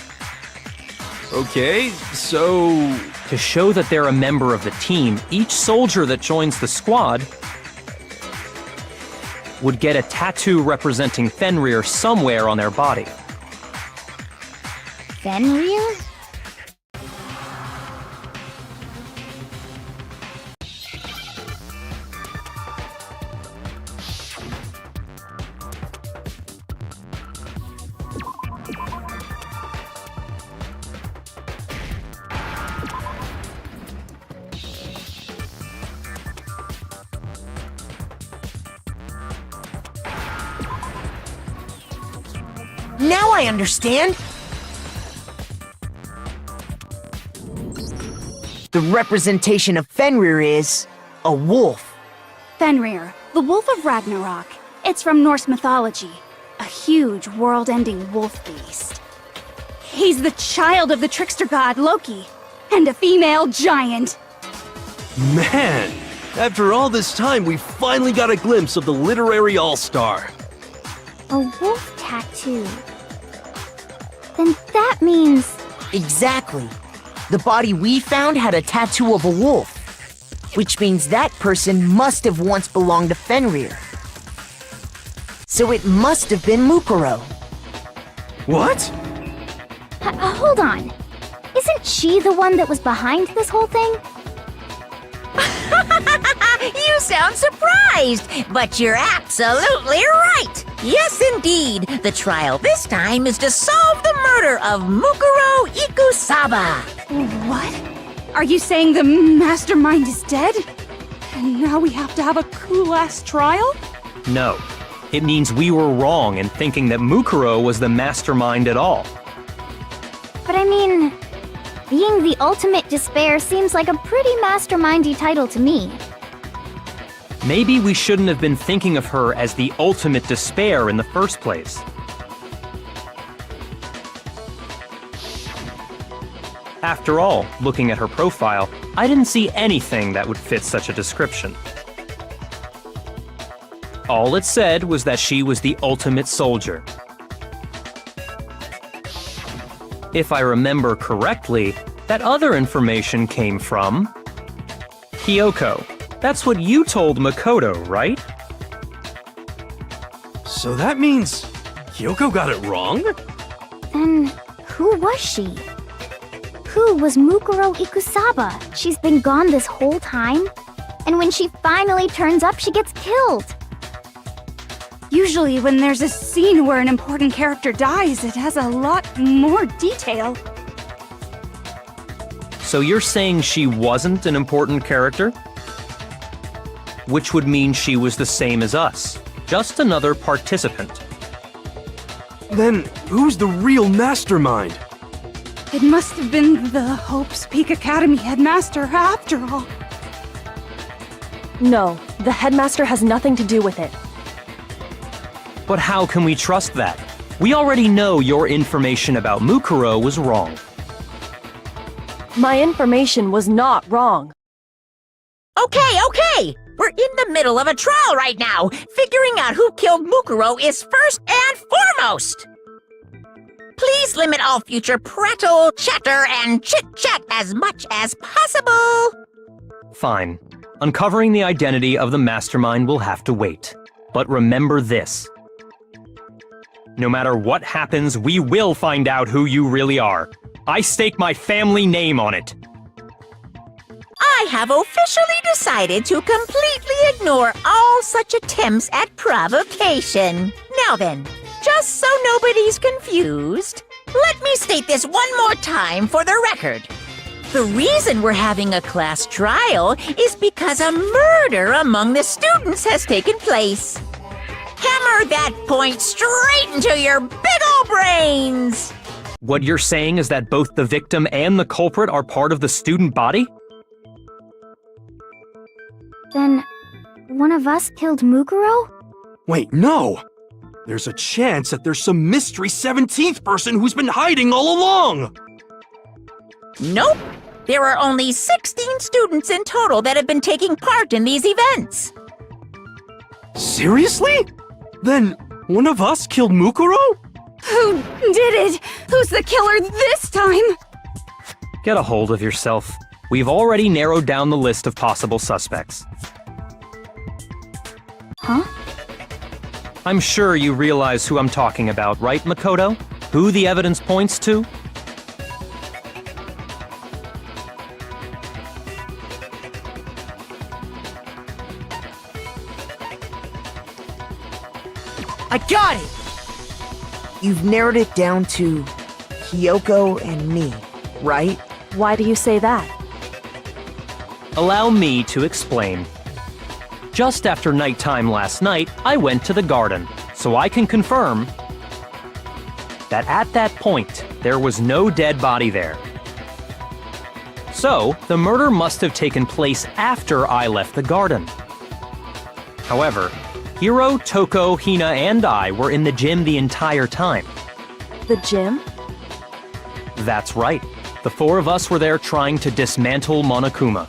Okay, so...
To show that they're a member of the team, each soldier that joins the squad would get a tattoo representing Fenrir somewhere on their body.
Fenrir?
Now I understand! The representation of Fenrir is a wolf.
Fenrir, the Wolf of Ragnarok. It's from Norse mythology. A huge, world-ending wolf beast. He's the child of the trickster god Loki, and a female giant.
Man! After all this time, we finally got a glimpse of the literary all-star.
A wolf tattoo. Then that means...
Exactly. The body we found had a tattoo of a wolf, which means that person must have once belonged to Fenrir. So it must have been Mukuro.
What?
Hold on. Isn't she the one that was behind this whole thing?
You sound surprised, but you're absolutely right. Yes, indeed. The trial this time is to solve the murder of Mukuro Ikusaba.
What? Are you saying the mastermind is dead? And now we have to have a cool-ass trial?
No. It means we were wrong in thinking that Mukuro was the mastermind at all.
But I mean, being the ultimate despair seems like a pretty mastermindy title to me.
Maybe we shouldn't have been thinking of her as the ultimate despair in the first place. After all, looking at her profile, I didn't see anything that would fit such a description. All it said was that she was the ultimate soldier. If I remember correctly, that other information came from Kyoko. That's what you told Makoto, right?
So that means Kyoko got it wrong?
Then who was she? Who was Mukuro Ikusaba? She's been gone this whole time? And when she finally turns up, she gets killed.
Usually when there's a scene where an important character dies, it has a lot more detail.
So you're saying she wasn't an important character? Which would mean she was the same as us. Just another participant.
Then who's the real mastermind?
It must have been the Hope's Peak Academy headmaster after all.
No, the headmaster has nothing to do with it.
But how can we trust that? We already know your information about Mukuro was wrong.
My information was not wrong.
Okay. We're in the middle of a trial right now. Figuring out who killed Mukuro is first and foremost. Please limit all future prattle, chatter, and chit-chat as much as possible.
Fine. Uncovering the identity of the mastermind will have to wait. But remember this. No matter what happens, we will find out who you really are. I stake my family name on it.
I have officially decided to completely ignore all such attempts at provocation. Now then, just so nobody's confused, let me state this one more time for the record. The reason we're having a class trial is because a murder among the students has taken place. Hammer that point straight into your big ol' brains!
What you're saying is that both the victim and the culprit are part of the student body?
Then, one of us killed Mukuro?
Wait, no! There's a chance that there's some mystery 17th person who's been hiding all along!
Nope. There are only 16 students in total that have been taking part in these events.
Seriously? Then one of us killed Mukuro?
Who did it? Who's the killer this time?
Get a hold of yourself. We've already narrowed down the list of possible suspects.
Huh?
I'm sure you realize who I'm talking about, right, Makoto? Who the evidence points to?
I got it! You've narrowed it down to Kyoko and me, right?
Why do you say that?
Allow me to explain. Just after nighttime last night, I went to the garden, so I can confirm that at that point, there was no dead body there. So, the murder must have taken place after I left the garden. However, Hiro, Toko, Hina, and I were in the gym the entire time.
The gym?
That's right. The four of us were there trying to dismantle Monokuma.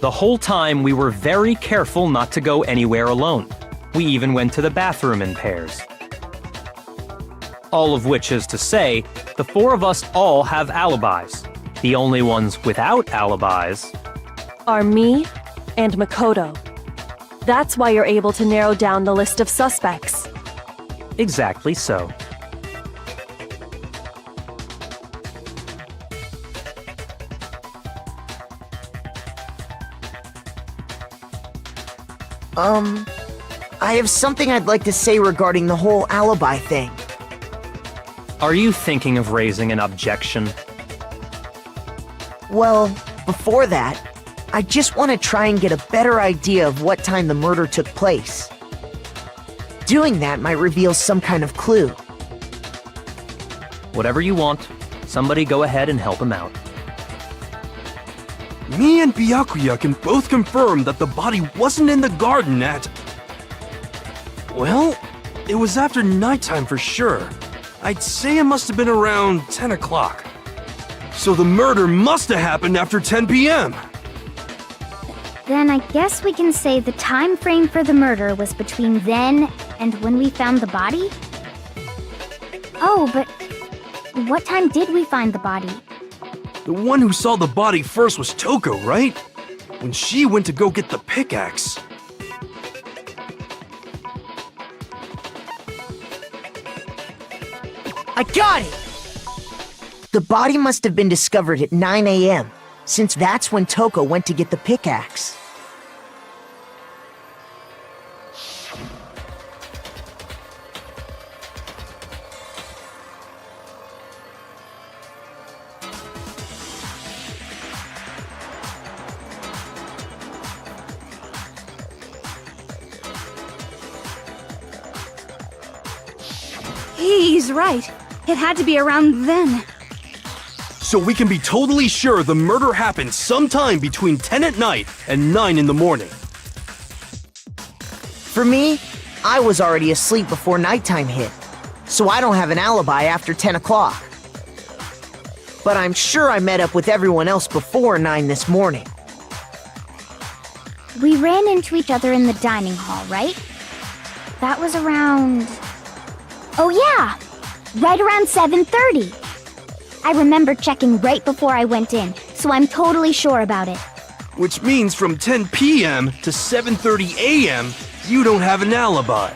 The whole time we were very careful not to go anywhere alone. We even went to the bathroom in pairs. All of which is to say, the four of us all have alibis. The only ones without alibis
Are me and Makoto. That's why you're able to narrow down the list of suspects.
Exactly so.
I have something I'd like to say regarding the whole alibi thing.
Are you thinking of raising an objection?
Well, before that, I just want to try and get a better idea of what time the murder took place. Doing that might reveal some kind of clue.
Whatever you want. Somebody go ahead and help him out.
Me and Byakuya can both confirm that the body wasn't in the garden at... Well, it was after nighttime for sure. I'd say it must have been around 10 o'clock. So the murder must have happened after 10 p.m.
Then I guess we can say the time frame for the murder was between then and when we found the body? Oh, but what time did we find the body?
The one who saw the body first was Toko, right? When she went to go get the pickaxe.
I got it! The body must have been discovered at 9 a.m., since that's when Toko went to get the pickaxe.
He's right. It had to be around then.
So we can be totally sure the murder happened sometime between 10 at night and 9 in the morning.
For me, I was already asleep before nighttime hit, so I don't have an alibi after 10 o'clock. But I'm sure I met up with everyone else before 9 this morning.
We ran into each other in the dining hall, right? That was around... Oh yeah! Right around 7:30. I remember checking right before I went in, so I'm totally sure about it.
Which means from 10 p.m. to 7:30 a.m., you don't have an alibi.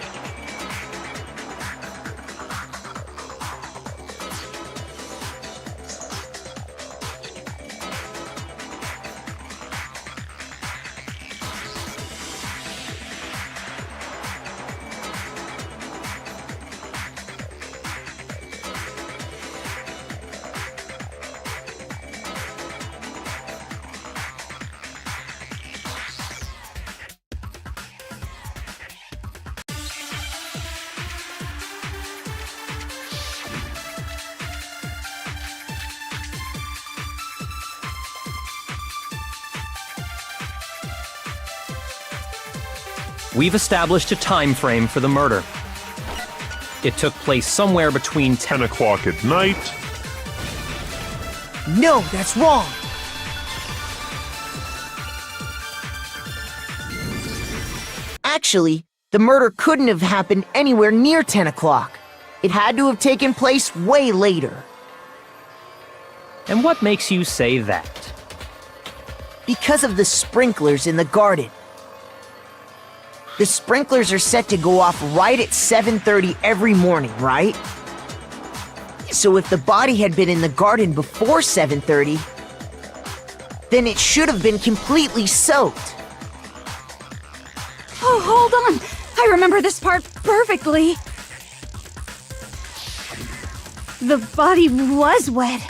We've established a time frame for the murder. It took place somewhere between 10
o'clock at night.
No, that's wrong! Actually, the murder couldn't have happened anywhere near 10 o'clock. It had to have taken place way later.
And what makes you say that?
Because of the sprinklers in the garden. The sprinklers are set to go off right at 7:30 every morning, right? So if the body had been in the garden before 7:30, then it should have been completely soaked.
Oh, hold on! I remember this part perfectly. The body was wet.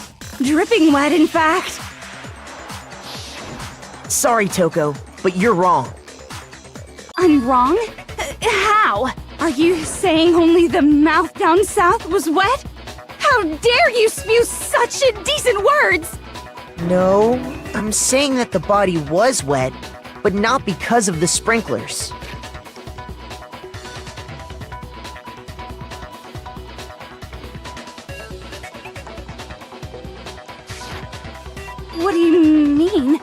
Dripping wet, in fact.
Sorry, Toko, but you're wrong.
I'm wrong? How? Are you saying only the mouth down south was wet? How dare you spew such indecent words!
No, I'm saying that the body was wet, but not because of the sprinklers.
What do you mean?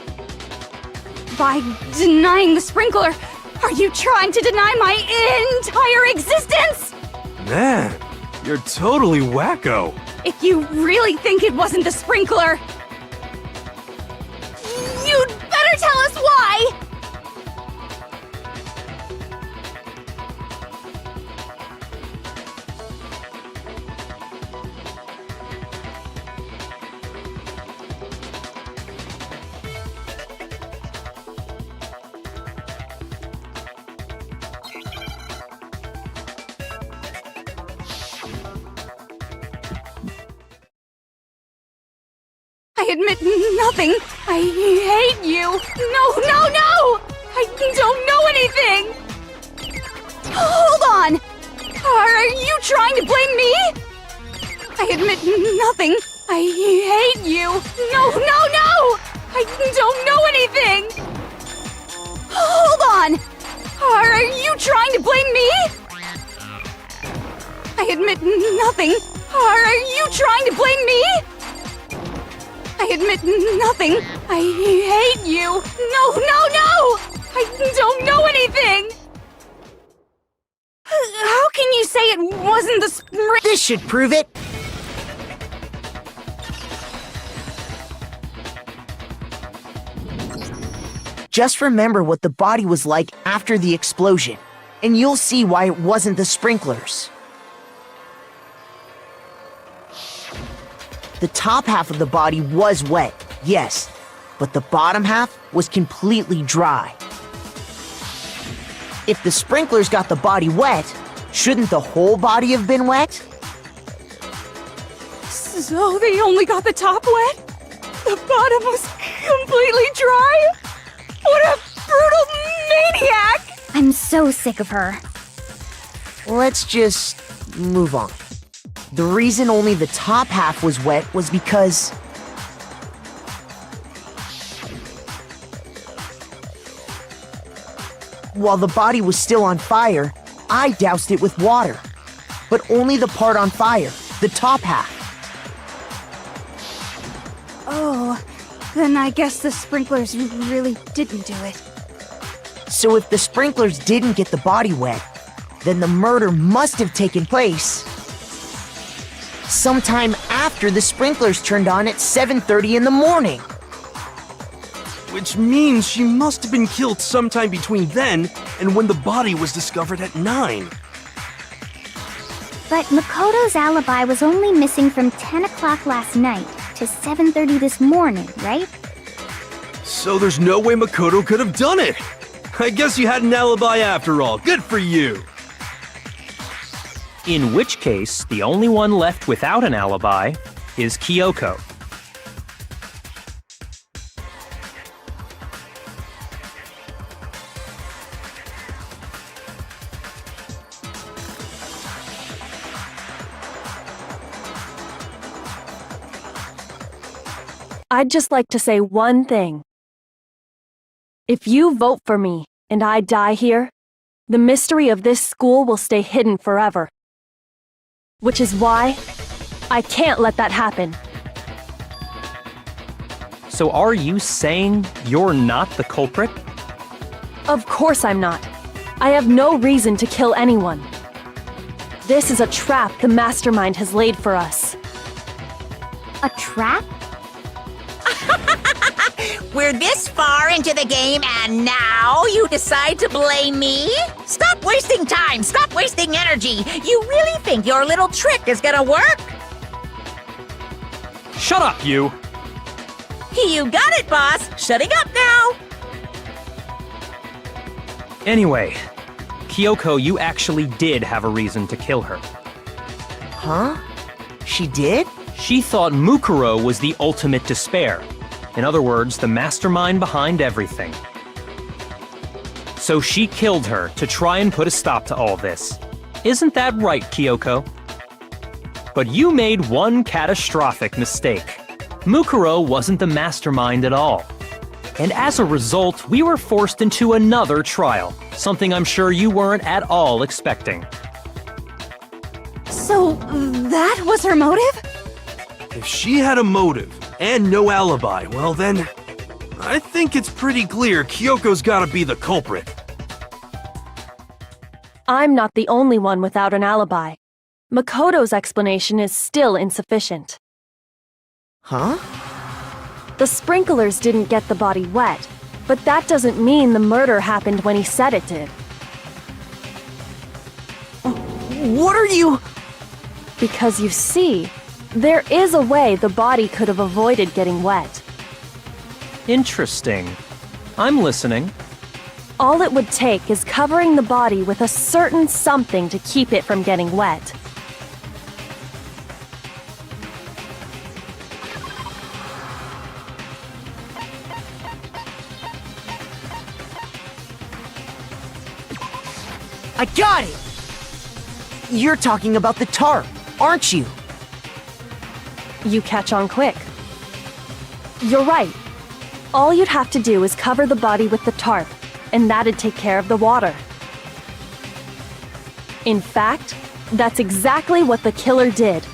By denying the sprinkler, are you trying to deny my entire existence?
Man, you're totally wacko.
If you really think it wasn't the sprinkler, you'd better tell us why! I admit nothing. I hate you. No, no, no! I don't know anything! Hold on! Are you trying to blame me? I admit nothing. I hate you. No, no, no! I don't know anything! Hold on! Are you trying to blame me? I admit nothing. Are you trying to blame me? I admit nothing. I hate you. No, no, no! I don't know anything! How can you say it wasn't the spring?
This should prove it! Just remember what the body was like after the explosion, and you'll see why it wasn't the sprinklers. The top half of the body was wet, yes, but the bottom half was completely dry. If the sprinklers got the body wet, shouldn't the whole body have been wet?
So they only got the top wet? The bottom was completely dry? What a brutal maniac!
I'm so sick of her.
Let's just move on. The reason only the top half was wet was because... while the body was still on fire, I doused it with water. But only the part on fire, the top half.
Oh, then I guess the sprinklers really didn't do it.
So if the sprinklers didn't get the body wet, then the murder must have taken place sometime after the sprinklers turned on at 7:30 in the morning.
Which means she must have been killed sometime between then and when the body was discovered at 9.
But Makoto's alibi was only missing from 10 o'clock last night to 7:30 this morning, right?
So there's no way Makoto could have done it. I guess you had an alibi after all. Good for you.
In which case, the only one left without an alibi is Kyoko.
I'd just like to say one thing. If you vote for me and I die here, the mystery of this school will stay hidden forever. Which is why I can't let that happen.
So are you saying you're not the culprit?
Of course I'm not. I have no reason to kill anyone. This is a trap the mastermind has laid for us.
A trap?
We're this far into the game and now you decide to blame me? Stop wasting time! Stop wasting energy! You really think your little trick is gonna work?
Shut up, you!
You got it, boss! Shutting up now!
Anyway, Kyoko, you actually did have a reason to kill her.
Huh? She did?
She thought Mukuro was the ultimate despair. In other words, the mastermind behind everything. So she killed her to try and put a stop to all this. Isn't that right, Kyoko? But you made one catastrophic mistake. Mukuro wasn't the mastermind at all. And as a result, we were forced into another trial, something I'm sure you weren't at all expecting.
So, that was her motive?
If she had a motive and no alibi, well then, I think it's pretty clear Kyoko's gotta be the culprit.
I'm not the only one without an alibi. Makoto's explanation is still insufficient.
Huh?
The sprinklers didn't get the body wet, but that doesn't mean the murder happened when he said it did.
What are you...
Because you see, there is a way the body could have avoided getting wet.
Interesting. I'm listening.
All it would take is covering the body with a certain something to keep it from getting wet.
I got it! You're talking about the tarp, aren't you?
You catch on quick. You're right. All you'd have to do is cover the body with the tarp, and that'd take care of the water. In fact, that's exactly what the killer did.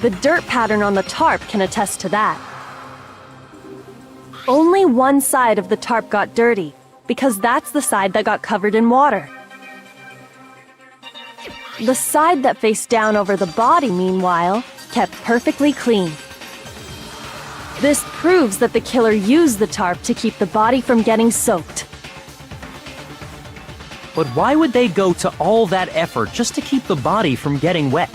The dirt pattern on the tarp can attest to that. Only one side of the tarp got dirty, because that's the side that got covered in water. The side that faced down over the body, meanwhile, kept perfectly clean. This proves that the killer used the tarp to keep the body from getting soaked.
But why would they go to all that effort just to keep the body from getting wet?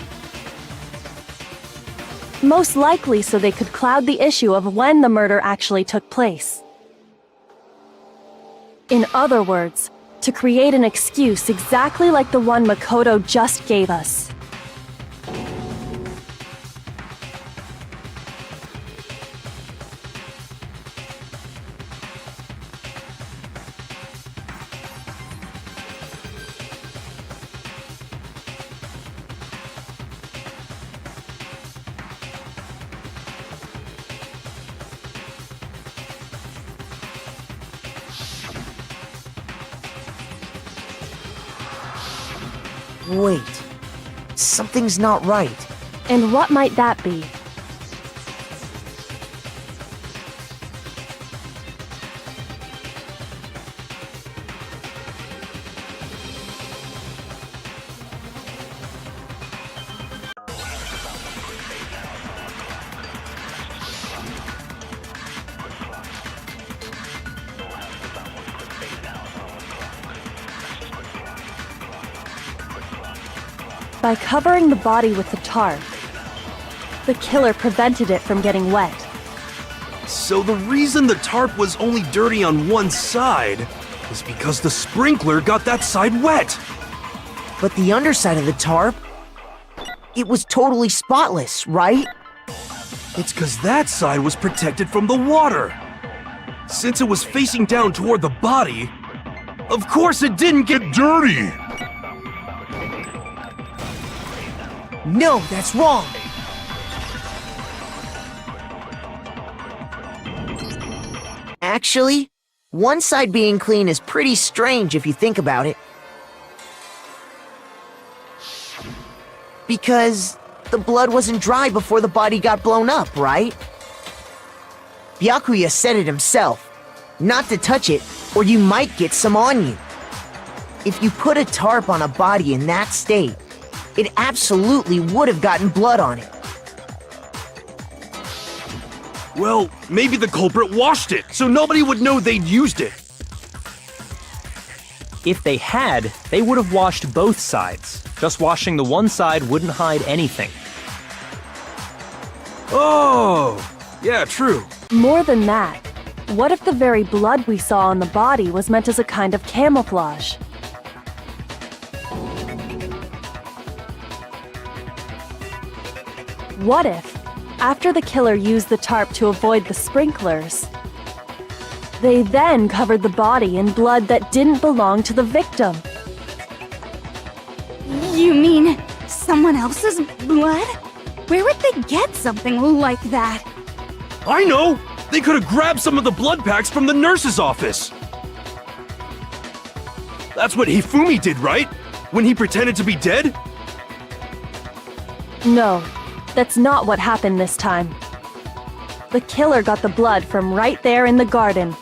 Most likely so they could cloud the issue of when the murder actually took place. In other words, to create an excuse exactly like the one Makoto just gave us.
Wait, something's not right.
And what might that be? By covering the body with the tarp, the killer prevented it from getting wet.
So the reason the tarp was only dirty on one side is because the sprinkler got that side wet.
But the underside of the tarp, it was totally spotless, right?
It's because that side was protected from the water. Since it was facing down toward the body, of course it didn't get dirty.
No, that's wrong. Actually, one side being clean is pretty strange if you think about it. Because the blood wasn't dry before the body got blown up, right? Byakuya said it himself. Not to touch it, or you might get some on you. If you put a tarp on a body in that state, it absolutely would have gotten blood on it.
Well, maybe the culprit washed it, so nobody would know they'd used it.
If they had, they would have washed both sides. Just washing the one side wouldn't hide anything.
Oh, yeah, true.
More than that, what if the very blood we saw on the body was meant as a kind of camouflage? What if, after the killer used the tarp to avoid the sprinklers, they then covered the body in blood that didn't belong to the victim?
You mean someone else's blood? Where would they get something like that?
I know! They could have grabbed some of the blood packs from the nurse's office. That's what Hifumi did, right? When he pretended to be dead?
No, that's not what happened this time. The killer got the blood from right there in the garden.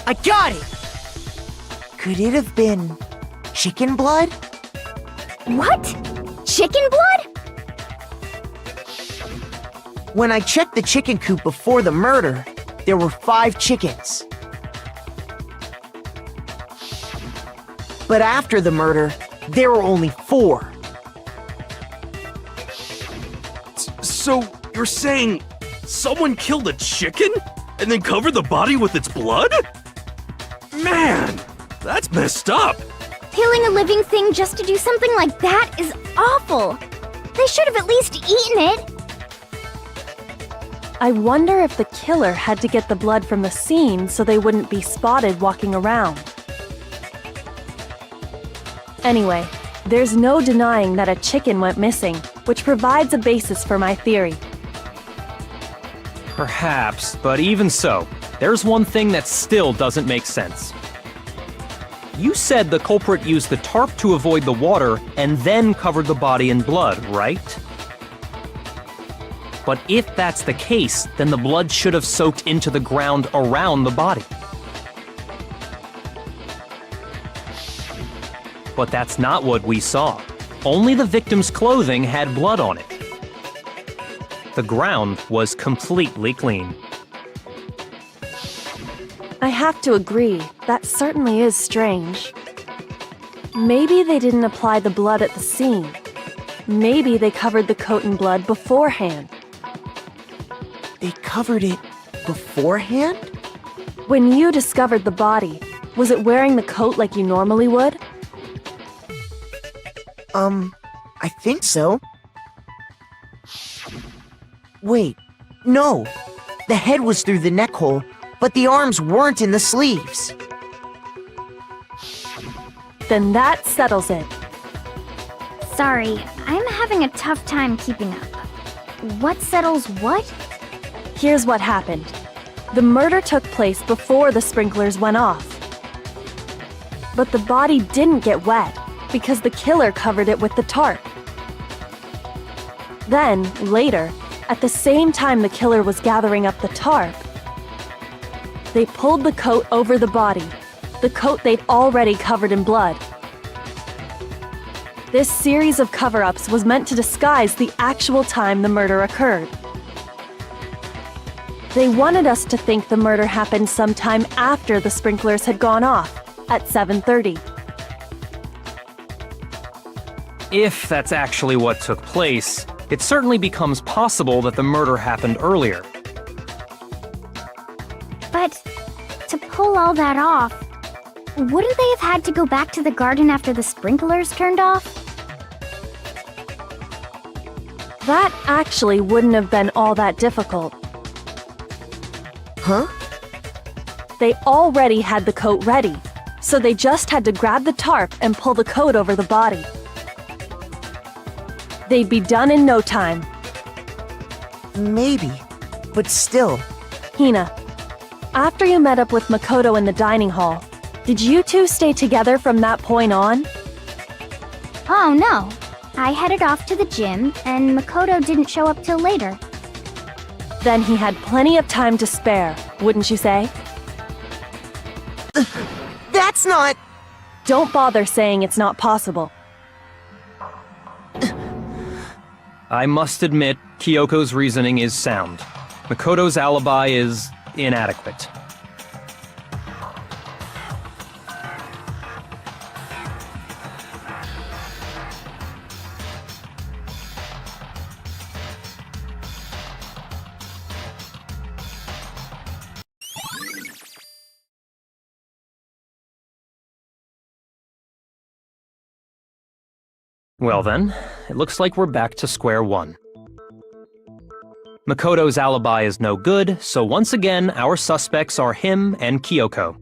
I got it! Could it have been chicken blood?
What? Chicken blood?
When I checked the chicken coop before the murder, there were 5 chickens. But after the murder, there were only 4.
So, you're saying someone killed a chicken and then covered the body with its blood? Man, that's messed up.
Killing a living thing just to do something like that is awful. They should have at least eaten it.
I wonder if the killer had to get the blood from the scene so they wouldn't be spotted walking around. Anyway, there's no denying that a chicken went missing, which provides a basis for my theory.
Perhaps, but even so, there's one thing that still doesn't make sense. You said the culprit used the tarp to avoid the water and then covered the body in blood, right? But if that's the case, then the blood should have soaked into the ground around the body. But that's not what we saw. Only the victim's clothing had blood on it. The ground was completely clean.
I have to agree, that certainly is strange. Maybe they didn't apply the blood at the scene. Maybe they covered the coat in blood beforehand.
They covered it beforehand?
When you discovered the body, was it wearing the coat like you normally would?
I think so. Wait, no. The head was through the neck hole, but the arms weren't in the sleeves.
Then that settles it.
Sorry, I'm having a tough time keeping up. What settles what?
Here's what happened. The murder took place before the sprinklers went off. But the body didn't get wet because the killer covered it with the tarp. Then, later, at the same time the killer was gathering up the tarp, they pulled the coat over the body, the coat they'd already covered in blood. This series of cover-ups was meant to disguise the actual time the murder occurred. They wanted us to think the murder happened sometime after the sprinklers had gone off, at 7:30.
If that's actually what took place, it certainly becomes possible that the murder happened earlier.
But to pull all that off, wouldn't they have had to go back to the garden after the sprinklers turned off?
That actually wouldn't have been all that difficult.
Huh?
They already had the coat ready, so they just had to grab the tarp and pull the coat over the body. They'd be done in no time.
Maybe. But still.
Hina, after you met up with Makoto in the dining hall, did you two stay together from that point on?
Oh no. I headed off to the gym, and Makoto didn't show up till later.
Then he had plenty of time to spare, wouldn't you say?
That's not...
Don't bother saying it's not possible.
I must admit, Kyoko's reasoning is sound. Makoto's alibi is inadequate. Well then, it looks like we're back to square one. Makoto's alibi is no good, so once again, our suspects are him and Kyoko.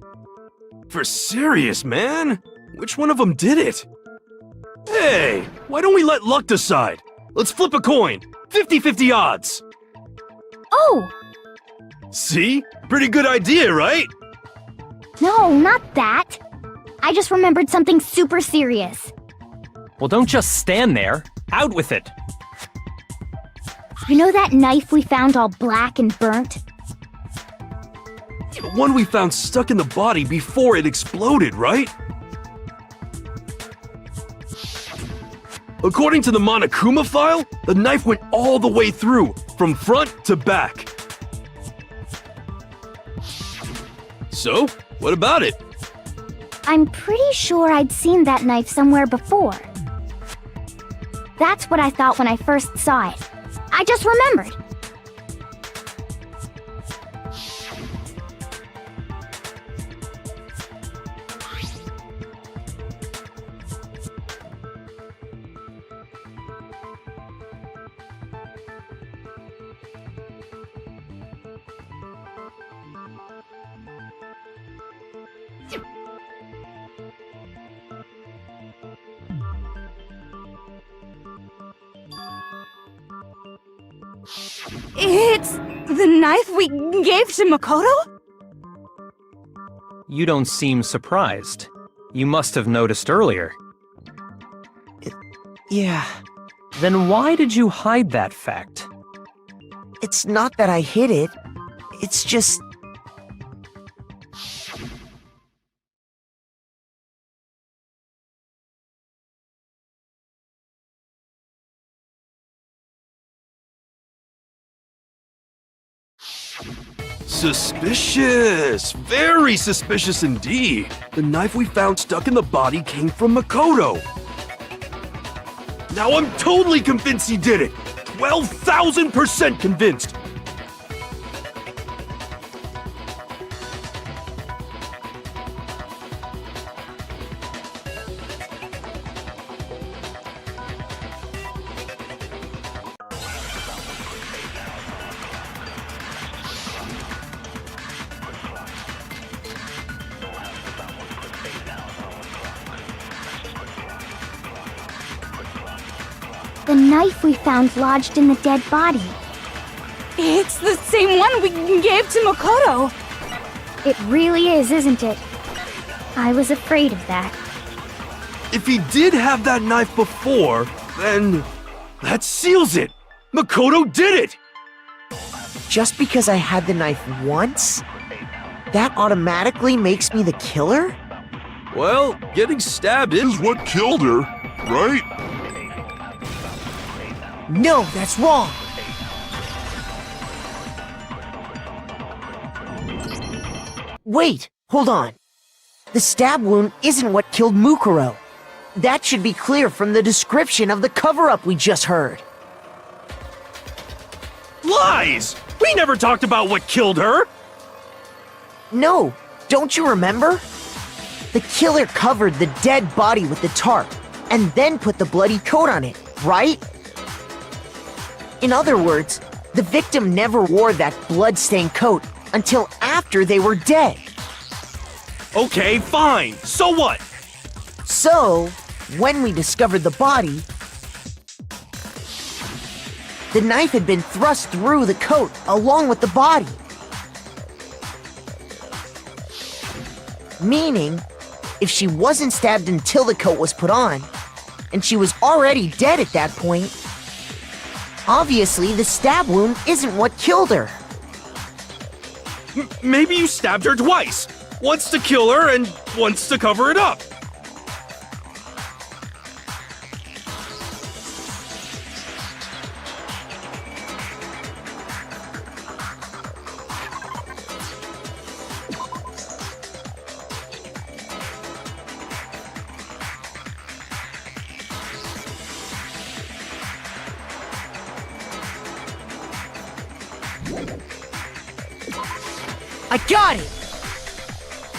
For serious, man? Which one of them did it? Hey, why don't we let luck decide? Let's flip a coin. 50-50 odds.
Oh!
See? Pretty good idea, right?
No, not that. I just remembered something super serious.
Well, don't just stand there. Out with it.
You know that knife we found all black and burnt?
The one we found stuck in the body before it exploded, right? According to the Monokuma file, the knife went all the way through, from front to back. So, what about it?
I'm pretty sure I'd seen that knife somewhere before. That's what I thought when I first saw it. I just remembered.
It's the knife we gave to Makoto?
You don't seem surprised. You must have noticed earlier.
Yeah.
Then why did you hide that fact?
It's not that I hid it. It's just...
Suspicious! Very suspicious indeed. The knife we found stuck in the body came from Makoto. Now I'm totally convinced he did it! 12,000% convinced!
The knife we found lodged in the dead body.
It's the same one we gave to Makoto.
It really is, isn't it? I was afraid of that.
If he did have that knife before, then that seals it. Makoto did it!
Just because I had the knife once? That automatically makes me the killer?
Well, getting stabbed is
What killed her, right?
No, that's wrong. Wait, hold on. The stab wound isn't what killed Mukuro. That should be clear from the description of the cover-up we just heard.
lies! We never talked about what killed her!
No, don't you remember? The killer covered the dead body with the tarp, and then put the bloody coat on it, right? In other words, the victim never wore that blood-stained coat until after they were dead.
Okay, fine. So what?
So, when we discovered the body, the knife had been thrust through the coat along with the body. Meaning, if she wasn't stabbed until the coat was put on, and she was already dead at that point, obviously the stab wound isn't what killed her.
Maybe you stabbed her twice. Once to kill her and once to cover it up.
I got it!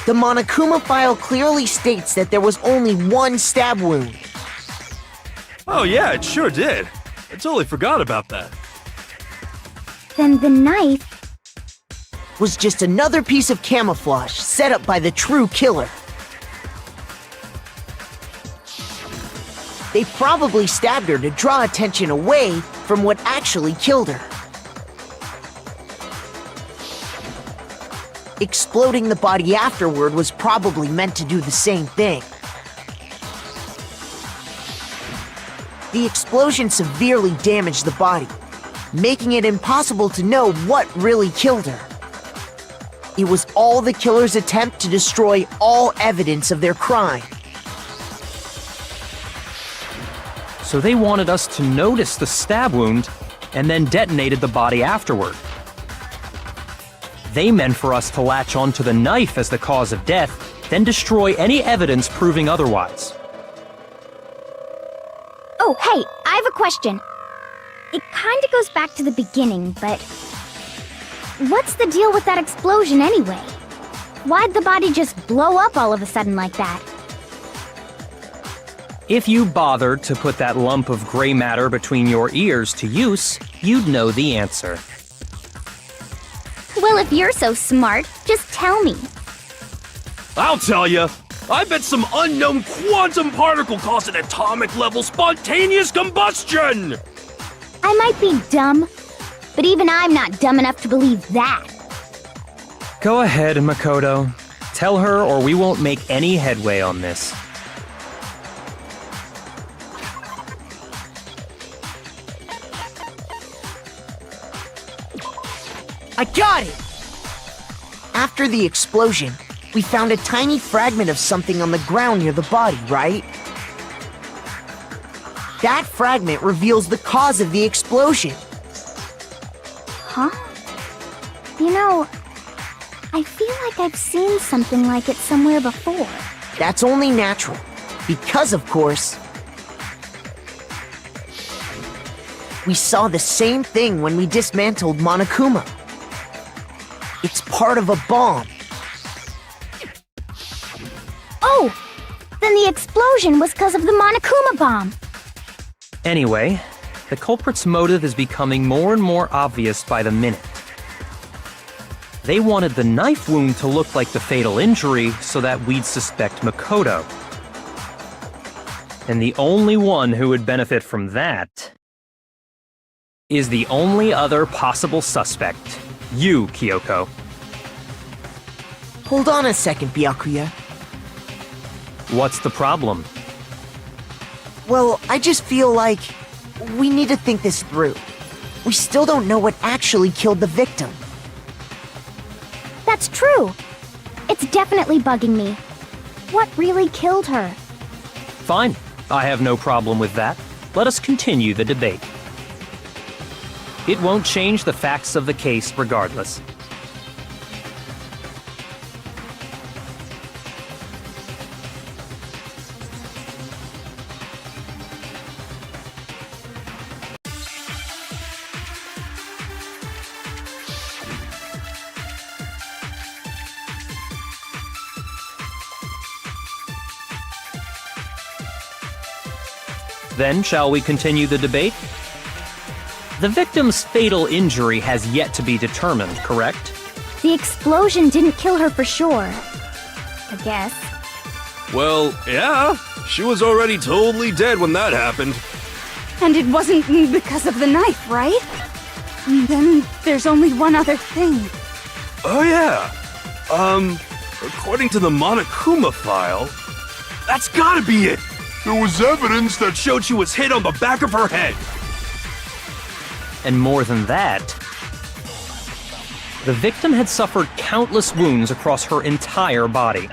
The Monokuma file clearly states that there was only one stab wound.
Oh yeah, it sure did. I totally forgot about that.
Then the knife...
Was just another piece of camouflage set up by the true killer. They probably stabbed her to draw attention away from what actually killed her. Exploding the body afterward was probably meant to do the same thing. The explosion severely damaged the body, making it impossible to know what really killed her. It was all the killer's attempt to destroy all evidence of their crime.
So they wanted us to notice the stab wound and then detonated the body afterward. They meant for us to latch onto the knife as the cause of death, then destroy any evidence proving otherwise.
Oh, hey, I have a question. It kinda goes back to the beginning, but... what's the deal with that explosion anyway? Why'd the body just blow up all of a sudden like that?
If you bothered to put that lump of gray matter between your ears to use, you'd know the answer.
Well, if you're so smart, just tell me.
I'll tell ya. I bet some unknown quantum particle caused an atomic level spontaneous combustion!
I might be dumb, but even I'm not dumb enough to believe that.
Go ahead, Makoto. Tell her or we won't make any headway on this.
I got it! After the explosion, we found a tiny fragment of something on the ground near the body, right? That fragment reveals the cause of the explosion.
Huh? You know, I feel like I've seen something like it somewhere before.
That's only natural, because of course, we saw the same thing when we dismantled Monokuma. It's part of a bomb.
Oh! Then the explosion was because of the Monokuma bomb!
Anyway, the culprit's motive is becoming more and more obvious by the minute. They wanted the knife wound to look like the fatal injury so that we'd suspect Makoto. And the only one who would benefit from that is the only other possible suspect, you, Kyoko.
Hold on a second, Byakuya.
What's the problem?
Well, I just feel like we need to think this through. We still don't know what actually killed the victim.
That's true. It's definitely bugging me. What really killed her?
Fine. I have no problem with that. Let us continue the debate. It won't change the facts of the case regardless. Then, shall we continue the debate? The victim's fatal injury has yet to be determined, correct?
The explosion didn't kill her for sure. I guess.
Well, yeah. She was already totally dead when that happened.
And it wasn't because of the knife, right? Then there's only one other thing.
Oh, yeah. According to the Monokuma file, that's gotta be it.
There was evidence that
Showed she was hit on the back of her head.
And more than that, the victim had suffered countless wounds across her entire body.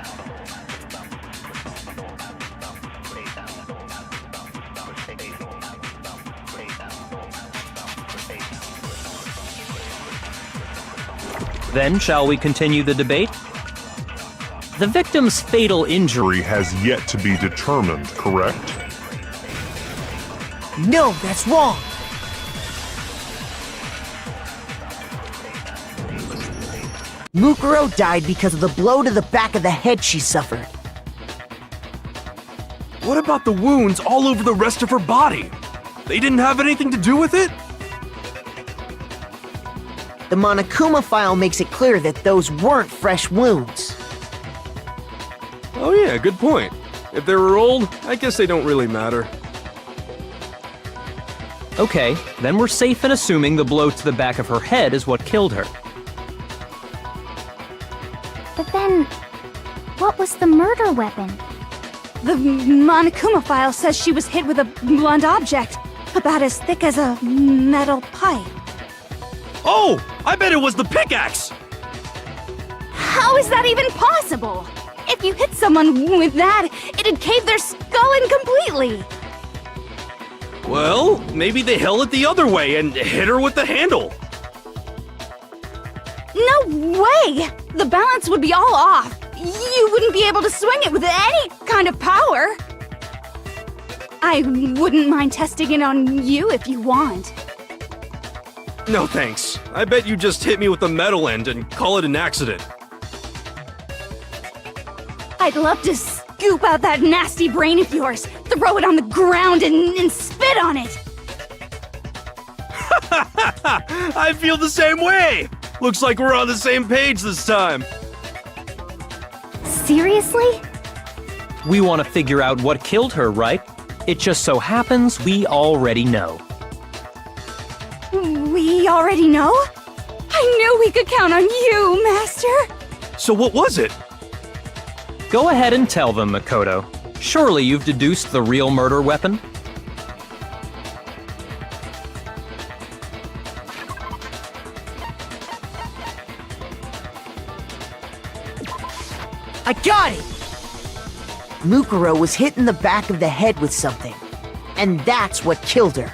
Then, shall we continue the debate? The victim's fatal injury
has yet to be determined, correct?
No, that's wrong. Mukuro died because of the blow to the back of the head she suffered.
What about the wounds all over the rest of her body? They didn't have anything to do with it?
The Monokuma file makes it clear that those weren't fresh wounds.
Oh yeah, good point. If they were old, I guess they don't really matter.
Okay, then we're safe in assuming the blow to the back of her head is what killed her.
But then, what was the murder weapon?
The Monokuma file says she was hit with a blunt object, about as thick as a metal pipe.
Oh! I bet it was the pickaxe!
How is that even possible? If you hit someone with that, it'd cave their skull in completely.
Well, maybe they held it the other way and hit her with the handle.
No way! The balance would be all off. You wouldn't be able to swing it with any kind of power. I wouldn't mind testing it on you if you want.
No thanks. I bet you just hit me with the metal end and call it an accident.
I'd love to scoop out that nasty brain of yours, throw it on the ground and spit on it.
I feel the same way! Looks like we're on the same page this time.
Seriously?
We want to figure out what killed her, right? It just so happens we already know.
We already know? I knew we could count on you, Master.
So what was it?
Go ahead and tell them, Makoto. Surely you've deduced the real murder weapon?
I got it! Mukuro was hit in the back of the head with something, and that's what killed her.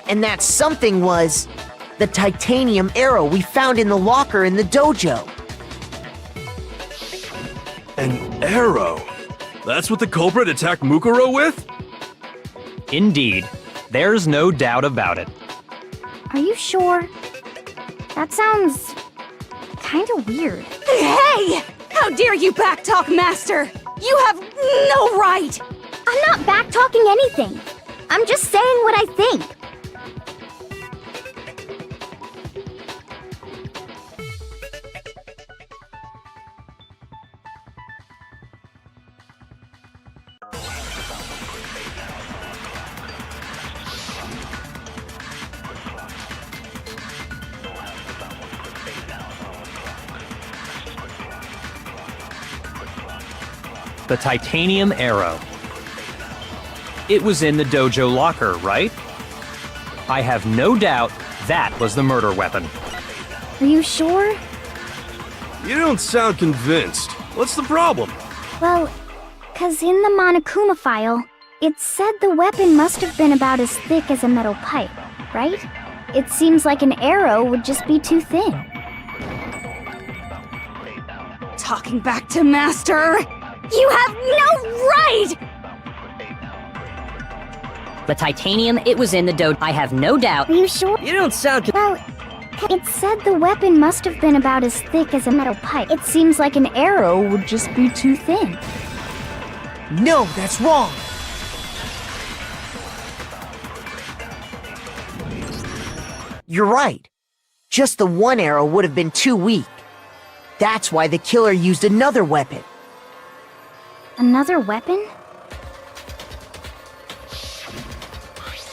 And that something was the titanium arrow we found in the locker in the dojo.
An arrow? That's what the culprit attacked Mukuro with?
Indeed. There's no doubt about it.
Are you sure? That sounds kinda weird.
Hey! How dare you backtalk, Master! You have no right!
I'm not back-talking anything. I'm just saying what I think.
The titanium arrow. It was in the dojo locker, right? I have no doubt that was the murder weapon.
Are you sure?
You don't sound convinced. What's the problem?
Well, 'cause in the Monokuma file, it said the weapon must have been about as thick as a metal pipe, right? It seems like an arrow would just be too thin.
Talking back to Master!
You have no right!
The titanium, it was in the dojo. I have no doubt.
Are you sure?
You don't sound.
Well, it said the weapon must have been about as thick as a metal pipe. It seems like an arrow would just be too thin.
No, that's wrong. You're right. Just the one arrow would have been too weak. That's why the killer used another weapon.
Another weapon?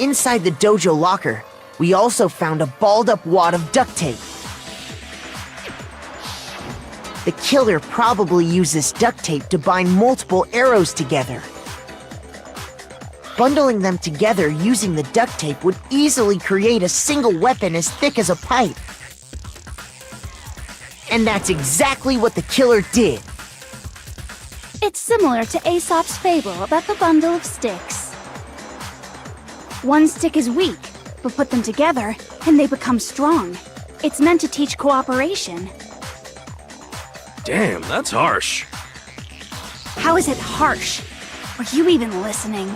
Inside the dojo locker, we also found a balled-up wad of duct tape. The killer probably used this duct tape to bind multiple arrows together. Bundling them together using the duct tape would easily create a single weapon as thick as a pipe. And that's exactly what the killer did.
It's similar to Aesop's fable about the bundle of sticks. One stick is weak, but put them together, and they become strong. It's meant to teach cooperation.
Damn, that's harsh.
How is it harsh? Are you even listening?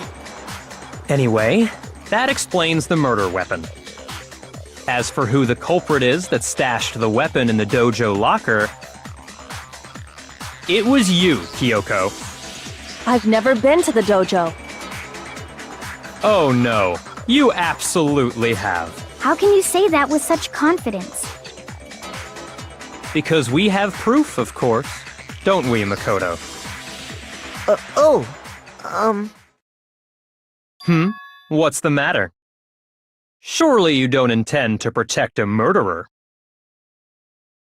Anyway, that explains the murder weapon. As for who the culprit is that stashed the weapon in the dojo locker, it was you, Kyoko.
I've never been to the dojo.
Oh no, you absolutely have.
How can you say that with such confidence?
Because we have proof, of course. Don't we, Makoto? What's the matter? Surely you don't intend to protect a murderer.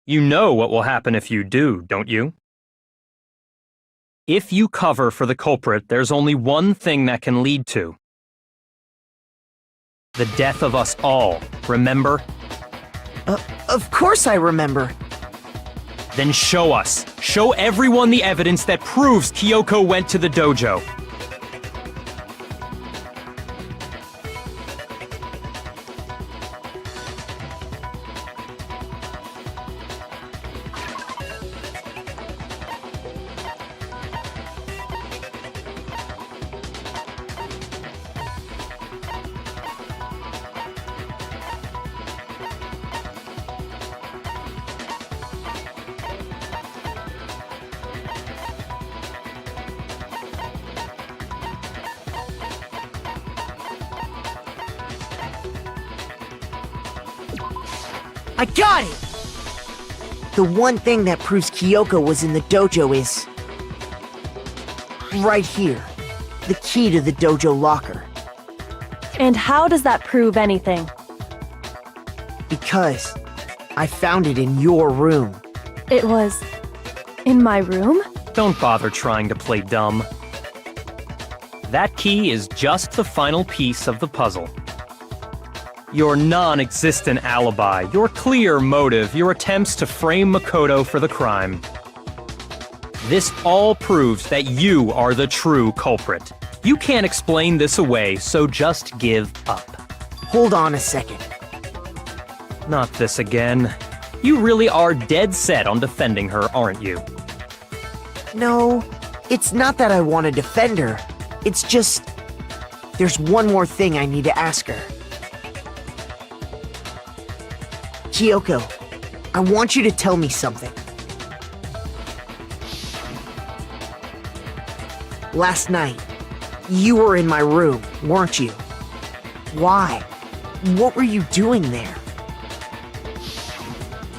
You know what will happen if you do, don't you? If you cover for the culprit, there's only one thing that can lead to. The death of us all, remember?
Of course I remember.
Then show us. Show everyone the evidence that proves Kyoko went to the dojo.
I got it! The one thing that proves Kyoko was in the dojo is... right here. The key to the dojo locker.
And how does that prove anything?
Because I found it in your room.
It was in my room?
Don't bother trying to play dumb. That key is just the final piece of the puzzle. Your non-existent alibi, your clear motive, your attempts to frame Makoto for the crime. This all proves that you are the true culprit. You can't explain this away, so just give up.
Hold on a second.
Not this again. You really are dead set on defending her, aren't you?
No, it's not that I want to defend her. It's just... there's one more thing I need to ask her. Kyoko, I want you to tell me something. Last night, you were in my room, weren't you? Why? What were you doing there?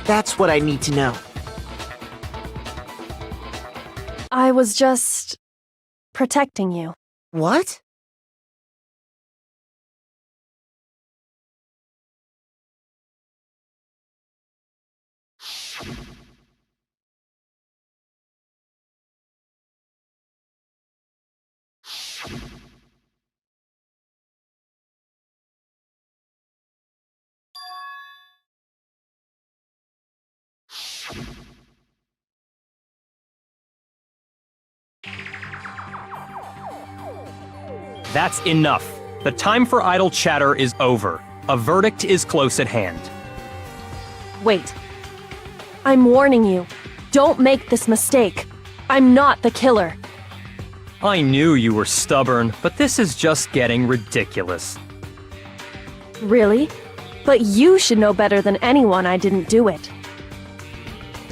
That's what I need to know.
I was just protecting you.
What?
That's enough. The time for idle chatter is over. A verdict is close at hand.
Wait. I'm warning you. Don't make this mistake. I'm not the killer.
I knew you were stubborn, but this is just getting ridiculous.
Really? But you should know better than anyone I didn't do it.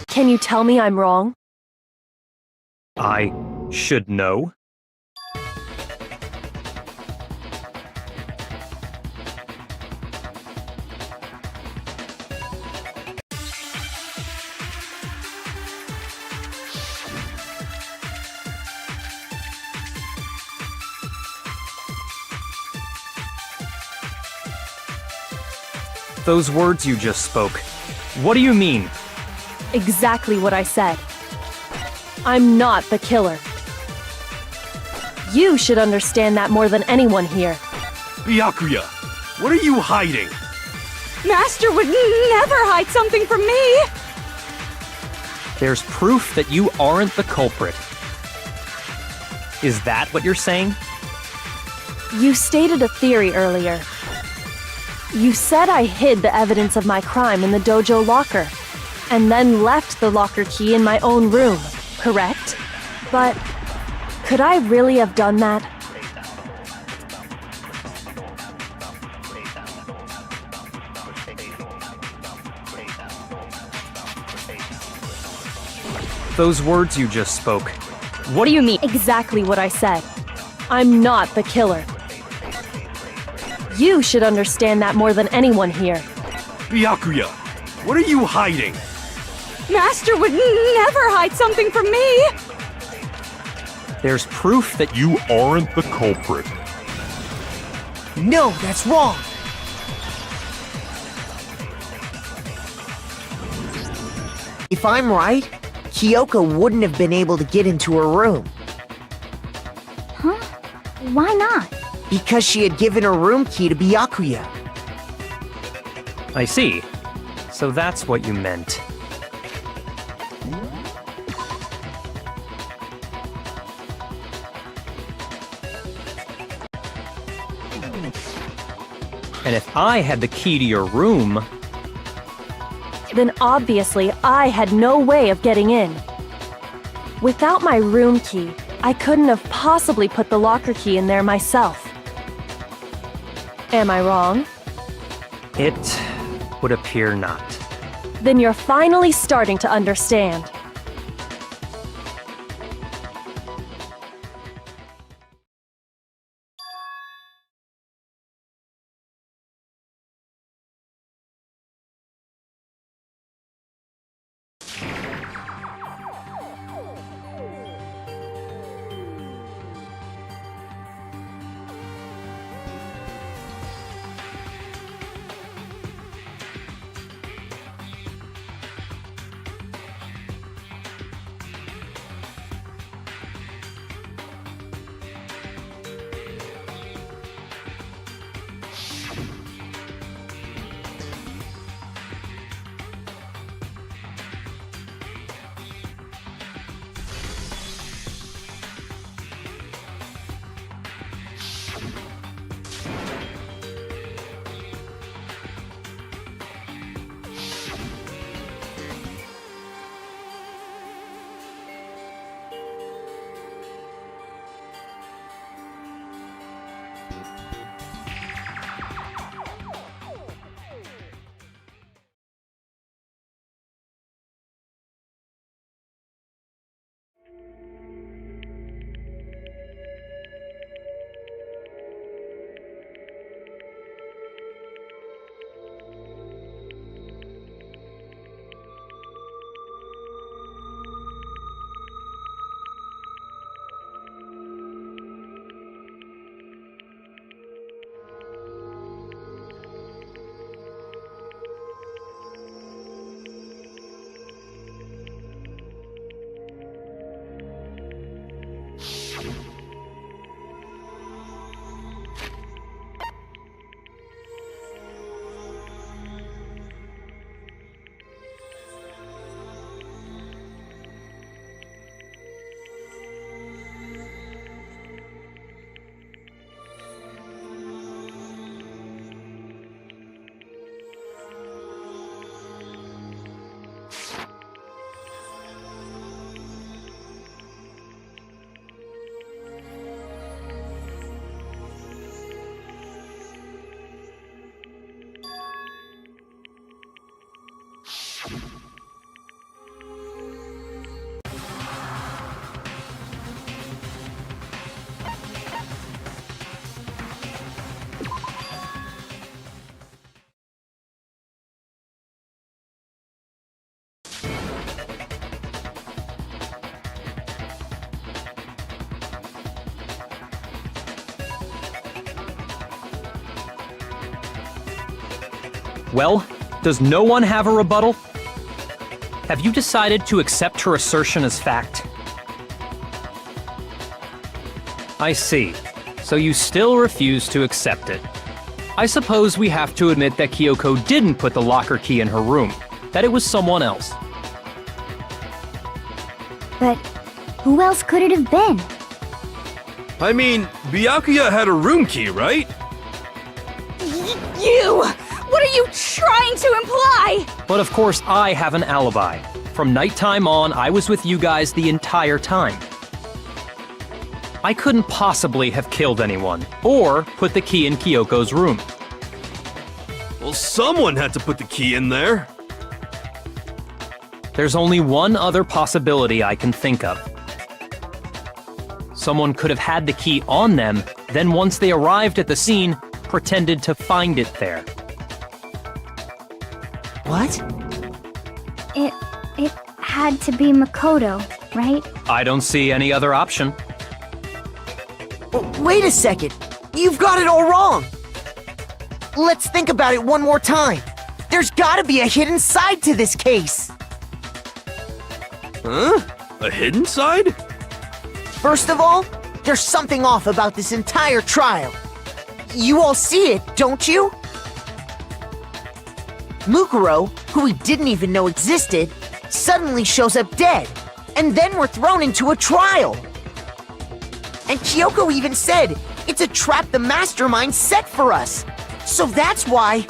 Can you tell me I'm wrong?
I should know? Those words you just spoke, what do you mean?
Exactly what I said. I'm not the killer. You should understand that more than anyone here.
Byakuya, what are you hiding?
Master would never hide something from me!
There's proof that you aren't the culprit. Is that what you're saying?
You stated a theory earlier. You said I hid the evidence of my crime in the dojo locker, and then left the locker key in my own room, correct? But could I really have done that?
Those words you just spoke,
What do you mean?
Exactly what I said. I'm not the killer. You should understand that more than anyone here.
Byakuya, what are you hiding?
Master would never hide something from me!
there's proof that
You aren't the culprit.
No, that's wrong. If I'm right, Kyoko wouldn't have been able to get into her room
Huh? Why not?
because she had given her room key to Byakuya.
I see. So that's what you meant. And if I had the key to your room,
Then obviously I had no way of getting in. Without my room key, I couldn't have possibly put the locker key in there myself. Am I wrong?
it would appear not.
Then you're finally starting to understand.
Well, does no one have a rebuttal? Have you decided to accept her assertion as fact? I see. So you still refuse to accept it. I suppose we have to admit that Kyoko didn't put the locker key in her room, that it was someone else.
But who else could it have been?
I mean, Byakuya had a room key, right?
You! What are you trying to imply?
But of course I have an alibi. From nighttime on, I was with you guys the entire time. I couldn't possibly have killed anyone, or put the key in Kyoko's room.
Well, someone had to put the key in there.
There's only one other possibility I can think of. Someone could have had the key on them, then once they arrived at the scene, pretended to find it there.
What?
It had to be Makoto, right?
I don't see any other option.
Wait a second. You've got it all wrong. Let's think about it one more time. There's gotta be a hidden side to this case.
Huh? A hidden side?
First of all, there's something off about this entire trial. You all see it, don't you? Mukuro, who we didn't even know existed, suddenly shows up dead, and then we're thrown into a trial. And Kyoko even said, it's a trap the mastermind set for us. So that's why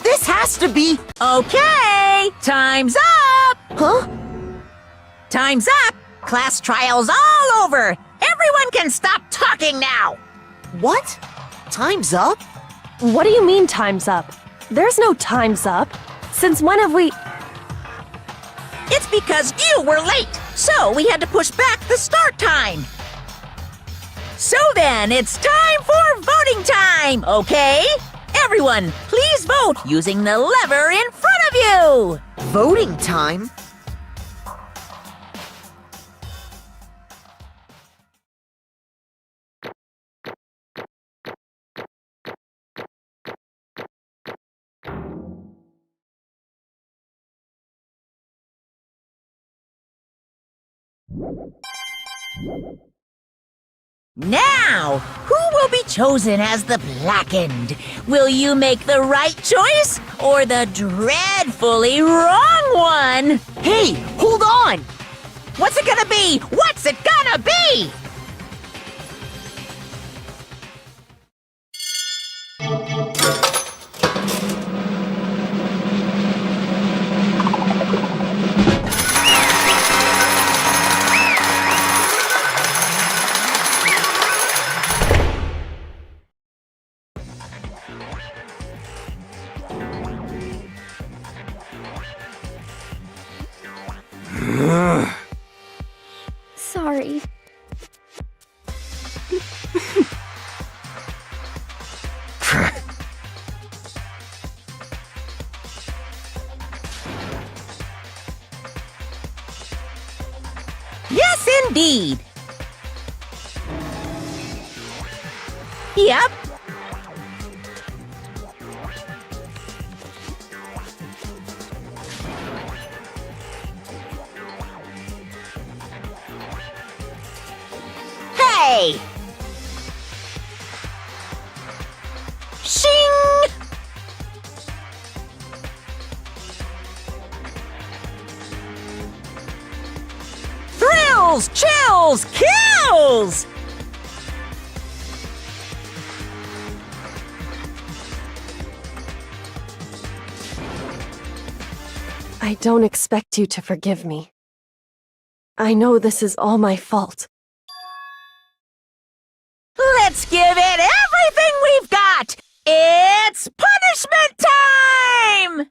this has to be...
Okay, time's up!
Huh?
Time's up! Class trial's all over! Everyone can stop talking now!
What? Time's up?
What do you mean time's up? There's no time's up. Since when have we...
It's because you were late, so we had to push back the start time. So then, it's time for voting time, okay? Everyone, please vote using the lever in front of you!
Voting time?
Now, who will be chosen as the blackened? Will you make the right choice or the dreadfully wrong one?
Hey, hold on!
What's it gonna be? What's it gonna be?
Sorry.
Yes, indeed. Yep. Hey! Shing! Thrills, chills, kills!
I don't expect you to forgive me. I know this is all my fault.
Let's give it everything we've got! It's punishment time!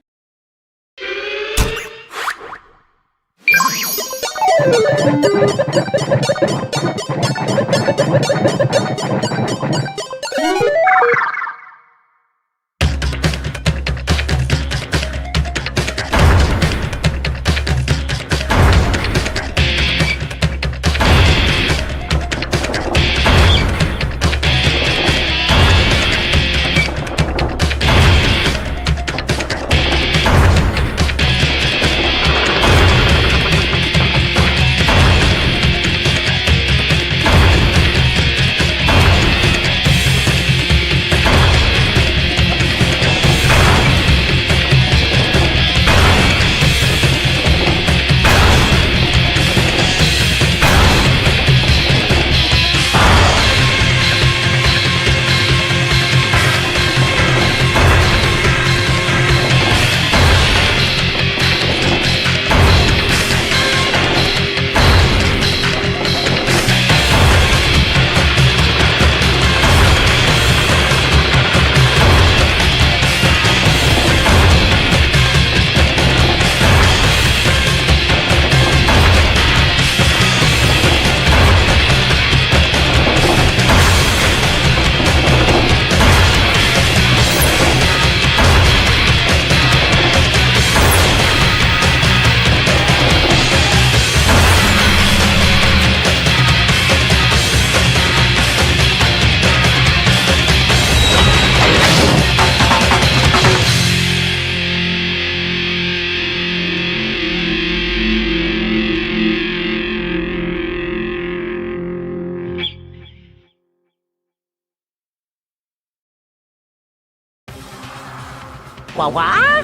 Wah?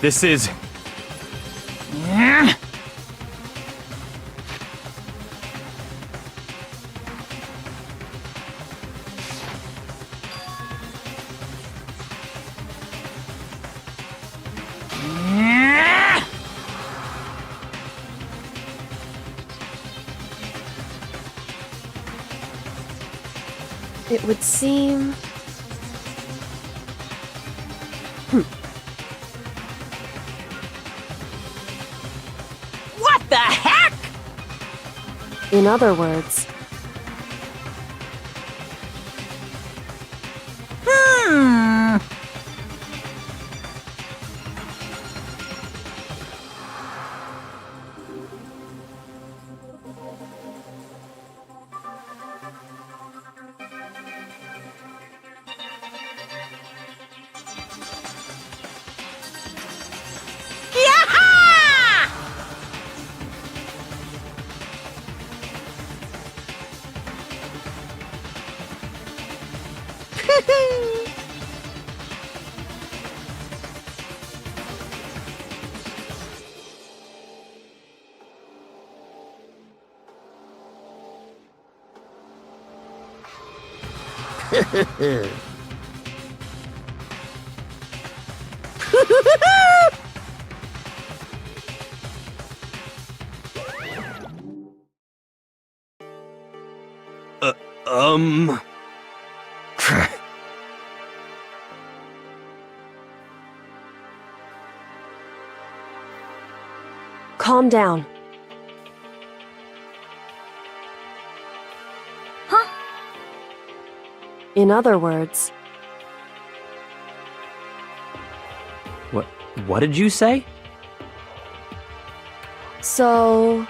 This is...
It would seem.
What the heck?
In other words, calm down. In other words,
What did you say?
so.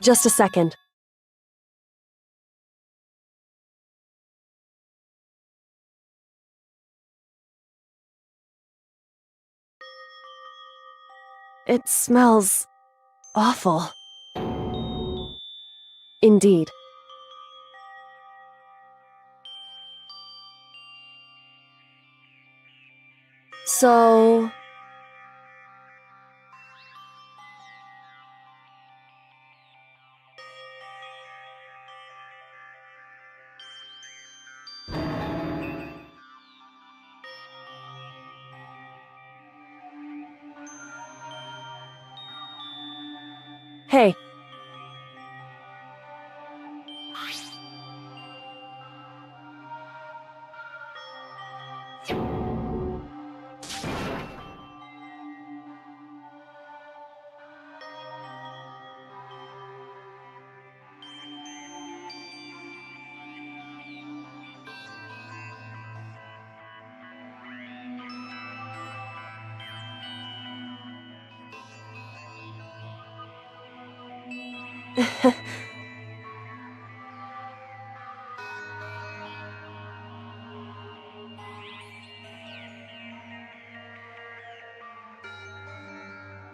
Just a second. It smells awful. Indeed. So... Hey.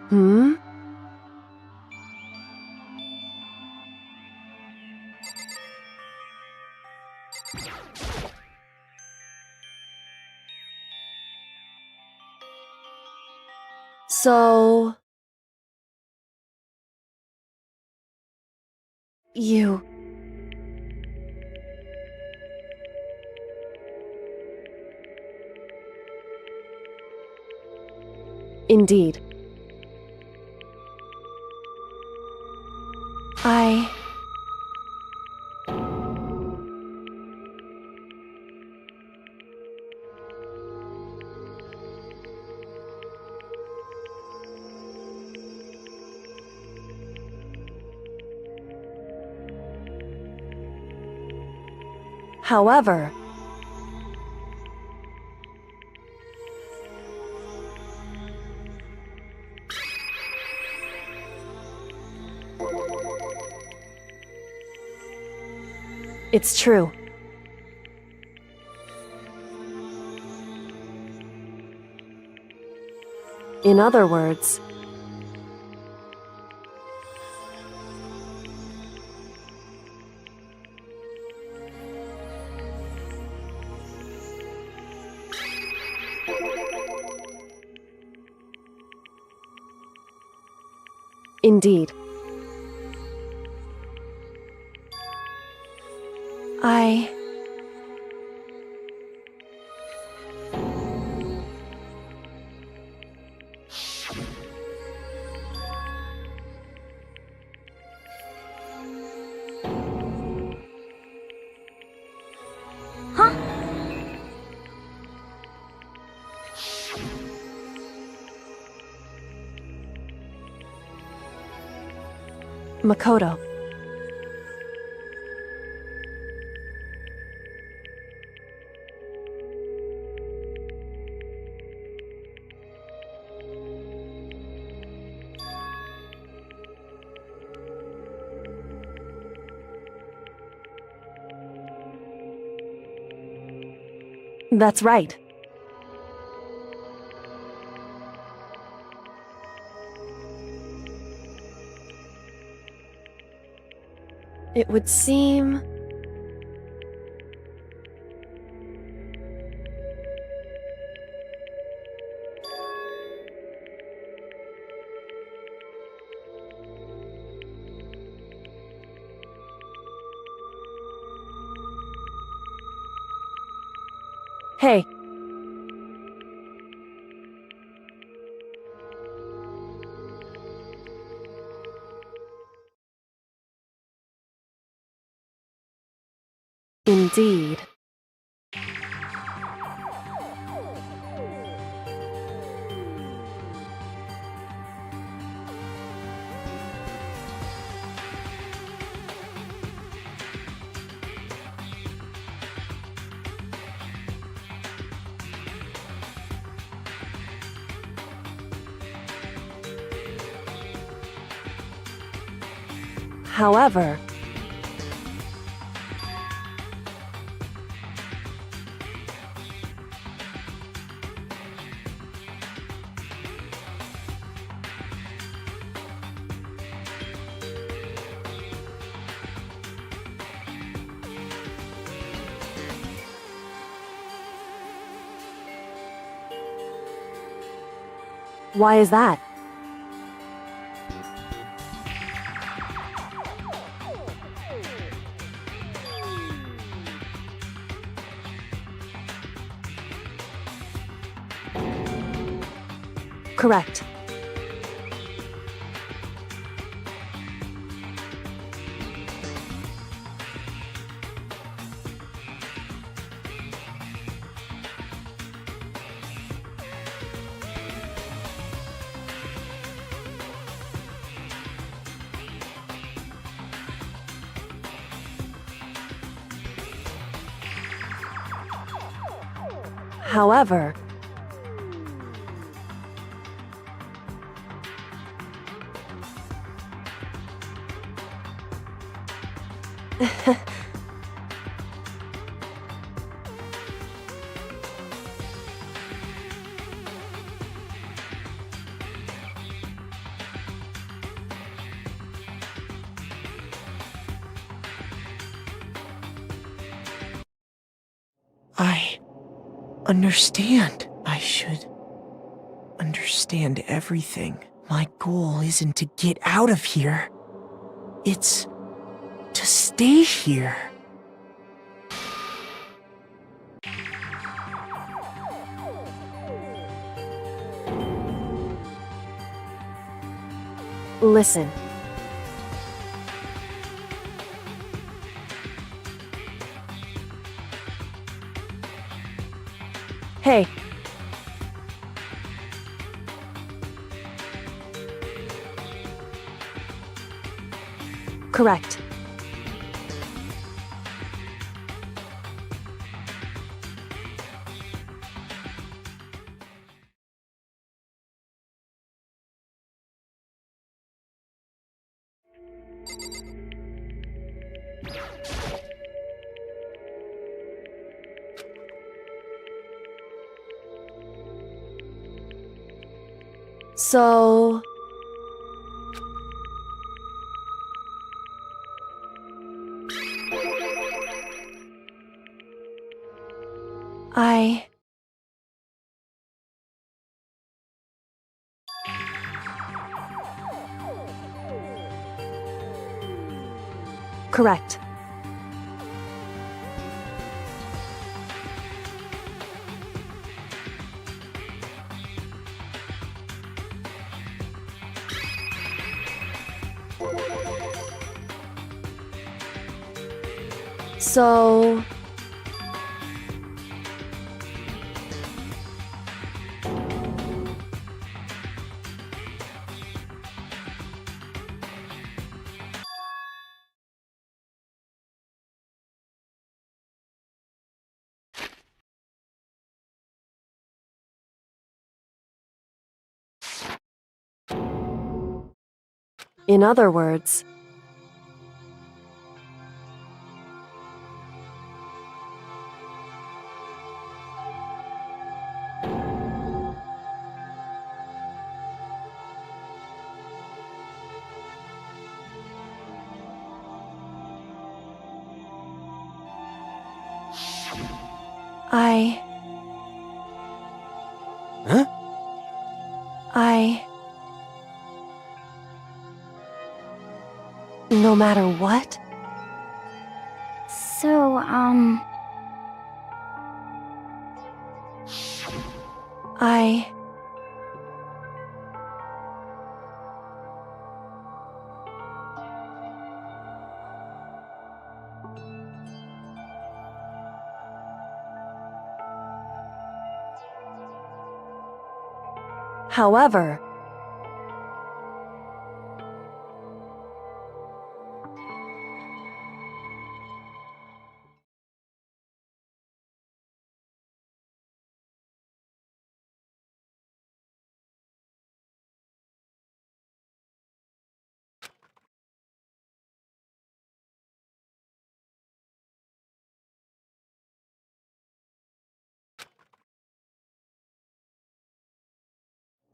Hmm? So... You... Indeed. However... It's true. In other words, indeed.
Huh?
Makoto. That's right. It would seem... Hey. Indeed. However, why is that? Correct. However,
I understand. I should understand everything. My goal isn't to get out of here. It's to stay here.
listen. Hey. Correct. So... Correct. So... In other words,
Huh?
no matter what?
So,
However...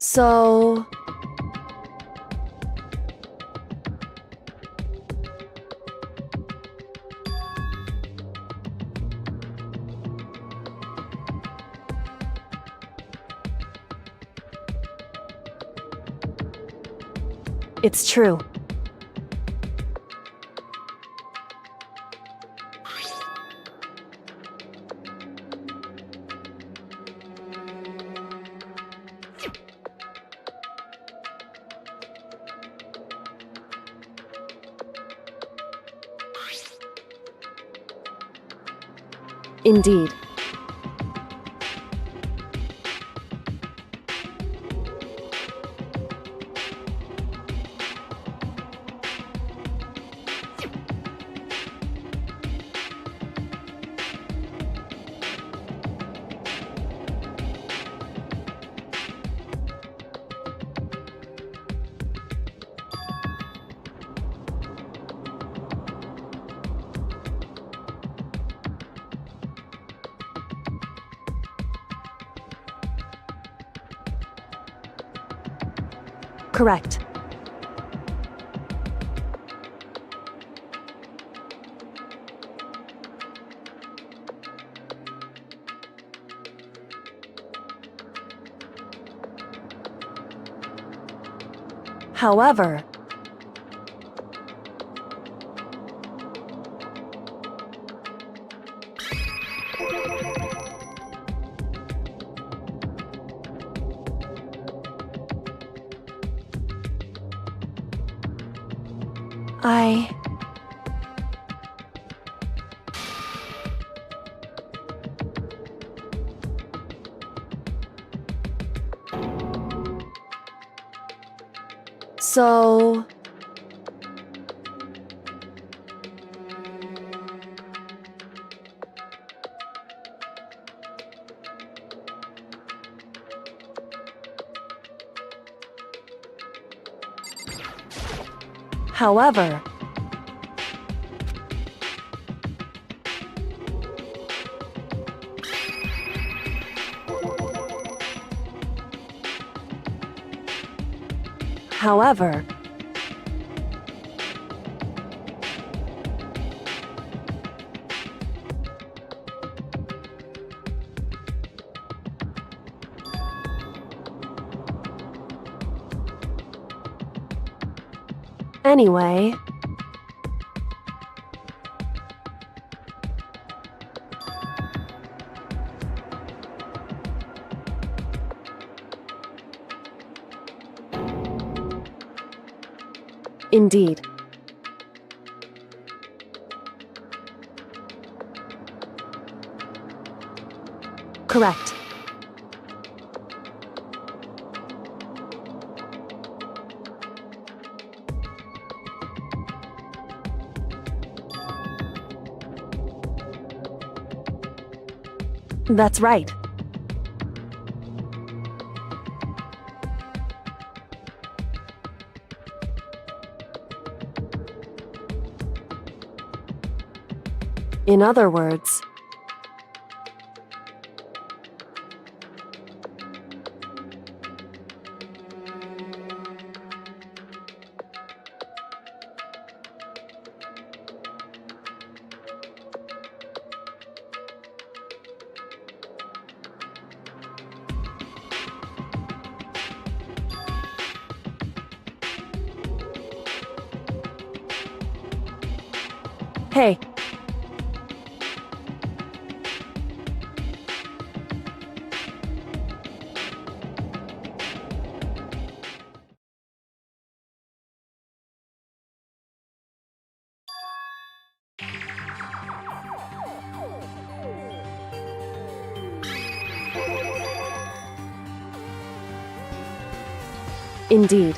So... It's true. Indeed. Correct. However... So... However... However, anyway, indeed. Correct. That's right. In other words, hey, indeed.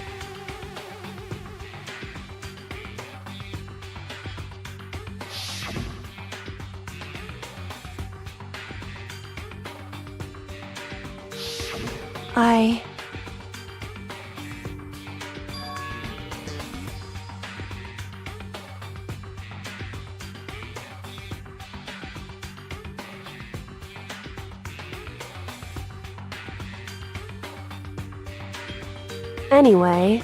Anyway,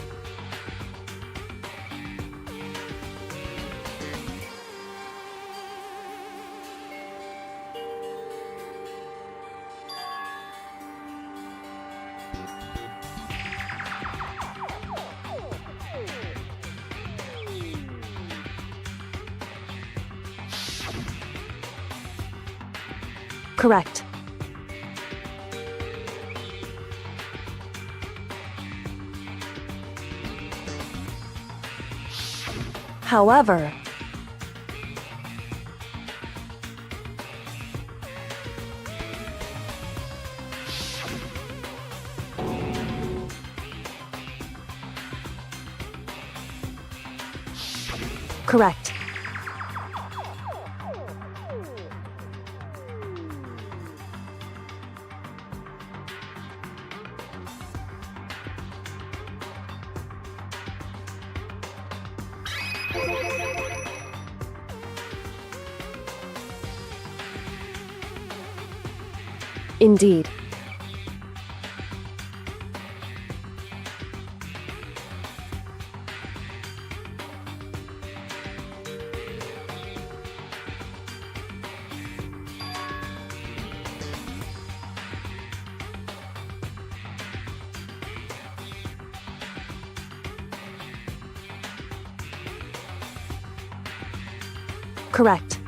correct. However, correct. Indeed. Correct.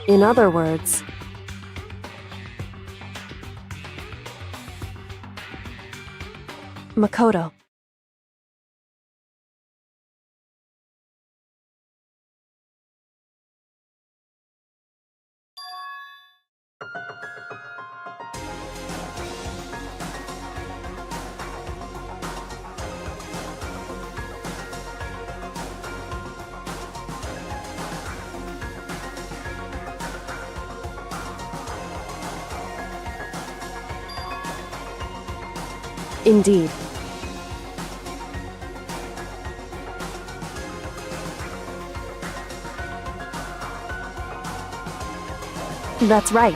In other words, Makoto. Indeed. That's right.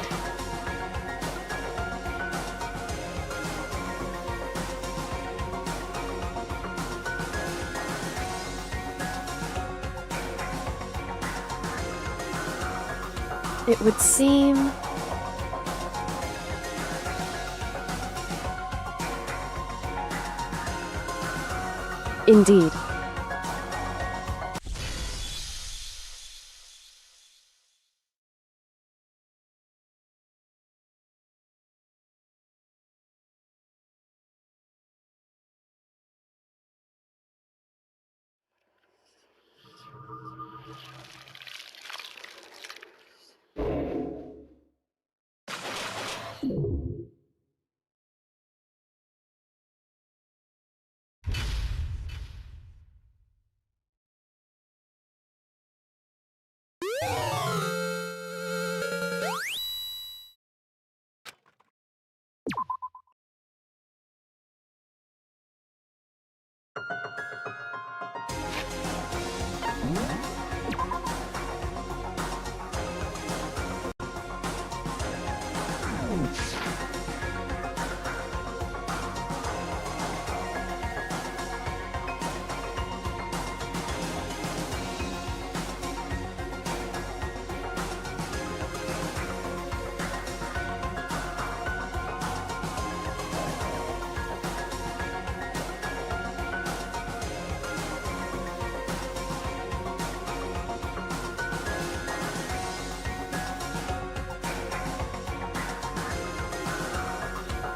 It would seem... Indeed.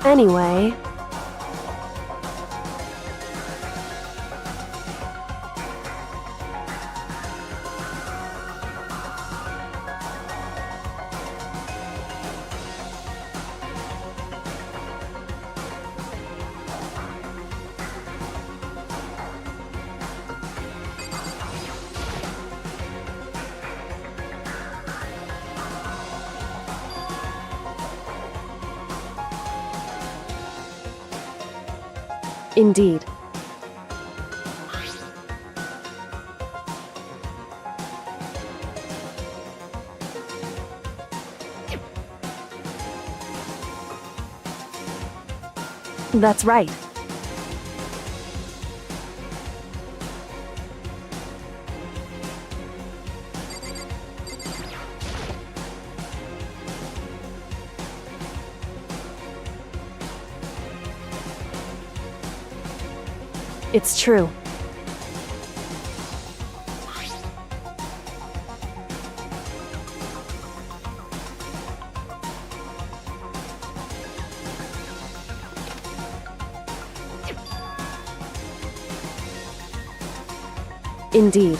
Anyway... Indeed. That's right. It's true. Indeed.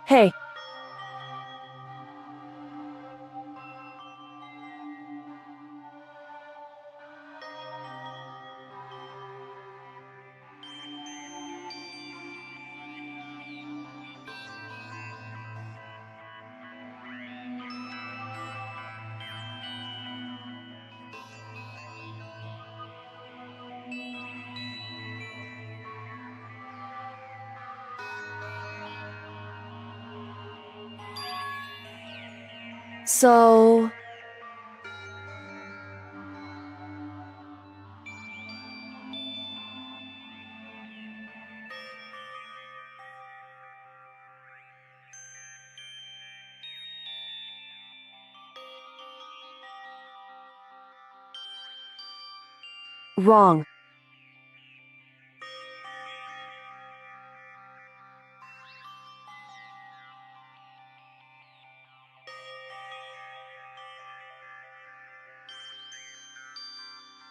Hey. So... Wrong.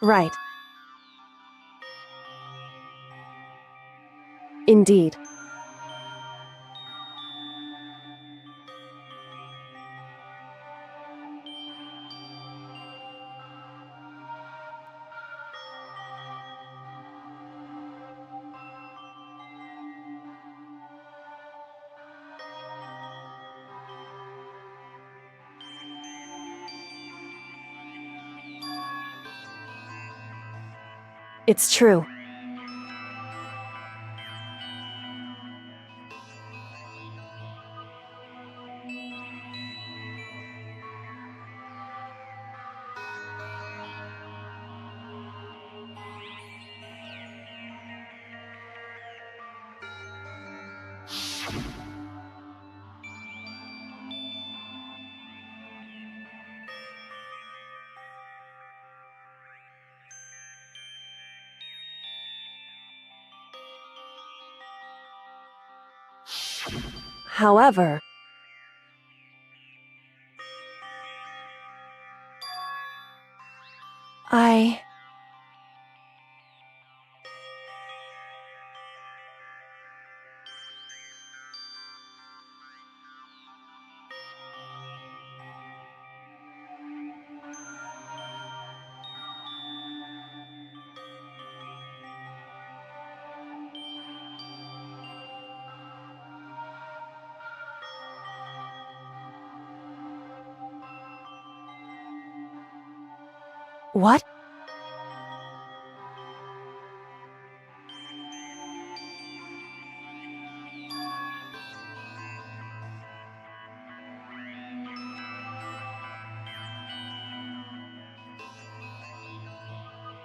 Right. Indeed. It's true. However... I... What?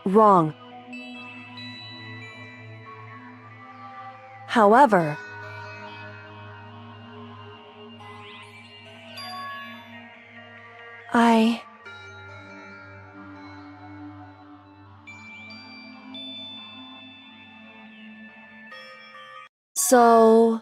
Wrong. However... I... So...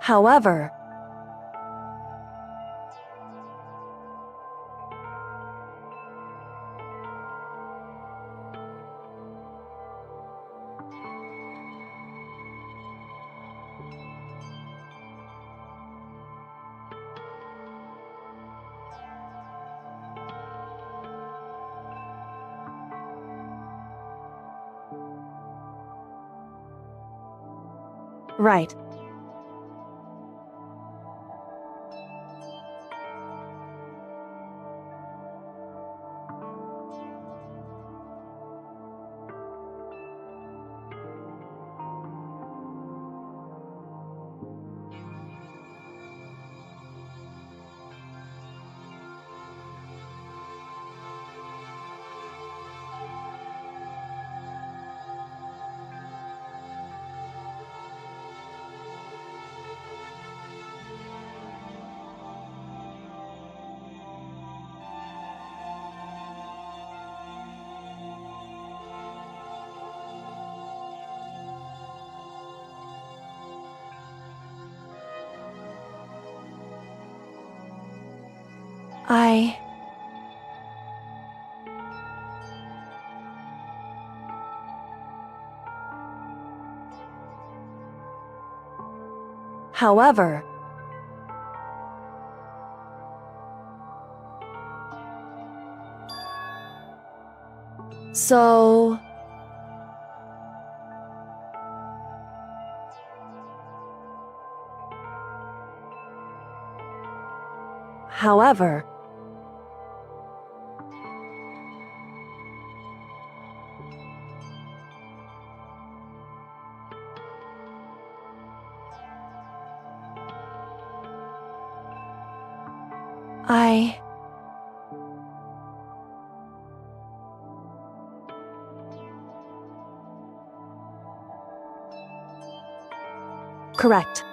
However... Right. I... However... So... However, Correct.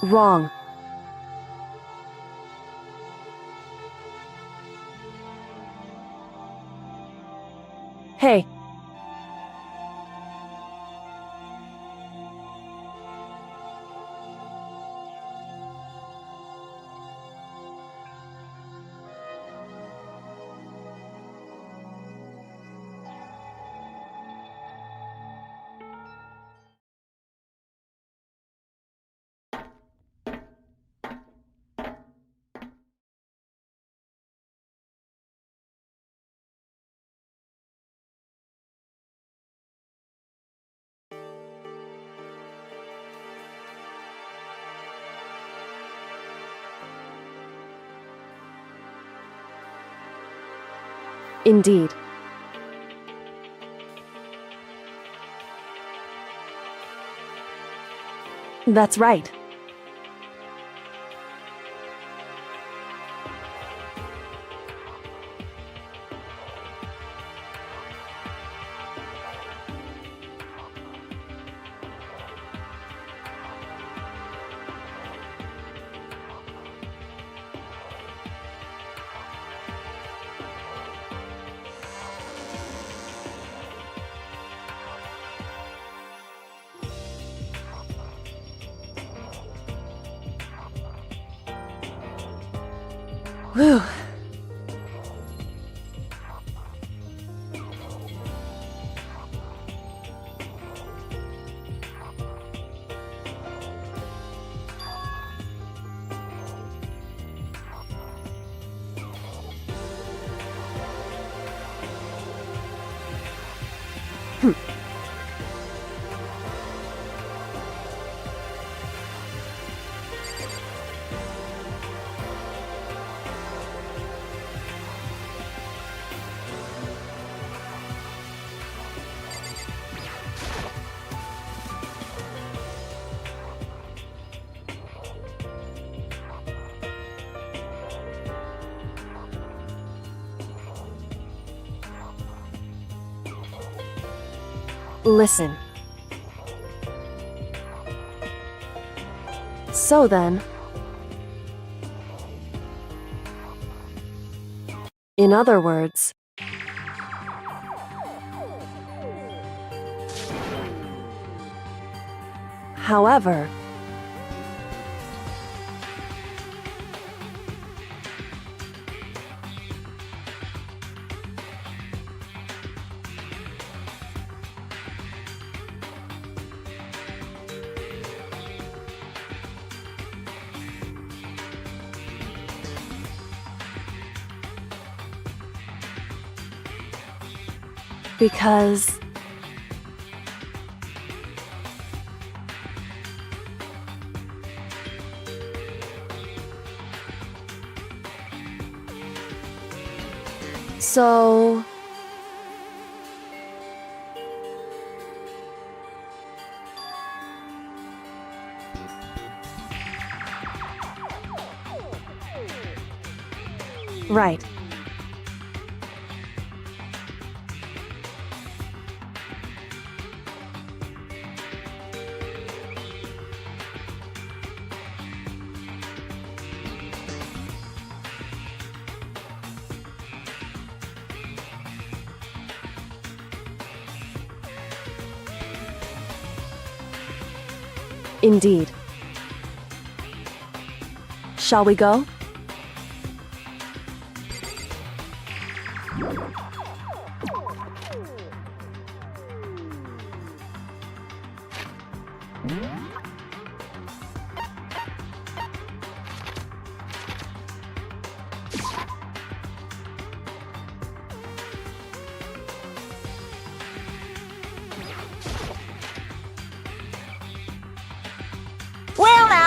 Wrong. Hey. Indeed. That's right. Whew. Listen. So then, in other words, however, because so right. Indeed. Shall we go?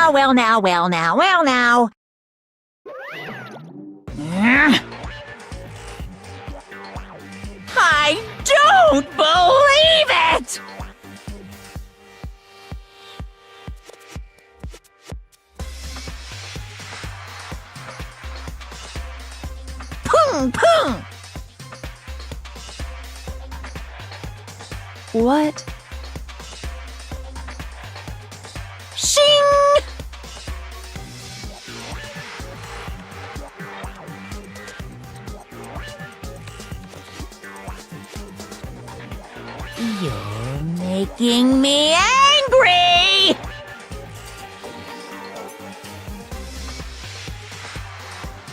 now, well now, well now, well now. I don't believe it! Pung pung!
What?
Shing! You're making me angry!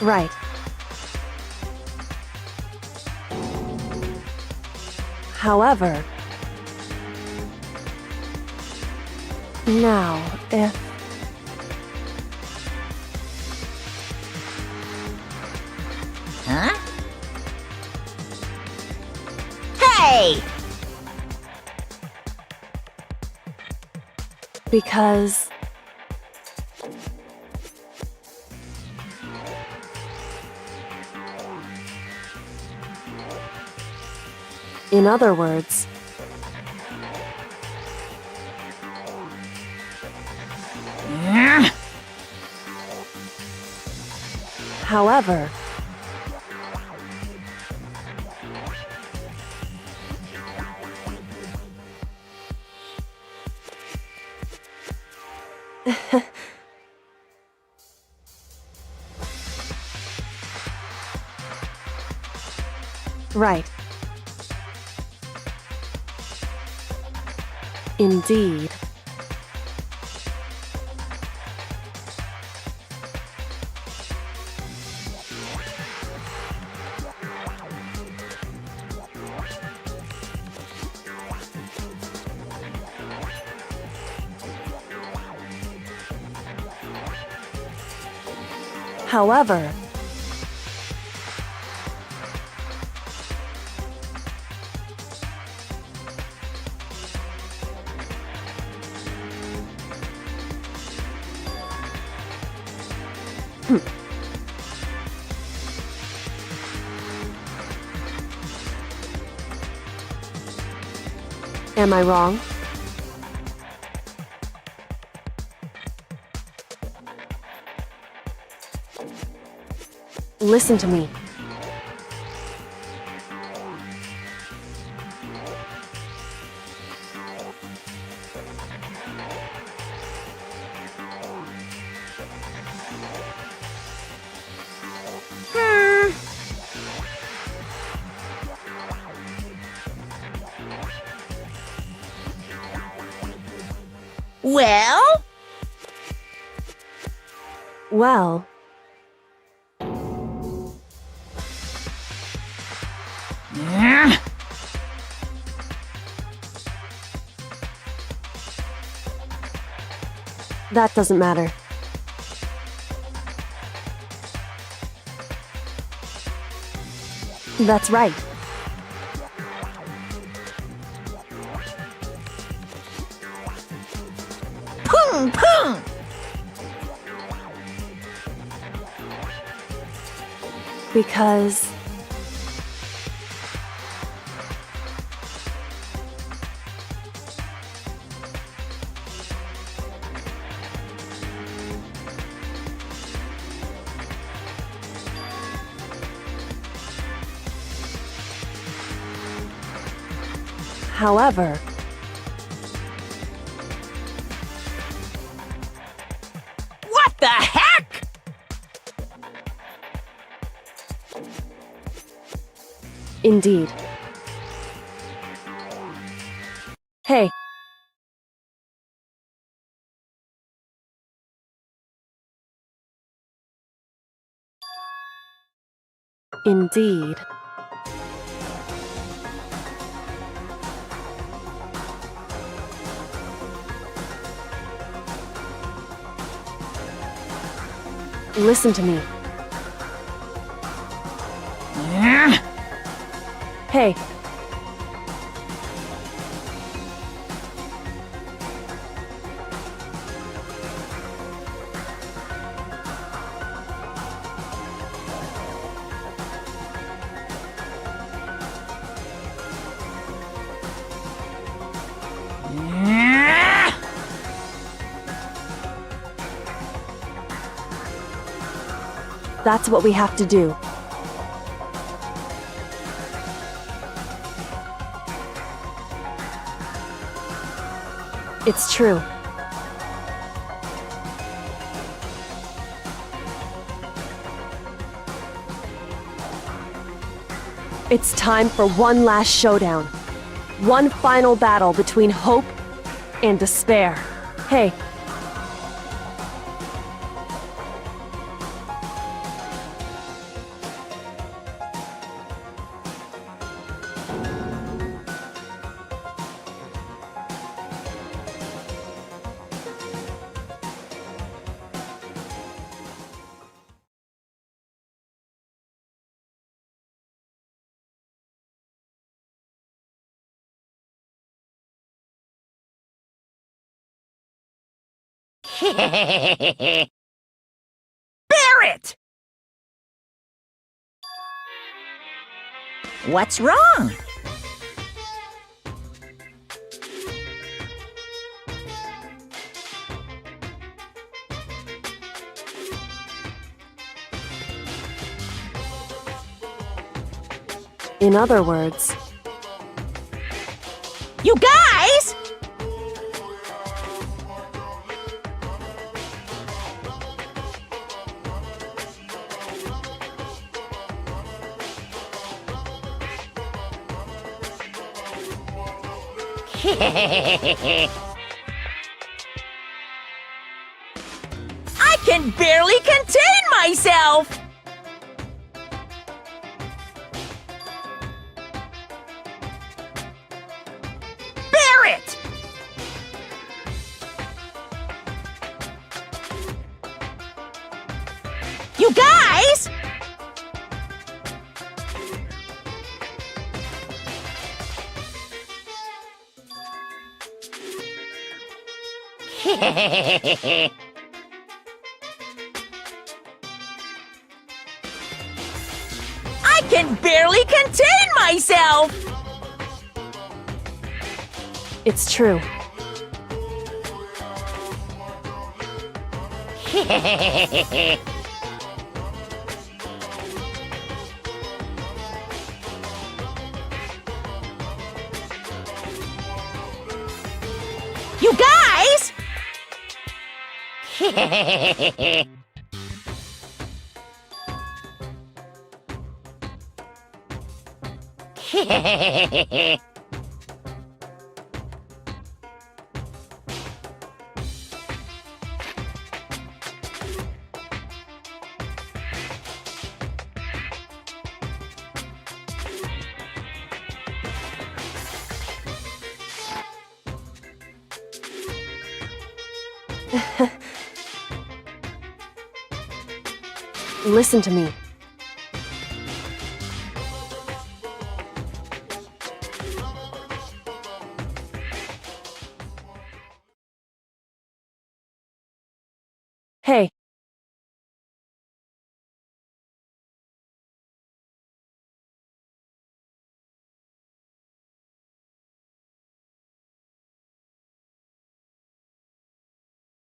Right. However, now, if...
Huh? Hey!
Because... In other words, however, right. Indeed. However, am I wrong? Listen to me.
Well?
Well, that doesn't matter. That's right.
Pung pung!
Because... However,
What the heck?
indeed. Hey. Indeed. Listen to me. Hey. That's what we have to do. It's true. It's time for one last showdown. One final battle between hope and despair. Hey.
Bear it! What's wrong?
In other words,
You guys! I can barely contain myself! Bear it! You guys! I can barely contain myself!
it's true.
You guys!
Listen to me. Hey.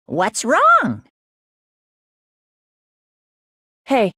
What's wrong?
Hey.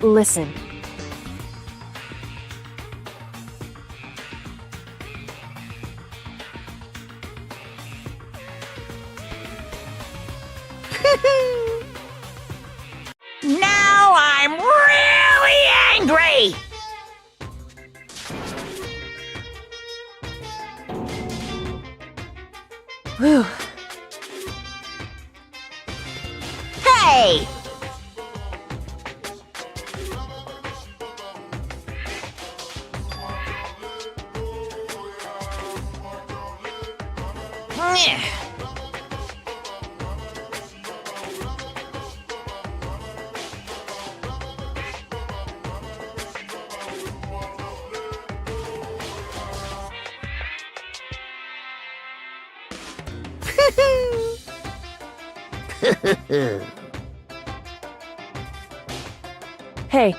Listen.
Now I'm really angry!
Whew.
Hey! Nyeh.
Hey,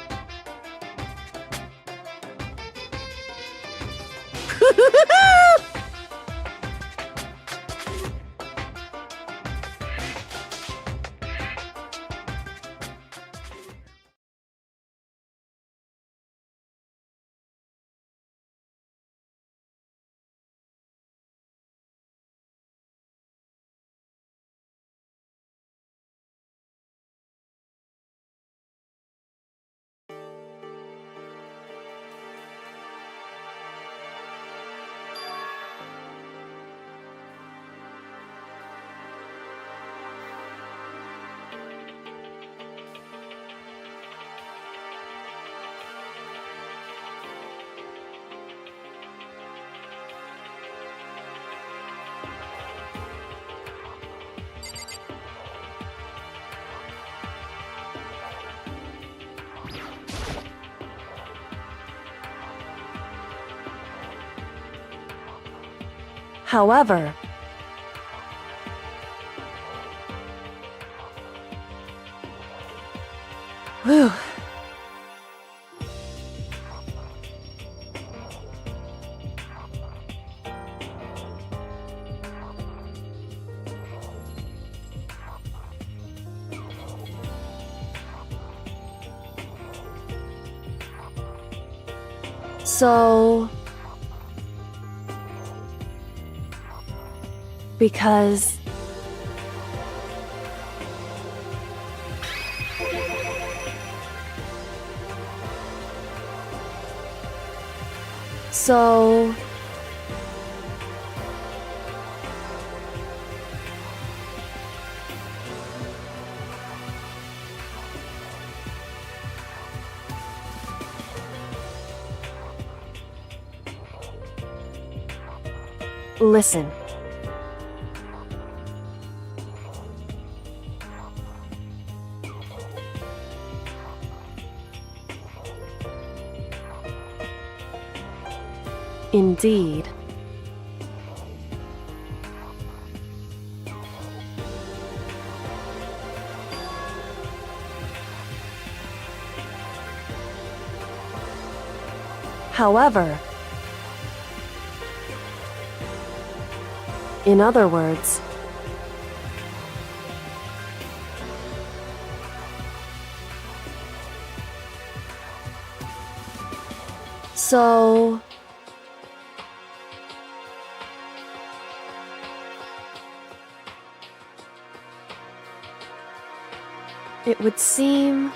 however, whew. So, because so listen. Indeed. However, in other words, so it would seem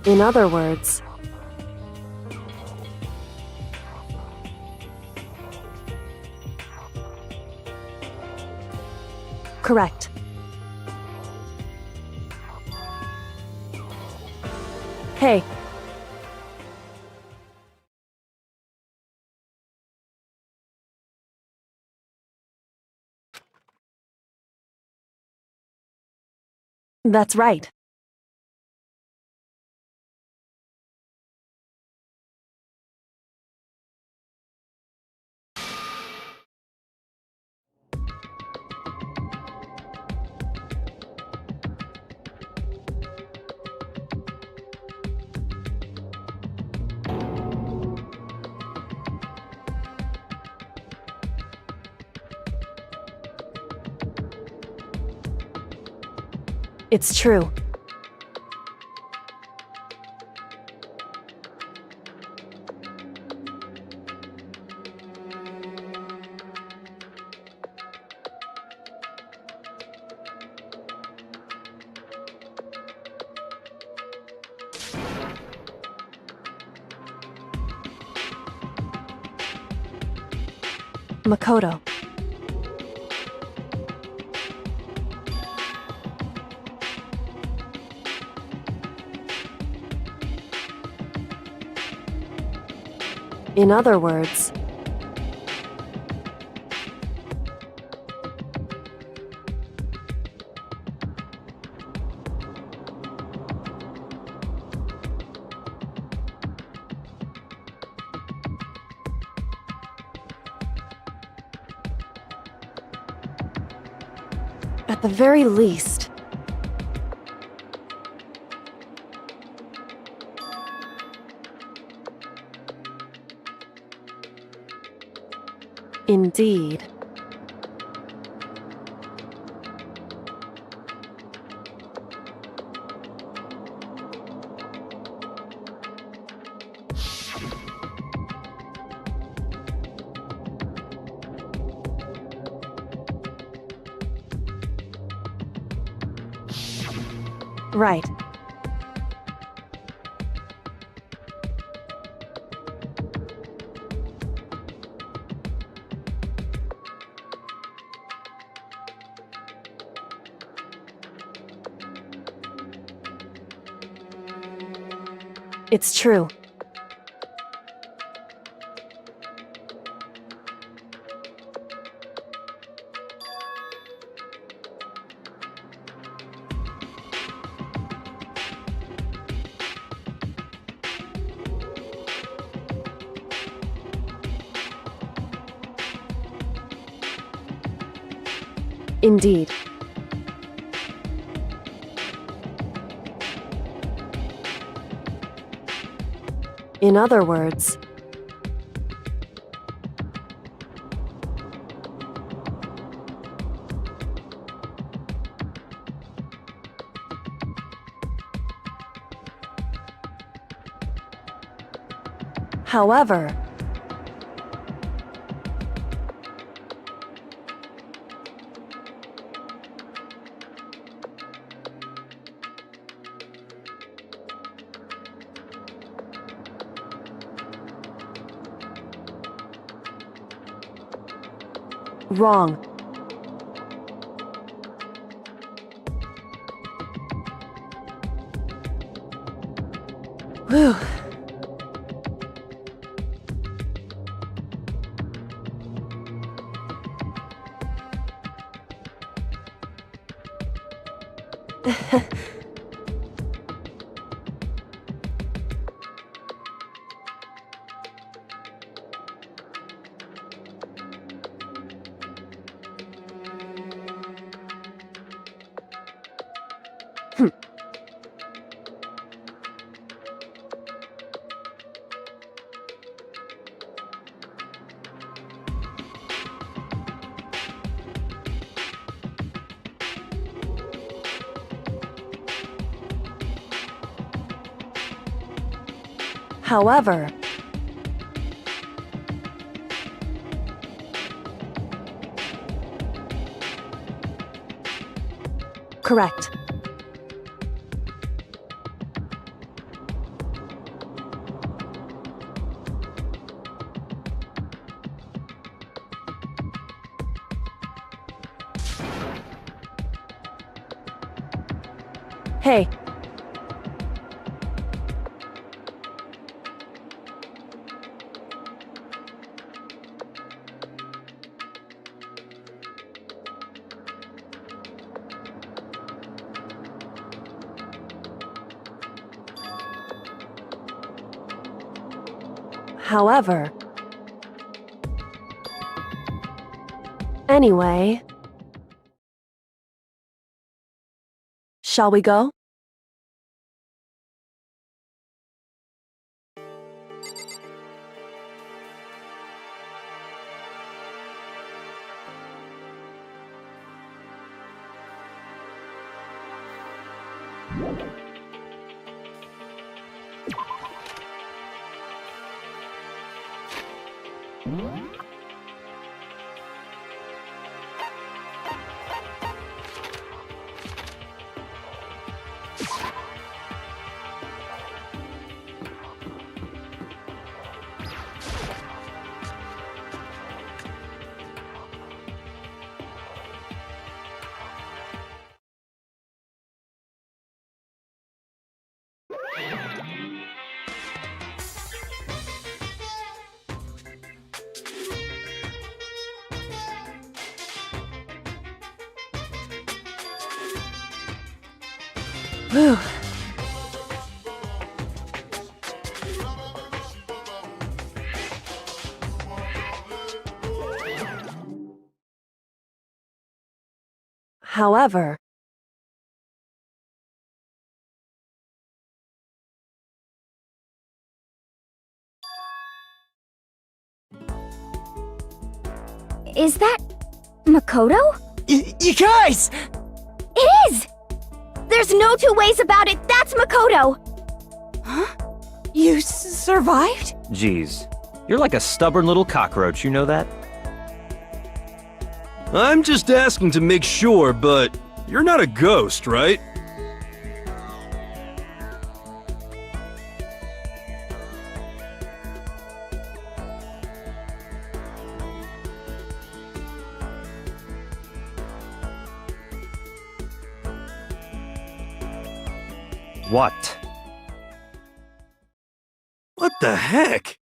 in other words, correct. Hey. That's right. It's true. Makoto. In other words, at the very least, indeed. Right. It's true. Indeed. In other words, however, wrong. Whew. However, correct. Hey. However, anyway, shall we go? Whew. However,
Is that Makoto?
You guys!
It is! There's no two ways about it, that's Makoto!
You survived?
Geez, you're like a stubborn little cockroach, you know that?
I'm just asking to make sure, but you're not a ghost, right?
What?
What the heck?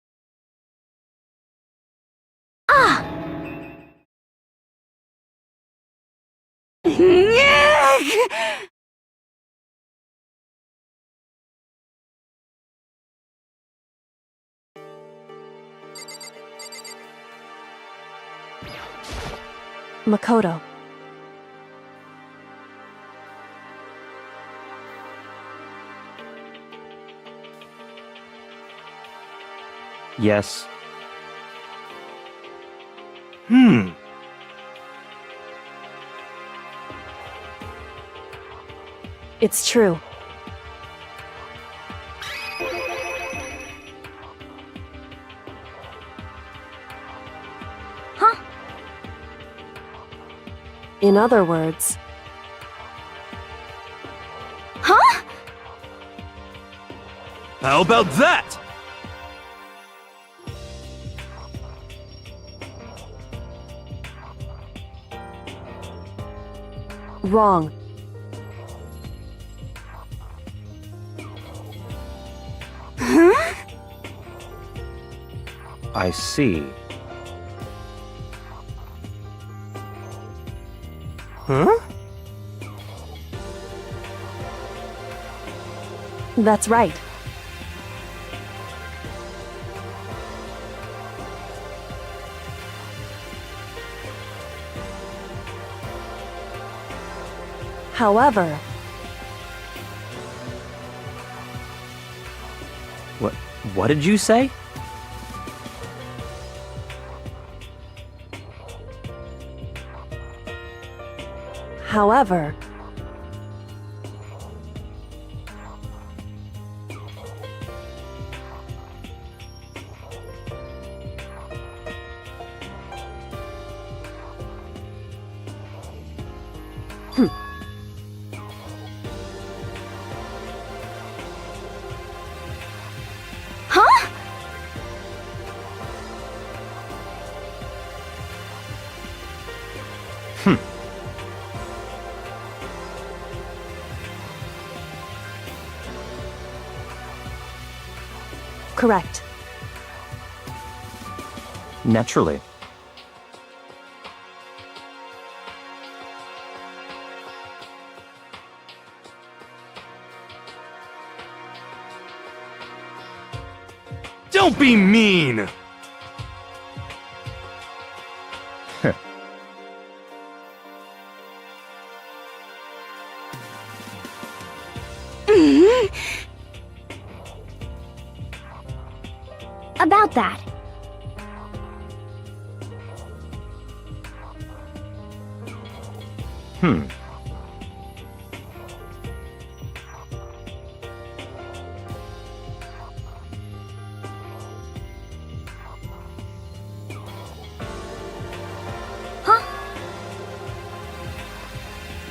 Makoto.
Yes.
It's true.
Huh?
In other words,
Huh?
How about that?
wrong.
I see.
Huh?
That's right. However,
What did you say?
however,
Huh?
correct.
Naturally.
Don't be mean!
About that.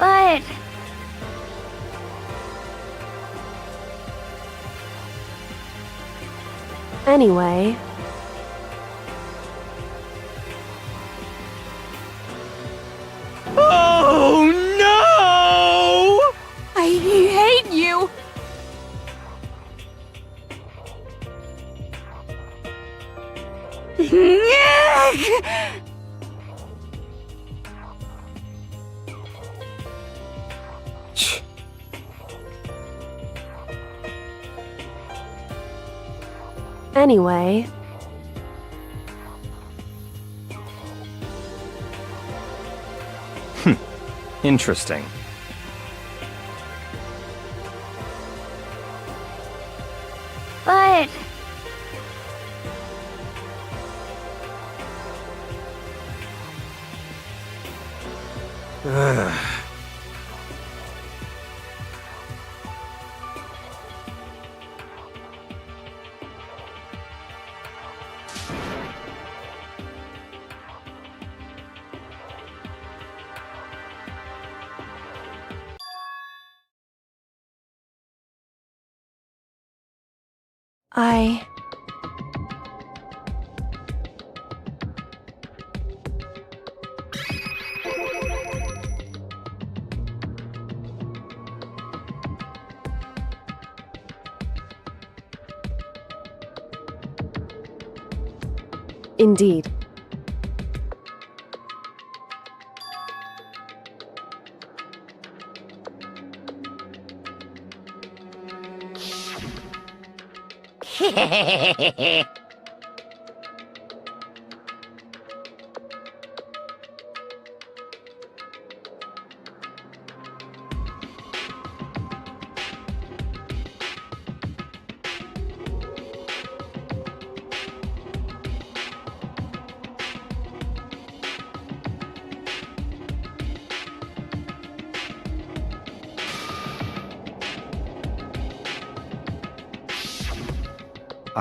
But...
Anyway,
Oh no!
I hate you!
anyway,
Interesting.
But...
I... Indeed.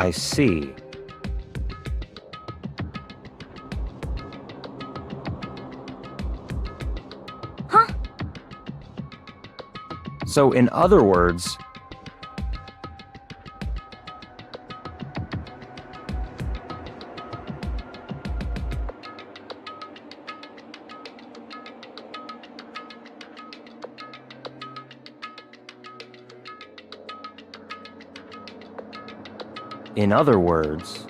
I see.
Huh?
So, in other words, in other words,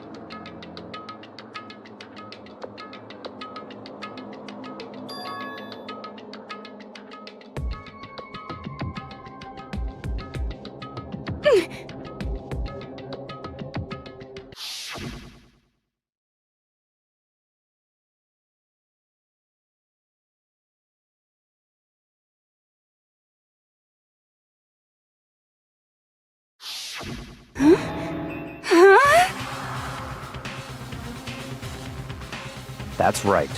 that's right.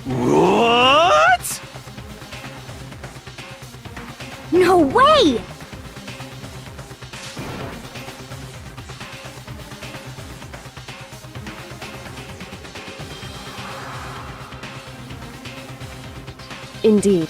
What?
No way!
Indeed.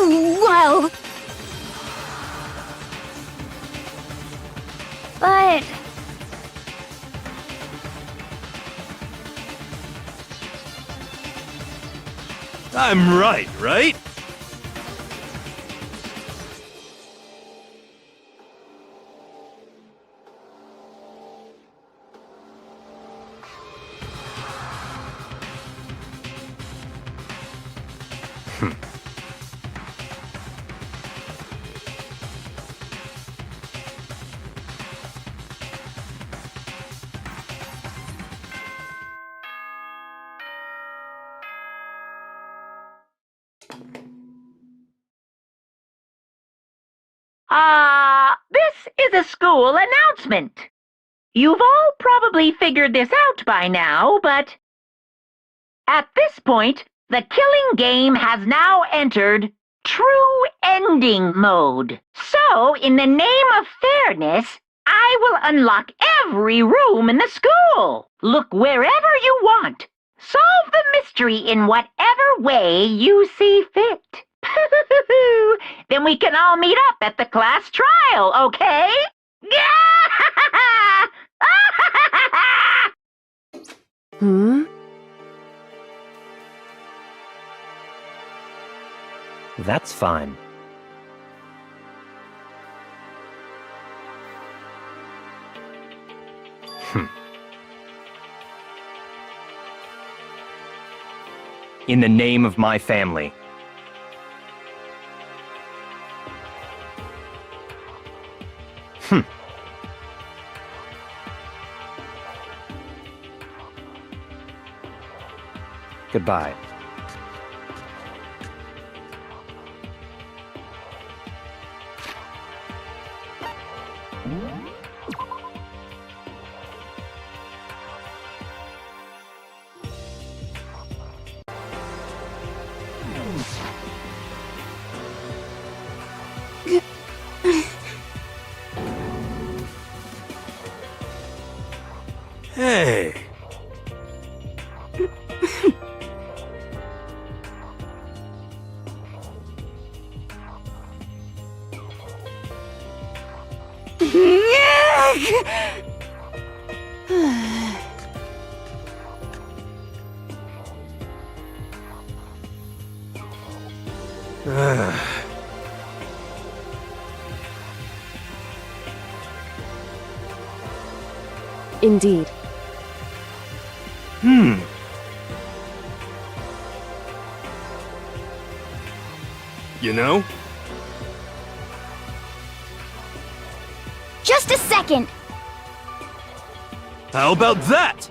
Well... But...
I'm right, right?
This is a school announcement. You've all probably figured this out by now, but at this point, the killing game has now entered true ending mode. So, in the name of fairness, I will unlock every room in the school. Look wherever you want. Solve the mystery in whatever way you see fit. Then we can all meet up at the class trial, okay?
That's fine. In the name of my family. Goodbye.
Hey.
Indeed.
You know?
Just a second!
How about that?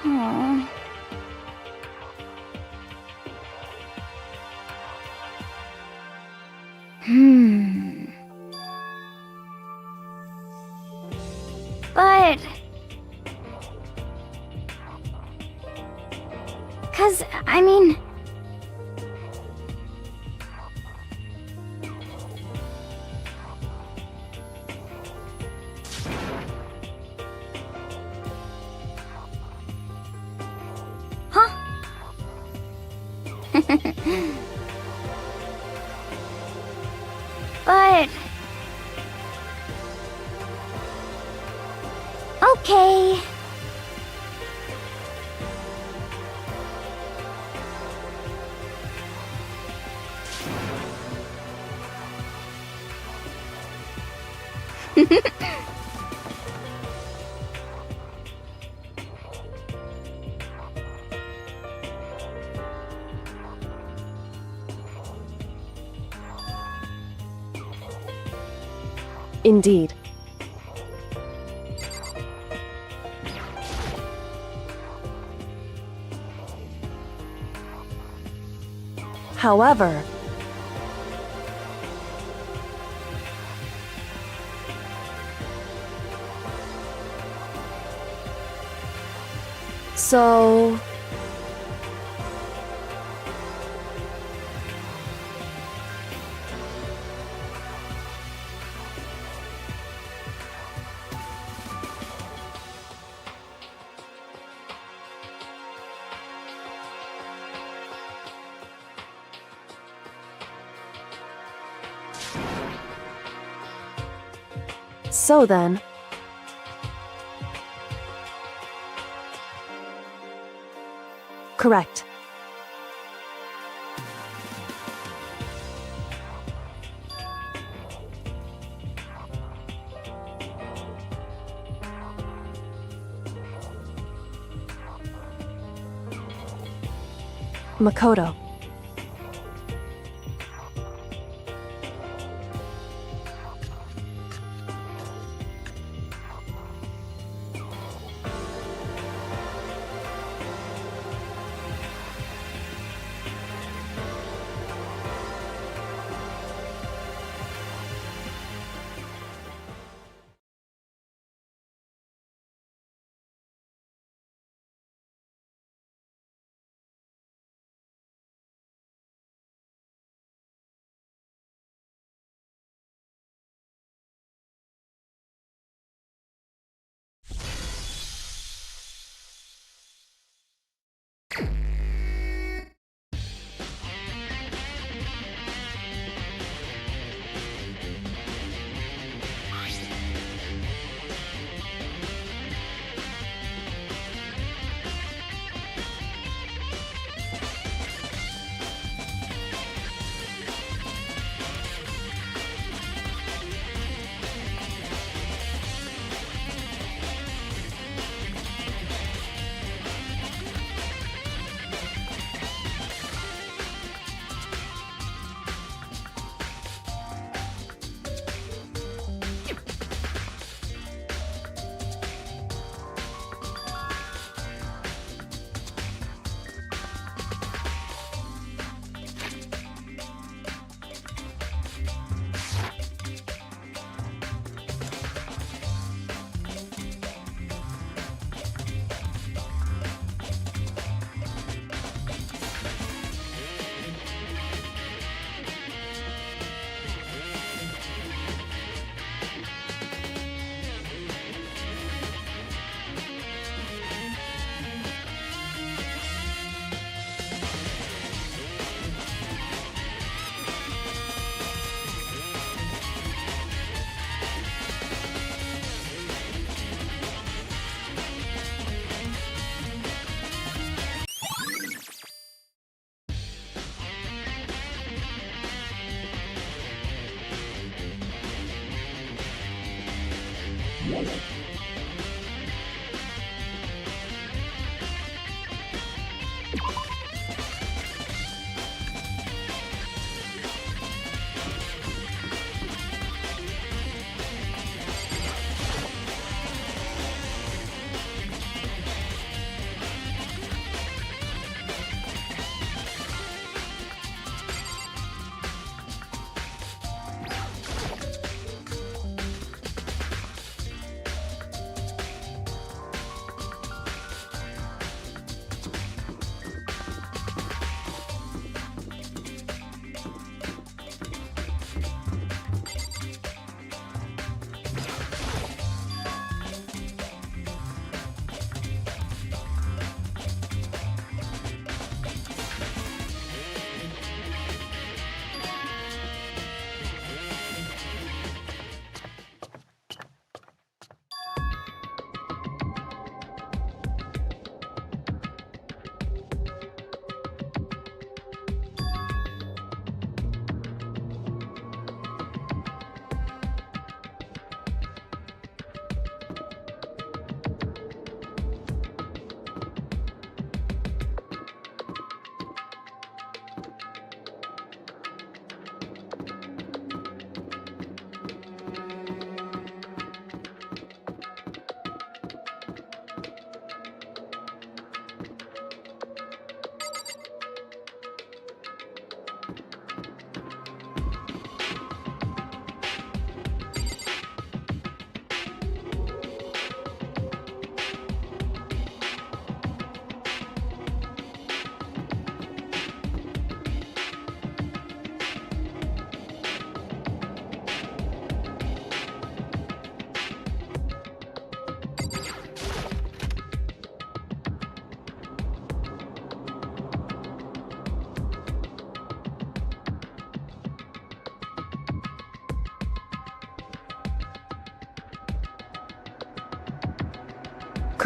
Aww. But... 'cause, I mean... Huh? But... Okay.
Indeed. However, so... So then... Correct. Makoto.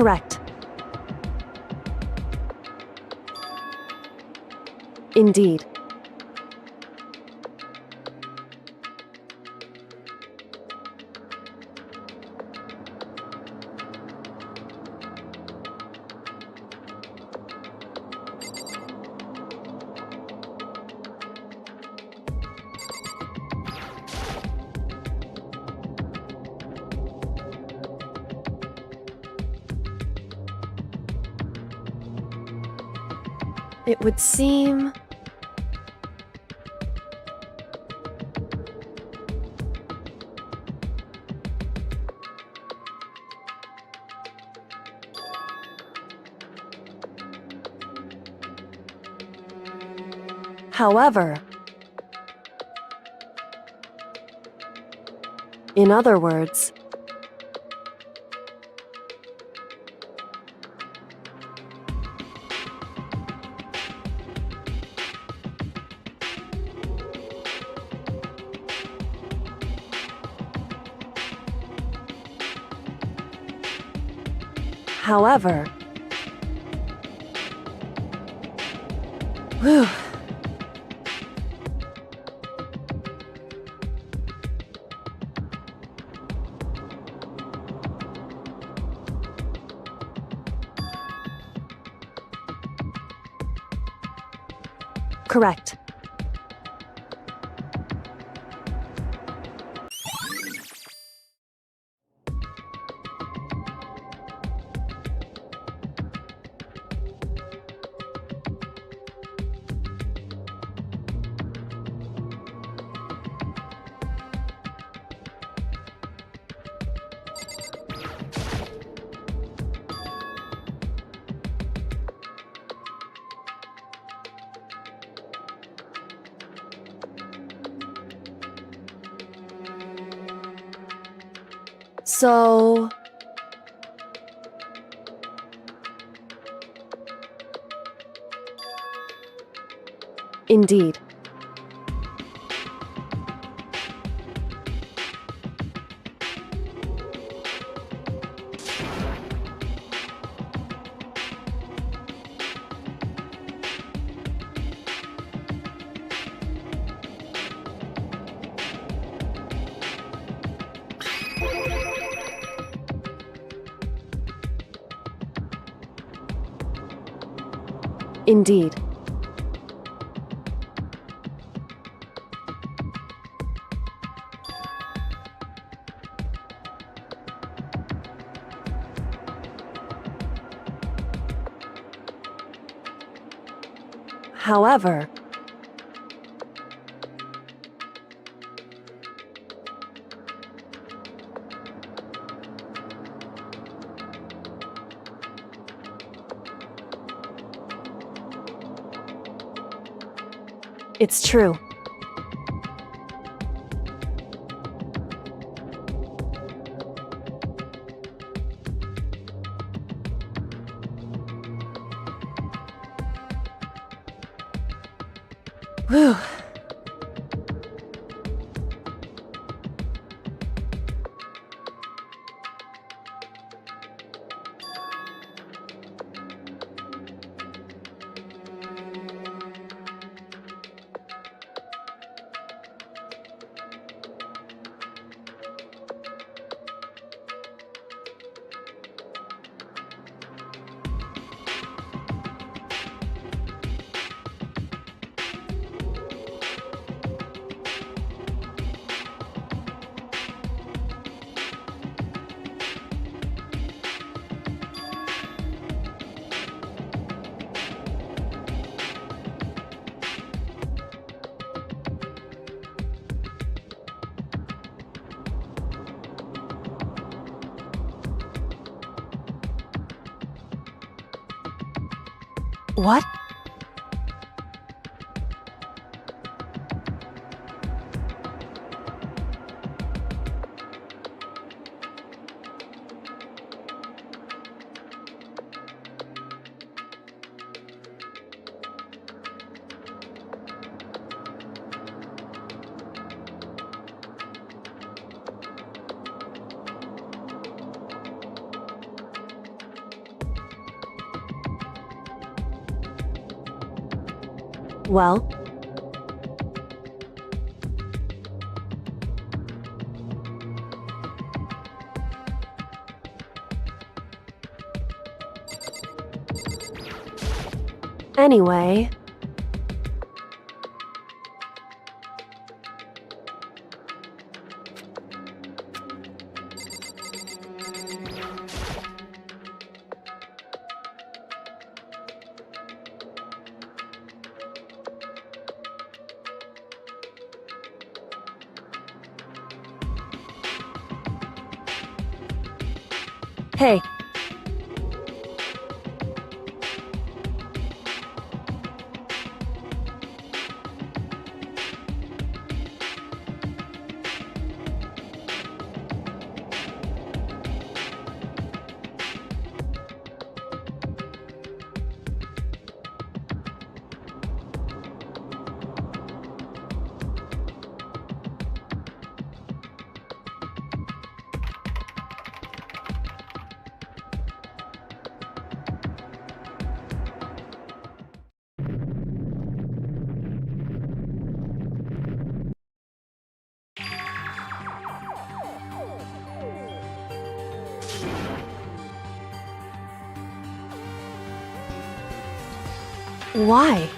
Correct. Indeed. It would seem... However, in other words, however, whew. Correct. So... Indeed. Indeed. However, it's true. Whew. What? Well, anyway, Hey, why?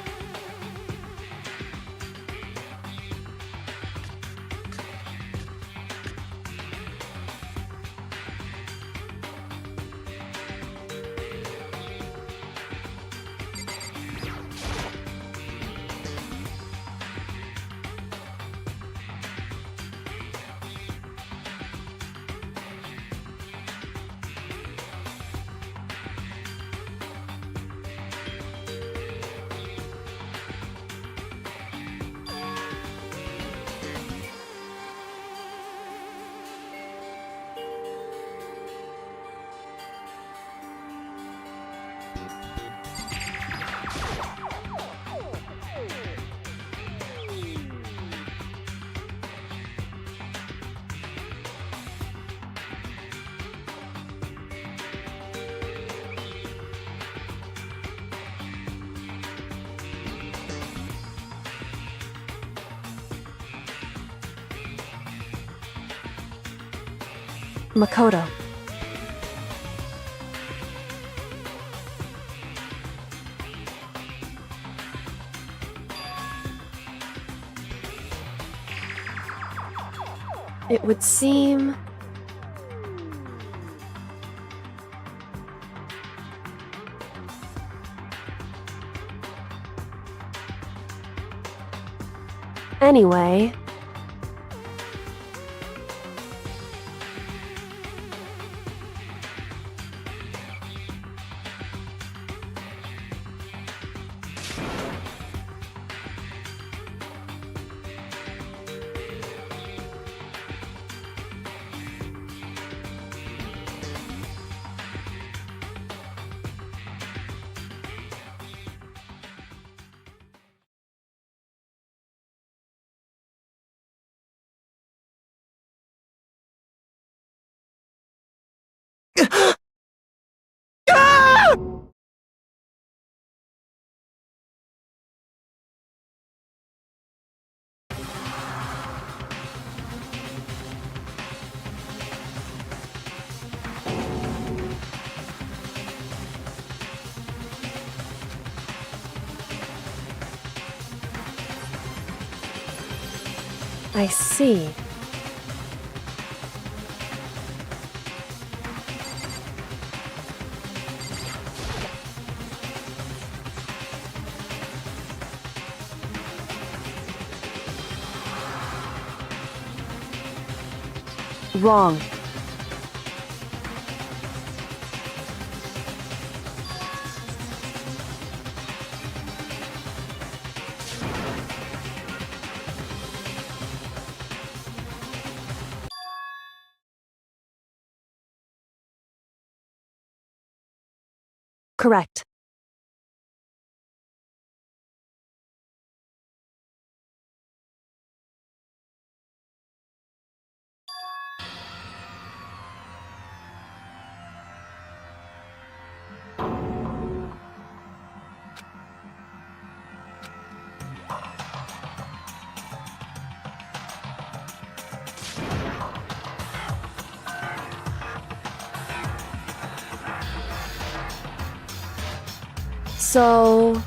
Makoto. It would seem... Anyway... I see. Wrong. Correct. So...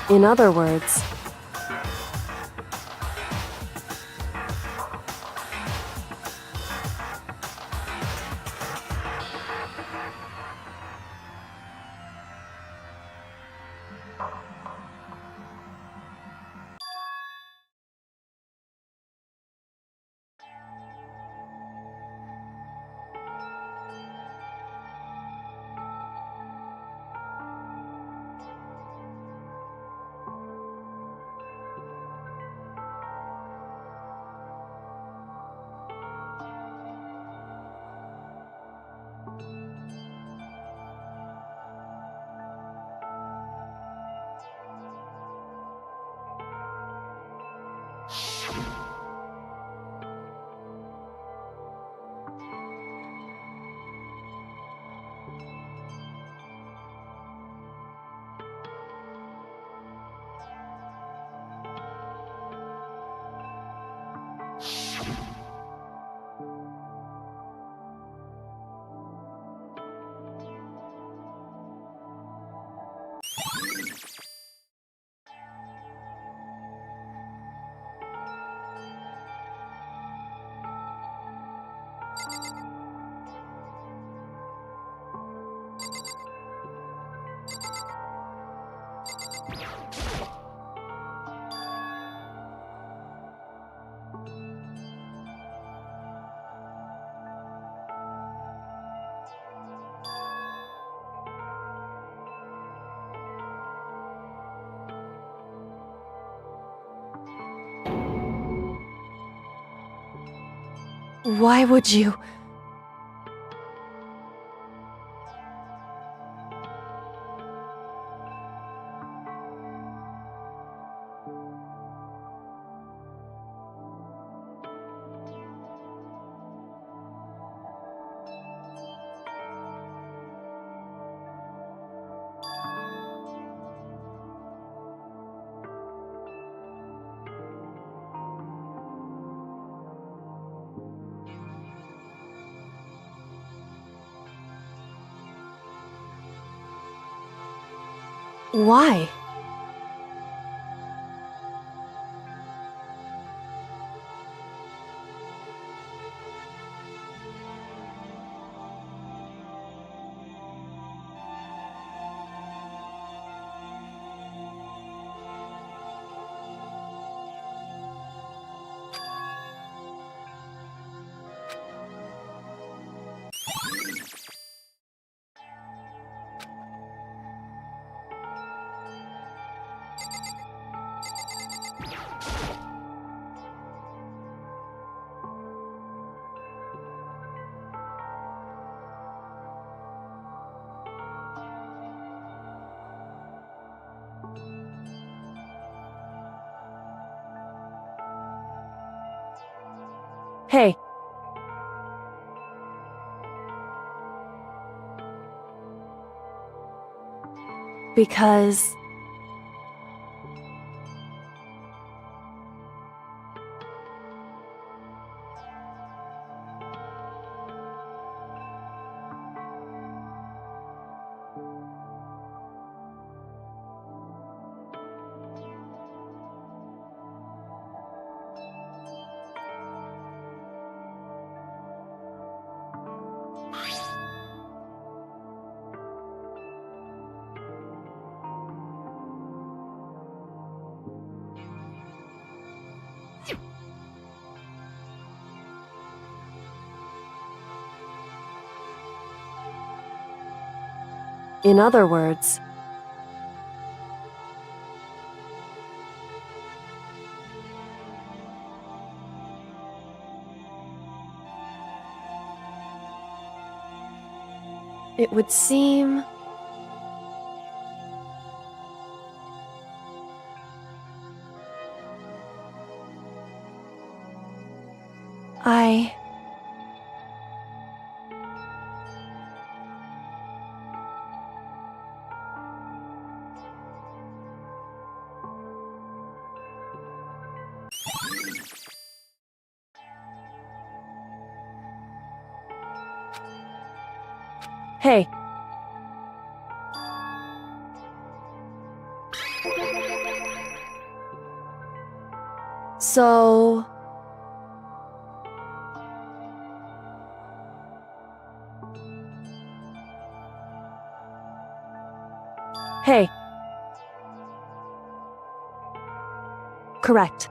In other words, why would you? Why? Hey. Because... In other words, it would seem Hey. So... Hey. Correct.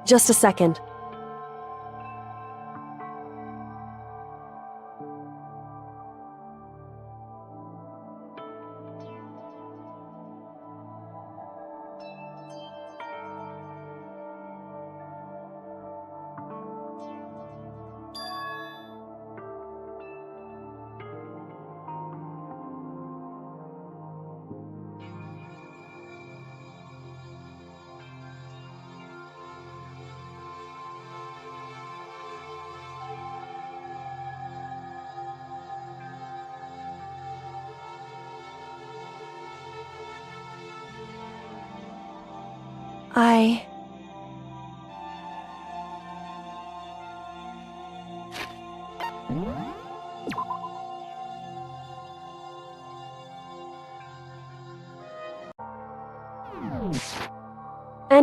Just a second.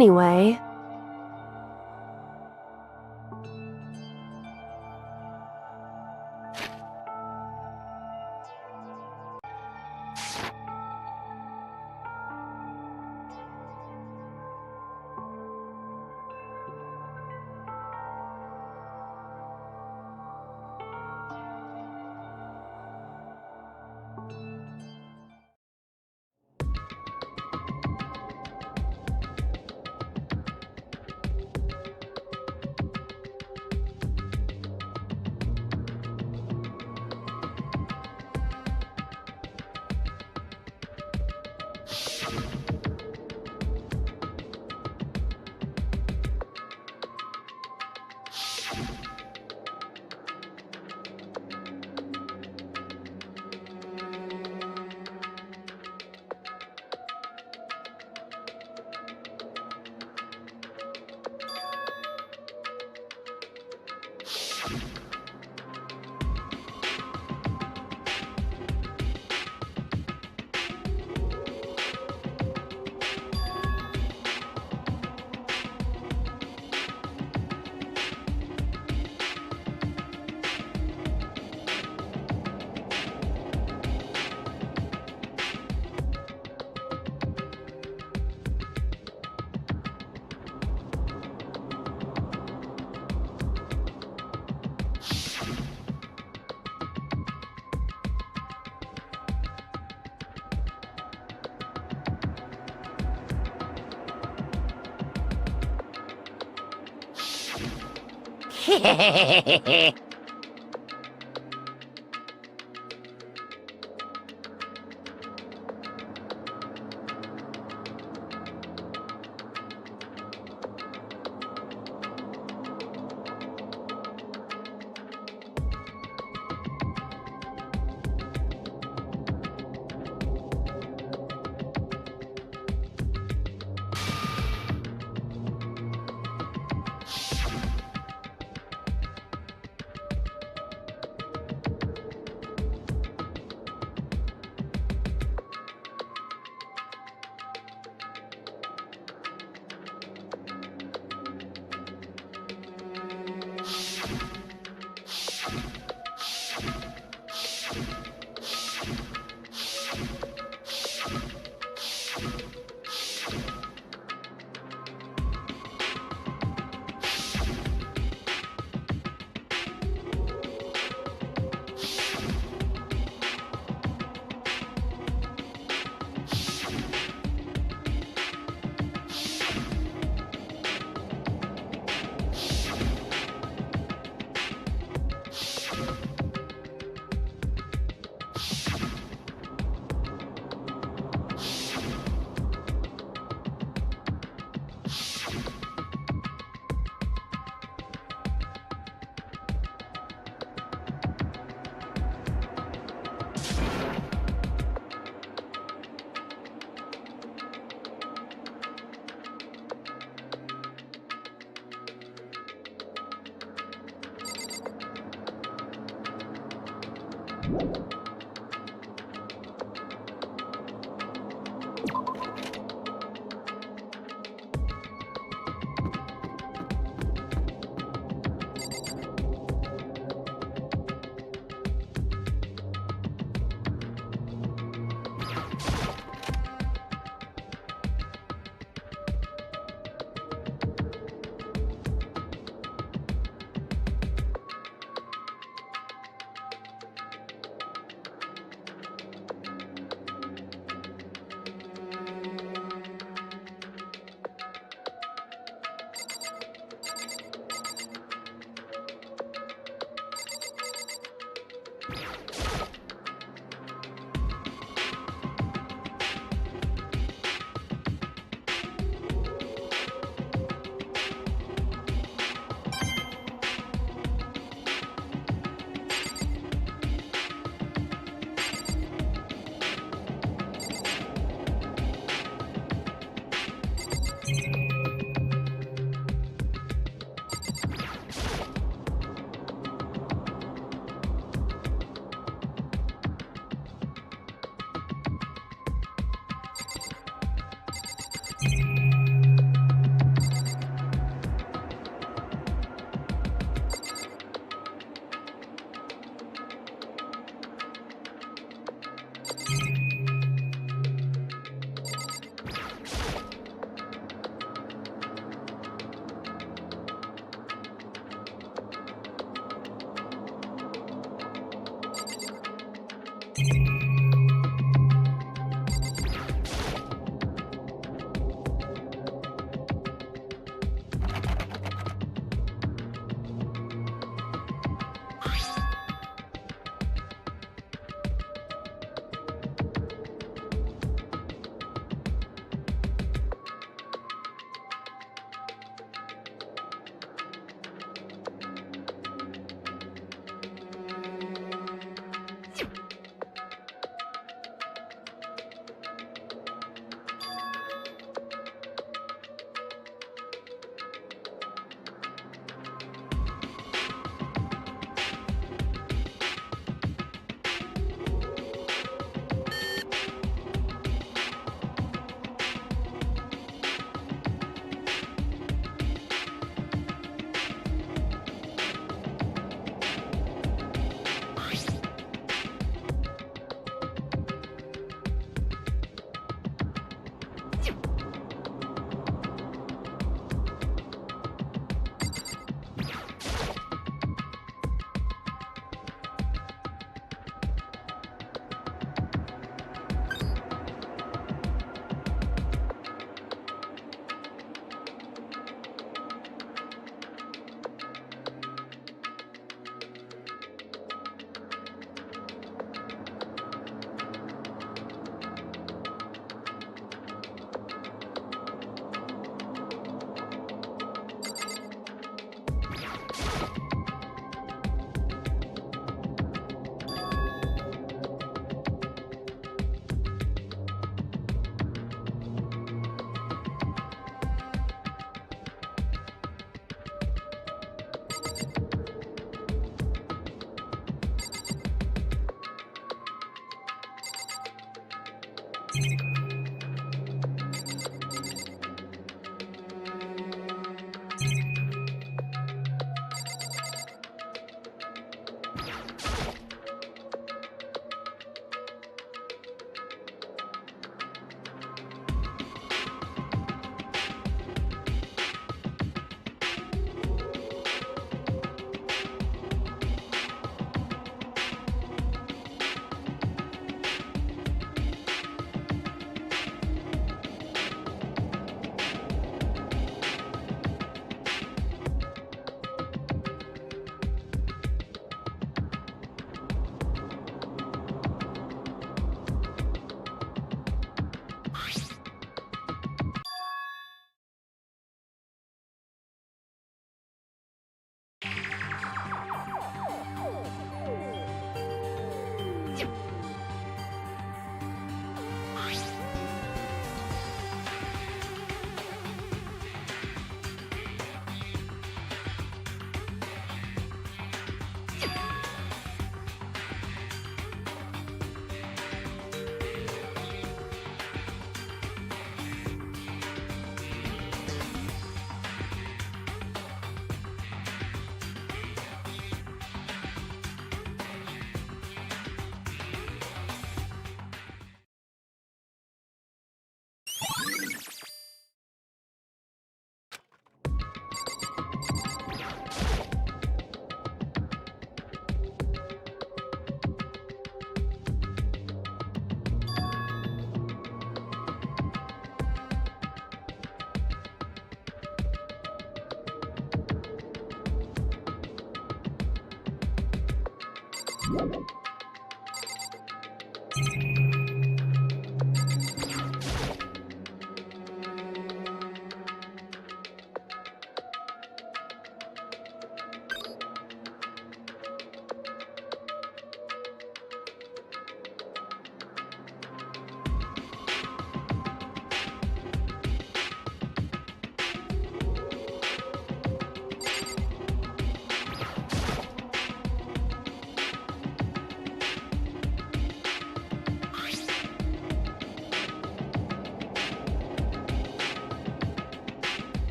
Anyway...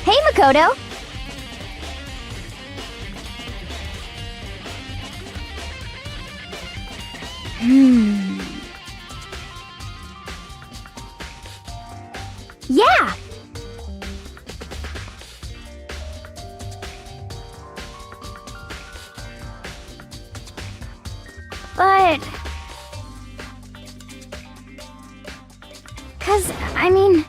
Hey, Makoto! Yeah! But... 'cause, I mean...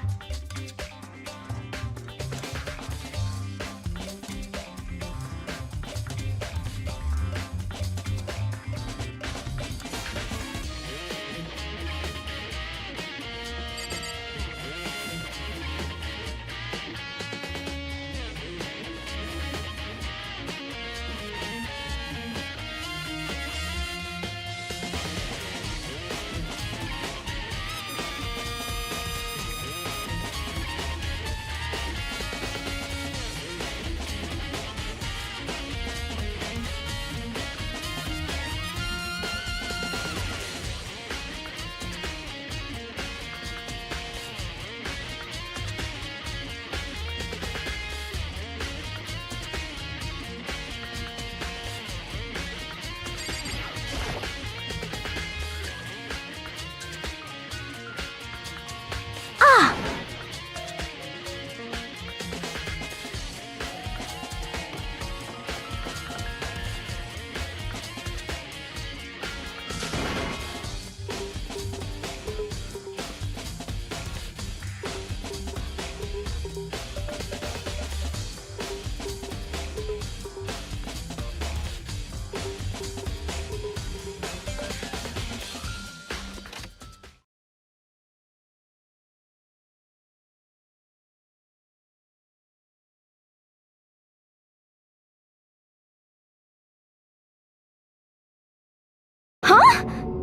Huh?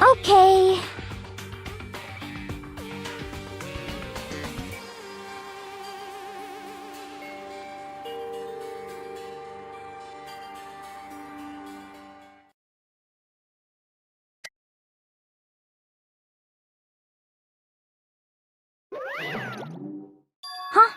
Okay. Huh?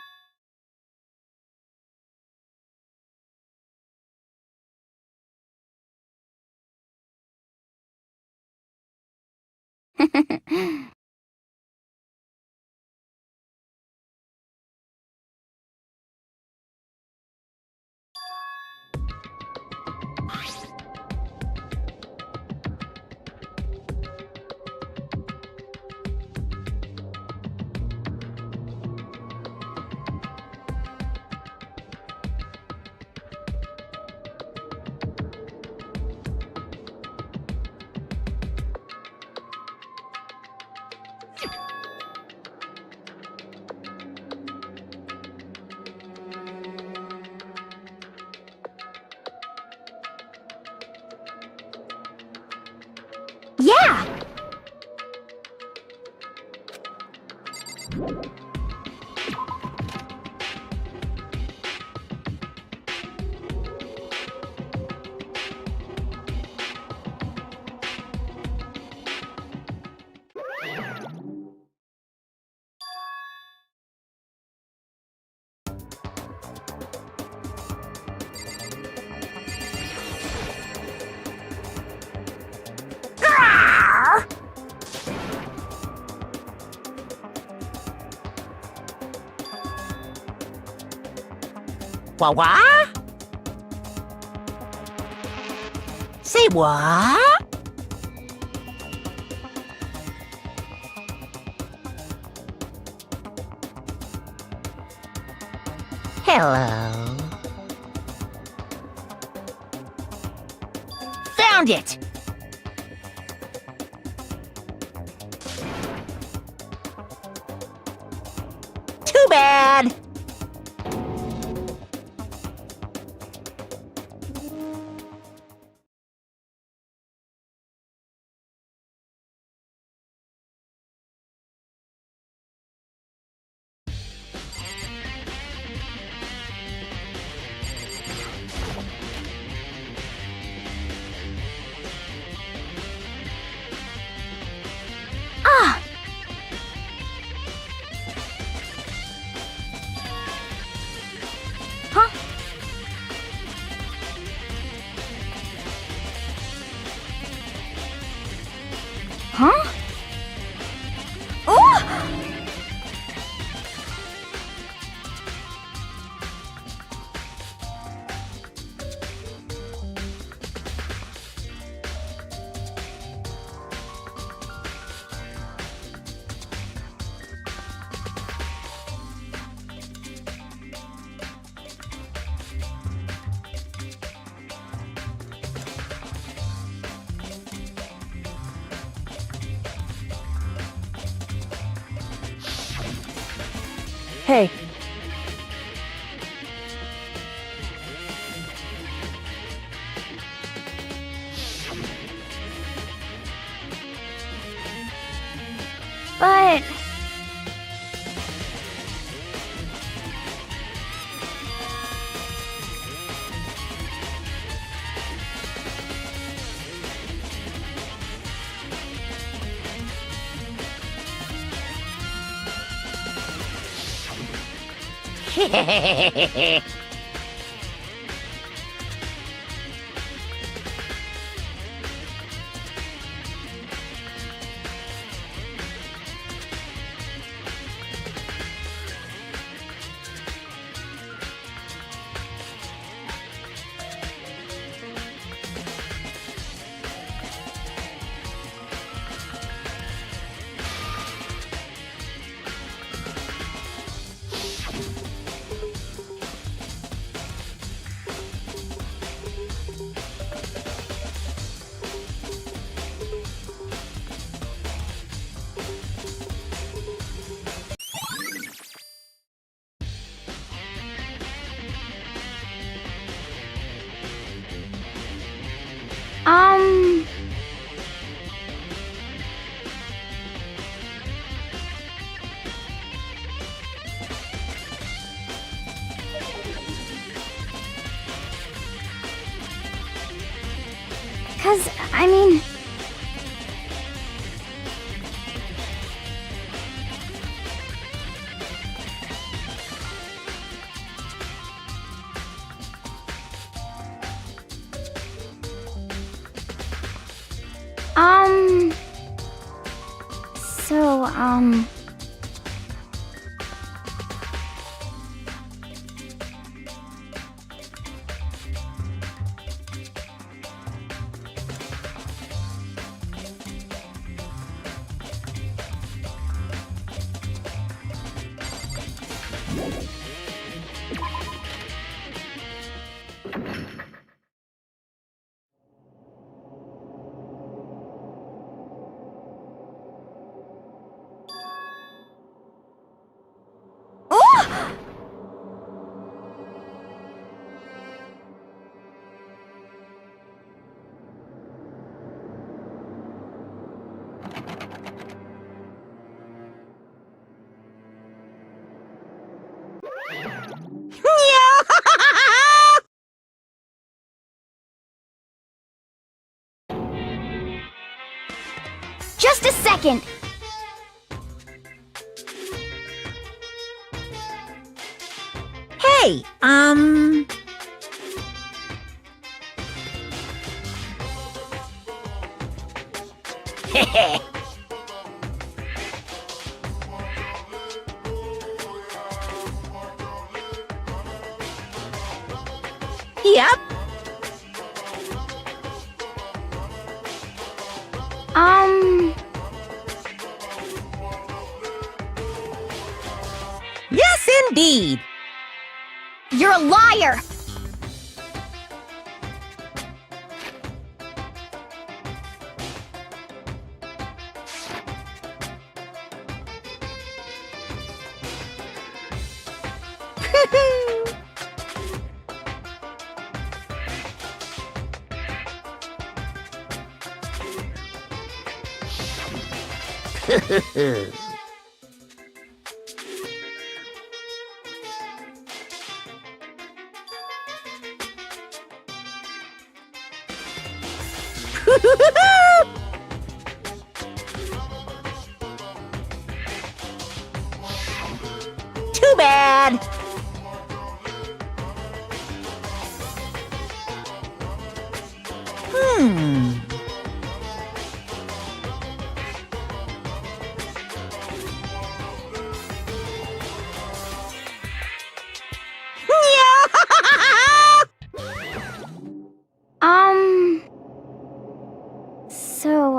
What? Say what? Hello. Found it! Too bad!
Huh? Oh!
Hey,
But... Um... 'Cause, I mean... So, second.
Hey, Yep. Yes, indeed.
You're a liar!
Too bad.
So,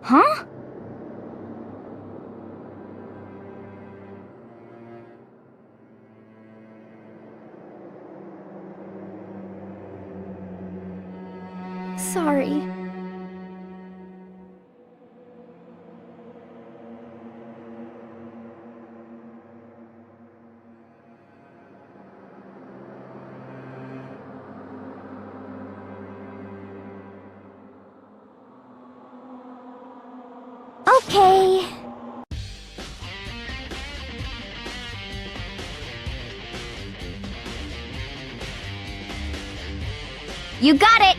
Huh? Sorry. Okay. You got it!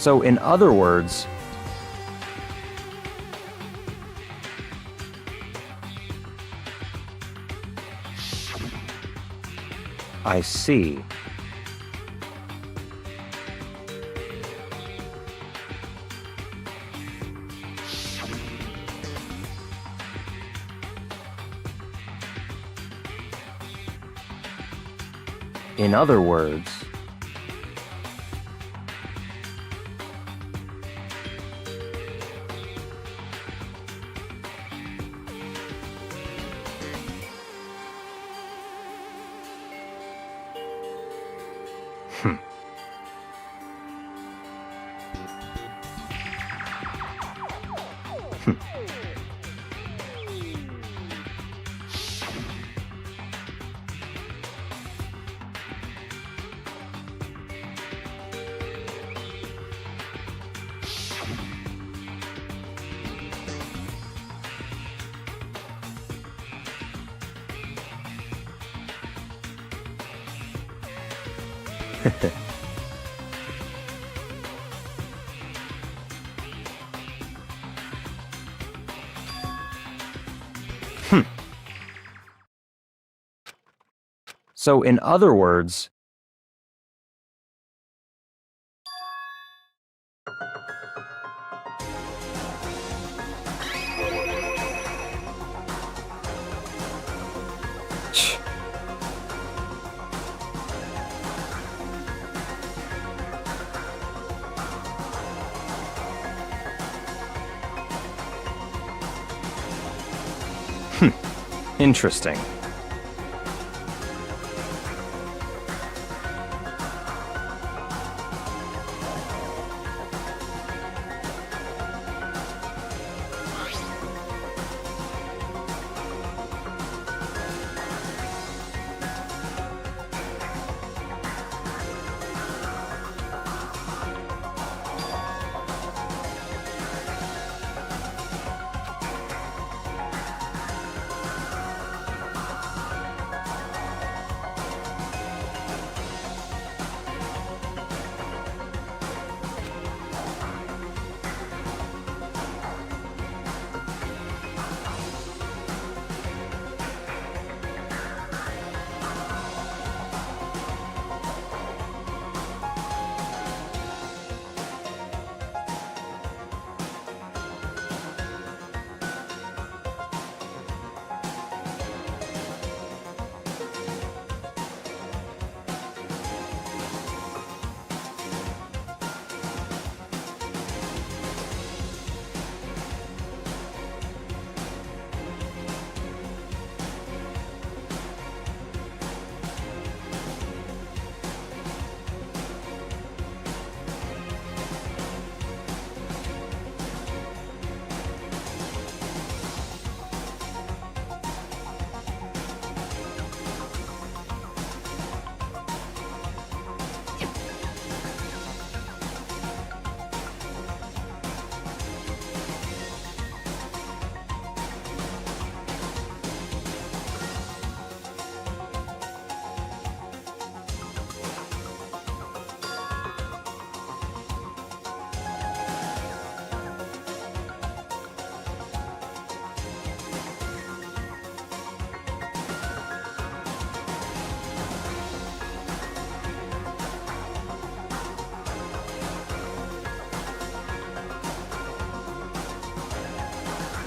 So, in other words, I see. In other words, So, in other words, interesting.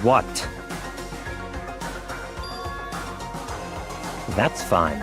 What? That's fine.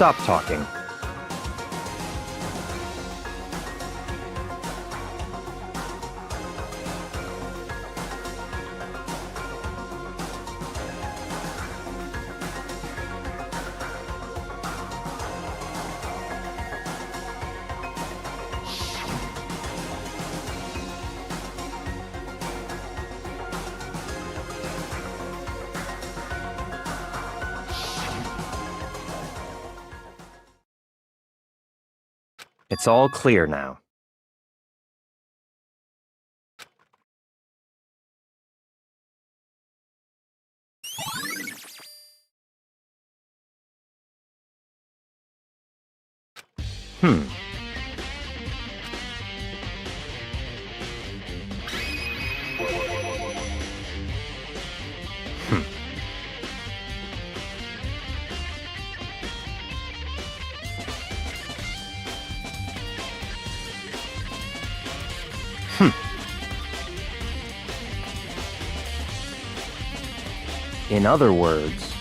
stop talking. It's all clear now. Hmm. In other words,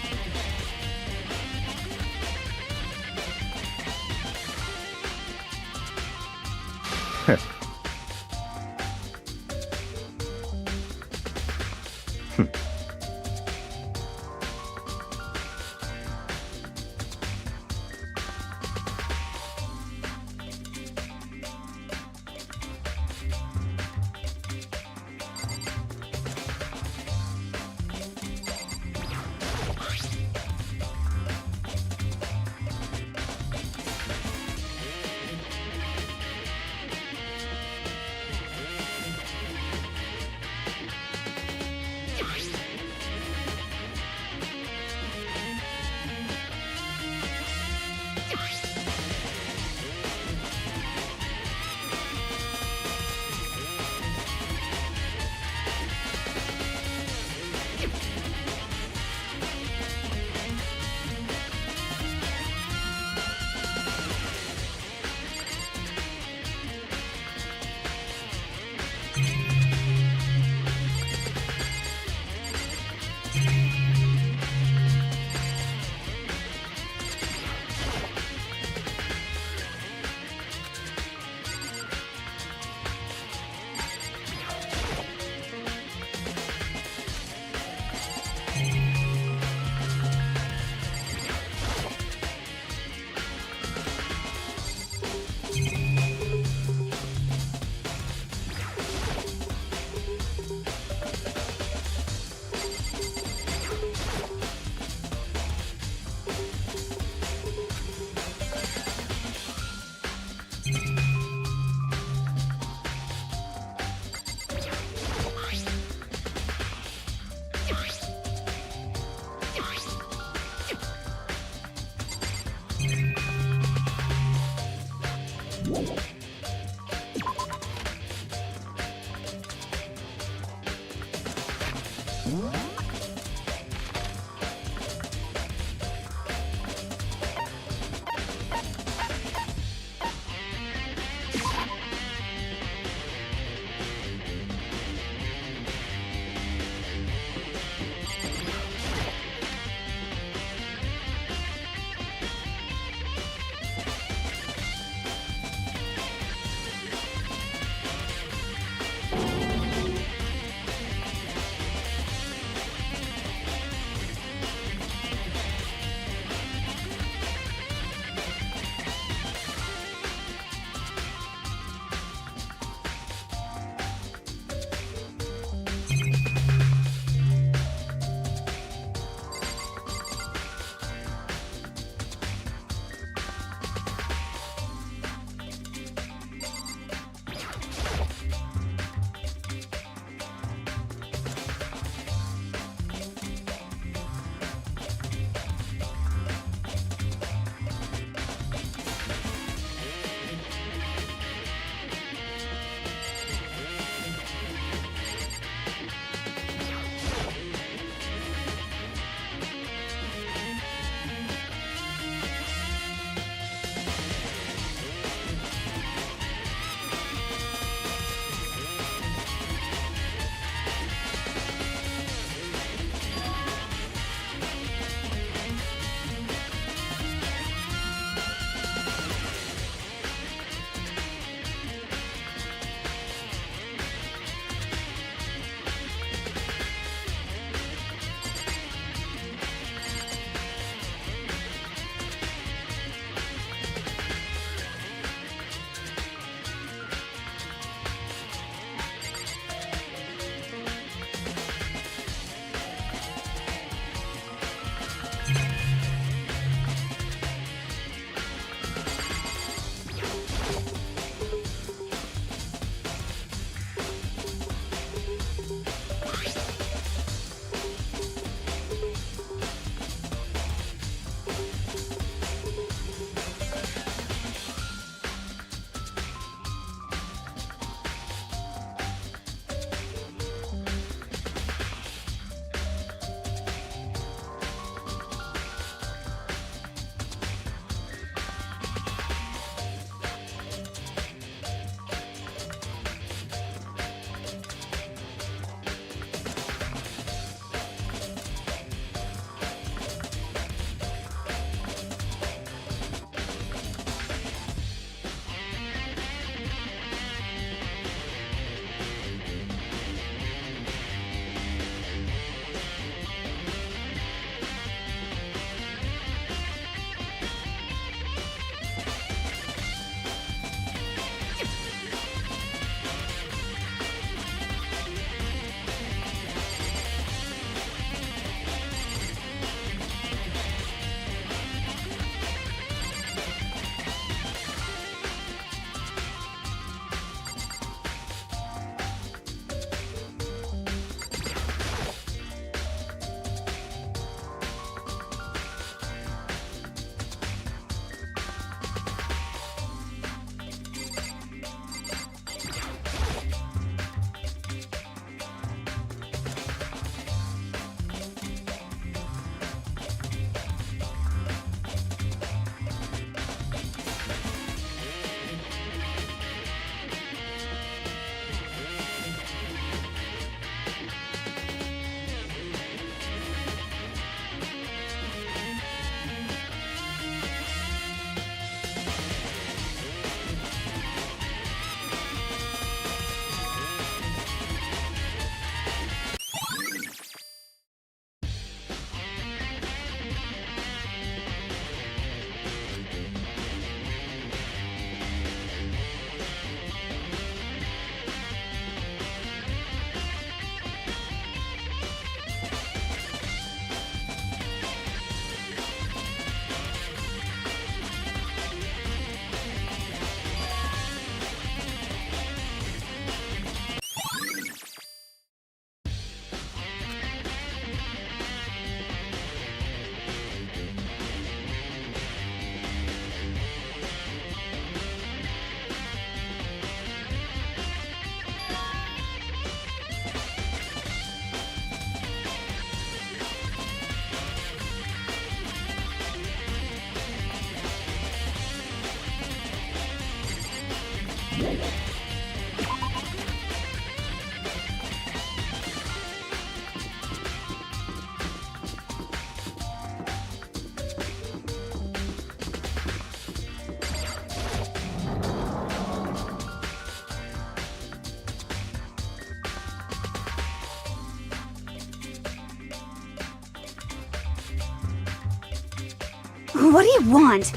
What do you want?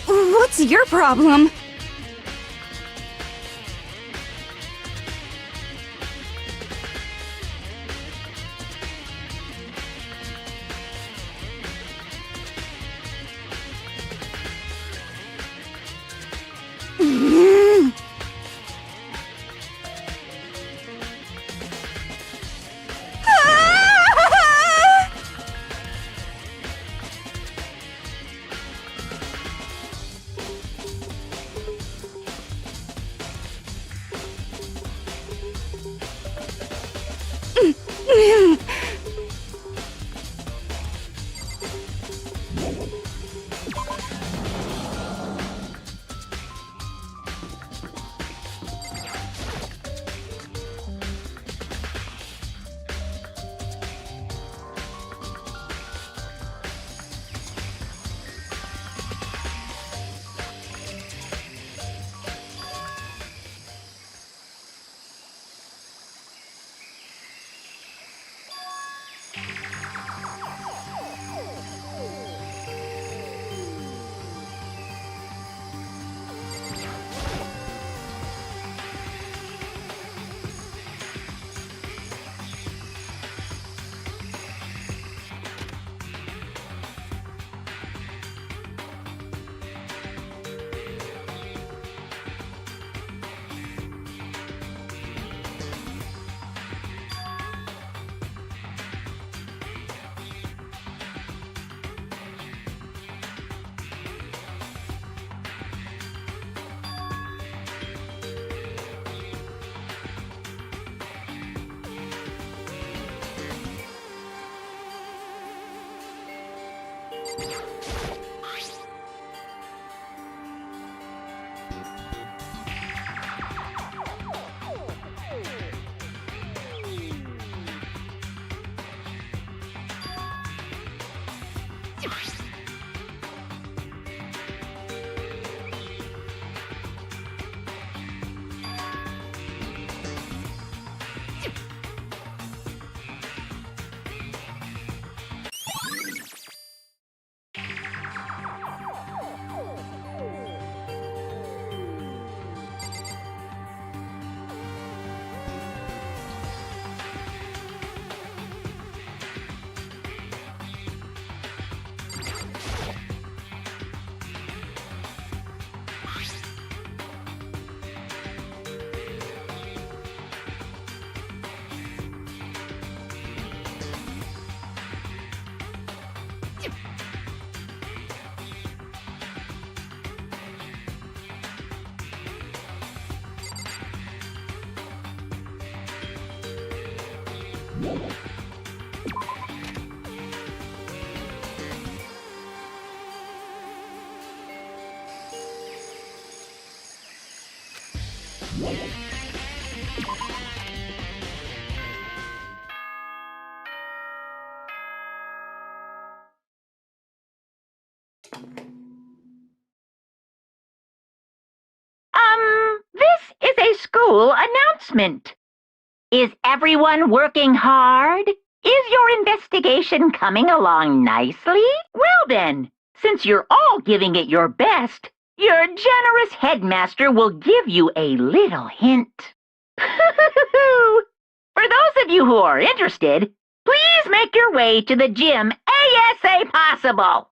What's your problem?
This is a school announcement. Is everyone working hard? Is your investigation coming along nicely? Well then, since you're all giving it your best, your generous headmaster will give you a little hint. For those of you who are interested, please make your way to the gym ASA possible.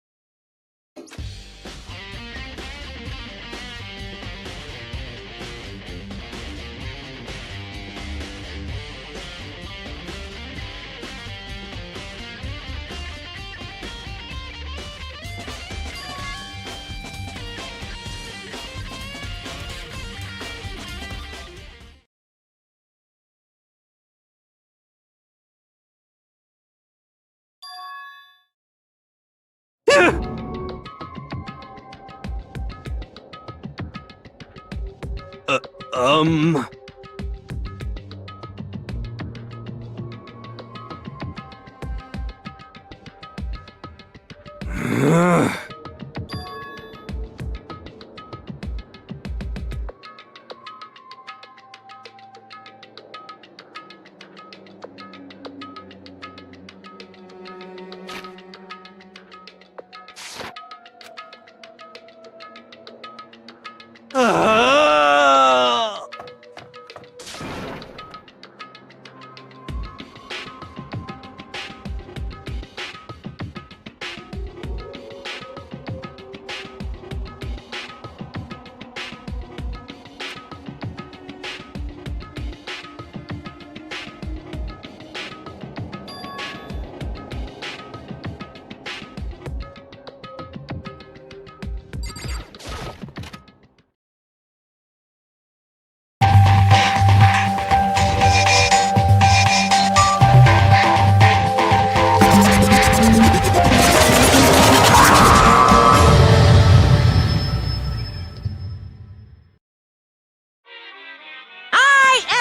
I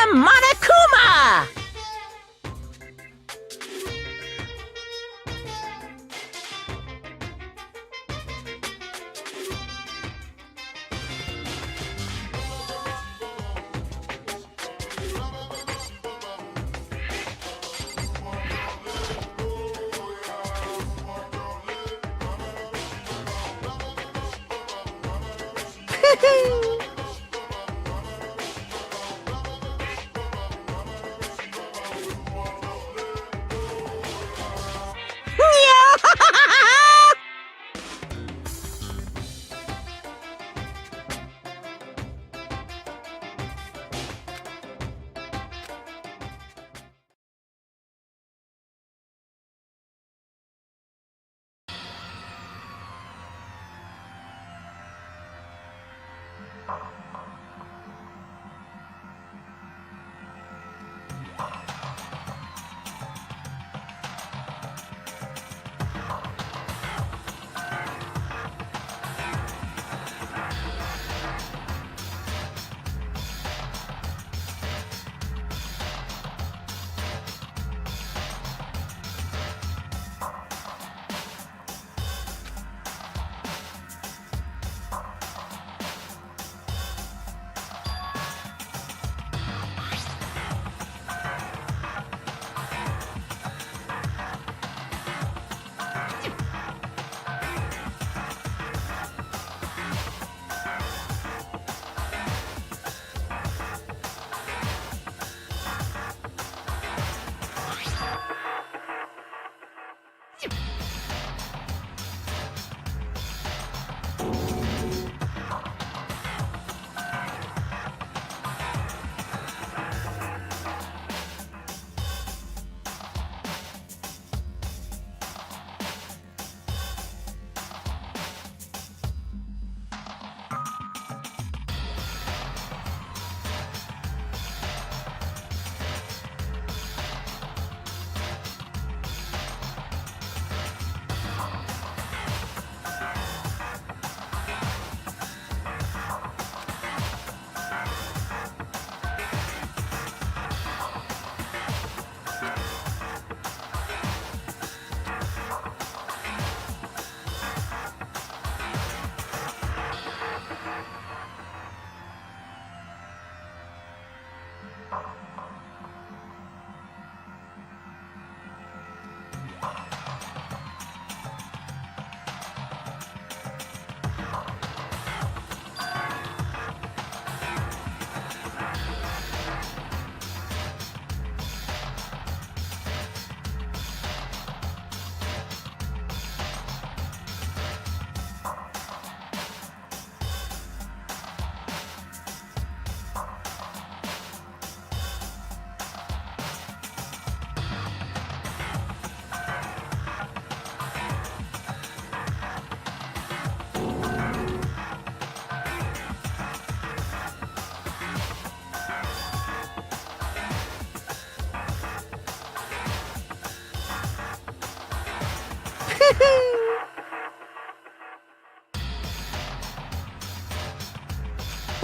am Monokuma!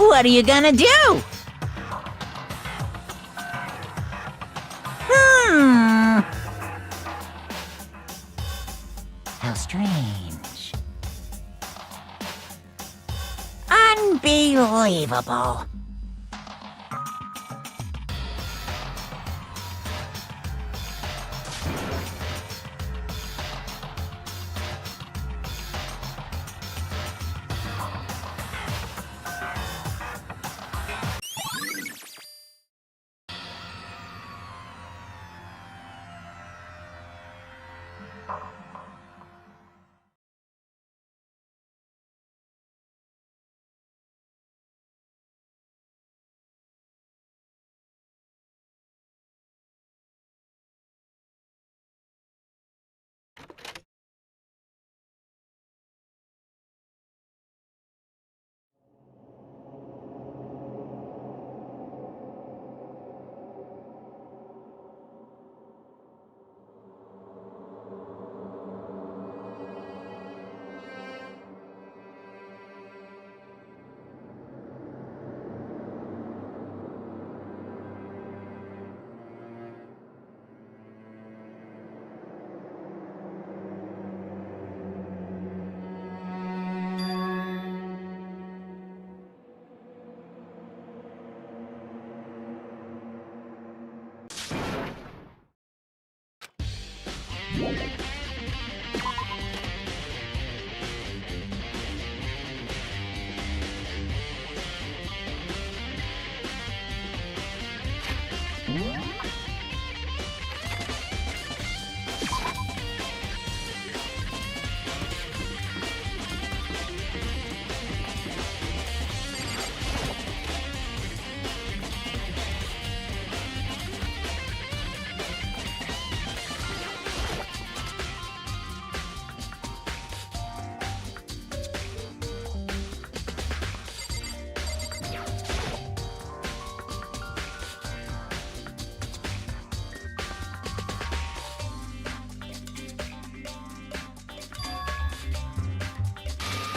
What are you gonna do? How strange. Unbelievable.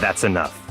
That's enough.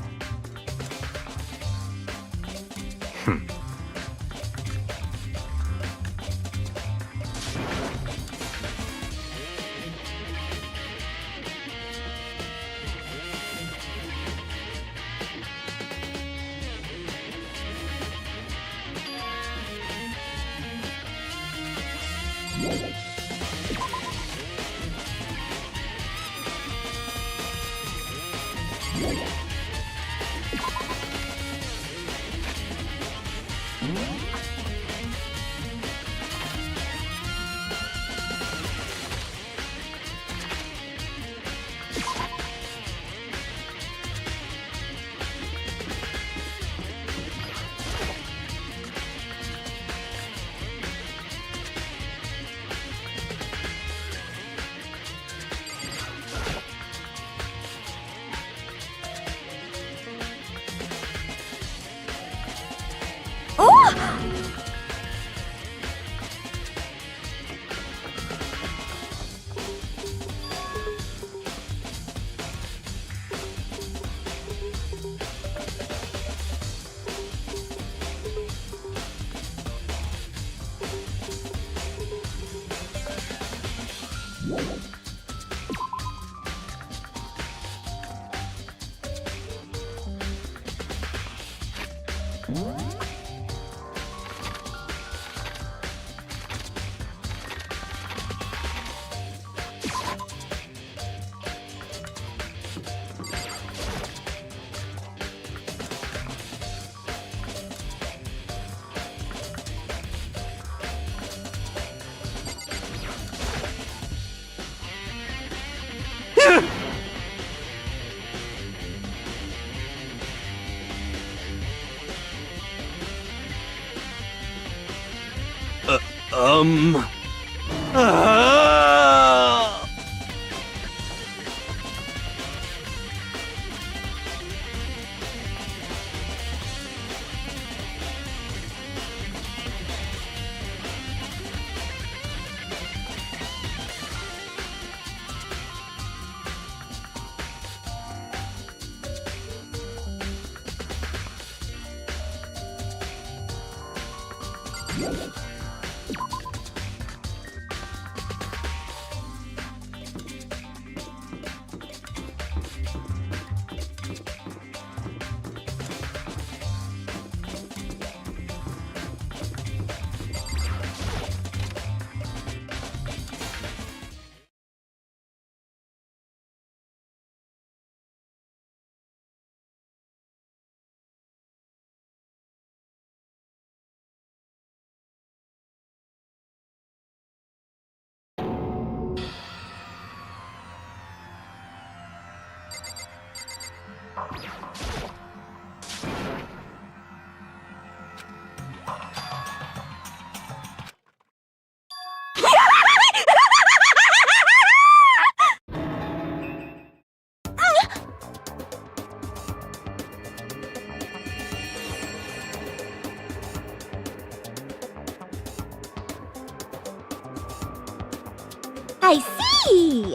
I see!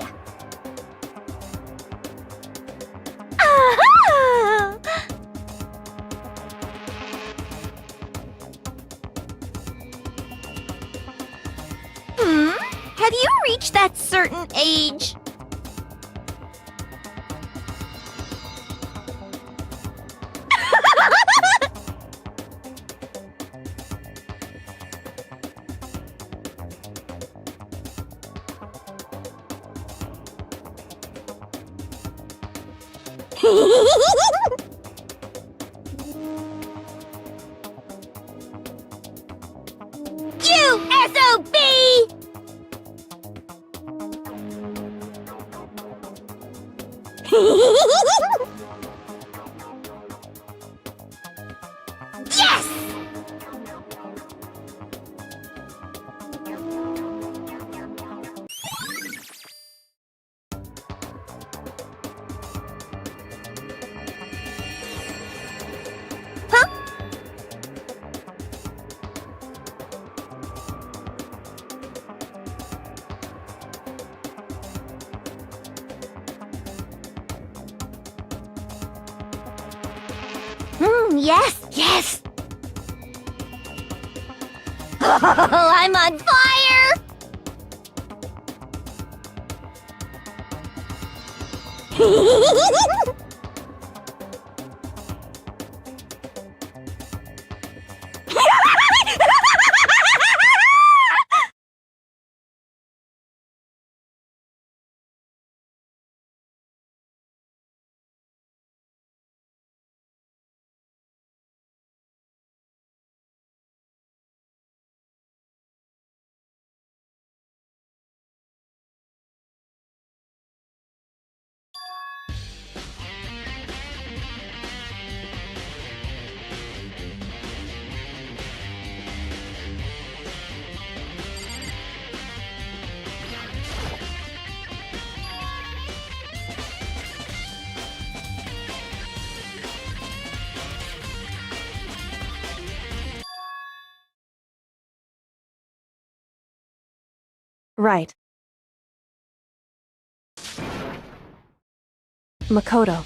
Aha! Have you reached that certain age? You SOB! Yes! Huh? Yes, yes! Oh, I'm on fire!
Right. Makoto.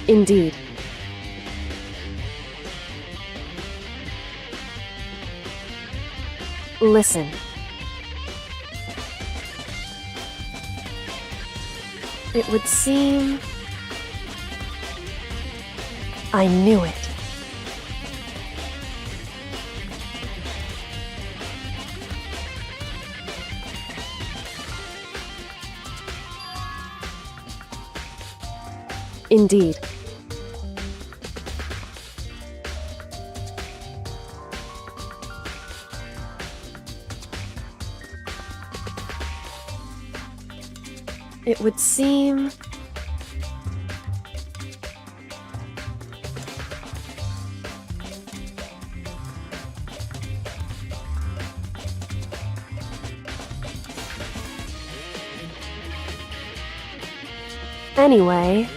Indeed. Listen. It would seem... I knew it. Indeed. It would seem... Anyway...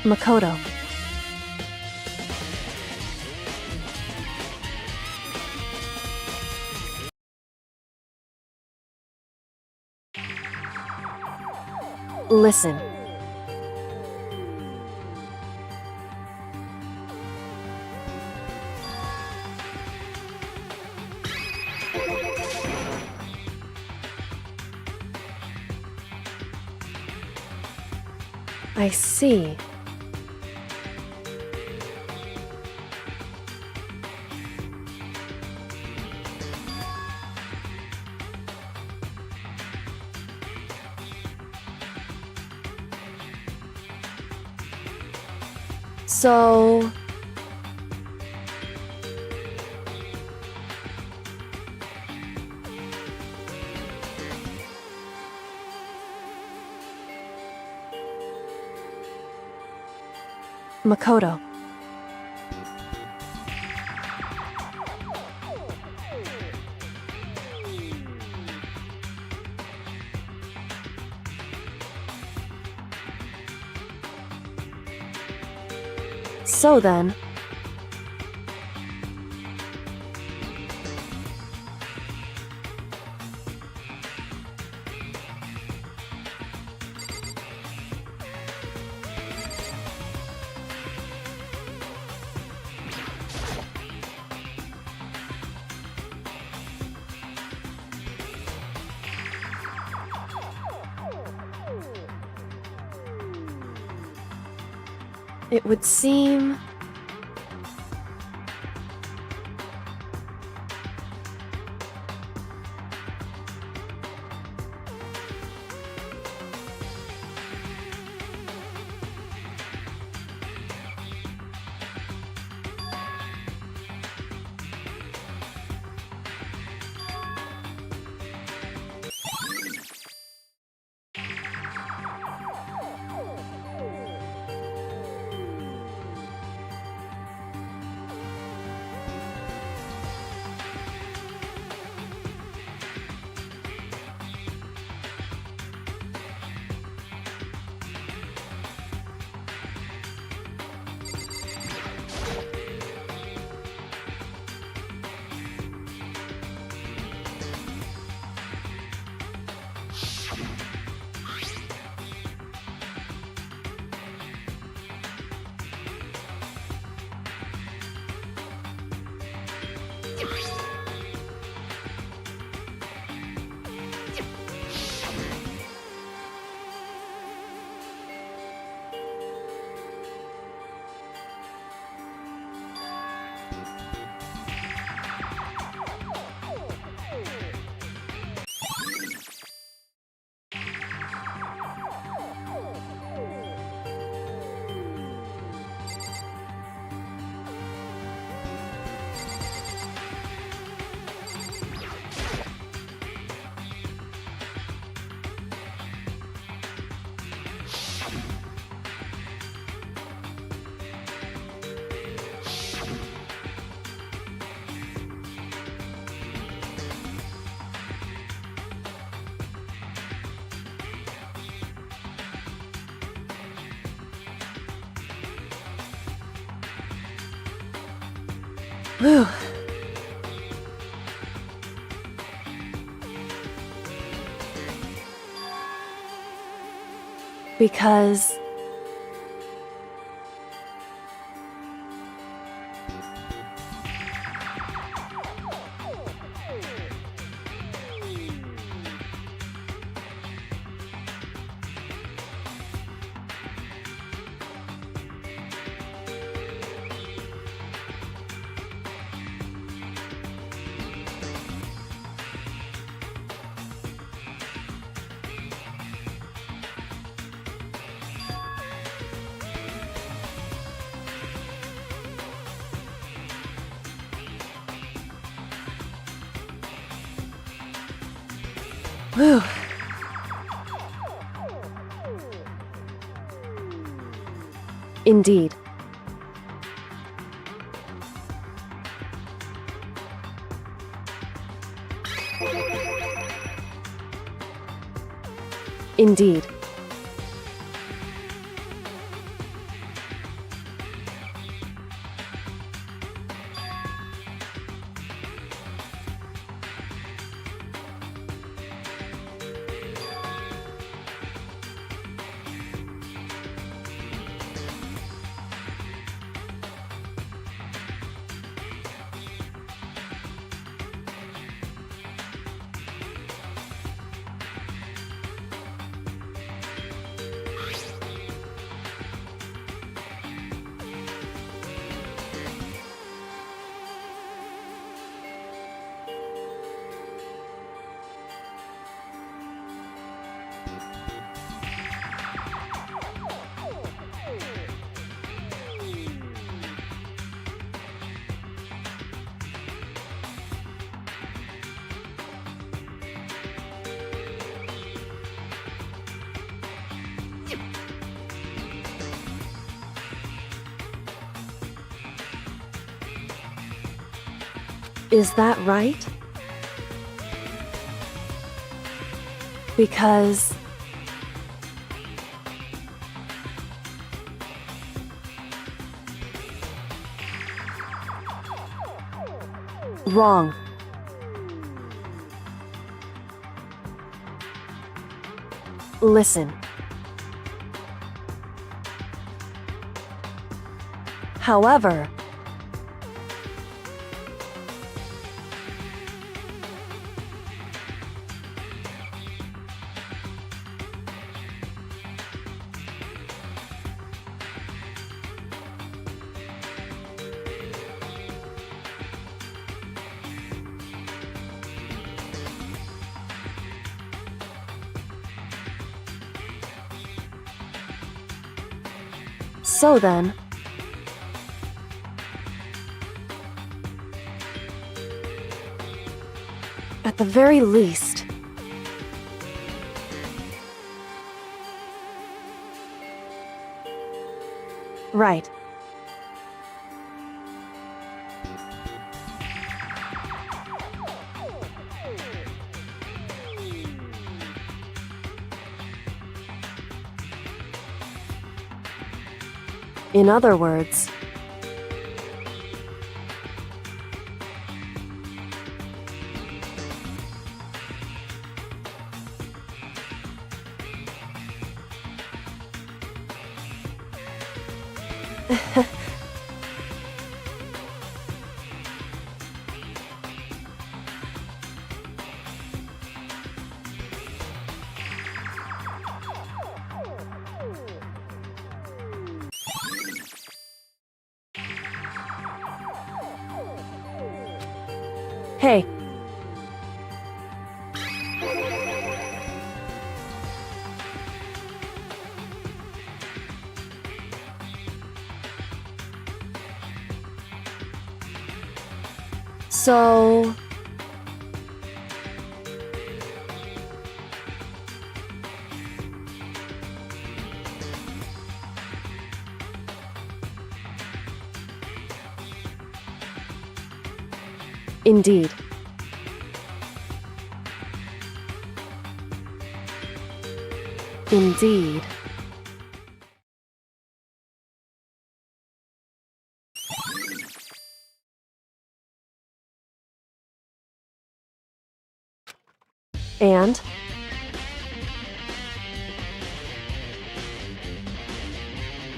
Makoto. Listen. I see. So... Makoto. So then... It would seem... Whew. Because... Whew. Indeed. Indeed. Is that right? Because... Wrong. Listen. However, so then, at the very least, right. In other words, hey. So... Indeed. Indeed. And?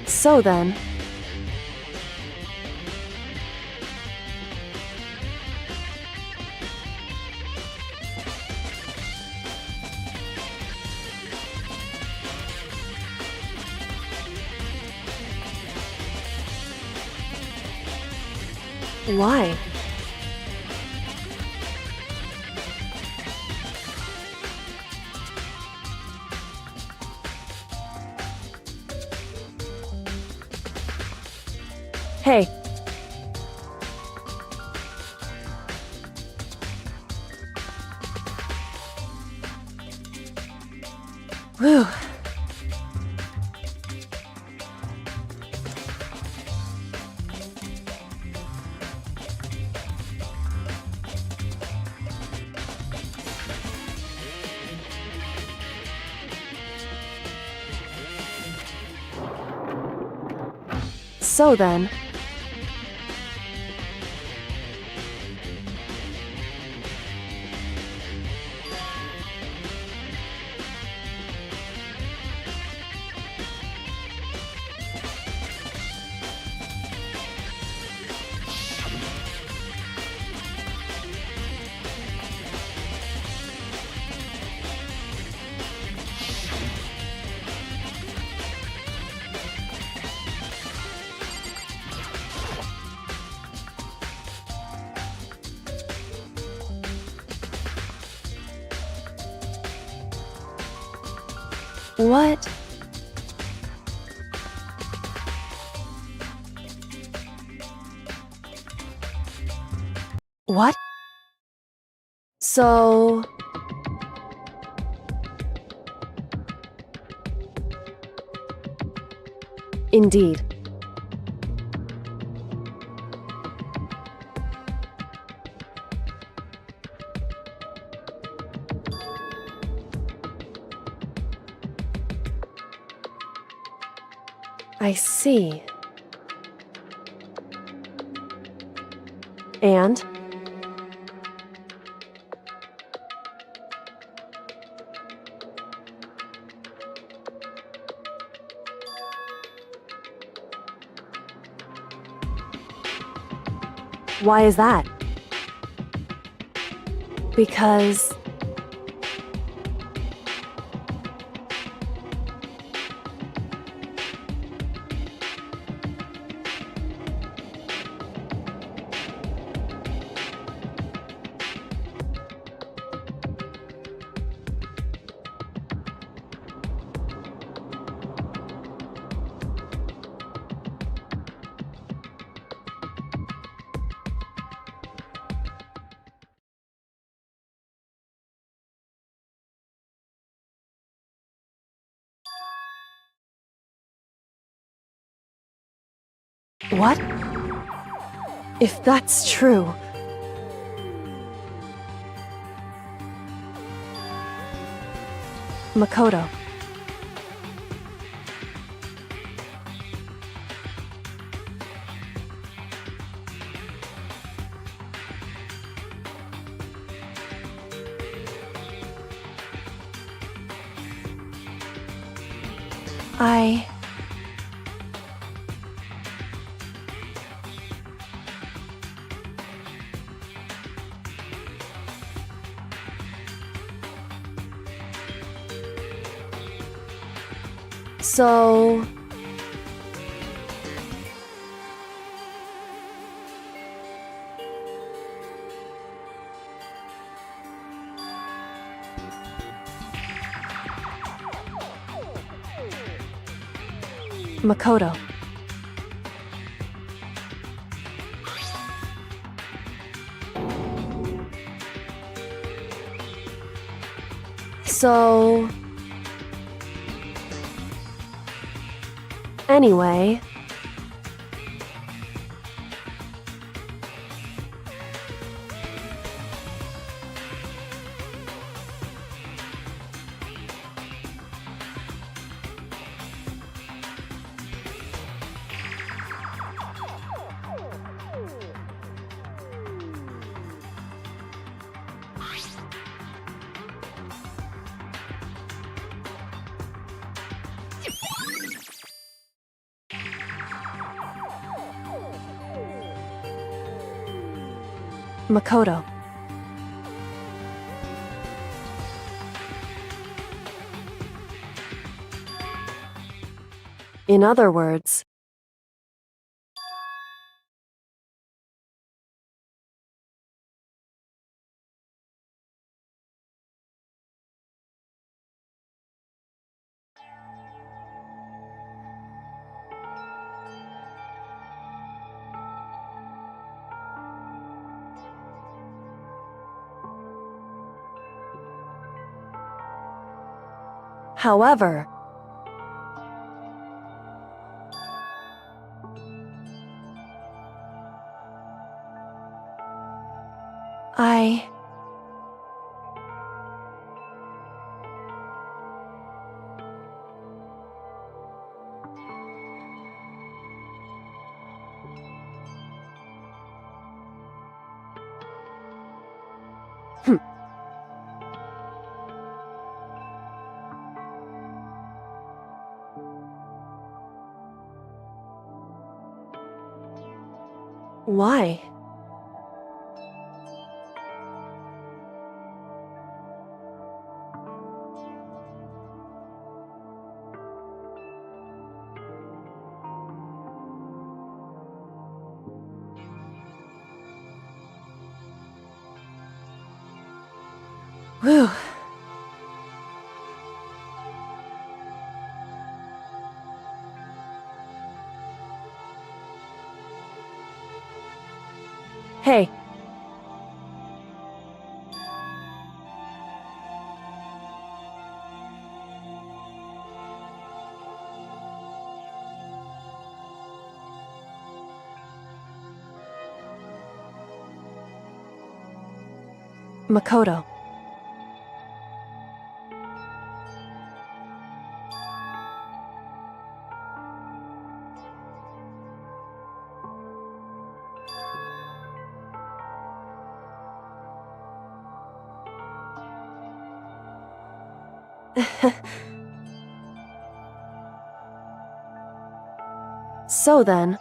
So then... Why? Hey. Whew. So then... What? What? So... Indeed. I see. And? Why is that? Because... What? If that's true... Makoto. So... Makoto. So... Anyway... Makoto. In other words... However... Why? Whew. Hey. Makoto. So then,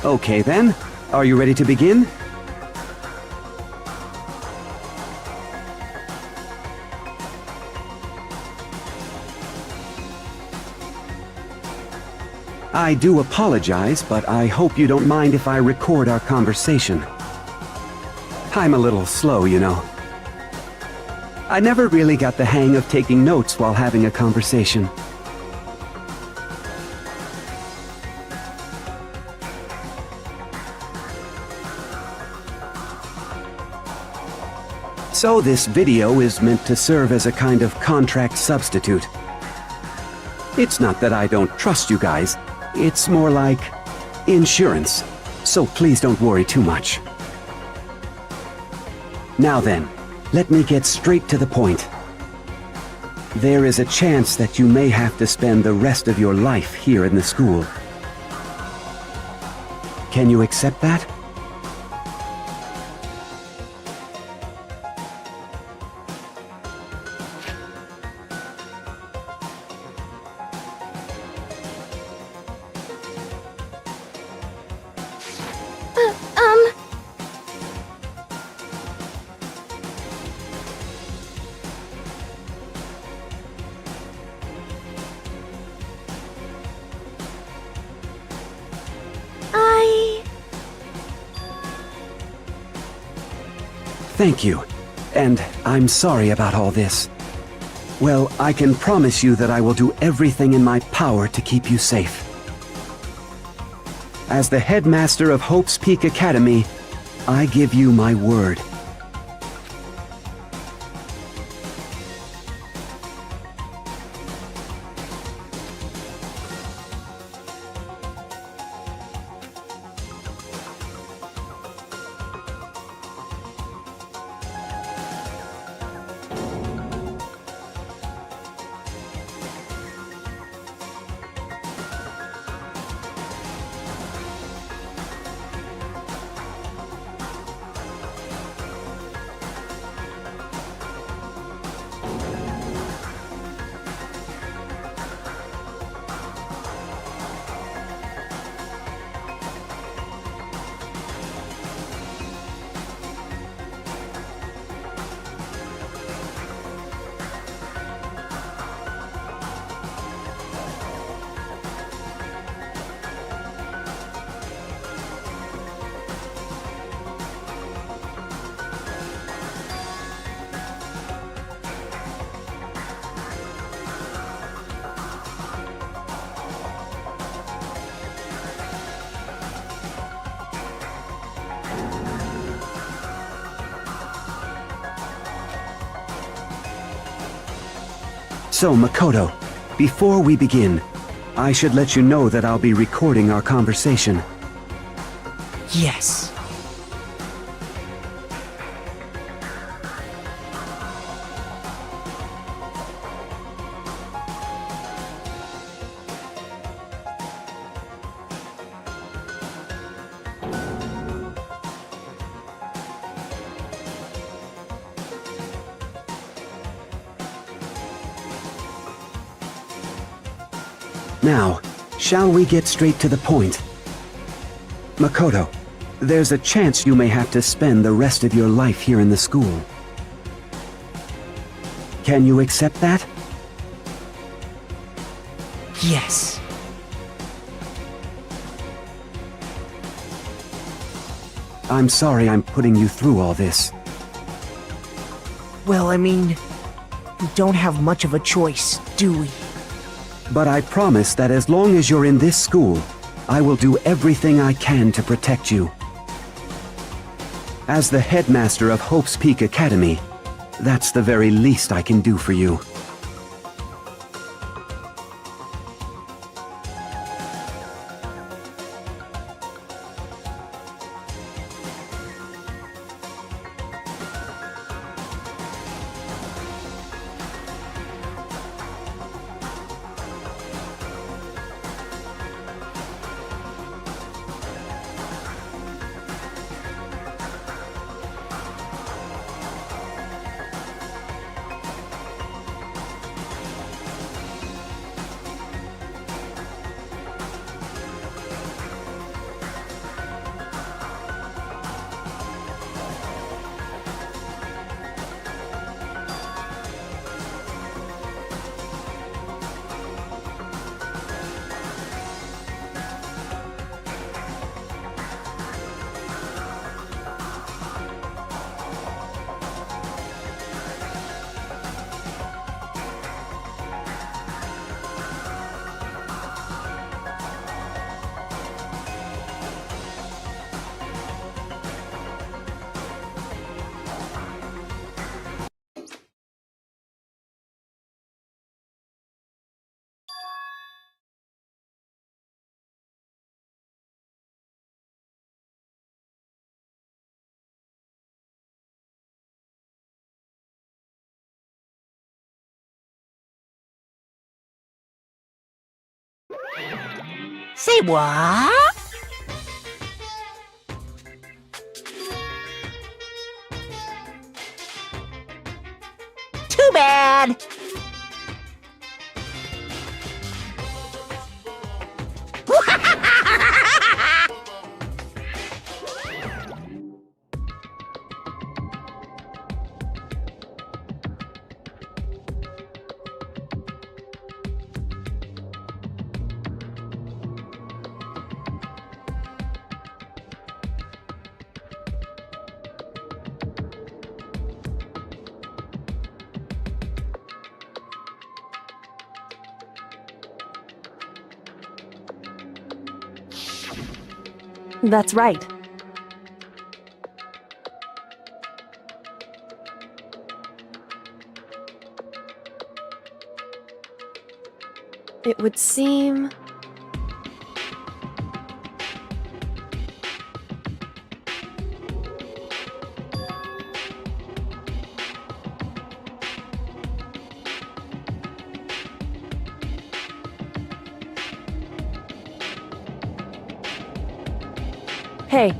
Okay then, are you ready to begin? I do apologize, but I hope you don't mind if I record our conversation. I'm a little slow, you know. I never really got the hang of taking notes while having a conversation. So this video is meant to serve as a kind of contract substitute. It's not that I don't trust you guys, it's more like insurance, so please don't worry too much. Now then, let me get straight to the point. There is a chance that you may have to spend the rest of your life here in the school. Can you accept that? Thank you. And I'm sorry about all this. Well, I can promise you that I will do everything in my power to keep you safe. As the headmaster of Hope's Peak Academy, I give you my word. So, Makoto, before we begin, I should let you know that I'll be recording our conversation.
Yes.
Now, shall we get straight to the point? Makoto, there's a chance you may have to spend the rest of your life here in the school. Can you accept that?
Yes.
I'm sorry I'm putting you through all this.
Well, I mean, we don't have much of a choice, do we?
But I promise that as long as you're in this school, I will do everything I can to protect you. As the headmaster of Hope's Peak Academy, that's the very least I can do for you.
Say what? Too bad.
That's right. It would seem... Hey.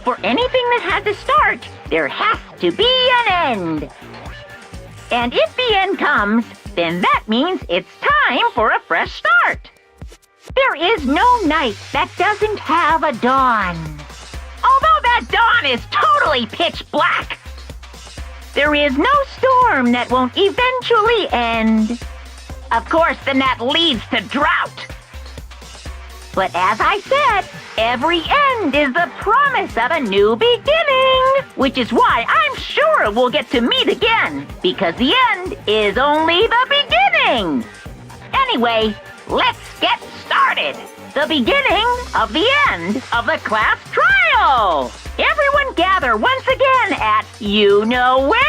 For anything that has a start, there has to be an end. And if the end comes, then that means it's time for a fresh start. There is no night that doesn't have a dawn. Although that dawn is totally pitch black. There is no storm that won't eventually end. Of course, then that leads to drought. But as I said, every end is the promise of a new beginning. Which is why I'm sure we'll get to meet again, because the end is only the beginning. Anyway, let's get started. The beginning of the end of the class trial. Everyone gather once again at you know where.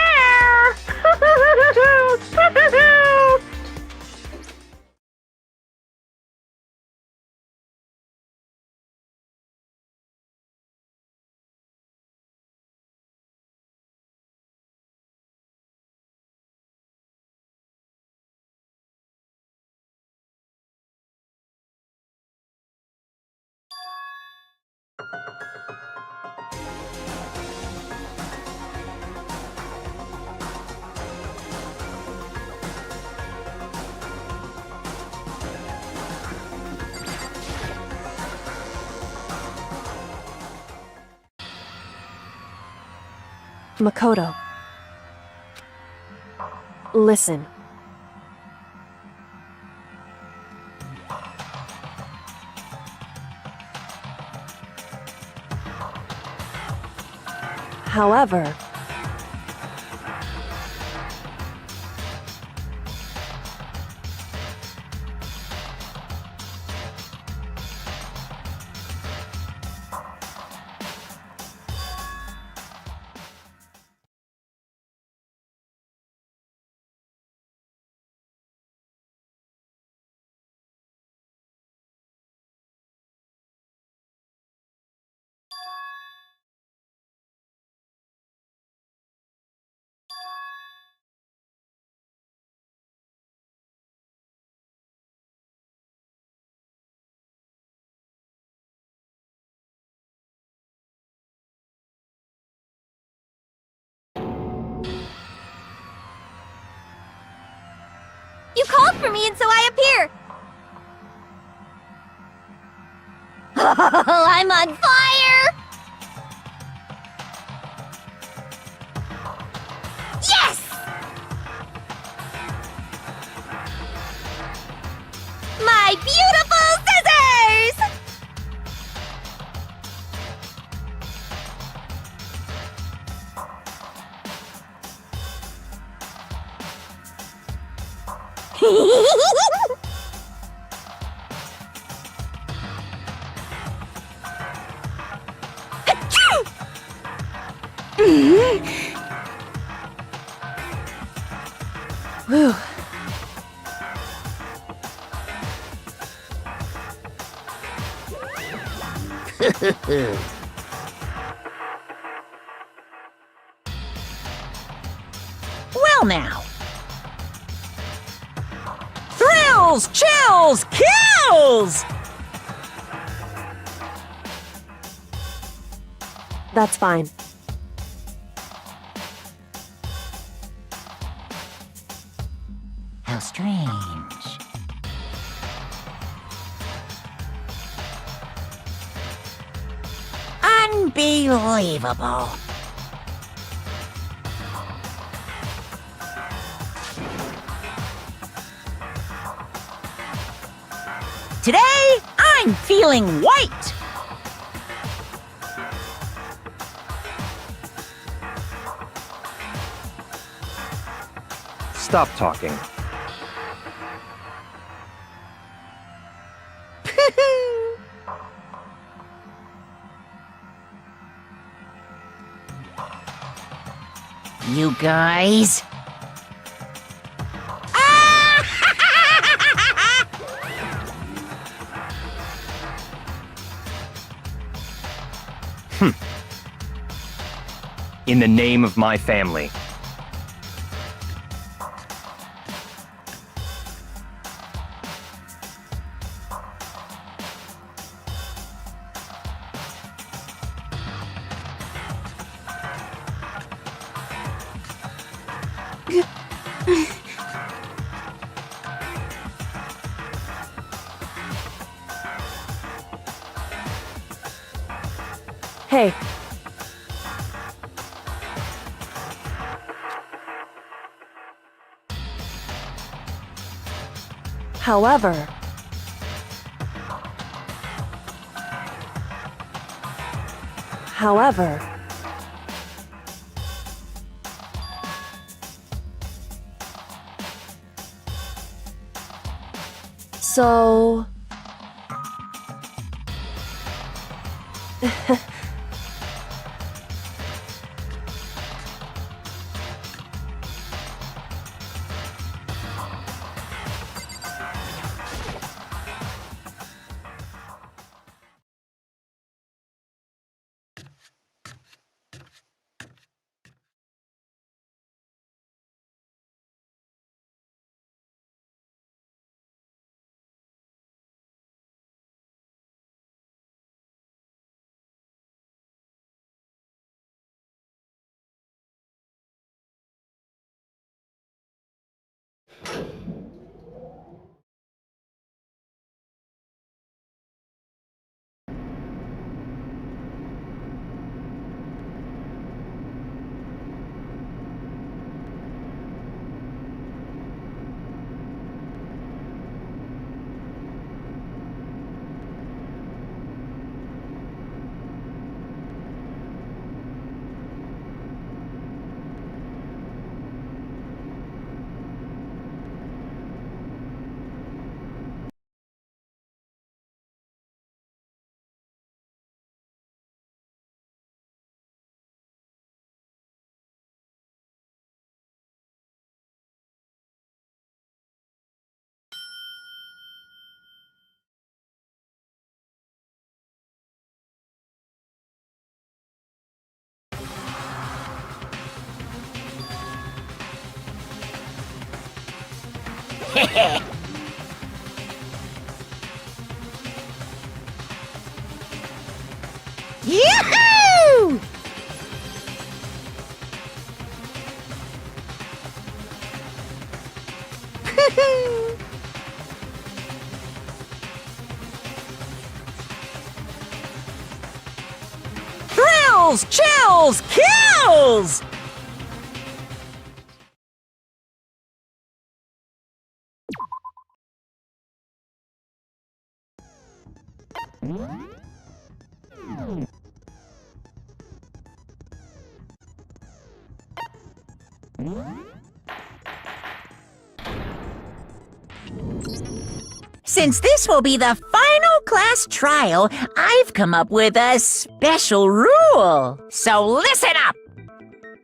Makoto. Listen. However,
You called for me and so I appear! I'm on fire! Yes! My beautiful scissors!
whew.
Well now. Thrills, chills, kills!
That's fine.
How strange. Unbelievable. Today, I'm feeling white.
Stop talking.
You guys.
In the name of my family.
Hey. However, so...
Yoo-hoo! Thrills, chills, kills! Since this will be the final class trial, I've come up with a special rule. So listen up!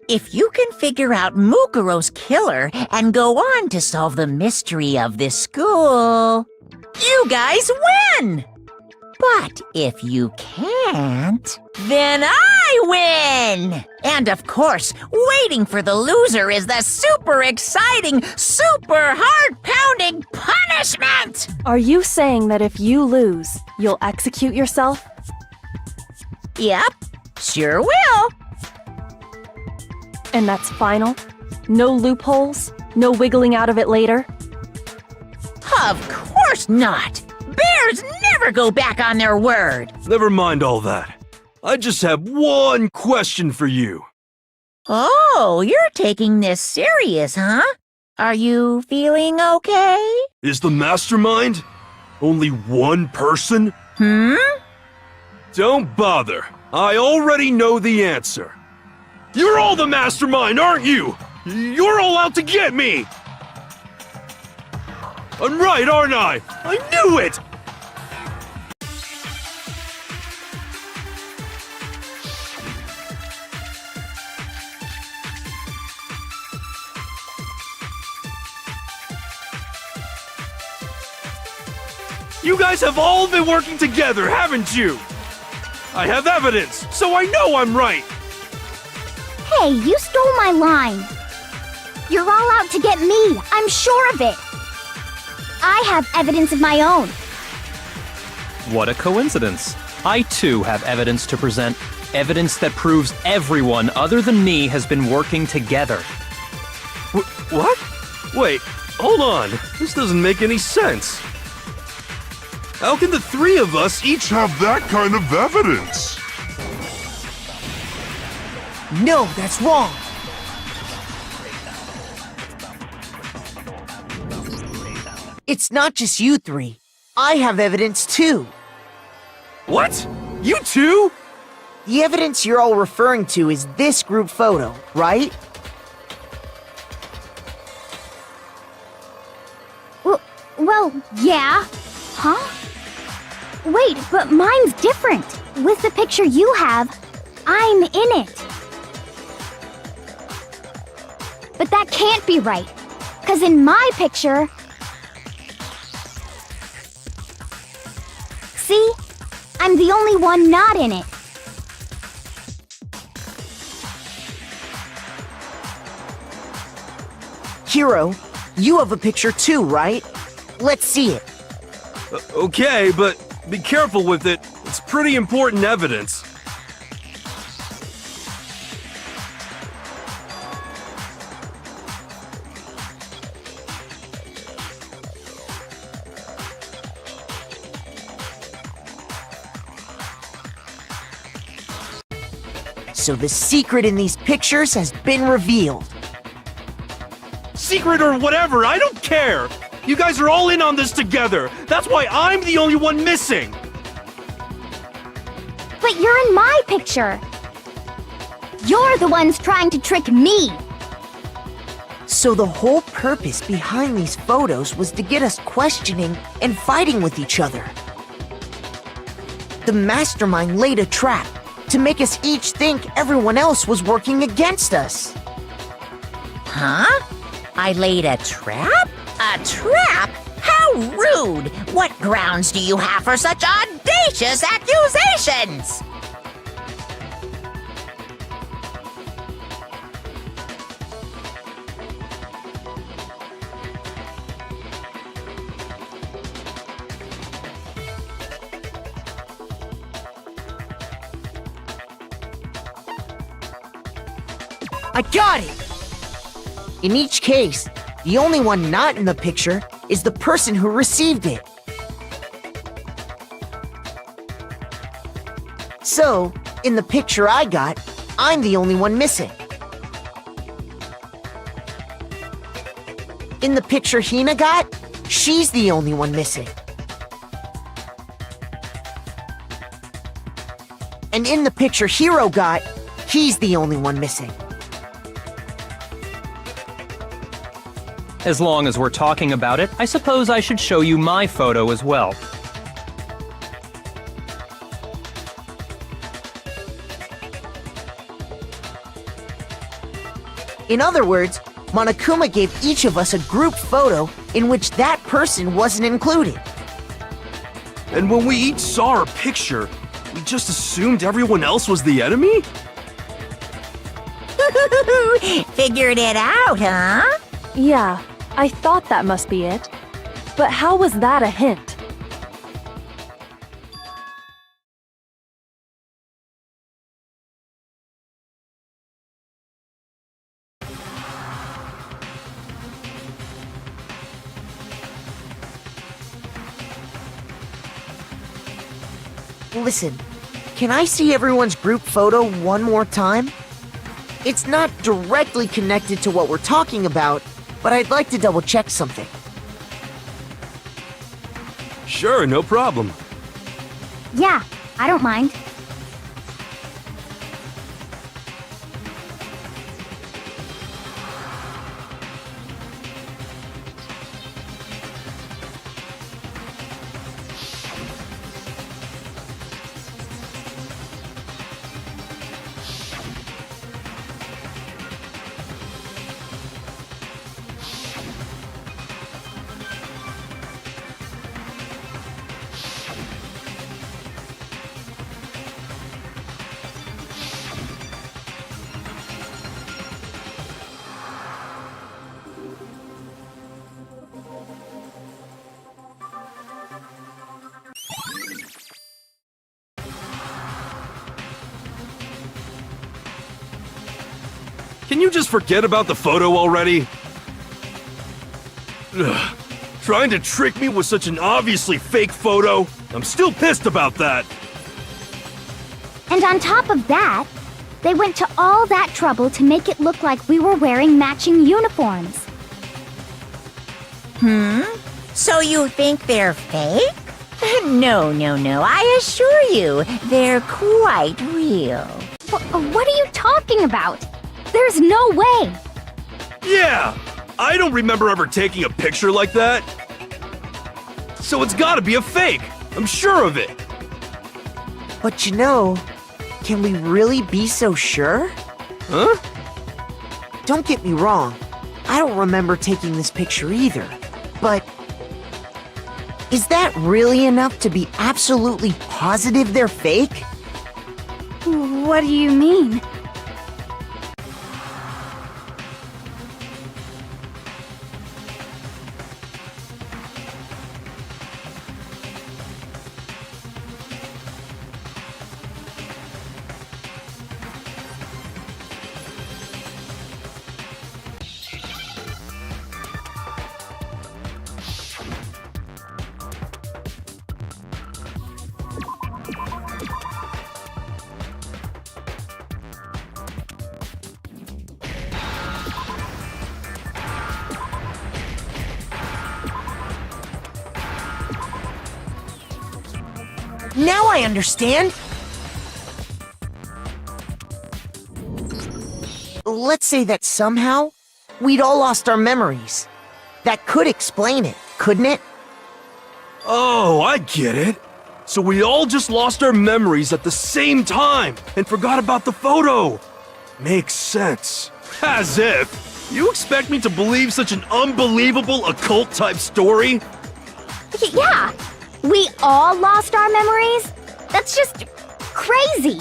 If you can figure out Mukuro's killer and go on to solve the mystery of this school, you guys win! But if you can't, then I win! And of course, waiting for the loser is the super exciting, super heart-pounding punishment!
Are you saying that if you lose, you'll execute yourself?
Yep, sure will.
And that's final? No loopholes? No wiggling out of it later?
Of course not! Bears never go back on their word!
Never mind all that. I just have one question for you.
Oh, you're taking this serious, huh? Are you feeling okay?
Is the mastermind only one person? Don't bother. I already know the answer. You're all the mastermind, aren't you? You're all out to get me! I'm right, aren't I? I knew it! You guys have all been working together, haven't you? I have evidence, so I know I'm right!
Hey, you stole my line. You're all out to get me, I'm sure of it. I have evidence of my own.
What a coincidence. I too have evidence to present. Evidence that proves everyone other than me has been working together.
What? Wait, hold on. This doesn't make any sense. How can the three of us each
Have that kind of evidence.
No, that's wrong. It's not just you three. I have evidence too.
What? You too?
The evidence you're all referring to is this group photo, right?
Well, yeah. Huh? Wait, but mine's different. With the picture you have, I'm in it. But that can't be right. 'Cause in my picture... See? I'm the only one not in it.
Hiro, you have a picture too, right? Let's see it.
Okay, but be careful with it. It's pretty important evidence.
So the secret in these pictures has been revealed.
Secret or whatever, I don't care! You guys are all in on this together! That's why I'm the only one missing!
But you're in my picture. You're the ones trying to trick me.
So the whole purpose behind these photos was to get us questioning and fighting with each other. The mastermind laid a trap to make us each think everyone else was working against us.
Huh? I laid a trap? A trap? How rude! What grounds do you have for such audacious accusations?
I got it! In each case, the only one not in the picture is the person who received it. So, in the picture I got, I'm the only one missing. In the picture Hina got, she's the only one missing. And in the picture Hiro got, he's the only one missing.
As long as we're talking about it, I suppose I should show you my photo as well.
In other words, Monokuma gave each of us a group photo in which that person wasn't included.
And when we each saw our picture, we just assumed everyone else was the enemy?
Figured it out, huh?
Yeah, I thought that must be it. But how was that a hint?
Listen, can I see everyone's group photo one more time? It's not directly connected to what we're talking about, but I'd like to double-check something.
Sure, no problem.
Yeah, I don't mind.
Can you just forget about the photo already? Ugh. Trying to trick me with such an obviously fake photo? I'm still pissed about that.
And on top of that, They went to all that trouble to make it look like we were wearing matching uniforms.
So you think they're fake? No, I assure you, they're quite real.
What are you talking about? There's no way!
Yeah! I don't remember ever taking a picture like that. So it's gotta be a fake. I'm sure of it.
But you know, can we really be so sure?
Huh?
Don't get me wrong, I don't remember taking this picture either. But is that really enough to be absolutely positive they're fake?
What do you mean?
Now I understand! Let's say that somehow, we'd all lost our memories. That could explain it, couldn't it?
Oh, I get it. So we all just lost our memories at the same time and forgot about the photo. Makes sense. As if. You expect me to believe such an unbelievable occult-type story?
Yeah! We all lost our memories? That's just crazy!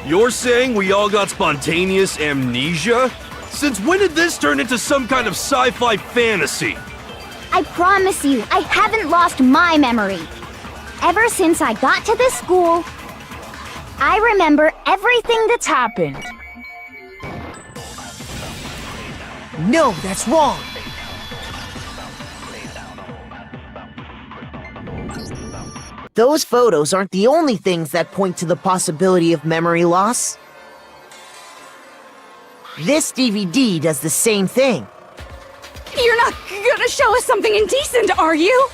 You're saying we all got spontaneous amnesia? Since when did this turn into some kind of sci-fi fantasy?
I promise you, I haven't lost my memory. Ever since I got to this school, I remember everything that's happened.
No, that's wrong! Those photos aren't the only things that point to the possibility of memory loss. This DVD does the same thing.
You're not gonna show us something indecent, are you?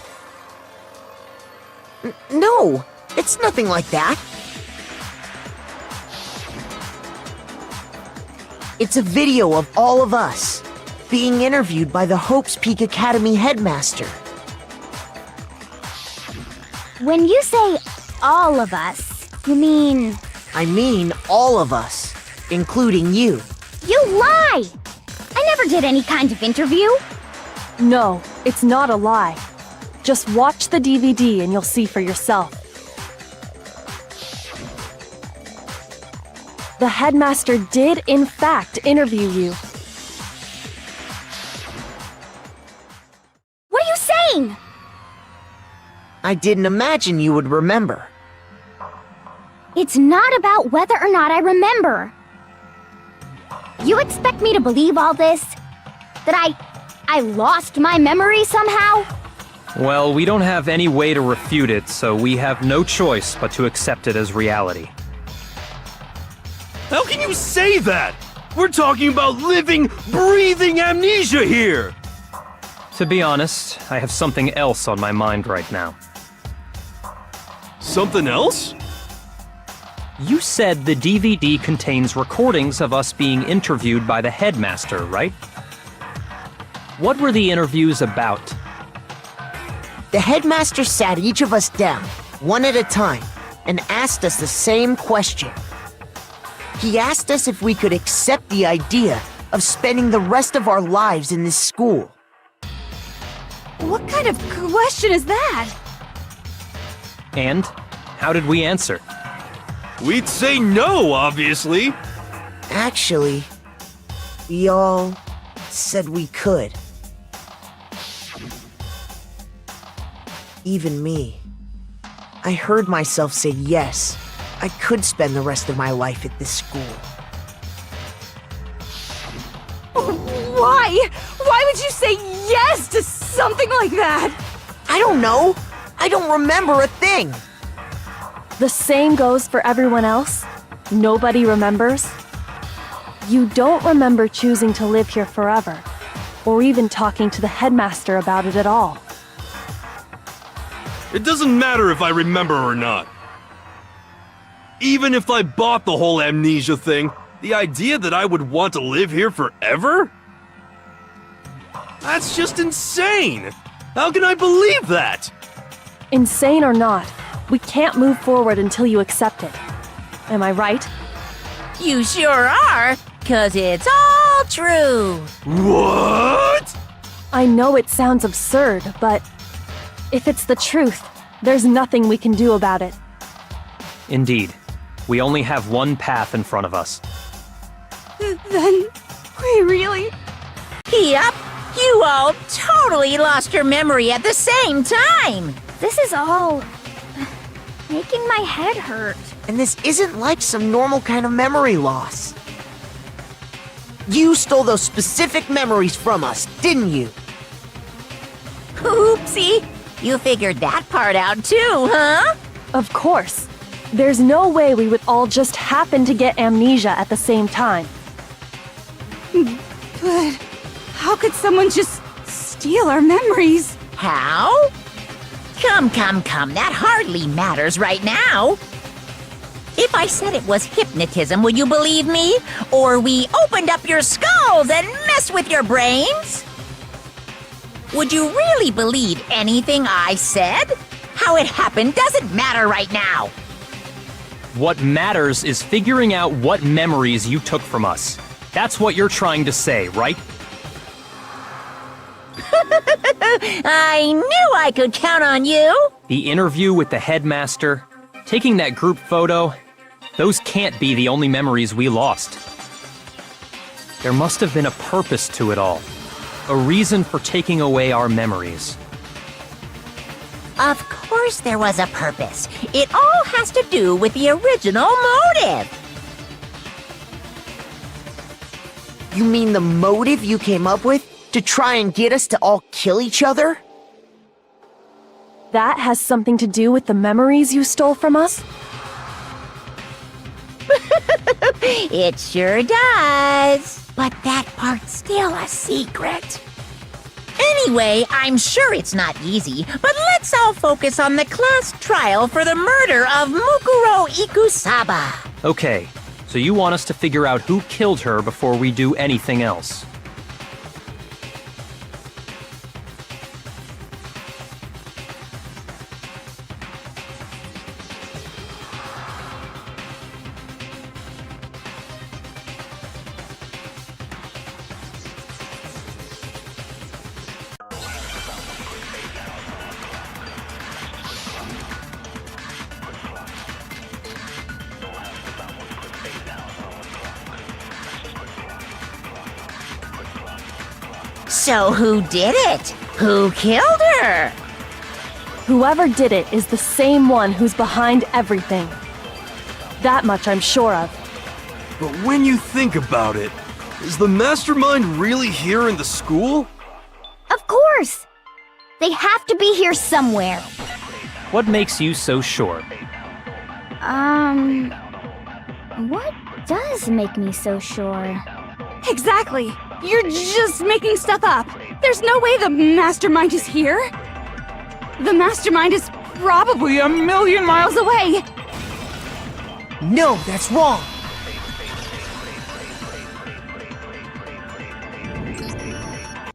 No, it's nothing like that. It's a video of all of us being interviewed by the Hope's Peak Academy headmaster.
When you say all of us, you mean...
I mean all of us, including you.
You lie! I never did any kind of interview.
No, it's not a lie. Just watch the DVD and you'll see for yourself. The headmaster did, in fact, interview you.
What are you saying?
I didn't imagine you would remember.
It's not about whether or not I remember. You expect me to believe all this? That I lost my memory somehow?
Well, we don't have any way to refute it, so we have no choice but to accept it as reality.
How can you say that? We're talking about living, breathing amnesia here!
To be honest, I have something else on my mind right now.
Something else?
You said the DVD contains recordings of us being interviewed by the headmaster, right? What were the interviews about?
The headmaster sat each of us down, one at a time, and asked us the same question. He asked us if we could accept the idea of spending the rest of our lives in this school.
What kind of question is that?
And how did we answer?
We'd say no, obviously.
Actually, we all said we could. Even me. I heard myself say yes. I could spend the rest of my life at this school.
Why? Why would you say yes to something like that?
I don't know. I don't remember a thing.
The same goes for everyone else? Nobody remembers? You don't remember choosing to live here forever, or even talking to the headmaster about it at all.
It doesn't matter if I remember or not. Even if I bought the whole amnesia thing, the idea that I would want to live here forever? That's just insane! How can I believe that?
Insane or not, we can't move forward until you accept it. Am I right?
You sure are, 'cause it's all true.
What?
I know it sounds absurd, but if it's the truth, there's nothing we can do about it.
Indeed. We only have one path in front of us.
Then we really...
Yup, you all totally lost your memory at the same time.
This is all making my head hurt.
And this isn't like some normal kind of memory loss. You stole those specific memories from us, didn't you?
Oopsie, you figured that part out too, huh?
Of course. There's no way we would all just happen to get amnesia at the same time.
But how could someone just steal our memories?
How? Come, that hardly matters right now. If I said it was hypnotism, would you believe me? Or we opened up your skulls and messed with your brains? Would you really believe anything I said? How it happened doesn't matter right now.
What matters is figuring out what memories you took from us. That's what you're trying to say, right?
I knew I could count on you.
The interview with the headmaster, taking that group photo, those can't be the only memories we lost. There must have been a purpose to it all. A reason for taking away our memories.
Of course there was a purpose. It all has to do with the original motive.
You mean the motive you came up with? To try and get us to all kill each other?
That has something to do with the memories you stole from us?
It sure does. But that part's still a secret. Anyway, I'm sure it's not easy, but let's all focus on the class trial for the murder of Mukuro Ikusaba.
Okay, so you want us to figure out who killed her before we do anything else.
So who did it? Who killed her?
Whoever did it is the same one who's behind everything. That much I'm sure of.
But when you think about it, is the mastermind really here in the school?
Of course! They have to be here somewhere.
What makes you so sure?
What does make me so sure?
Exactly! You're just making stuff up. There's no way the mastermind is here. The mastermind is probably a million miles away.
No, that's wrong.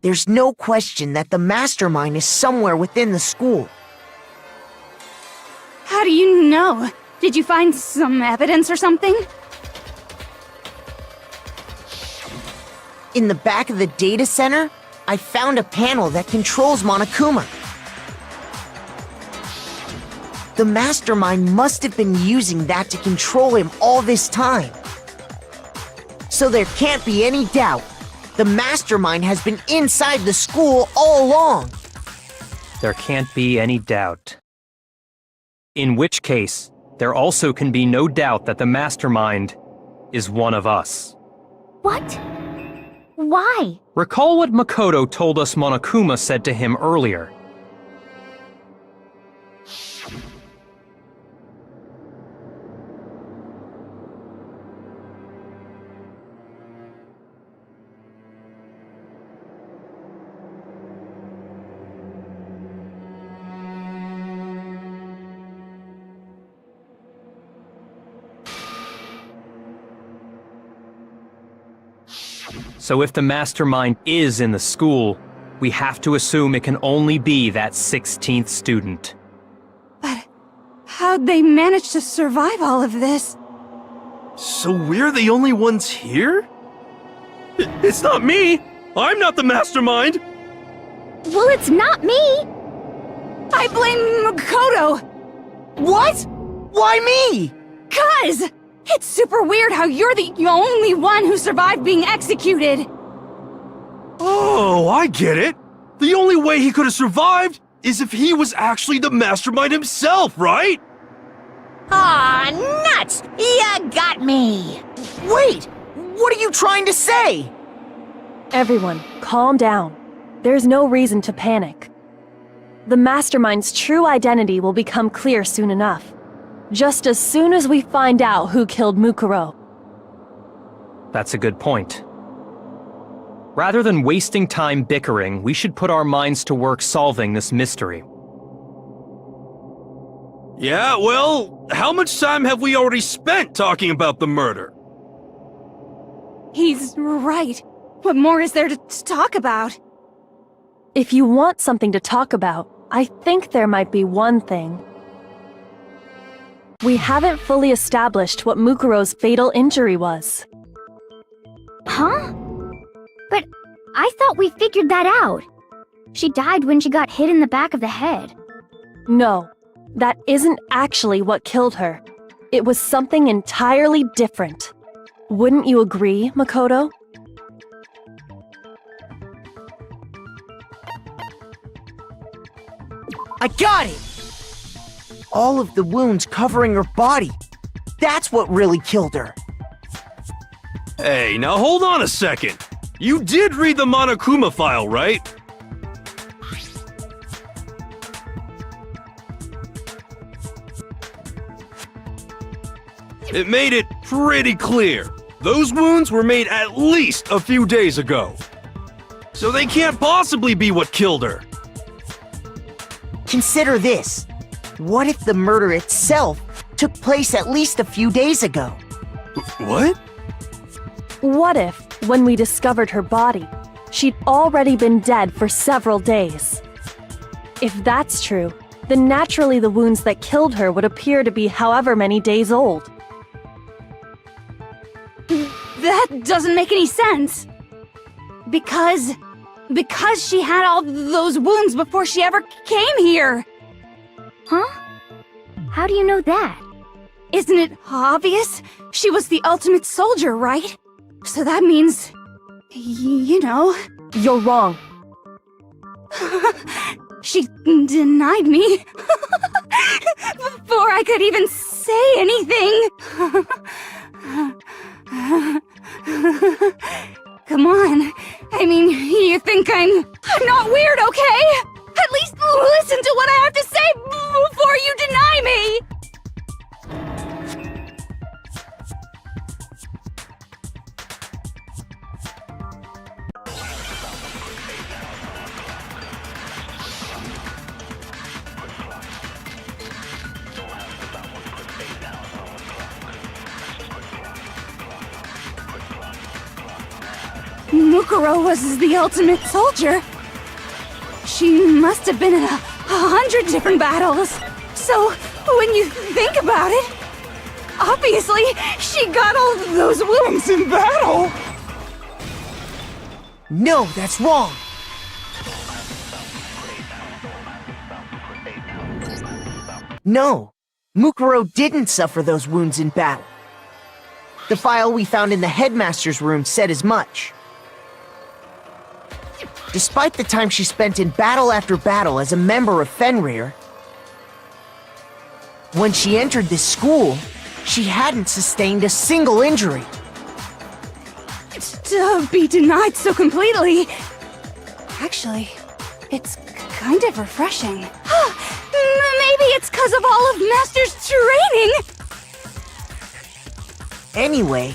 There's no question that the mastermind is somewhere within the school.
How do you know? Did you find some evidence or something?
In the back of the data center, I found a panel that controls Monokuma. The mastermind must have been using that to control him all this time. So there can't be any doubt. The mastermind has been inside the school all along.
There can't be any doubt. In which case, there also can be no doubt that the mastermind is one of us.
What? Why?
Recall what Makoto told us Monokuma said to him earlier. So if the mastermind is in the school, we have to assume it can only be that 16th student.
But how'd they manage to survive all of this?
So we're the only ones here? It's not me! I'm not the mastermind!
Well, it's not me!
I blame Makoto!
What? Why me?
'Cause it's super weird how you're the only one who survived being executed!
Oh, I get it! The only way he could have survived is if he was actually the mastermind himself, right?
Aw, nuts! You got me!
Wait! What are you trying to say?
Everyone, calm down. There's no reason to panic. The mastermind's true identity will become clear soon enough. Just as soon as we find out who killed Mukuro.
That's a good point. Rather than wasting time bickering, we should put our minds to work solving this mystery.
Yeah, well, how much time have we already spent talking about the murder?
He's right. What more is there to talk about?
If you want something to talk about, I think there might be one thing. We haven't fully established what Mukuro's fatal injury was.
Huh? But I thought we figured that out. She died when she got hit in the back of the head.
No, that isn't actually what killed her. It was something entirely different. Wouldn't you agree, Makoto?
I got it! All of the wounds covering her body. That's what really killed her.
Hey, now hold on a second. You did read the Monokuma file, right? It made it pretty clear. Those wounds were made at least a few days ago. So they can't possibly be what killed her.
Consider this. What if the murder itself took place at least a few days ago?
What?
What if, when we discovered her body, she'd already been dead for several days? If that's true, then naturally the wounds that killed her would appear to be however many days old.
That doesn't make any sense. Because she had all those wounds before she ever came here.
Huh? How do you know that?
Isn't it obvious? She was the ultimate soldier, right? So that means, you know...
You're wrong.
She denied me before I could even say anything. Come on. I mean, you think I'm not weird, okay? At least listen to what I have to say before you deny me! Mukuro was the ultimate soldier. She must have been in 100 different battles. So, when you think about it, obviously, she got all those wounds in battle.
No, that's wrong. No, Mukuro didn't suffer those wounds in battle. The file we found in the headmaster's room said as much. Despite the time she spent in battle after battle as a member of Fenrir, when she entered this school, she hadn't sustained a single injury.
To be denied so completely. Actually, it's kind of refreshing. Maybe it's because of all of Master's training!
Anyway,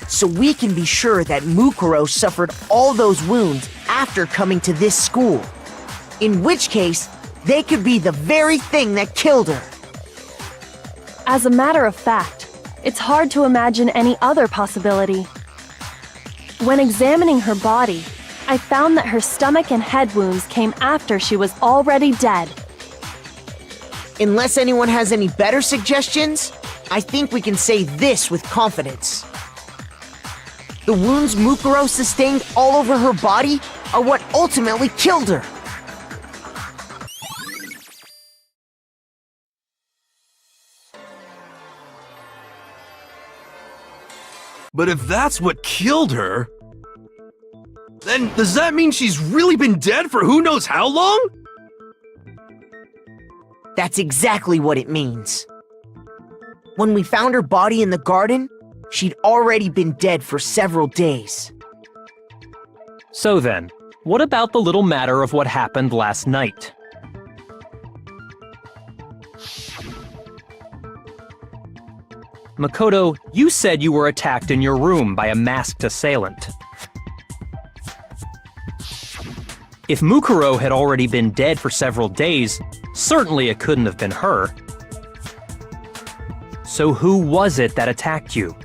so we can be sure that Mukuro suffered all those wounds after coming to this school. In which case, they could be the very thing that killed her.
As a matter of fact, it's hard to imagine any other possibility. When examining her body, I found that her stomach and head wounds came after she was already dead.
Unless anyone has any better suggestions, I think we can say this with confidence. The wounds Mukuro sustained all over her body are what ultimately killed her.
But if that's what killed her, then does that mean she's really been dead for who knows how long?
That's exactly what it means. When we found her body in the garden, she'd already been dead for several days.
So then, what about the little matter of what happened last night? Makoto, you said you were attacked in your room by a masked assailant. If Mukuro had already been dead for several days, certainly it couldn't have been her. So who was it that attacked you?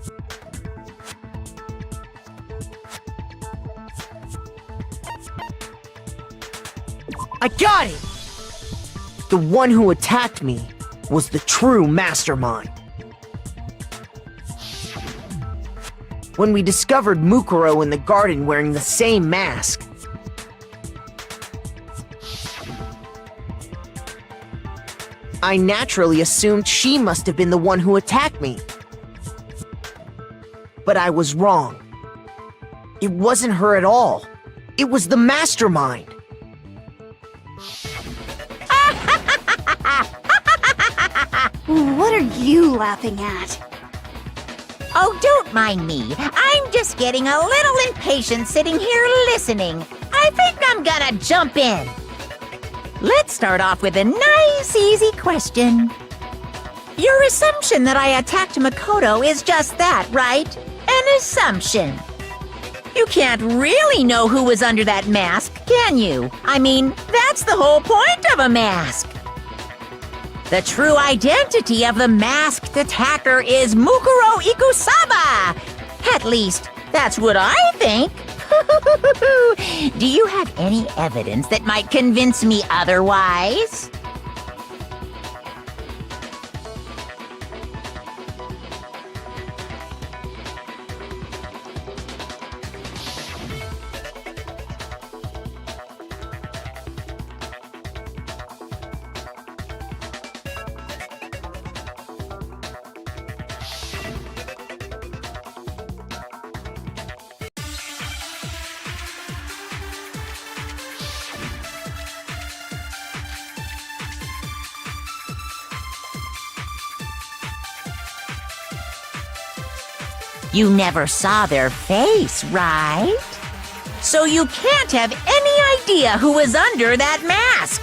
I got it! The one who attacked me was the true mastermind. When we discovered Mukuro in the garden wearing the same mask, I naturally assumed she must have been the one who attacked me. But I was wrong. It wasn't her at all. It was the mastermind.
What are you laughing at?
Oh, don't mind me. I'm just getting a little impatient sitting here listening. I think I'm gonna jump in. Let's start off with a nice, easy question. Your assumption that I attacked Makoto is just that, right? An assumption. You can't really know who was under that mask, can you? I mean, that's the whole point of a mask. The true identity of the masked attacker is Mukuro Ikusaba! At least, that's what I think. Do you have any evidence that might convince me otherwise? You never saw their face, right? So you can't have any idea who was under that mask.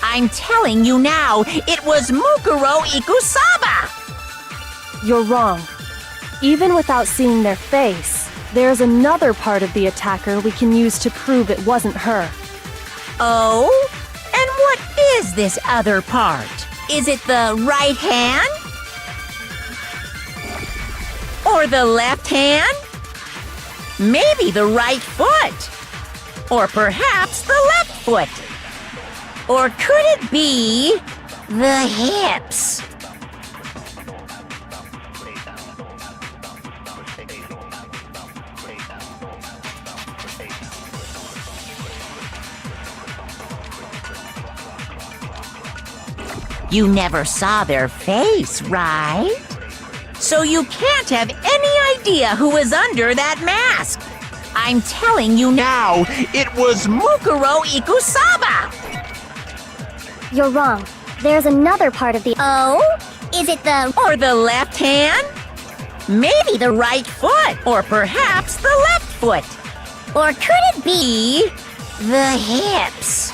I'm telling you now, it was Mukuro Ikusaba!
You're wrong. Even without seeing their face, there's another part of the attacker we can use to prove it wasn't her.
Oh? And what is this other part? Is it the right hand? Or the left hand? Maybe the right foot? Or perhaps the left foot? Or could it be the hips? you never saw their face, right? So you can't have any idea who was under that mask. I'm telling you now, it was Mukuro Ikusaba!
You're wrong. There's another part of the— Oh? Is it the—
Or the left hand? Maybe the right foot, or perhaps the left foot.
Or could it be—
The hips.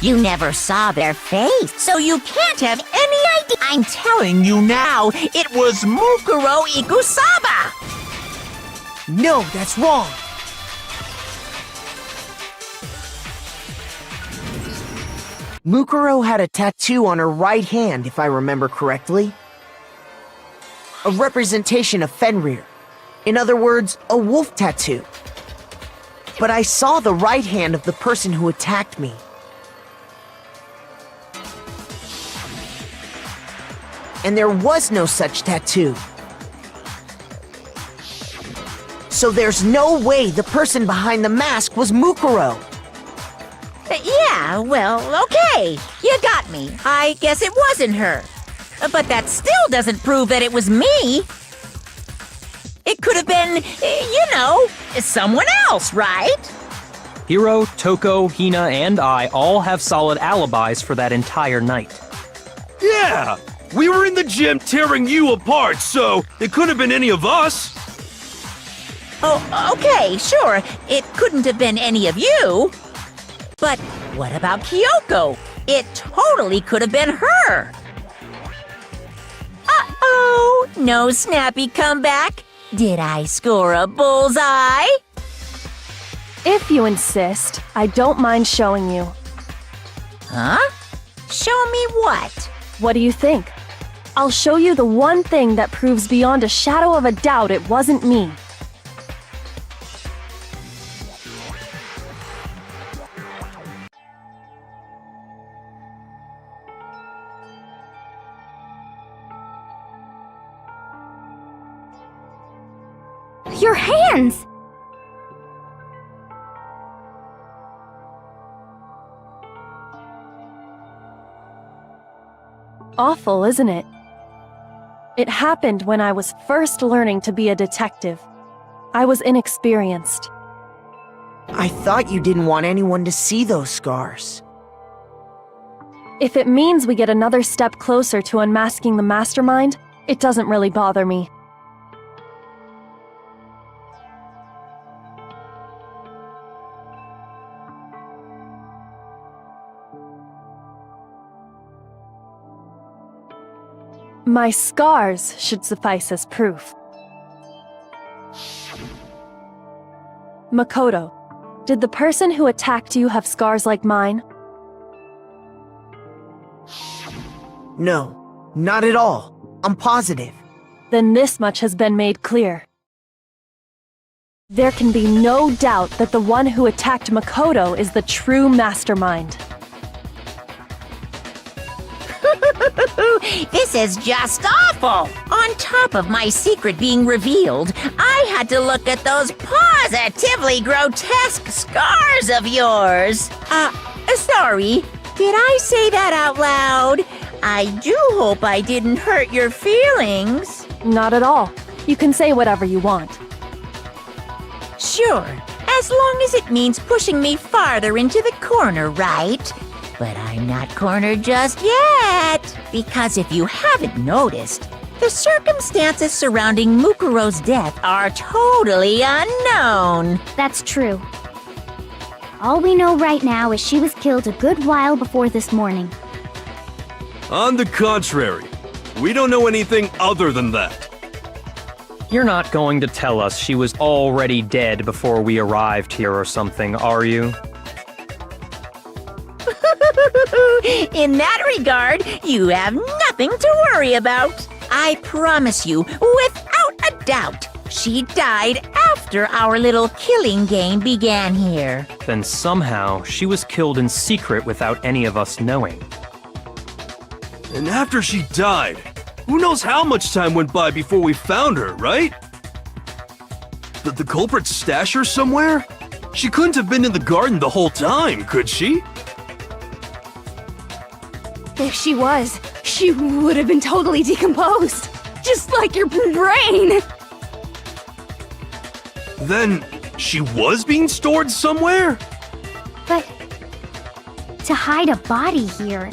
You never saw their face, so you can't have any idea. I'm telling you now, it was Mukuro Ikusaba!
No, that's wrong. Mukuro had a tattoo on her right hand, if I remember correctly. A representation of Fenrir. In other words, a wolf tattoo. But I saw the right hand of the person who attacked me. And there was no such tattoo. So there's no way the person behind the mask was Mukuro.
Yeah, well, okay. You got me. I guess it wasn't her. But that still doesn't prove that it was me. It could have been, someone else, right?
Hiro, Toko, Hina, and I all have solid alibis for that entire night.
Yeah! We were in the gym tearing you apart, so it couldn't have been any of us.
Oh, okay, sure. It couldn't have been any of you. But what about Kyoko? It totally could have been her. Uh-oh, no snappy comeback. Did I score a bullseye?
If you insist, I don't mind showing you.
Huh? Show me what?
What do you think? I'll show you the one thing that proves beyond a shadow of a doubt it wasn't me.
Your hands!
Awful, isn't it? It happened when I was first learning to be a detective. I was inexperienced.
I thought you didn't want anyone to see those scars.
If it means we get another step closer to unmasking the mastermind, it doesn't really bother me. My scars should suffice as proof. Makoto, did the person who attacked you have scars like mine?
No, not at all. I'm positive.
Then this much has been made clear. There can be no doubt that the one who attacked Makoto is the true mastermind.
This is just awful! On top of my secret being revealed, I had to look at those positively grotesque scars of yours. Sorry, did I say that out loud? I do hope I didn't hurt your feelings.
Not at all. You can say whatever you want.
Sure, as long as it means pushing me farther into the corner, right? But I'm not cornered just yet, because if you haven't noticed, the circumstances surrounding Mukuro's death are totally unknown.
That's true. All we know right now is she was killed a good while before this morning.
On the contrary, we don't know anything other than that.
You're not going to tell us she was already dead before we arrived here or something, are you?
In that regard, you have nothing to worry about. I promise you, without a doubt, she died after our little killing game began here.
Then somehow she was killed in secret without any of us knowing.
And after she died, who knows how much time went by before we found her, right? Did the culprit stash her somewhere? She couldn't have been in the garden the whole time, could she?
If she was, she would have been totally decomposed. Just like your brain.
Then, she was being stored somewhere?
But to hide a body here,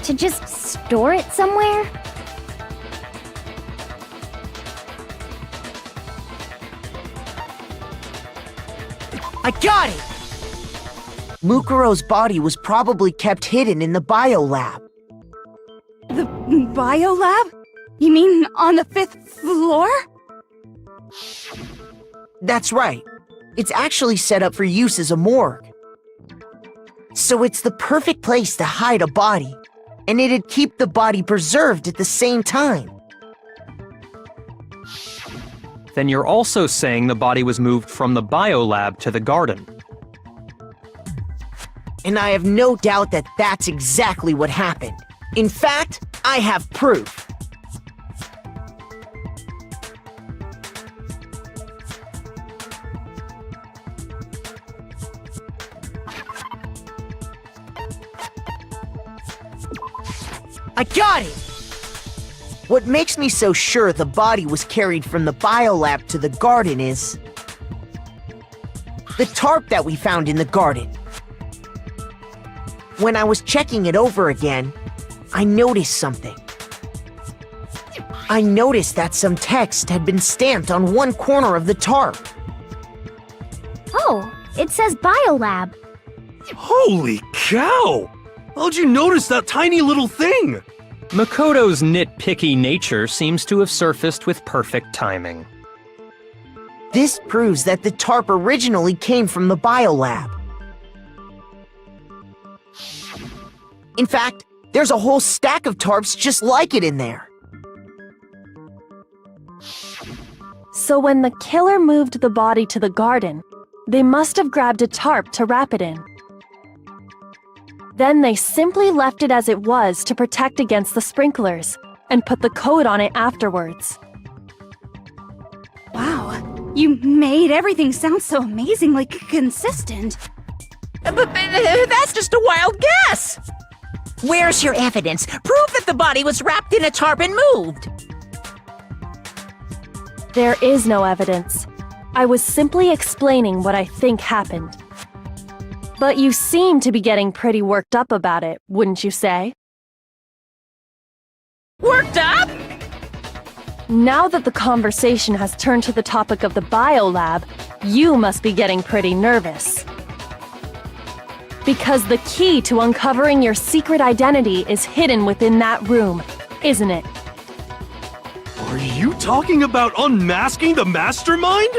to just store it somewhere?
I got it! Mukuro's body was probably kept hidden in the biolab.
The biolab? You mean on the 5th floor?
That's right. It's actually set up for use as a morgue. So it's the perfect place to hide a body, and it'd keep the body preserved at the same time.
Then you're also saying the body was moved from the biolab to the garden.
And I have no doubt that that's exactly what happened. In fact, I have proof. I got it! What makes me so sure the body was carried from the biolab to the garden is the tarp that we found in the garden. When I was checking it over again, I noticed something. I noticed that some text had been stamped on one corner of the tarp.
Oh, it says biolab.
Holy cow! How'd you notice that tiny little thing?
Makoto's nitpicky nature seems to have surfaced with perfect timing.
This proves that the tarp originally came from the biolab. In fact, there's a whole stack of tarps just like it in there.
So when the killer moved the body to the garden, they must have grabbed a tarp to wrap it in. Then they simply left it as it was to protect against the sprinklers, and put the coat on it afterwards.
Wow, you made everything sound so amazingly consistent.
But that's just a wild guess! Where's your evidence? Prove that the body was wrapped in a tarp and moved!
There is no evidence. I was simply explaining what I think happened. But you seem to be getting pretty worked up about it, wouldn't you say?
Worked up?
Now that the conversation has turned to the topic of the biolab, you must be getting pretty nervous. Because the key to uncovering your secret identity is hidden within that room, isn't it?
Are you talking about unmasking the mastermind?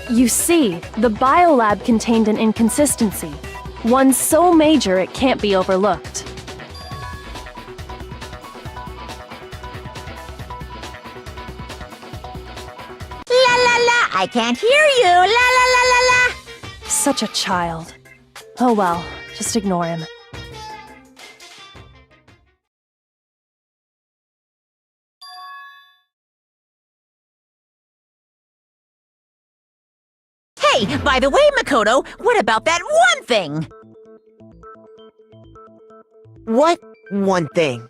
You see, the biolab contained an inconsistency, one so major it can't be overlooked.
La la la, I can't hear you, la la la la la!
Such a child. Oh well, just ignore him.
Hey, by the way, Makoto, what about that one thing?
What one thing?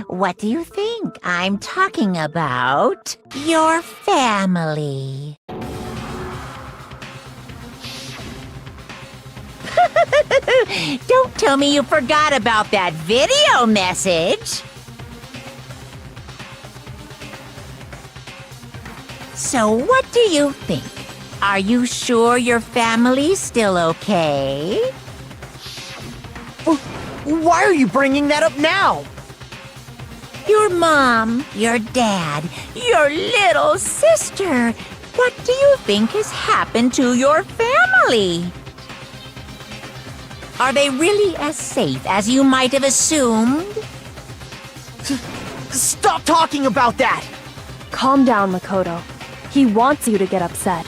What do you think? I'm talking about your family. Don't tell me you forgot about that video message. So what do you think? Are you sure your family's still okay?
Why are you bringing that up now?
Your mom, your dad, your little sister. What do you think has happened to your family? Are they really as safe as you might have assumed?
Stop talking about that!
Calm down, Makoto. He wants you to get upset.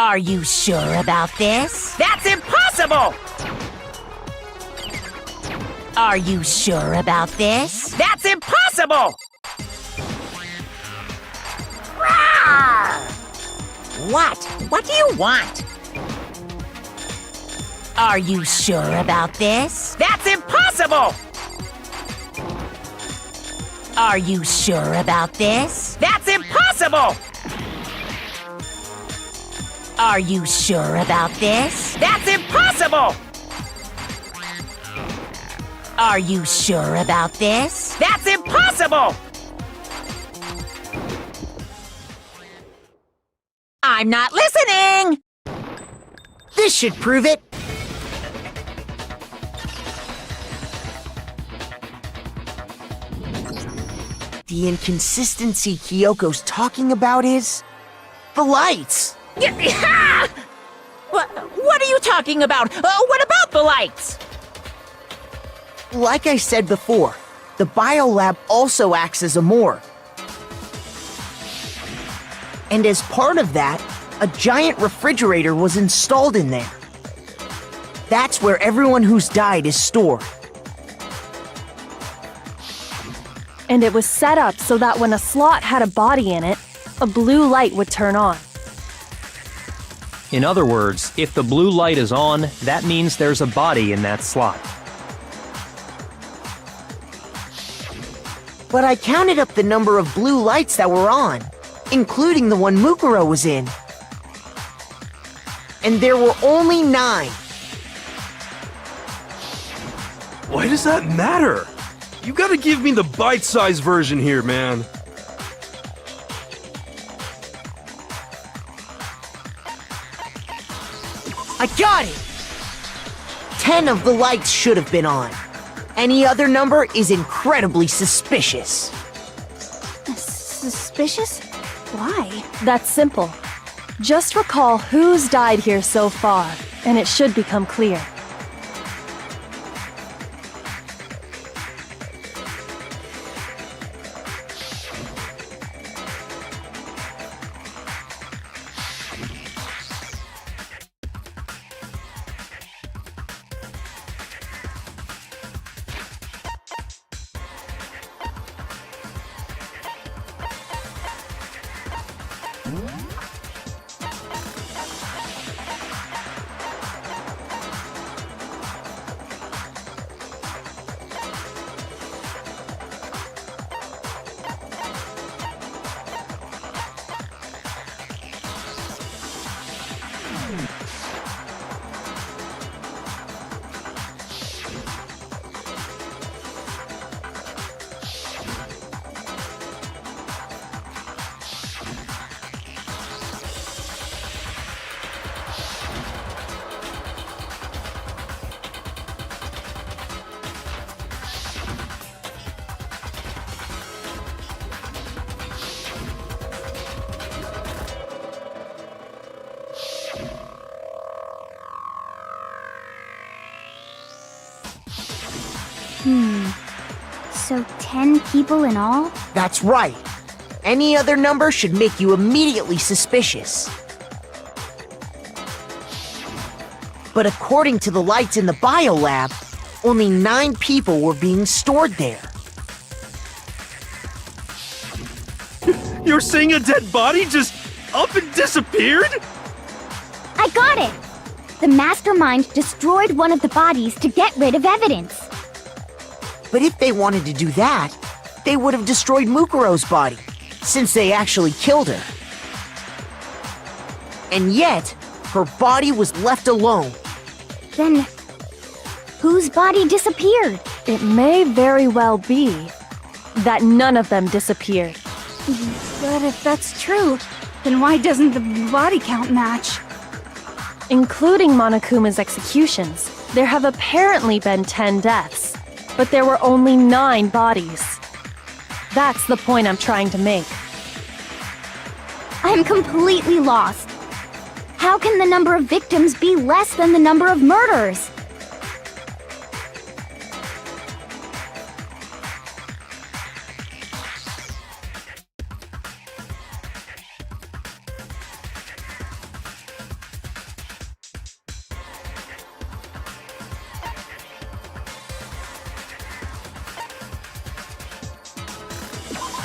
Are you sure about this? That's impossible! Are you sure about this? That's impossible! Rawr! What? What do you want? Are you sure about this? That's impossible! Are you sure about this? That's impossible! Are you sure about this? That's impossible! Are you sure about this? That's impossible! I'm not listening!
This should prove it. The inconsistency Kyoko's talking about is the lights.
What are you talking about? What about the lights?
Like I said before, the biolab also acts as a morgue. And as part of that, a giant refrigerator was installed in there. That's where everyone who's died is stored.
And it was set up so that when a slot had a body in it, a blue light would turn on.
In other words, if the blue light is on, that means there's a body in that slot.
But I counted up the number of blue lights that were on, including the one Mukuro was in. And there were only 9.
Why does that matter? You gotta give me the bite-sized version here, man.
I got it! 10 of the lights should have been on. Any other number is incredibly suspicious.
Suspicious? Why?
That's simple. Just recall who's died here so far, and it should become clear.
So 10 people in all?
That's right. Any other number should make you immediately suspicious. But according to the lights in the biolab, only 9 people were being stored there.
You're saying a dead body just up and disappeared?
I got it! The mastermind destroyed one of the bodies to get rid of evidence.
But if they wanted to do that, they would have destroyed Mukuro's body, since they actually killed her. And yet, her body was left alone.
Then, whose body disappeared?
It may very well be that none of them disappeared.
But if that's true, then why doesn't the body count match?
Including Monokuma's executions, there have apparently been 10 deaths, but there were only 9 bodies. That's the point I'm trying to make.
I'm completely lost. How can the number of victims be less than the number of murderers?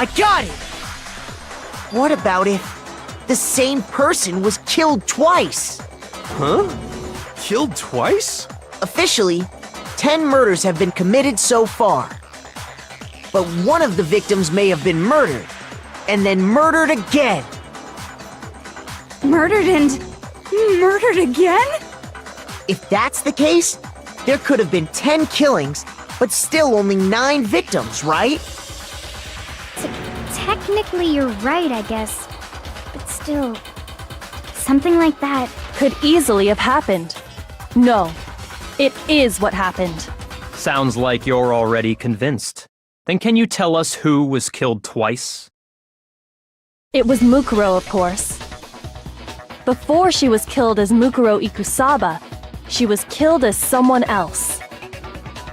I got it! What about if the same person was killed twice?
Huh? Killed twice?
Officially, 10 murders have been committed so far. But one of the victims may have been murdered, and then murdered again.
Murdered and murdered again?
If that's the case, there could have been 10 killings, but still only 9 victims, right?
Technically, you're right, I guess. But still, something like that.
Could easily have happened. No, it is what happened.
Sounds like you're already convinced. Then can you tell us who was killed twice?
It was Mukuro, of course. Before she was killed as Mukuro Ikusaba, she was killed as someone else.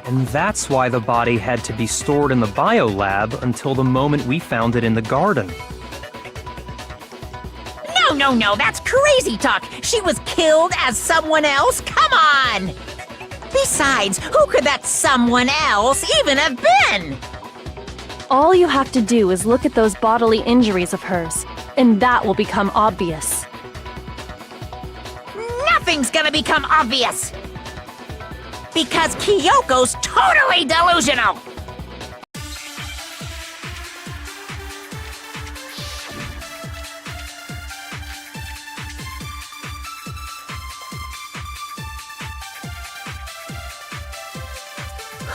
And that's why the body had to be stored in the biolab until the moment we found it in the garden.
No, that's crazy talk. She was killed as someone else? Come on! Besides, who could that someone else even have been?
All you have to do is look at those bodily injuries of hers, and that will become obvious.
Nothing's gonna become obvious! Because Kyoko's totally delusional!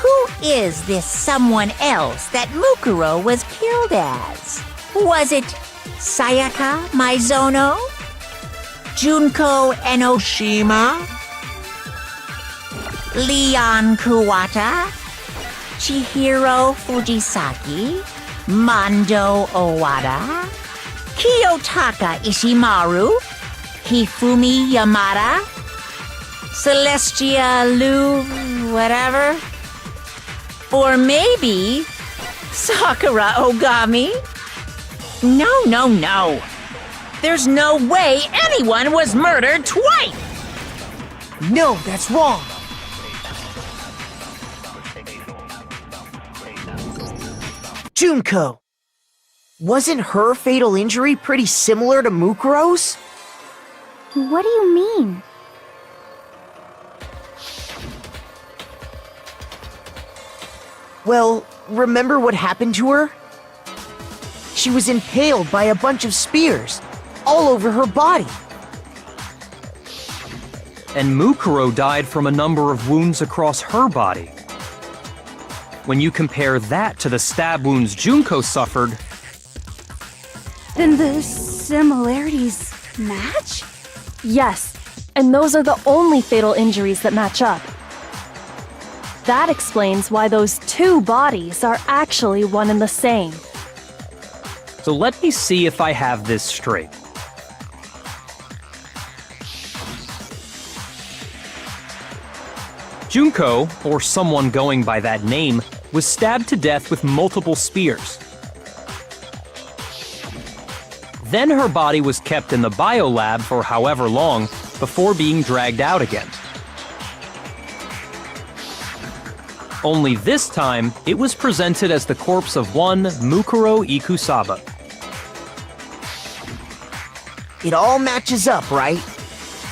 Who is this someone else that Mukuro was killed as? Was it Sayaka Maizono? Junko Enoshima? Leon Kuwata? Chihiro Fujisaki? Mando Owada? Kiyotaka Ishimaru? Hifumi Yamada? Celestia Lu... whatever? Or maybe Sakura Ogami? No. There's no way anyone was murdered twice!
No, that's wrong. Junko. Wasn't her fatal injury pretty similar to Mukuro's?
What do you mean?
Well, remember what happened to her? She was impaled by a bunch of spears, all over her body.
And Mukuro died from a number of wounds across her body. When you compare that to the stab wounds Junko suffered...
Then the similarities match?
Yes, and those are the only fatal injuries that match up. That explains why those two bodies are actually one and the same.
So let me see if I have this straight. Junko, or someone going by that name, was stabbed to death with multiple spears. Then her body was kept in the biolab for however long before being dragged out again. Only this time, it was presented as the corpse of one Mukuro Ikusaba.
It all matches up, right?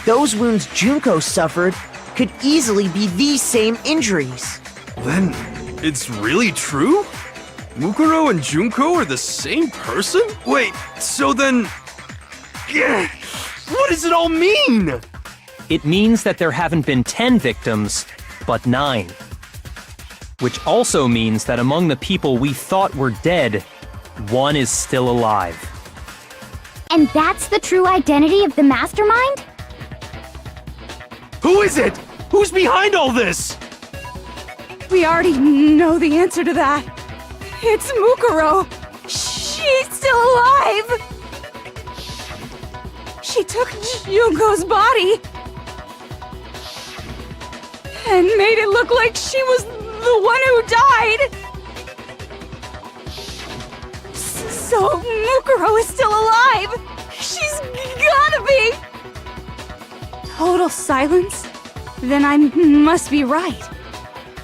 Those wounds Junko suffered could easily be these same injuries.
Then, it's really true? Mukuro and Junko are the same person? Wait, so then... What does it all mean?
It means that there haven't been 10 victims, but 9. Which also means that among the people we thought were dead, one is still alive.
And that's the true identity of the mastermind?
Who is it? Who's behind all this?
We already know the answer to that. It's Mukuro. She's still alive. She took Junko's body and made it look like she was the one who died. So Mukuro is still alive. She's gotta be. Total silence? Then I must be right.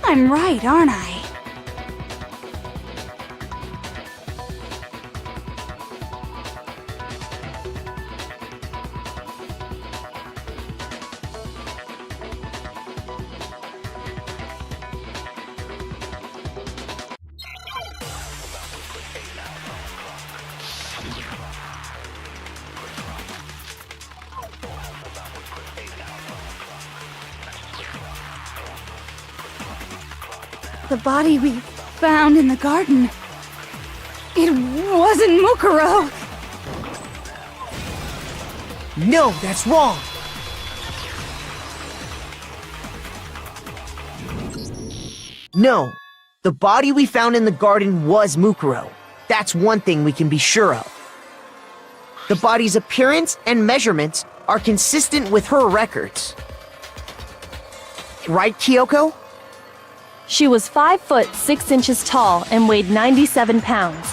I'm right, aren't I? The body we found in the garden. It wasn't Mukuro!
No, that's wrong! No, the body we found in the garden was Mukuro. That's one thing we can be sure of. The body's appearance and measurements are consistent with her records. Right, Kyoko?
She was 5 foot 6 inches tall and weighed 97 pounds.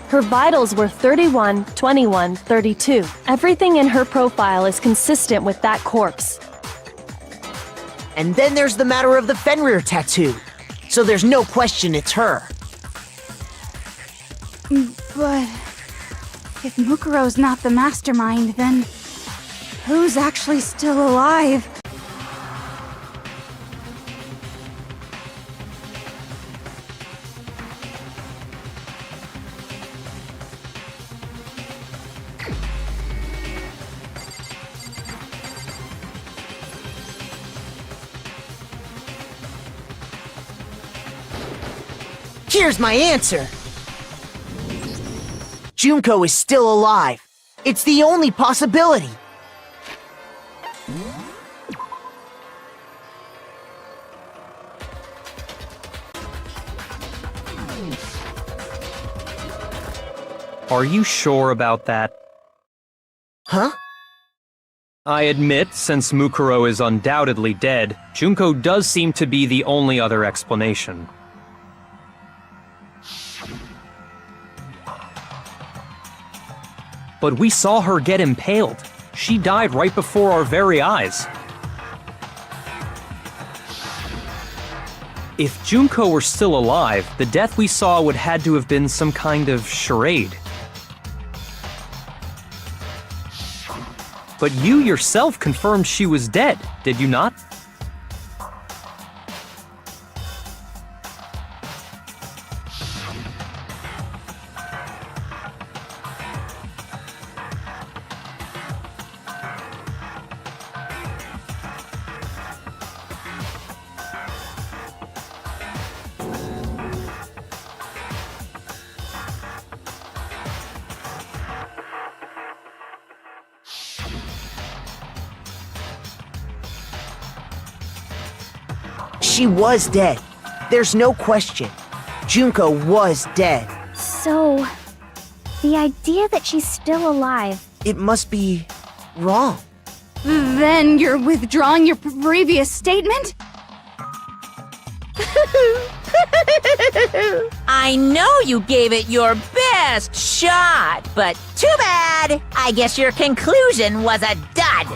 Her vitals were 31, 21, 32. Everything in her profile is consistent with that corpse.
And then there's the matter of the Fenrir tattoo. So there's no question it's her.
But if Mukuro's not the mastermind, then who's actually still alive?
Here's my answer. Junko is still alive. It's the only possibility.
Are you sure about that?
Huh?
I admit, since Mukuro is undoubtedly dead, Junko does seem to be the only other explanation. But we saw her get impaled. She died right before our very eyes. If Junko were still alive, the death we saw would had to have been some kind of charade. But you yourself confirmed she was dead, did you not?
She was dead. There's no question. Junko was dead.
So, the idea that she's still alive.
It must be wrong.
Then you're withdrawing your previous statement?
I know you gave it your best shot, but too bad. I guess your conclusion was a dud.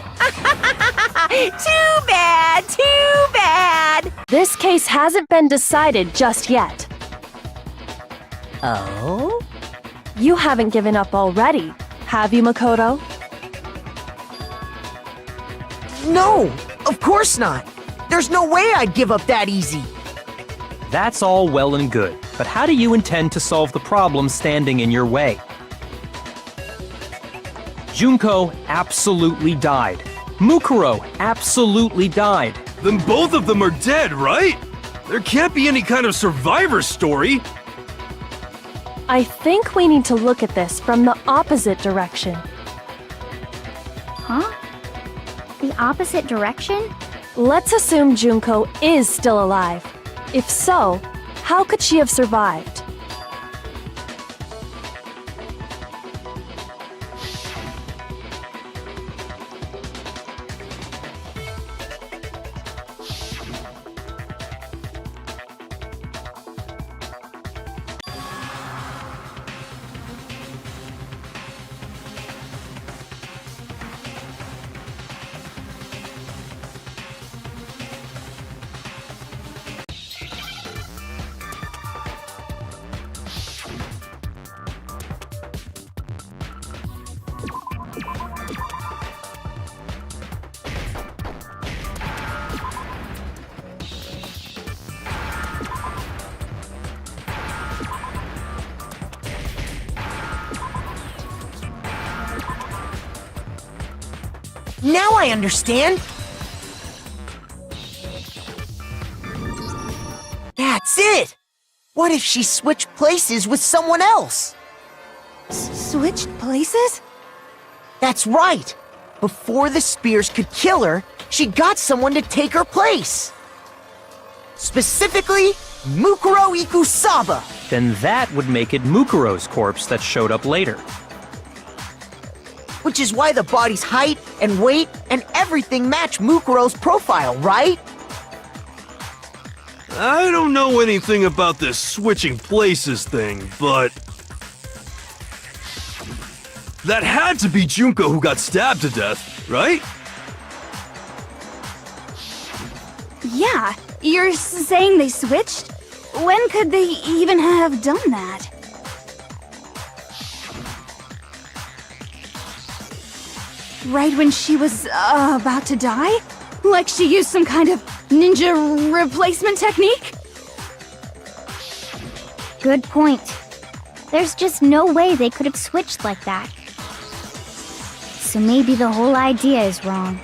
Too bad, too bad.
This case hasn't been decided just yet.
Oh?
You haven't given up already, have you, Makoto?
No, of course not. There's no way I'd give up that easy.
That's all well and good, but how do you intend to solve the problem standing in your way? Junko absolutely died. Mukuro absolutely died.
Then both of them are dead, right? There can't be any kind of survivor story.
I think we need to look at this from the opposite direction.
Huh? The opposite direction?
Let's assume Junko is still alive. If so, how could she have survived?
Now I understand. That's it! What if she switched places with someone else?
Switched places?
That's right! Before the spears could kill her, she got someone to take her place. Specifically, Mukuro Ikusaba.
Then that would make it Mukuro's corpse that showed up later.
Which is why the body's height and weight and everything match Mukuro's profile, right?
I don't know anything about this switching places thing, but... that had to be Junko who got stabbed to death, right?
Yeah, you're saying they switched? When could they even have done that? Right when she was about to die? Like she used some kind of ninja replacement technique?
Good point. There's just no way they could have switched like that. So maybe the whole idea is wrong.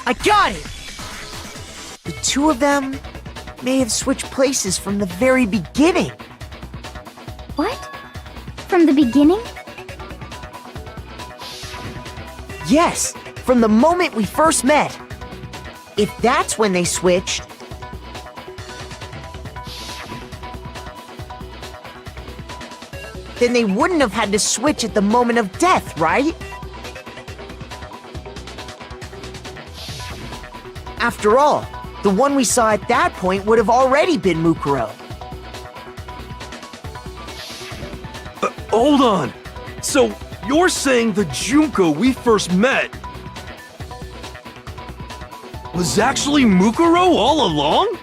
I got it! The two of them may have switched places from the very beginning.
What? From the beginning?
Yes, from the moment we first met. If that's when they switched, then they wouldn't have had to switch at the moment of death, right? After all, the one we saw at that point would have already been Mukuro.
Hold on. So, you're saying the Junko we first met was actually Mukuro all along?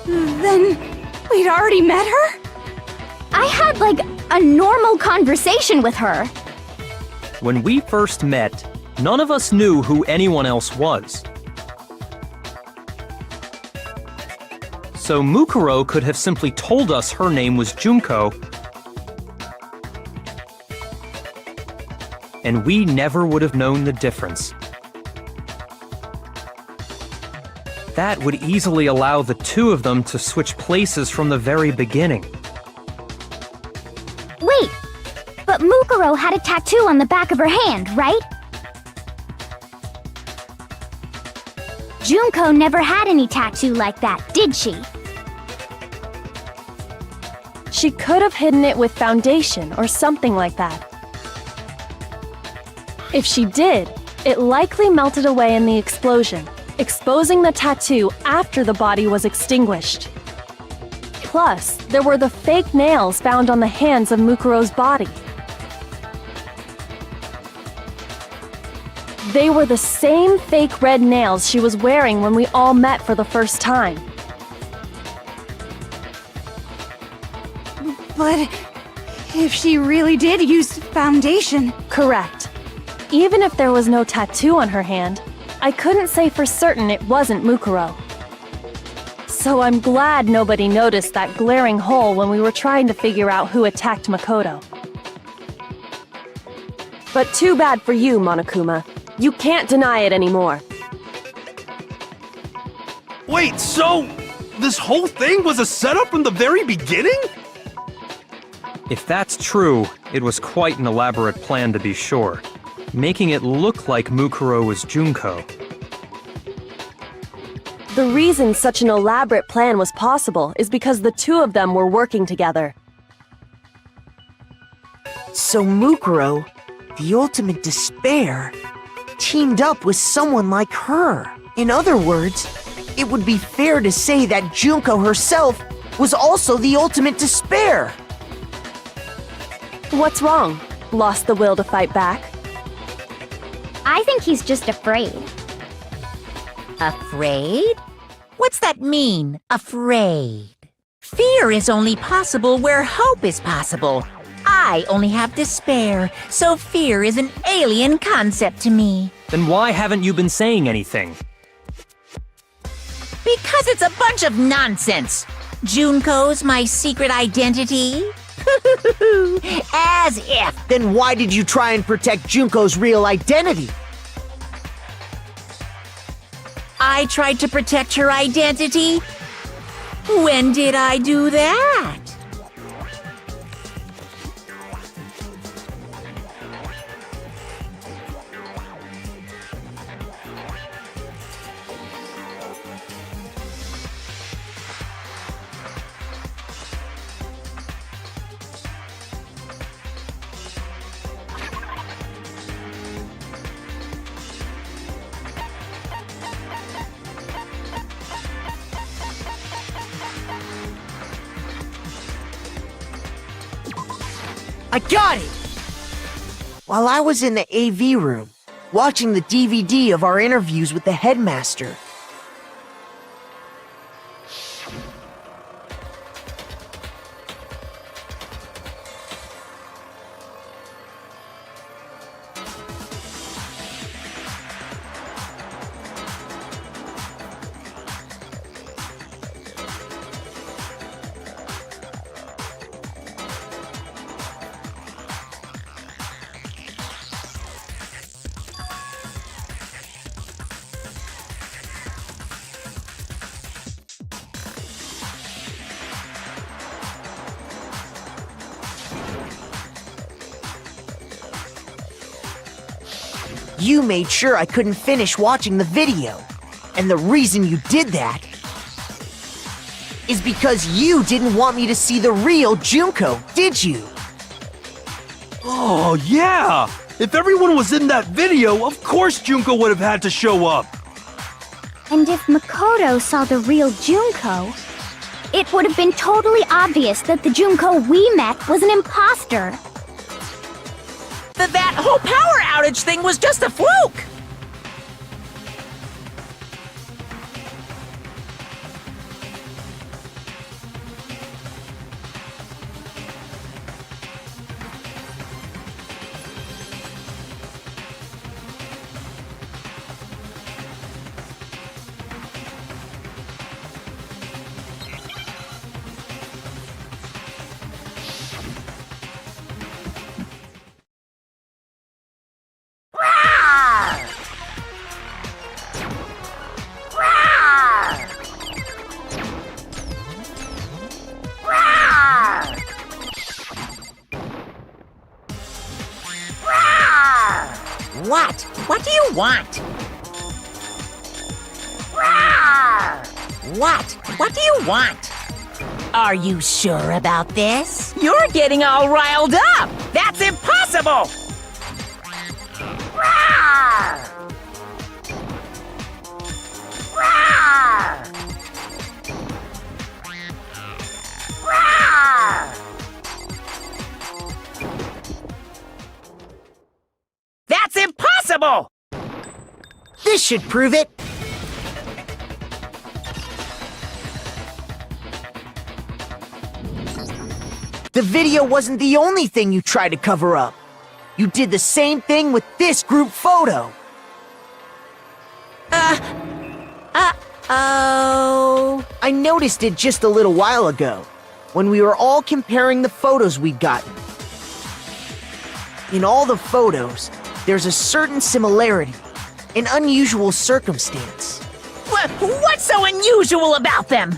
Then we'd already met her?
I had, like, a normal conversation with her.
When we first met, none of us knew who anyone else was. So Mukuro could have simply told us her name was Junko, and we never would have known the difference. That would easily allow the two of them to switch places from the very beginning.
Wait, but Mukuro had a tattoo on the back of her hand, right? Junko never had any tattoo like that, did she?
She could have hidden it with foundation or something like that. If she did, it likely melted away in the explosion, exposing the tattoo after the body was extinguished. Plus, there were the fake nails found on the hands of Mukuro's body. They were the same fake red nails she was wearing when we all met for the first time.
But if she really did use foundation...
Correct. Even if there was no tattoo on her hand, I couldn't say for certain it wasn't Mukuro. So I'm glad nobody noticed that glaring hole when we were trying to figure out who attacked Makoto. But too bad for you, Monokuma. You can't deny it anymore.
Wait, so this whole thing was a setup from the very beginning?
If that's true, it was quite an elaborate plan to be sure, making it look like Mukuro was Junko.
The reason such an elaborate plan was possible is because the two of them were working together.
So Mukuro, the ultimate despair, teamed up with someone like her. In other words, it would be fair to say that Junko herself was also the ultimate despair.
What's wrong? Lost the will to fight back?
I think he's just afraid.
Afraid? What's that mean, afraid? Fear is only possible where hope is possible. I only have despair, so fear is an alien concept to me.
Then why haven't you been saying anything?
Because it's a bunch of nonsense. Junko's my secret identity. As if.
Then why did you try and protect Junko's real identity?
I tried to protect her identity? When did I do that?
I got it! While I was in the AV room, watching the DVD of our interviews with the headmaster. You made sure I couldn't finish watching the video. And the reason you did that is because you didn't want me to see the real Junko, did you?
Oh, yeah! If everyone was in that video, of course Junko would have had to show up.
And if Makoto saw the real Junko, it would have been totally obvious that the Junko we met was an imposter.
That whole power outage thing was just a fluke! What? What do you want? What? What do you want? Are you sure about this? You're getting all riled up! That's impossible! That's impossible!
This should prove it. The video wasn't the only thing you tried to cover up. You did the same thing with this group photo.
Oh.
I noticed it just a little while ago, when we were all comparing the photos we'd gotten. In all the photos, there's a certain similarity, an unusual circumstance.
What's so unusual about them?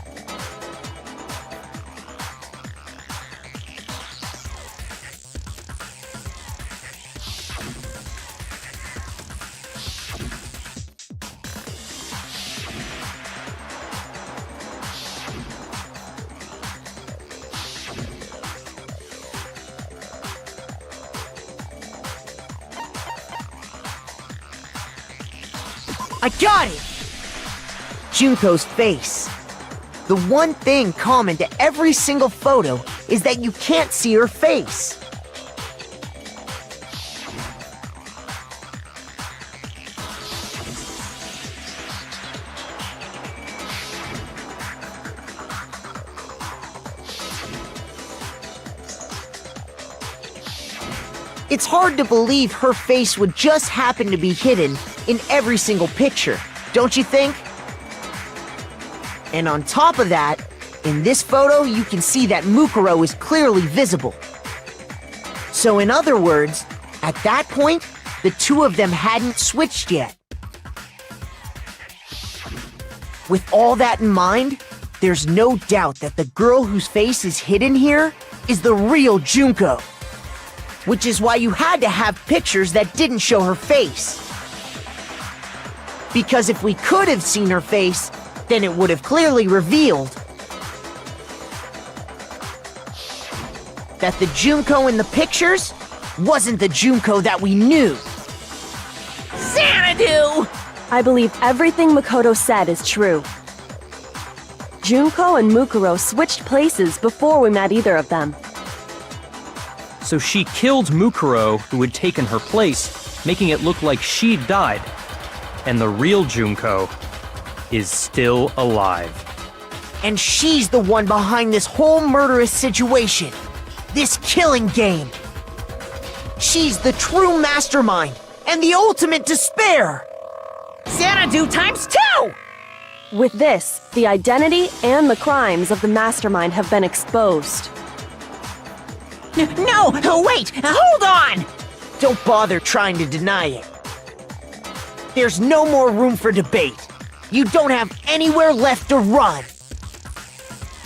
I got it! Junko's face. The one thing common to every single photo is that you can't see her face. It's hard to believe her face would just happen to be hidden in every single picture, don't you think? And on top of that, In this photo, you can see that Mukuro is clearly visible. So in other words, at that point, the two of them hadn't switched yet. With all that in mind, there's no doubt that the girl whose face is hidden here is the real Junko. Which is why you had to have pictures that didn't show her face. Because if we could have seen her face, then it would have clearly revealed that the Junko in the pictures wasn't the Junko that we knew.
Xanadu!
I believe everything Makoto said is true. Junko and Mukuro switched places before we met either of them.
So she killed Mukuro, who had taken her place, making it look like she'd died. And the real Junko is still alive.
And she's the one behind this whole murderous situation. This killing game. She's the true mastermind and the ultimate despair.
Xanadu times 2!
With this, the identity and the crimes of the mastermind have been exposed.
No, wait, hold on!
Don't bother trying to deny it. There's no more room for debate. You don't have anywhere left to run.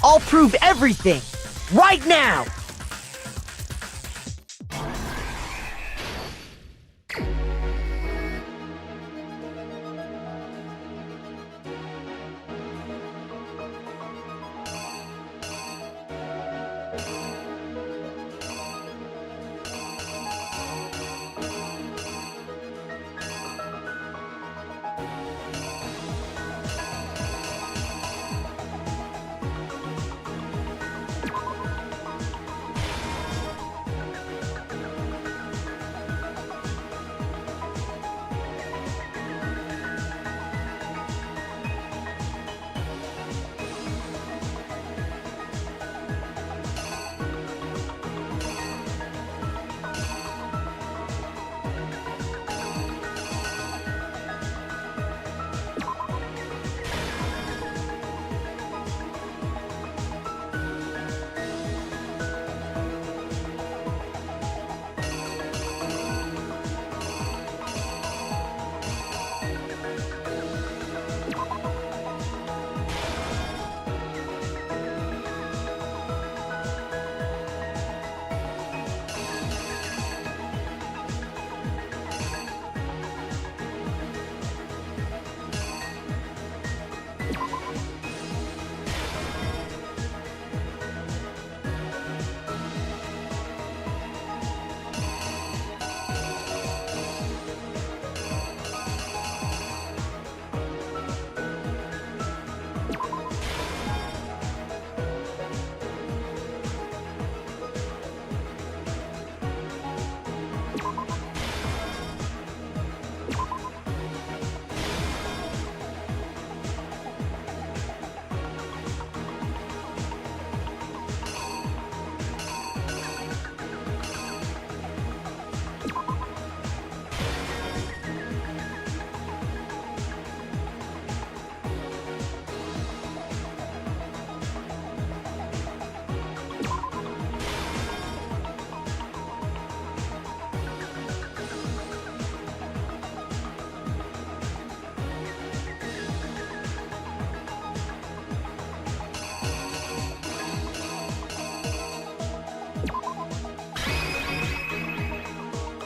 I'll prove everything, right now!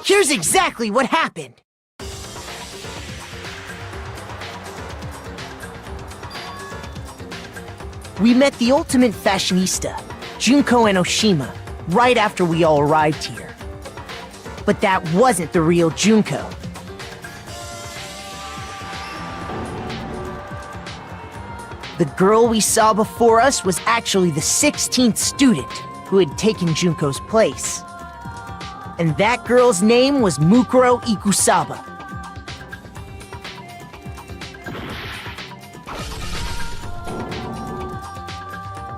Here's exactly what happened. We met the ultimate fashionista, Junko and Oshima, right after we all arrived here. But that wasn't the real Junko. The girl we saw before us was actually the 16th student who had taken Junko's place. And that girl's name was Mukuro Ikusaba.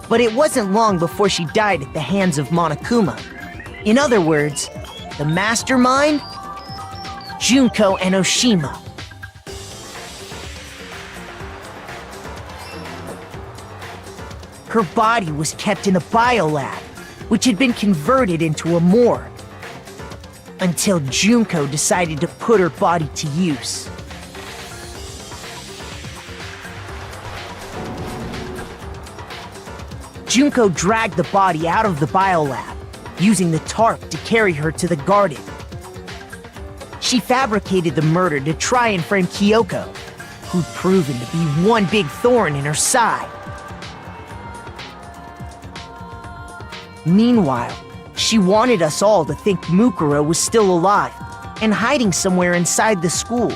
But it wasn't long before she died at the hands of Monokuma. In other words, the mastermind, Junko and Oshima. Her body was kept in a biolab, which had been converted into a morgue. Until Junko decided to put her body to use. Junko dragged the body out of the biolab, using the tarp to carry her to the garden. She fabricated the murder to try and frame Kyoko, who'd proven to be one big thorn in her side. Meanwhile, she wanted us all to think Mukuro was still alive and hiding somewhere inside the school.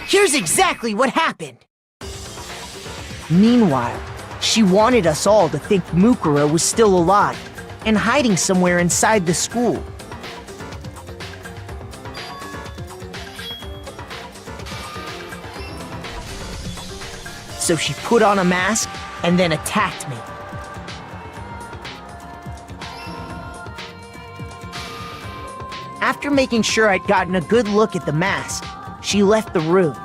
Here's exactly what happened. Meanwhile, she wanted us all to think Mukuro was still alive and hiding somewhere inside the school. So she put on a mask and then attacked me. After making sure I'd gotten a good look at the mask, she left the room.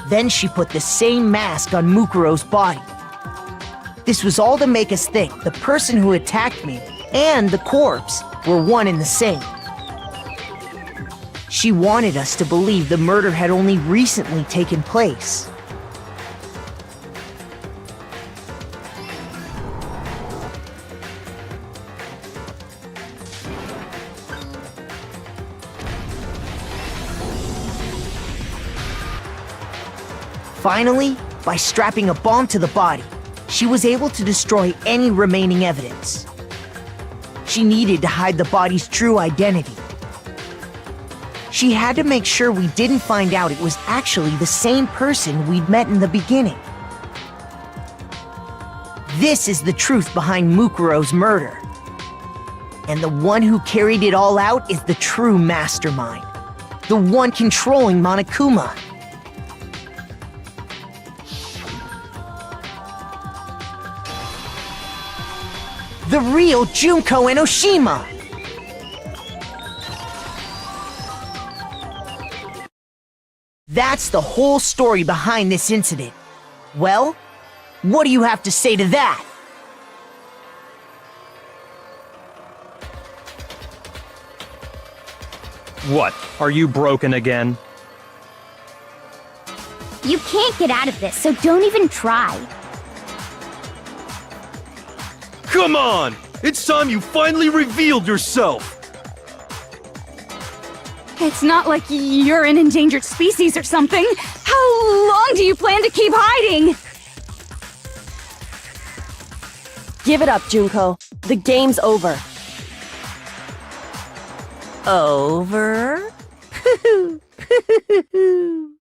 Then she put the same mask on Mukuro's body. This was all to make us think the person who attacked me and the corpse were one and the same. She wanted us to believe the murder had only recently taken place. Finally, by strapping a bomb to the body, she was able to destroy any remaining evidence. She needed to hide the body's true identity. She had to make sure we didn't find out it was actually the same person we'd met in the beginning. This is the truth behind Mukuro's murder. And the one who carried it all out is the true mastermind. The one controlling Monokuma. The real Junko Enoshima! That's the whole story behind this incident. Well, what do you have to say to that?
What? Are you broken again?
You can't get out of this, so don't even try.
Come on! It's time you finally revealed yourself!
It's not like you're an endangered species or something. How long do you plan to keep hiding?
Give it up, Junko. The game's over.
Over?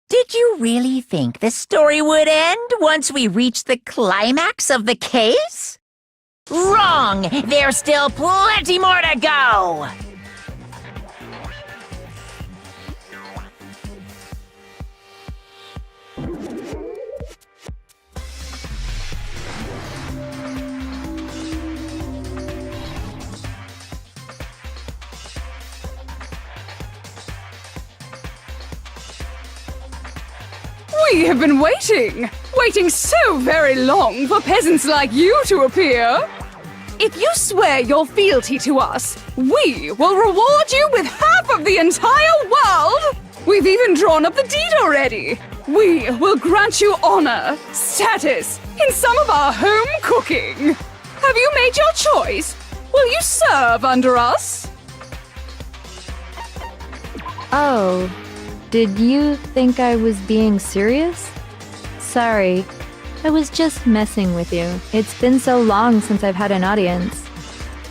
Did you really think the story would end once we reached the climax of the case? Wrong! There's still plenty more to go!
We have been waiting so very long for peasants like you to appear. If you swear your fealty to us, we will reward you with half of the entire world! We've even drawn up the deed already. We will grant you honor, status, in some of our home cooking. Have you made your choice? Will you serve under us?
Oh, did you think I was being serious? Sorry, I was just messing with you. It's been so long since I've had an audience.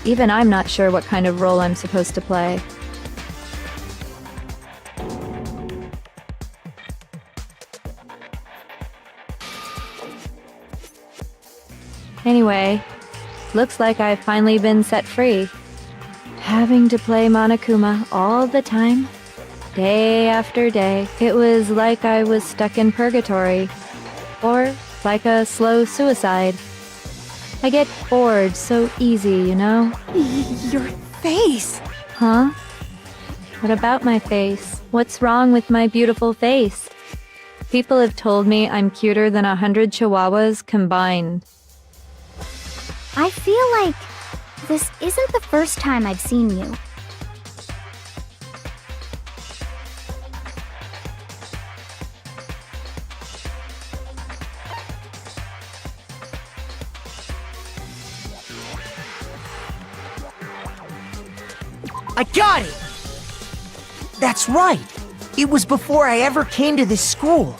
Even I'm not sure what kind of role I'm supposed to play. Anyway, looks like I've finally been set free. Having to play Monokuma all the time, day after day, it was like I was stuck in purgatory. Or like a slow suicide. I get bored so easy, you know?
Your face!
Huh? What about my face? What's wrong with my beautiful face? People have told me I'm cuter than 100 chihuahuas combined.
I feel like this isn't the first time I've seen you.
I got it! That's right! It was before I ever came to this school.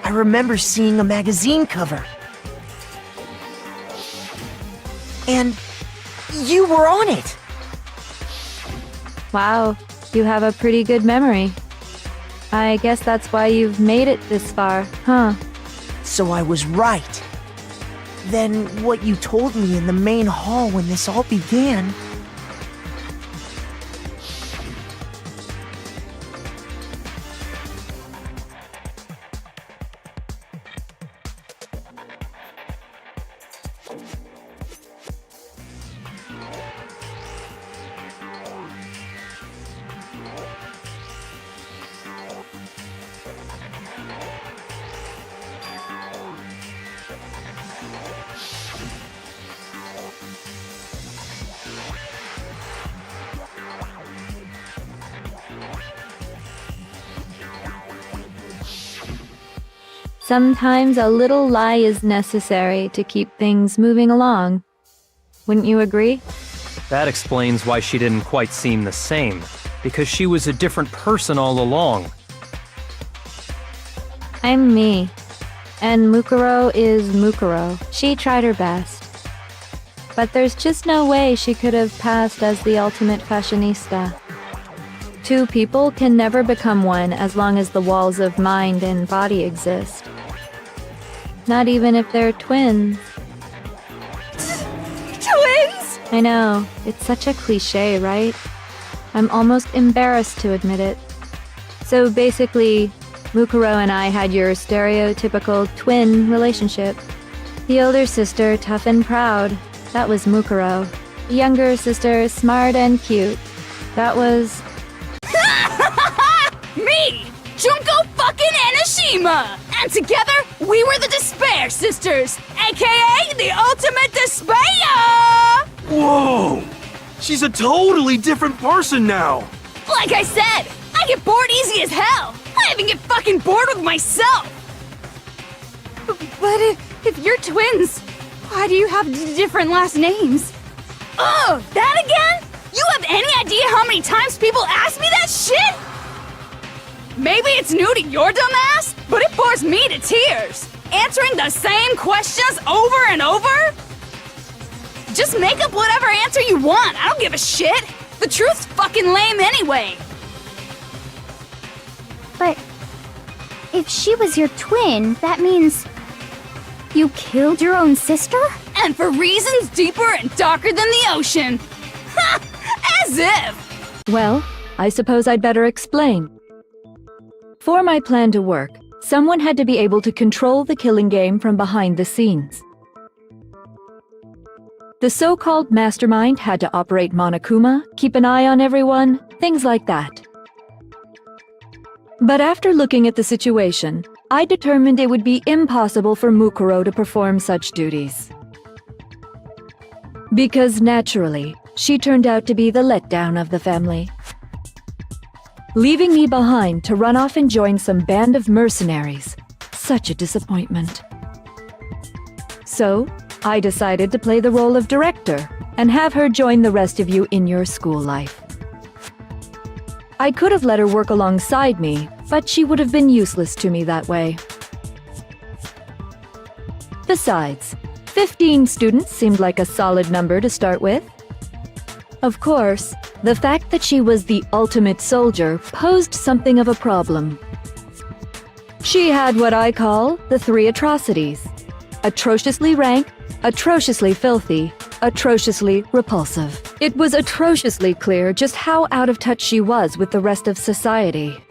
I remember seeing a magazine cover. And you were on it!
Wow, you have a pretty good memory. I guess that's why you've made it this far, huh?
So I was right. Then what you told me in the main hall when this all began...
Sometimes a little lie is necessary to keep things moving along. Wouldn't you agree?
That explains why she didn't quite seem the same, because she was a different person all along.
I'm me. And Mukuro is Mukuro. She tried her best. But there's just no way she could have passed as the ultimate fashionista. Two people can never become one as long as the walls of mind and body exist. Not even if they're twins.
Twins?
I know, it's such a cliche, right? I'm almost embarrassed to admit it. So basically, Mukuro and I had your stereotypical twin relationship. The older sister, tough and proud. That was Mukuro. The younger sister, smart and cute. That was...
Me! Junko fucking Enoshima! And together, we were the Despair Sisters, aka the Ultimate Despair!
Whoa! She's a totally different person now!
Like I said, I get bored easy as hell! I even get fucking bored with myself! But if you're twins, why do you have different last names? Oh, that again? You have any idea how many times people ask me that shit? Maybe it's new to your dumb ass, but it bores me to tears. Answering the same questions over and over? Just make up whatever answer you want. I don't give a shit. The truth's fucking lame anyway.
But if she was your twin, that means you killed your own sister?
And for reasons deeper and darker than the ocean. Ha! As if!
Well, I suppose I'd better explain. For my plan to work, someone had to be able to control the killing game from behind the scenes. The so-called mastermind had to operate Monokuma, keep an eye on everyone, things like that. But after looking at the situation, I determined it would be impossible for Mukuro to perform such duties. Because naturally, she turned out to be the letdown of the family, leaving me behind to run off and join some band of mercenaries. Such a disappointment. So, I decided to play the role of director and have her join the rest of you in your school life. I could have let her work alongside me, but she would have been useless to me that way. Besides, 15 students seemed like a solid number to start with. Of course, the fact that she was the ultimate soldier posed something of a problem. She had what I call the three atrocities: atrociously rank,
Atrociously filthy, atrociously repulsive. It was atrociously clear just how out of touch she was with the rest of society.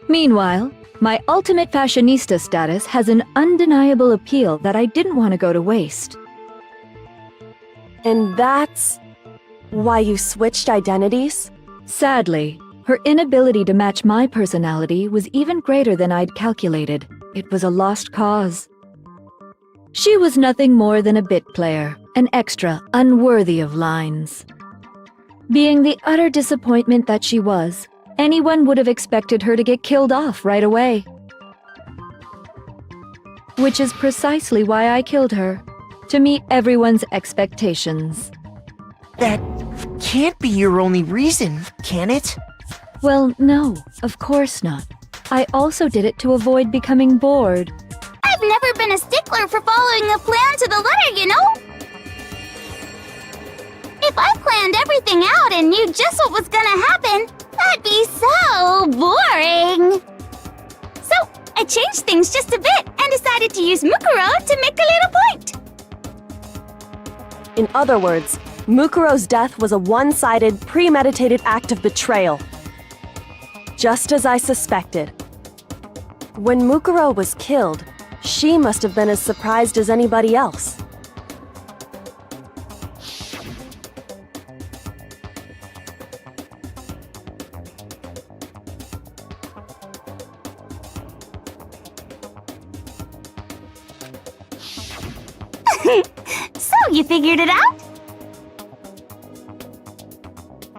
Meanwhile, my ultimate fashionista status has an undeniable appeal that I didn't want to go to waste.
And that's why you switched identities?
Sadly, her inability to match my personality was even greater than I'd calculated. It was a lost cause. She was nothing more than a bit player, an extra unworthy of lines. Being the utter disappointment that she was, anyone would have expected her to get killed off right away. Which is precisely why I killed her, to meet everyone's expectations.
That can't be your only reason, can it?
Well, no, of course not. I also did it to avoid becoming bored.
I've never been a stickler for following a plan to the letter, you know? If I planned everything out and knew just what was gonna happen, that'd be so boring. So, I changed things just a bit and decided to use Mukuro to make a little point.
In other words, Mukuro's death was a one-sided, premeditated act of betrayal. Just as I suspected. When Mukuro was killed, she must have been as surprised as anybody else.
So, you figured it out?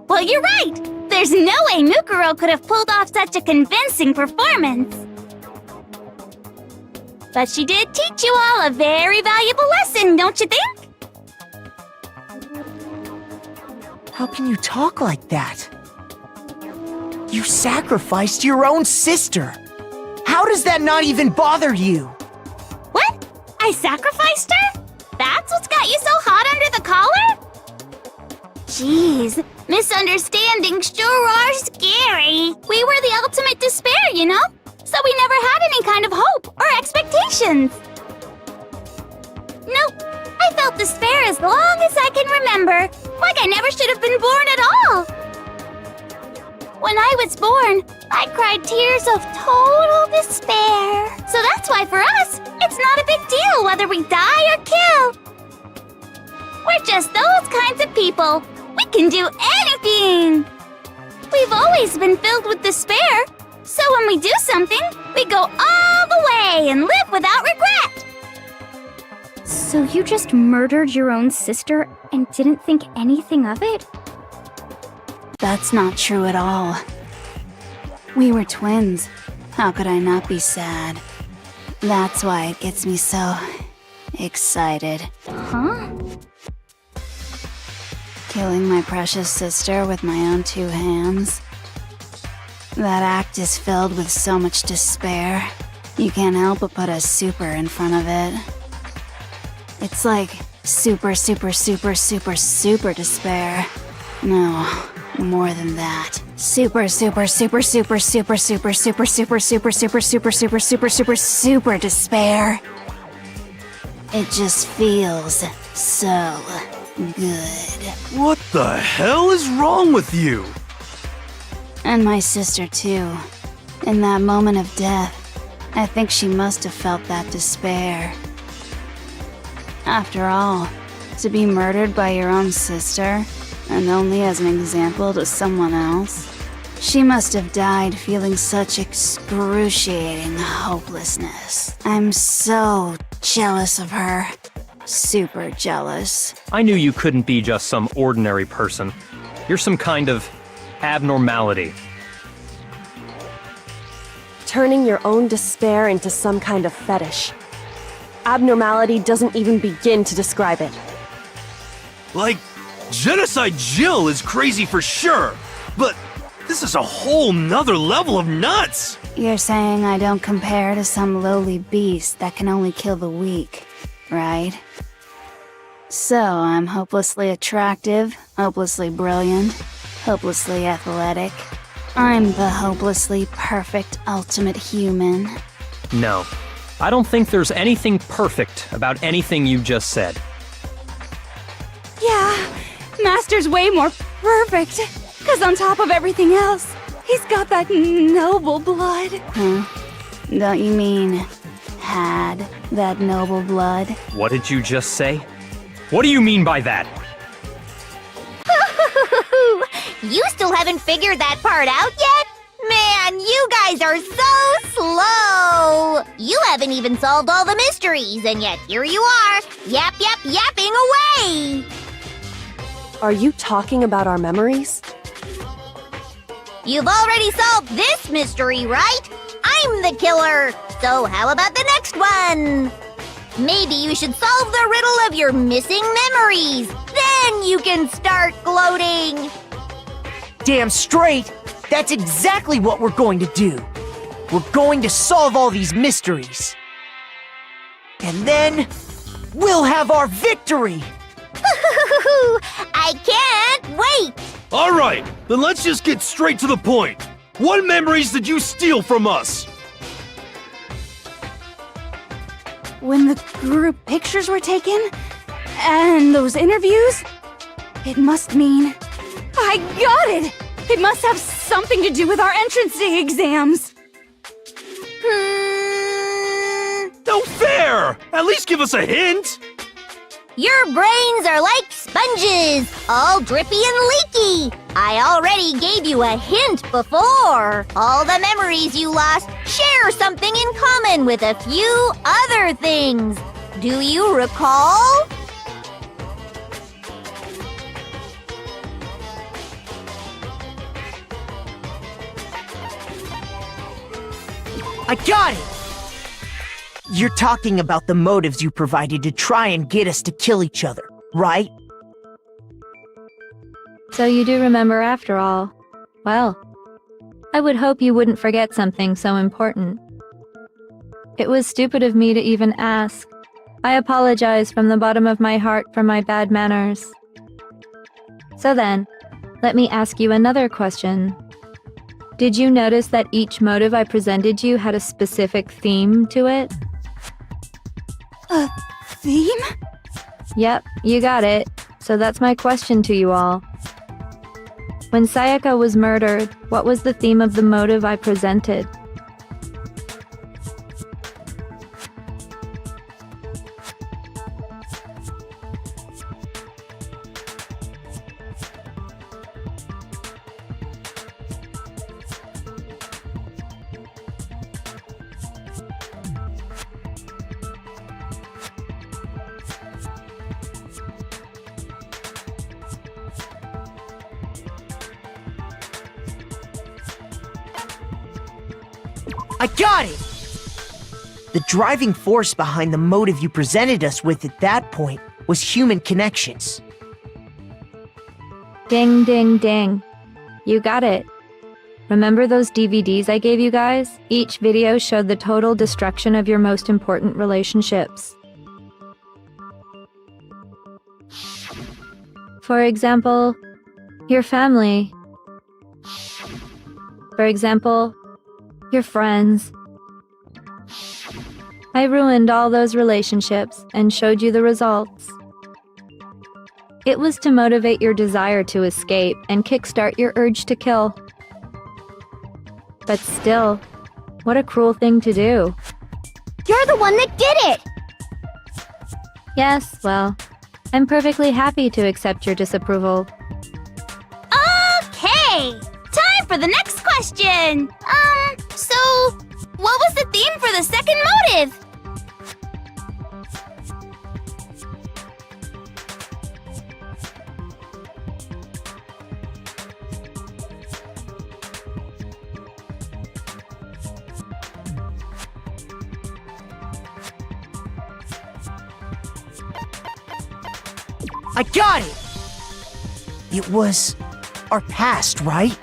Well, you're right! There's no way Mukuro could have pulled off such a convincing performance. But she did teach you all a very valuable lesson, don't you think?
How can you talk like that? You sacrificed your own sister! How does that not even bother you?
What? I sacrificed her? That's what's got you so hot under the collar? Jeez, misunderstandings sure are scary. We were the ultimate despair, you know? So we never had any kind of hope or expectations. Nope, I felt despair as long as I can remember. Like I never should have been born at all. When I was born, I cried tears of total despair. So that's why for us, it's not a big deal whether we die or kill. We're just those kinds of people. We can do anything. We've always been filled with despair. So when we do something, we go all the way and live without regret.
So you just murdered your own sister and didn't think anything of it?
That's not true at all. We were twins. How could I not be sad? That's why it gets me so excited.
Huh?
Killing my precious sister with my own two hands. That act is filled with so much despair. You can't help but put a super in front of it. It's like super, super, super, super, super despair. No, more than that. Super, super, super, super, super, super, super, super, super, super, super, super, super, super, super despair. It just feels so good.
What the hell is wrong with you?
And my sister too. In that moment of death, I think she must have felt that despair. After all, to be murdered by your own sister, and only as an example to someone else, she must have died feeling such excruciating hopelessness. I'm so jealous of her. Super jealous.
I knew you couldn't be just some ordinary person. You're some kind of abnormality.
Turning your own despair into some kind of fetish. Abnormality doesn't even begin to describe it.
Like, Genocide Jill is crazy for sure, but this is a whole nother level of nuts!
You're saying I don't compare to some lowly beast that can only kill the weak, right? So I'm hopelessly attractive, hopelessly brilliant, hopelessly athletic. I'm the hopelessly perfect ultimate human.
No, I don't think there's anything perfect about anything you just said.
Yeah, Master's way more perfect. 'Cause on top of everything else, he's got that noble blood.
Huh? Don't you mean had that noble blood?
What did you just say? What do you mean by that?
You still haven't figured that part out yet? Man, you guys are so slow! You haven't even solved all the mysteries, and yet here you are, yapping away!
Are you talking about our memories?
You've already solved this mystery, right? I'm the killer! So how about the next one? Maybe you should solve the riddle of your missing memories. Then you can start gloating.
Damn straight! That's exactly what we're going to do. We're going to solve all these mysteries. And then, we'll have our victory!
I can't wait!
Alright, then let's just get straight to the point. What memories did you steal from us?
When the group pictures were taken, and those interviews, it must mean... I got it! It must have something to do with our entrance exams.
No fair! At least give us a hint!
Your brains are like sponges, all drippy and leaky. I already gave you a hint before. All the memories you lost share something in common with a few other things. Do you recall?
I got it! You're talking about the motives you provided to try and get us to kill each other, right?
So you do remember after all. Well, I would hope you wouldn't forget something so important. It was stupid of me to even ask. I apologize from the bottom of my heart for my bad manners. So then, let me ask you another question. Did you notice that each motive I presented you had a specific theme to it?
A theme?
Yep, you got it. So that's my question to you all. When Sayaka was murdered, what was the theme of the motive I presented?
I got it! The driving force behind the motive you presented us with at that point was human connections.
Ding, ding, ding. You got it. Remember those DVDs I gave you guys? Each video showed the total destruction of your most important relationships. For example, your family. For example, your friends. I ruined all those relationships and showed you the results. It was to motivate your desire to escape and kickstart your urge to kill. But still, what a cruel thing to do.
You're the one that did it!
Yes, well, I'm perfectly happy to accept your disapproval.
Okay! Time for the next question! So, what was the theme for the second motive?
I got it! It was our past, right?